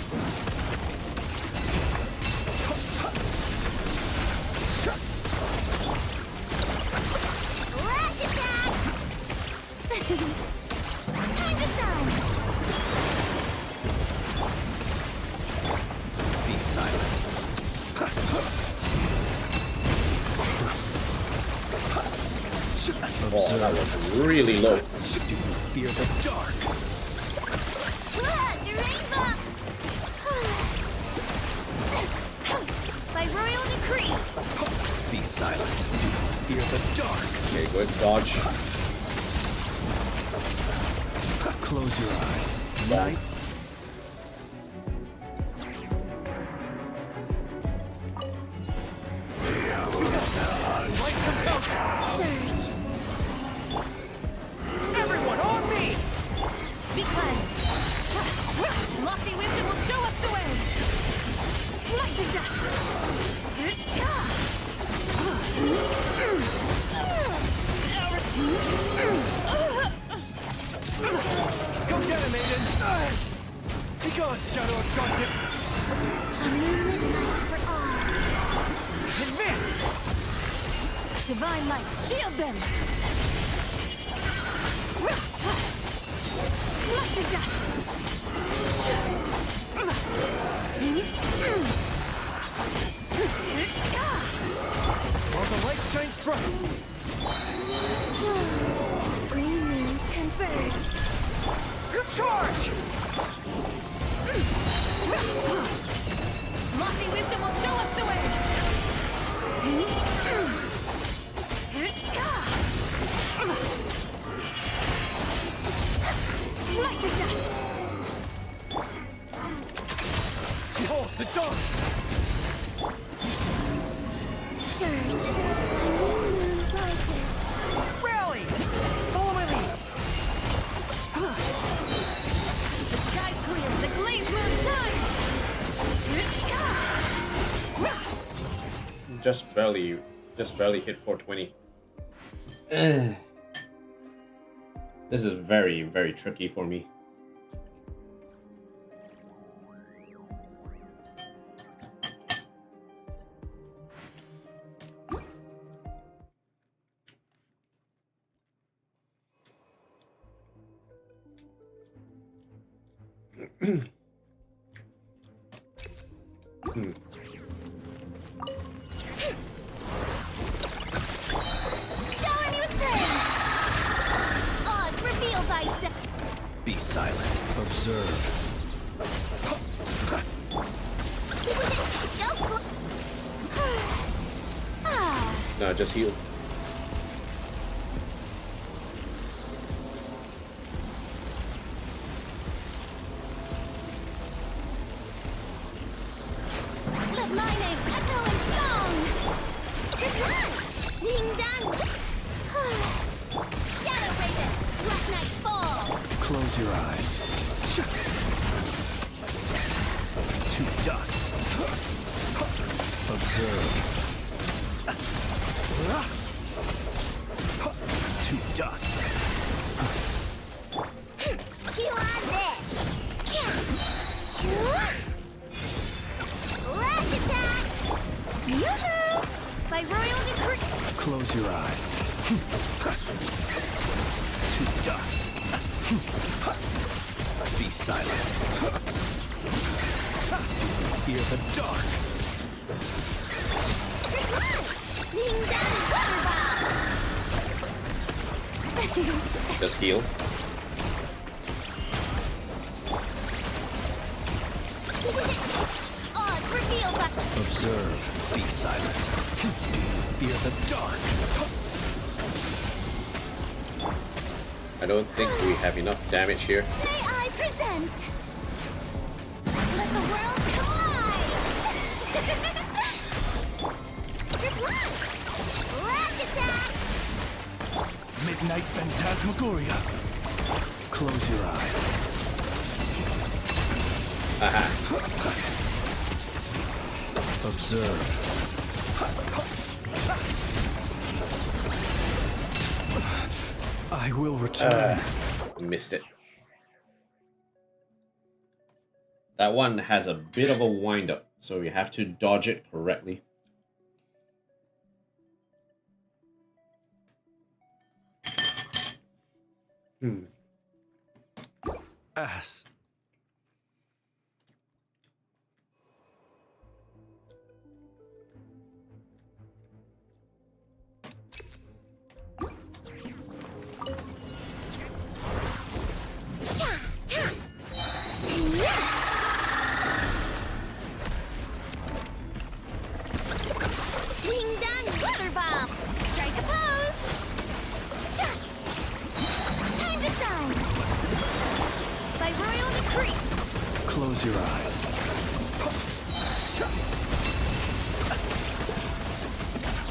Lash attack. Time to shine. Be silent. Oh, that was really low. Do you fear the dark? Rainbow. By royal decree. Be silent. Do you fear the dark? Okay, good dodge. Close your eyes. Night. Surge. Everyone on me! Be cleansed. Lofty wisdom will show us the way. Like the dust. Go get him, Aiden! Be gone, Shadow of Darkness! A moonlit light for all. Advance! Divine light, shield them! Like the dust. While the light shines bright! Moons converge. Charge! Lofty wisdom will show us the way. Like the dust. Behold the dawn! Surge. A new moon rises. Rally! Follow my lead! The sky's clear. The glazed moon shines. Just barely hit 420. This is very, very tricky for me. Shower me with praise. Odds reveal thyself. Be silent. Observe. Go. Ah. No, just heal. Let my name echo in song. Good luck. Ding dong. Shadow Raven. Let night fall. Close your eyes. To dust. Observe. To dust. You on this. Lash attack. Yoo-hoo. By royal decree. Close your eyes. To dust. Be silent. Fear the dark. Good luck. Ding dong. Water bomb. Just heal. Odds reveal by Observe. Be silent. Fear the dark. I don't think we have enough damage here. May I present? Let the world collide! Good luck! Lash attack! Midnight Phantasmagoria. Close your eyes. Aha. Observe. I I will return. Missed it. That one has a bit of a wind up, so you have to dodge it correctly. Ass. Close your eyes.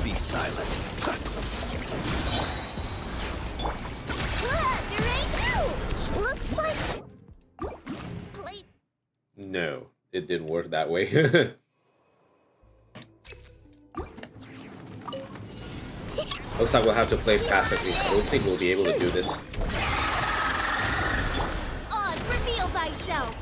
Be silent. Looks like... No, it didn't work that way. Looks like we'll have to play passively. I don't think we'll be able to do this. Oz, reveal thyself!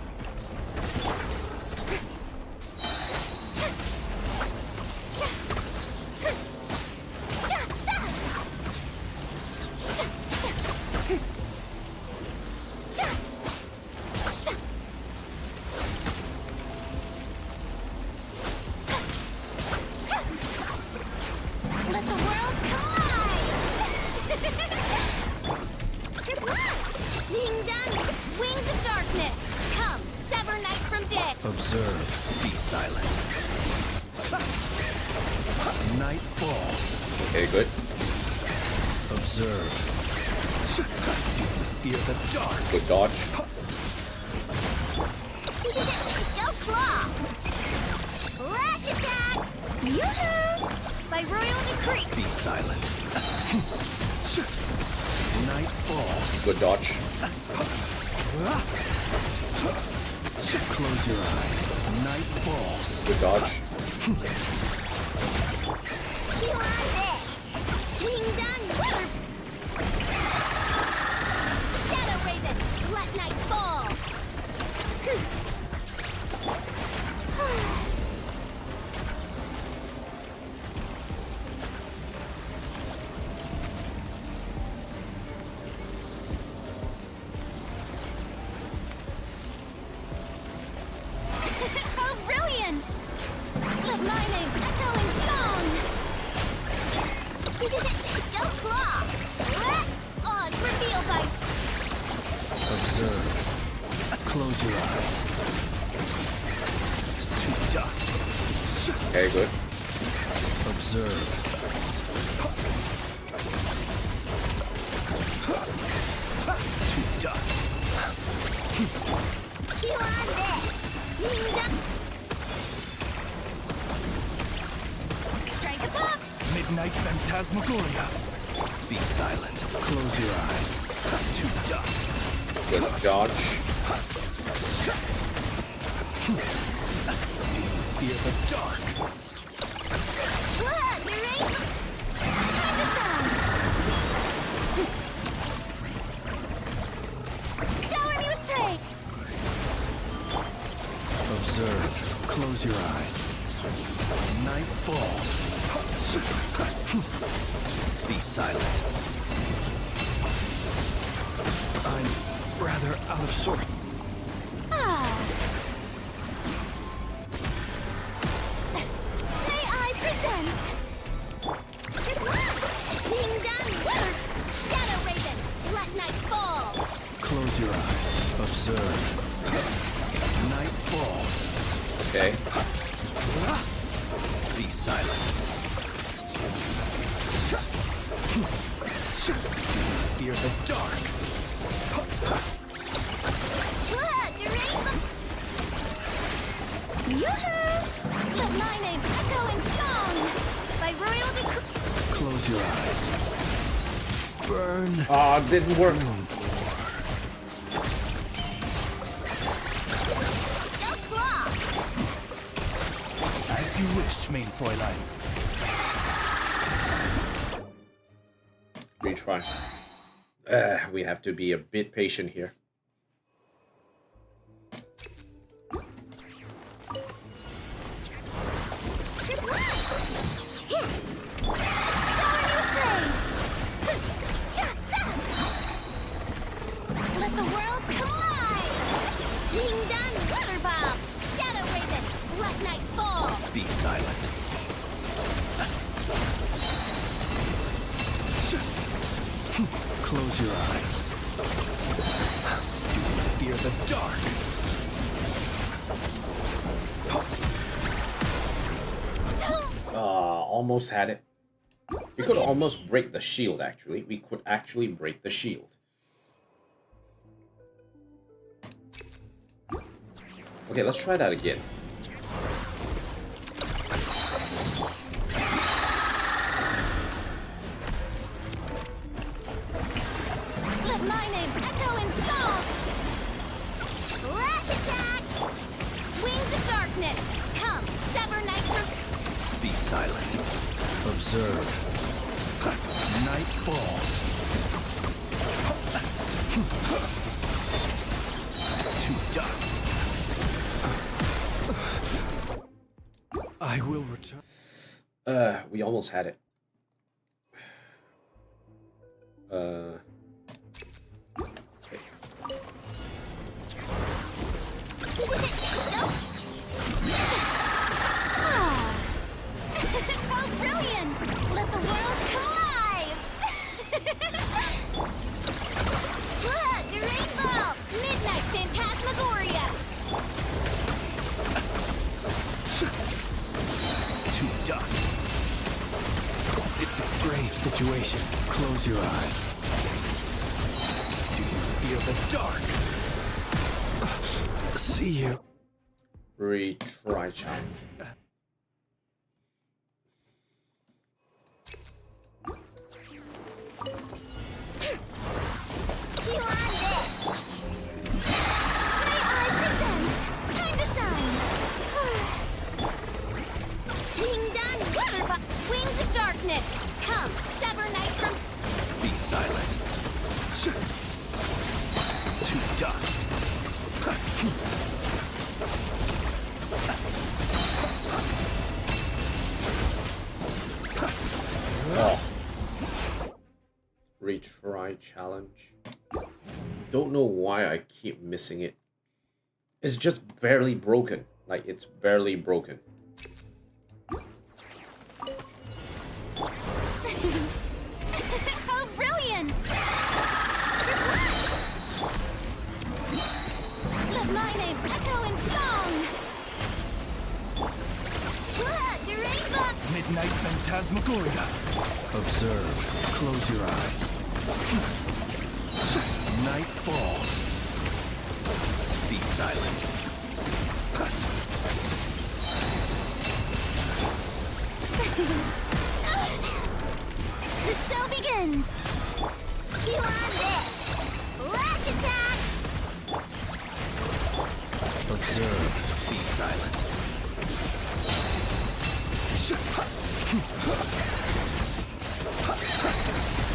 Let the world collide! Good luck! Ding dong! Wings of darkness! Come, sever night from day! Observe. Be silent. Night falls. Okay, good. Observe. Fear the dark. Good dodge. Go claw! Flash attack! Yoo-hoo! By royal decree! Be silent. Night falls. Good dodge. Close your eyes. Night falls. Good dodge. Kill on this! Ding dong! Shadow Raven! Let night fall! How brilliant! Let my name echo in song! Go claw! Oz, reveal thy... Observe. Close your eyes. To dust. Okay, good. Observe. To dust. Kill on this! Ding dong! Strike a pop! Midnight Phantasmagoria. Be silent. Close your eyes. To dust. Good dodge. Fear the dark. Blood, you're right! Time to shine! Shower me with praise! Observe. Close your eyes. Night falls. Be silent. I'm rather out of sorts. May I present? Good luck! Ding dong! Shadow Raven! Let night fall! Close your eyes. Observe. Night falls. Okay. Be silent. Fear the dark. Blood, you're right! Yoo-hoo! Let my name echo in song! By royal decree... Close your eyes. Burn. Ah, didn't work. Go claw! As you wish, main Fräulein. Retry. We have to be a bit patient here. Let the world come alive! Ding dong, water bomb! Shadow Raven, let night fall! Be silent. Close your eyes. Do you fear the dark? Almost had it. We could almost break the shield, actually. We could actually break the shield. Okay, let's try that again. Let my name echo in song! Flash attack! Wings of darkness! Come, sever night from... Be silent. Observe. Night falls. To dust. I will return. We almost had it. How brilliant! Let the world come alive! Look, rainbow! Midnight Phantasmagoria! To dust. It's a grave situation. Close your eyes. Do you feel the dark? See you. Retry challenge. Time to shine! Ding dong, water bomb! Wings of darkness! Come, sever night from... Be silent. To dust. Oh. Retry challenge. Don't know why I keep missing it. It's just barely broken. Like, it's barely broken. How brilliant! Let my name echo in song! Look, rainbow! Midnight Phantasmagoria. Observe. Close your eyes. Night falls. Be silent. The show begins! You on this! Flash attack! Observe. Be silent.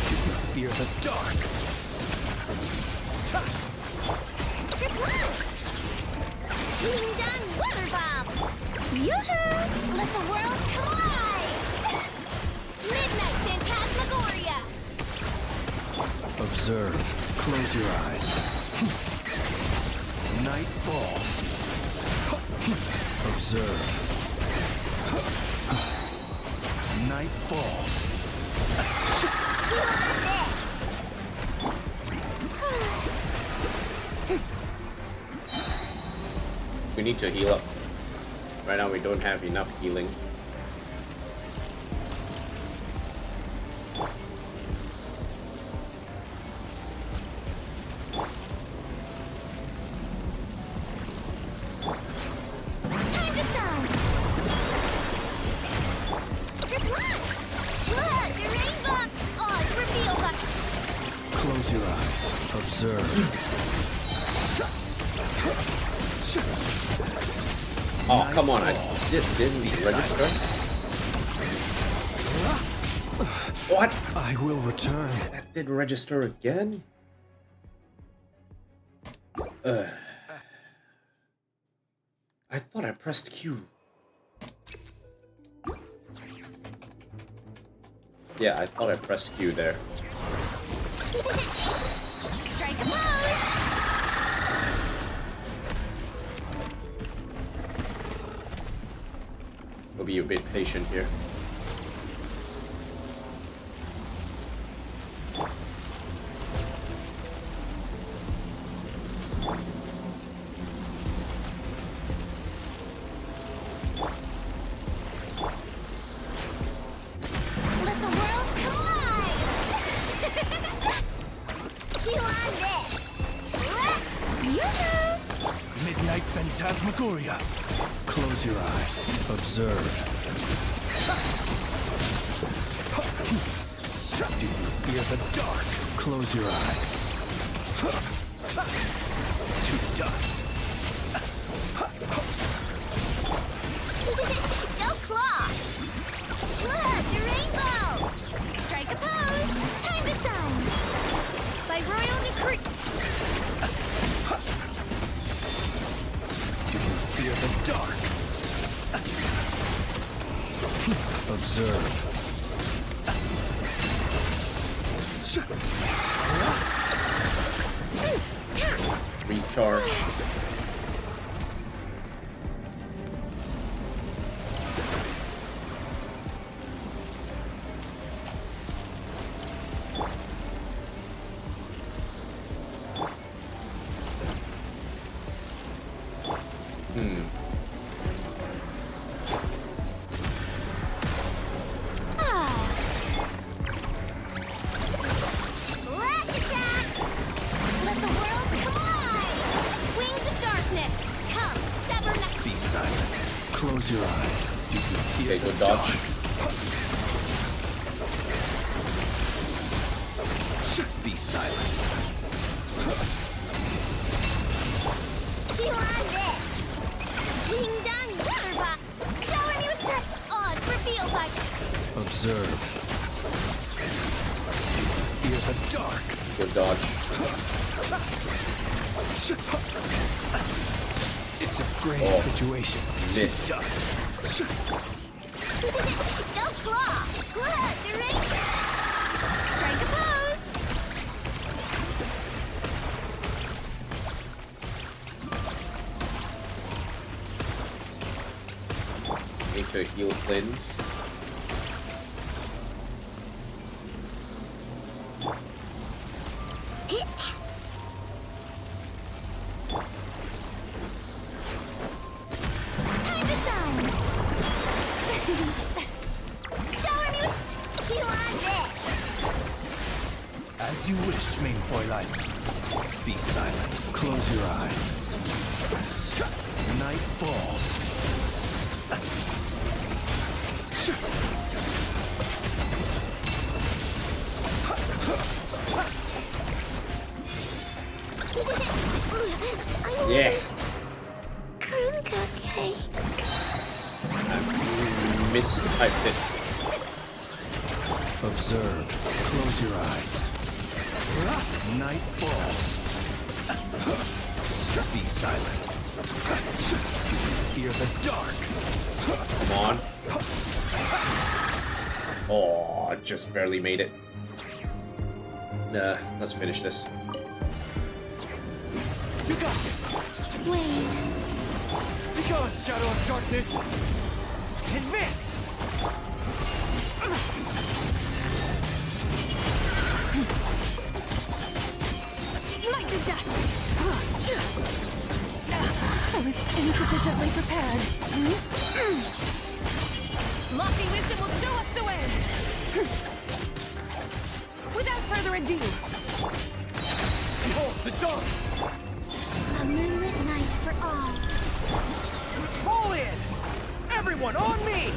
Do you fear the dark? Ding dong, water bomb! Yoo-hoo! Let the world come alive! Midnight Phantasmagoria! Observe. Close your eyes. Night falls. Observe. Night falls. We need to heal up. Right now we don't have enough healing. Time to shine! Look, rainbow! Oh, reveal the... Close your eyes. Observe. Oh, come on. I just didn't register. What? I will return. That didn't register again? I thought I pressed Q. Yeah, I thought I pressed Q there. Strike a pose! We'll be a bit patient here. Midnight Phantasmagoria. Close your eyes. Observe. Do you fear the dark? Close your eyes. To dust. Go claw! Look, the rainbow! Strike a pose! Time to shine! By royal decree! Do you fear the dark? Observe. Recharge. Lash attack! Let the world come alive! Wings of darkness! Come, sever Be silent. Close your eyes. Do you fear Okay, the good dodge. dark? Be silent. Chew on this! Ding dong Riverbot! Shower me with the odds revealed by Observe. Fear the dark. Good dodge. It's a great situation. Miss. Dust. Go claw! Look, the rain! Strike a pose! Need to heal cleanse. Time to shine! Shower me with... Chew on this! As you wish, main Fräulein. Be silent. Close your eyes. Night falls. Yeah. Mistyped it. Observe. Close your eyes. Night falls. Be silent. Fear the dark. Come on. Oh, I just barely made it. Nah, let's finish this. You got this. Wait. Be gone, shadow of darkness. Advance. Like the dust! I was insufficiently prepared. Lofty wisdom will show us the way! Without further ado, Behold the dawn. A moonlit night for all. Fall in. Everyone on me.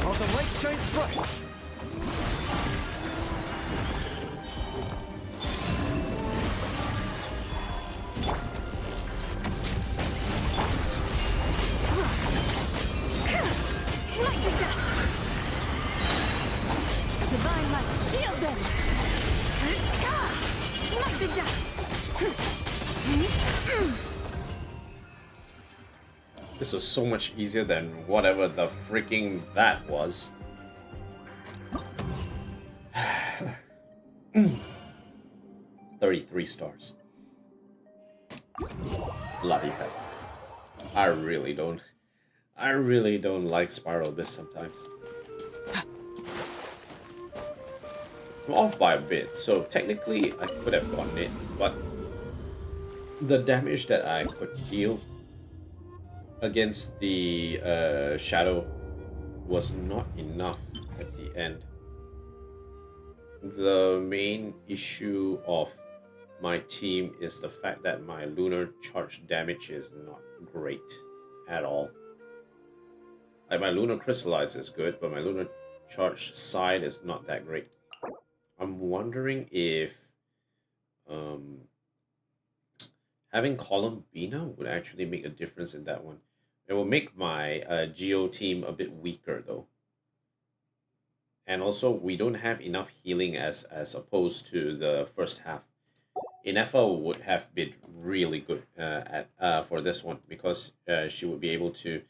While the light shines bright. Shine like a shield then! Like the dust! This was so much easier than whatever the freaking that was. 33 stars. Bloody heck. I really don't like Spiral Abyss sometimes. I'm off by a bit, so technically I could have gotten it, but the damage that I could deal against the shadow was not enough at the end. The main issue of my team is the fact that my lunar charge damage is not great at all. Like, my lunar crystallize is good, but my lunar charge side is not that great. I'm wondering if having Columbina would actually make a difference in that one. It will make my Geo team a bit weaker though. And also, we don't have enough healing as opposed to the first half. Inefa would have been really good for this one, because she would be able to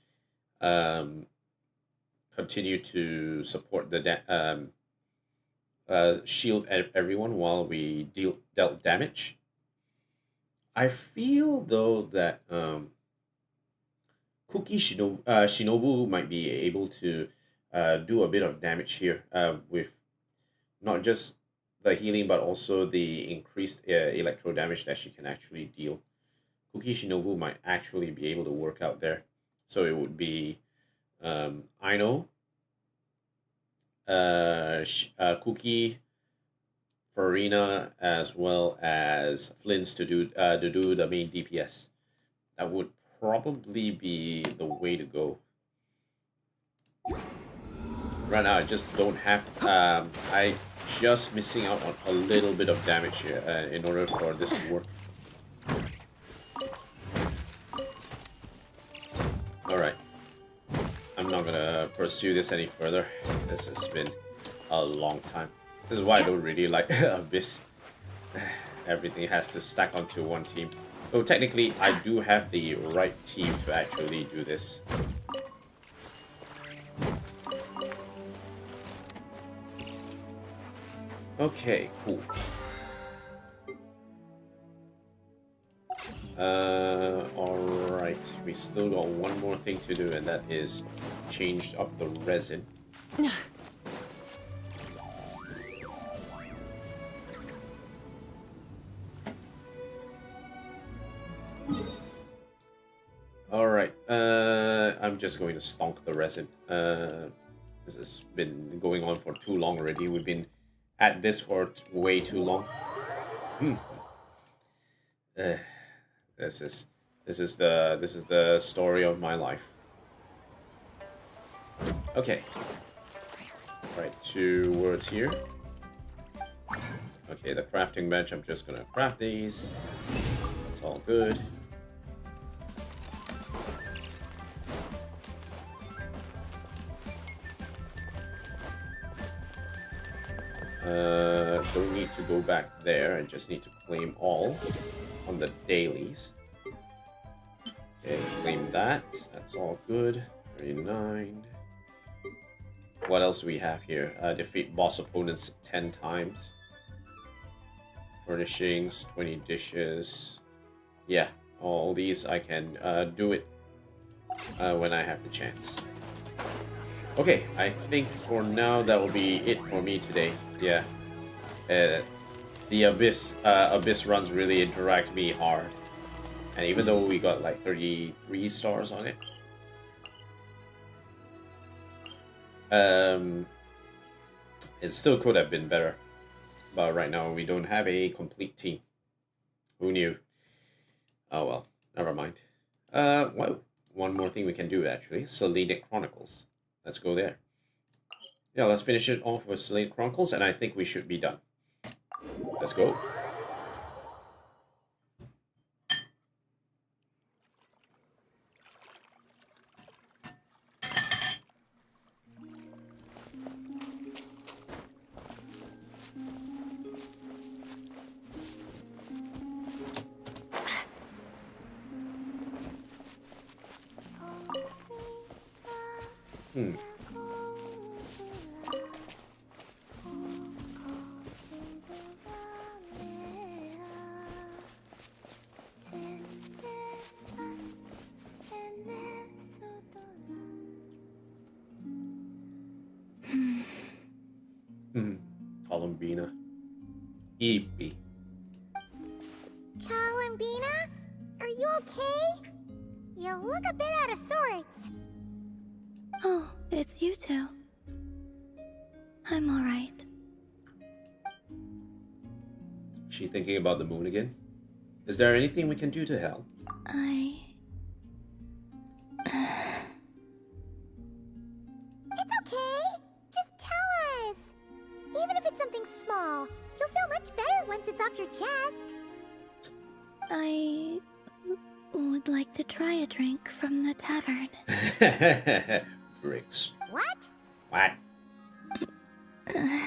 continue to support the shield everyone while we dealt damage. I feel though that Cookie Shinobu might be able to do a bit of damage here with not just the healing, but also the increased electro damage that she can actually deal. Cookie Shinobu might actually be able to work out there. So it would be Aino, Cookie, Farina, as well as Flynn's to do the main DPS. That would probably be the way to go. Right now, I just don't have. I just missing out on a little bit of damage here in order for this to work. All right, I'm not gonna pursue this any further. This has been a long time. This is why I don't really like Abyss. Everything has to stack onto one team. So technically, I do have the right team to actually do this. Okay, cool. Alright. We still got one more thing to do, and that is change up the resin. Alright, I'm just going to stonk the resin. This has been going on for too long already. We've been at this for way too long. This is the story of my life. Okay. Right, 2 words here. Okay, the crafting bench, I'm just gonna craft these. That's all good. Don't need to go back there. I just need to claim all on the dailies. Okay, claim that. That's all good. 39. What else do we have here? Defeat boss opponents 10 times. Furnishings, 20 dishes. Yeah, all these I can do it when I have the chance. Okay, I think for now that will be it for me today. Yeah, the Abyss runs really interact me hard, and even though we got like 33 stars on it, it still could have been better. But right now we don't have a complete team. Who knew? Oh well, never mind. Well, one more thing we can do actually. Selenic Chronicles. Let's go there. Yeah, let's finish it off with Selenic Chronicles, and I think we should be done. Let's go. Hmm. Columbina. Eepy. Columbina? Are you okay? You look a bit out of sorts. Oh, it's you two. I'm alright. She thinking about the moon again? Is there anything we can do to help? It's okay. Just tell us. Even if it's something small, you'll feel much better once it's off your chest. I would like to try a drink from the tavern. Drinks. What? What? Sorry.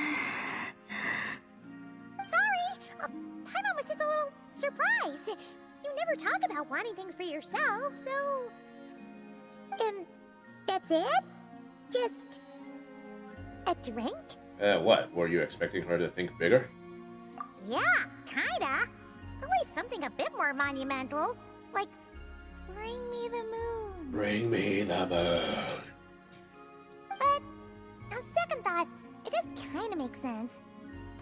Paimon was just a little surprised. You never talk about wanting things for yourself, so... And that's it? Just... a drink? What? Were you expecting her to think bigger? Yeah, kinda. At least something a bit more monumental. Like, bring me the moon. Bring me the moon. But, on second thought, it does kinda make sense.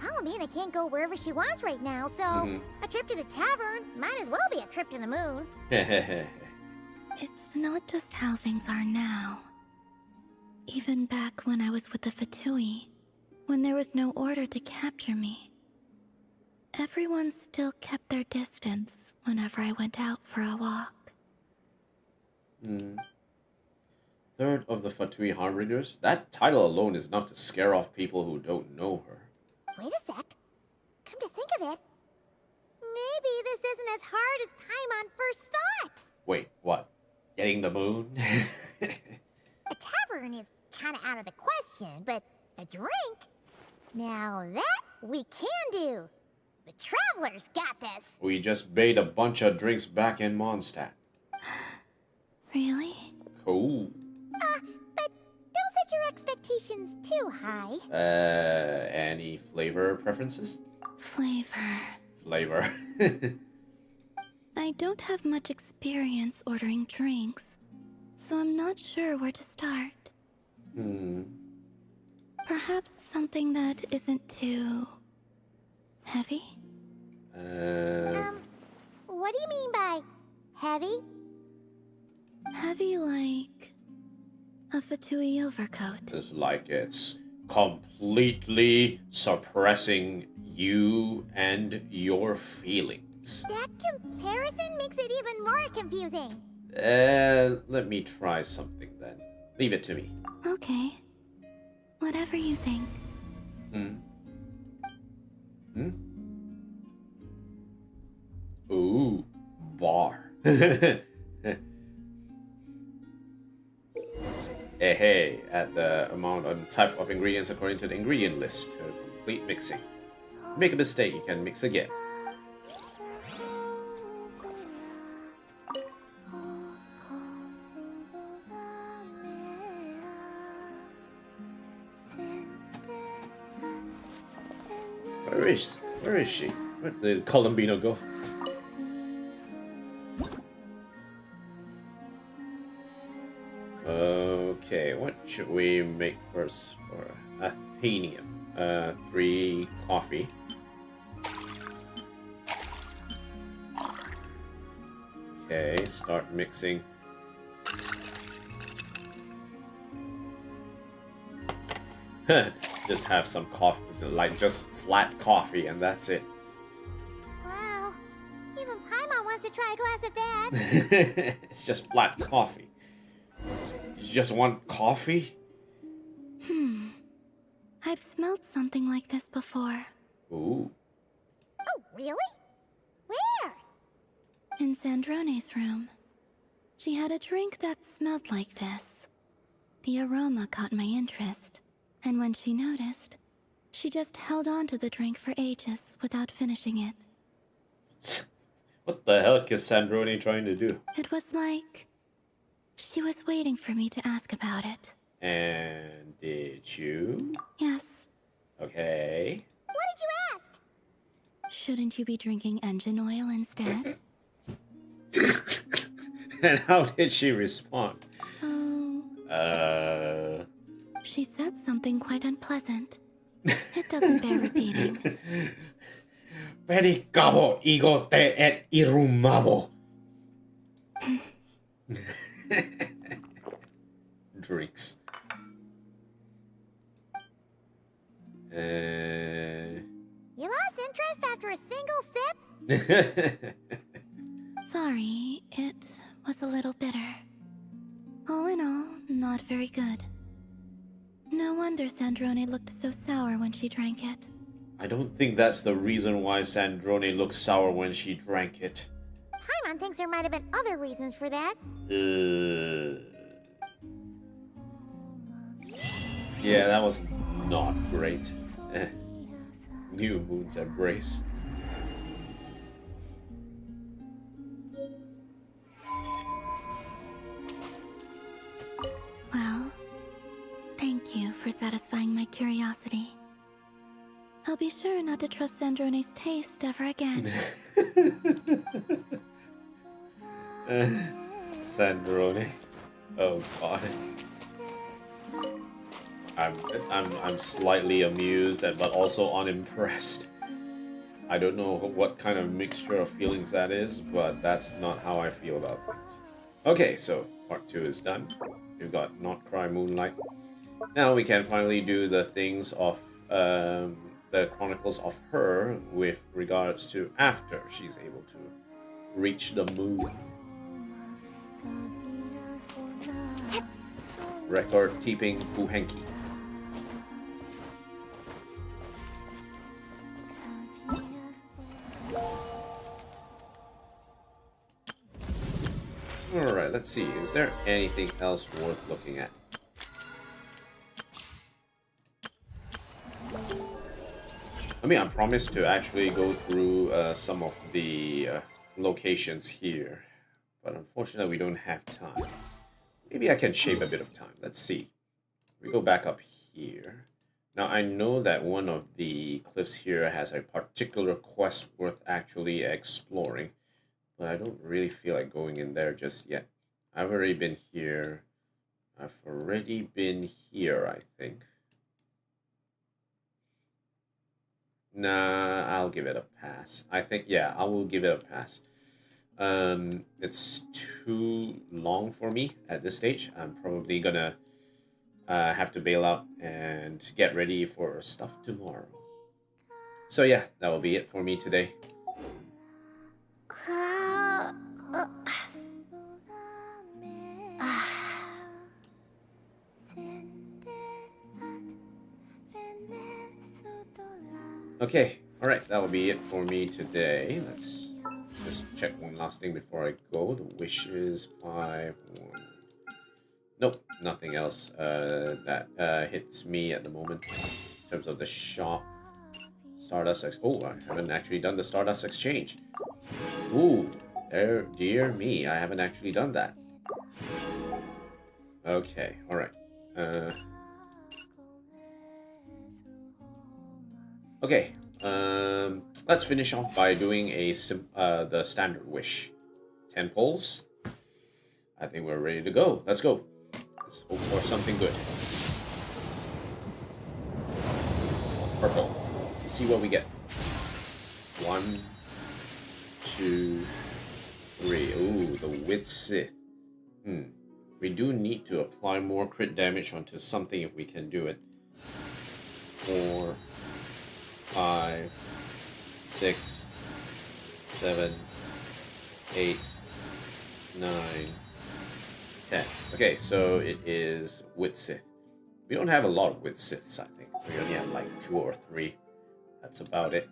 Palomina can't go wherever she wants right now, so a trip to the tavern might as well be a trip to the moon. It's not just how things are now. Even back when I was with the Fatui, when there was no order to capture me, everyone still kept their distance whenever I went out for a walk. Third of the Fatui Harbingers? That title alone is enough to scare off people who don't know her. Wait a sec. Come to think of it, maybe this isn't as hard as Paimon first thought. Wait, what? Getting the moon? A tavern is kinda out of the question, but a drink? Now that we can do. The Travelers got this. We just made a bunch of drinks back in Mondstadt. Really? Cool. But don't set your expectations too high. Any flavor preferences? Flavor. I don't have much experience ordering drinks, so I'm not sure where to start. Perhaps something that isn't too... heavy? What do you mean by heavy? Heavy like a Fatui overcoat. It's like it's completely suppressing you and your feelings. That comparison makes it even more confusing. Let me try something then. Leave it to me. Okay. Whatever you think. Ooh, bar. Hey, add the amount and type of ingredients according to the ingredient list to complete mixing. Make a mistake, you can mix again. Where is she? Where did Columbino go? Okay, what should we make first for Athenium? 3 coffee. Okay, start mixing. Just have some coffee, like just flat coffee, and that's it. Wow, even Paimon wants to try a glass of that. It's just flat coffee. You just want coffee? I've smelled something like this before. Ooh. Oh, really? Where? In Sandrone's room. She had a drink that smelled like this. The aroma caught my interest, and when she noticed, she just held on to the drink for ages without finishing it. What the heck is Sandrone trying to do? It was like she was waiting for me to ask about it. And did you? Yes. Okay. What did you ask? Shouldn't you be drinking engine oil instead? And how did she respond? She said something quite unpleasant. It doesn't bear repeating. Pedicabo, igote, et irumabo. Drinks. You lost interest after a single sip? Sorry, it was a little bitter. All in all, not very good. No wonder Sandrone looked so sour when she drank it. I don't think that's the reason why Sandrone looked sour when she drank it. Paimon thinks there might have been other reasons for that. Yeah, that was not great. New Moon's Embrace. Well, thank you for satisfying my curiosity. I'll be sure not to trust Sandrone's taste ever again. Sandrone. Oh god. I'm slightly amused but also unimpressed. I don't know what kind of mixture of feelings that is, but that's not how I feel about things. Okay, so part 2 is done. We've got Nod-krai Moonlight. Now we can finally do the things of the chronicles of her with regards to after she's able to reach the moon. Record keeping Kuhenki. Alright, let's see. Is there anything else worth looking at? I mean, I promised to actually go through some of the locations here, but unfortunately we don't have time. Maybe I can shave a bit of time. Let's see. We go back up here. Now, I know that one of the cliffs here has a particular quest worth actually exploring, but I don't really feel like going in there just yet. I've already been here. I've already been here, I think. Nah, I'll give it a pass. I think, yeah, I will give it a pass. It's too long for me at this stage. I'm probably gonna have to bail out and get ready for stuff tomorrow. So yeah, that will be it for me today. Okay, alright, that will be it for me today. Let's just check one last thing before I go. The wishes, 5, 1. Nope, nothing else that hits me at the moment in terms of the shop. Stardust Oh, I haven't actually done the Stardust Exchange. Ooh, dear me, I haven't actually done that. Okay, alright. Okay, let's finish off by doing the standard wish. 10 pulls. I think we're ready to go. Let's go. Let's hope for something good. Purple. Let's see what we get. 1, 2, 3. Ooh, the Wit Sith. We do need to apply more crit damage onto something if we can do it. 4, 5, 6, 7, 8, 9, 10. Okay, so it is Wit Sith. We don't have a lot of Wit Siths, I think. We only have like 2 or 3. That's about it.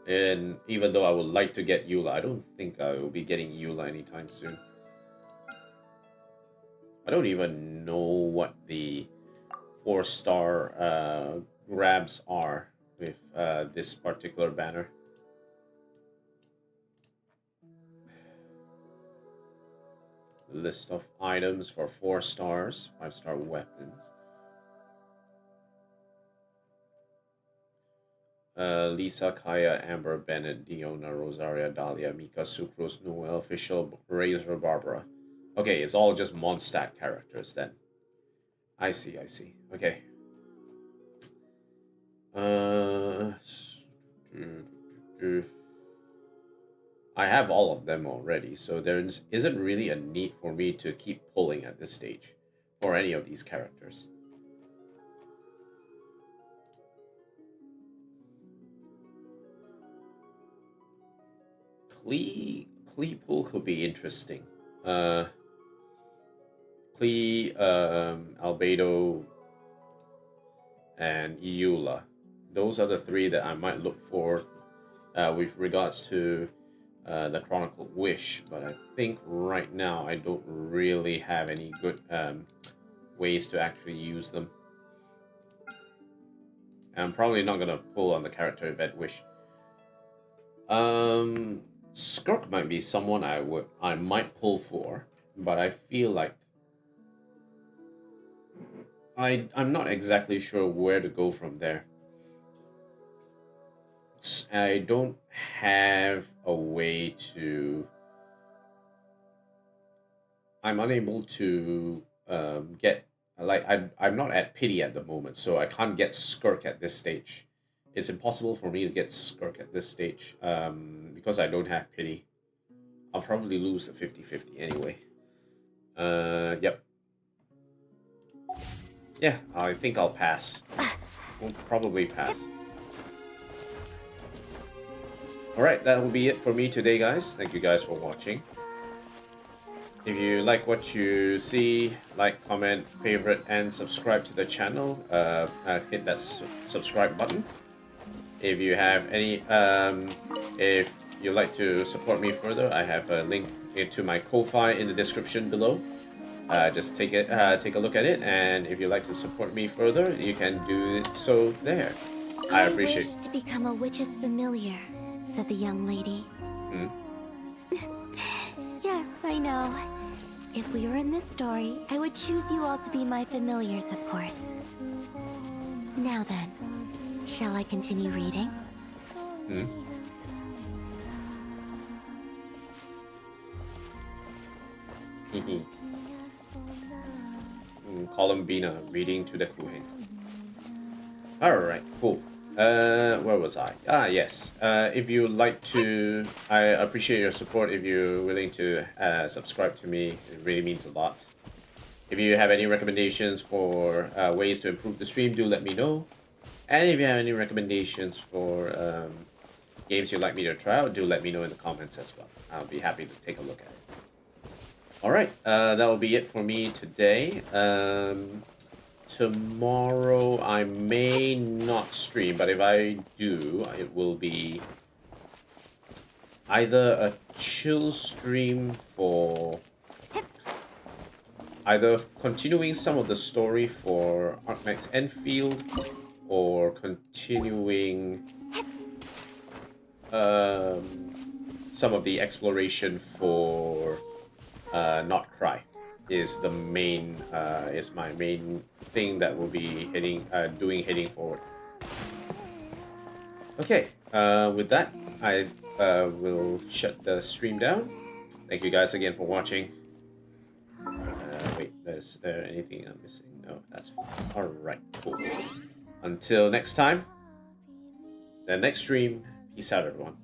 And even though I would like to get Eula, I don't think I will be getting Eula anytime soon. I don't even know what the 4-star grabs are with this particular banner. List of items for 4 stars, 5-star weapons. Lisa, Kaya, Amber, Bennett, Diona, Rosaria, Dahlia, Mika, Sucrose, Noel, Official, Razor, Barbara. Okay, it's all just Mondstadt characters then. I see. Okay. I have all of them already, so there isn't really a need for me to keep pulling at this stage for any of these characters. Klee pool could be interesting. Klee, Albedo, and Eula. Those are the 3 that I might look for with regards to the Chronicle Wish, but I think right now I don't really have any good ways to actually use them. I'm probably not gonna pull on the character event Wish. Skirk might be someone I might pull for, but I feel like I'm not exactly sure where to go from there. I don't have a way to. I'm unable to get I'm not at pity at the moment, so I can't get Skirk at this stage. It's impossible for me to get Skirk at this stage because I don't have pity. I'll probably lose the 50-50 anyway. Yep. Yeah, I think I'll pass. We'll probably pass. Alright, that will be it for me today, guys. Thank you guys for watching. If you like what you see, like, comment, favorite, and subscribe to the channel. Hit that subscribe button. If you have any, if you'd like to support me further, I have a link to my Ko-Fi in the description below. Just take a look at it, and if you'd like to support me further, you can do it so there. I appreciate. I wish to become a witch's familiar, said the young lady. Yes, I know. If we were in this story, I would choose you all to be my familiars, of course. Now then, shall I continue reading? Columbina reading to the Kuhen. Alright, cool. Where was I? Ah, yes. If you like to, I appreciate your support. If you're willing to subscribe to me, it really means a lot. If you have any recommendations for ways to improve the stream, do let me know. And if you have any recommendations for games you'd like me to try out, do let me know in the comments as well. I'll be happy to take a look at it. Alright, that will be it for me today. Tomorrow I may not stream, but if I do, it will be either a chill stream for either continuing some of the story for Arknight's Enfield, or continuing some of the exploration for Nod-krai. Is my main thing that will be heading forward. Okay, with that, I will shut the stream down. Thank you guys again for watching. Wait, is there anything I'm missing? No, that's fine. Alright, cool. Until next time, the next stream, peace out, everyone.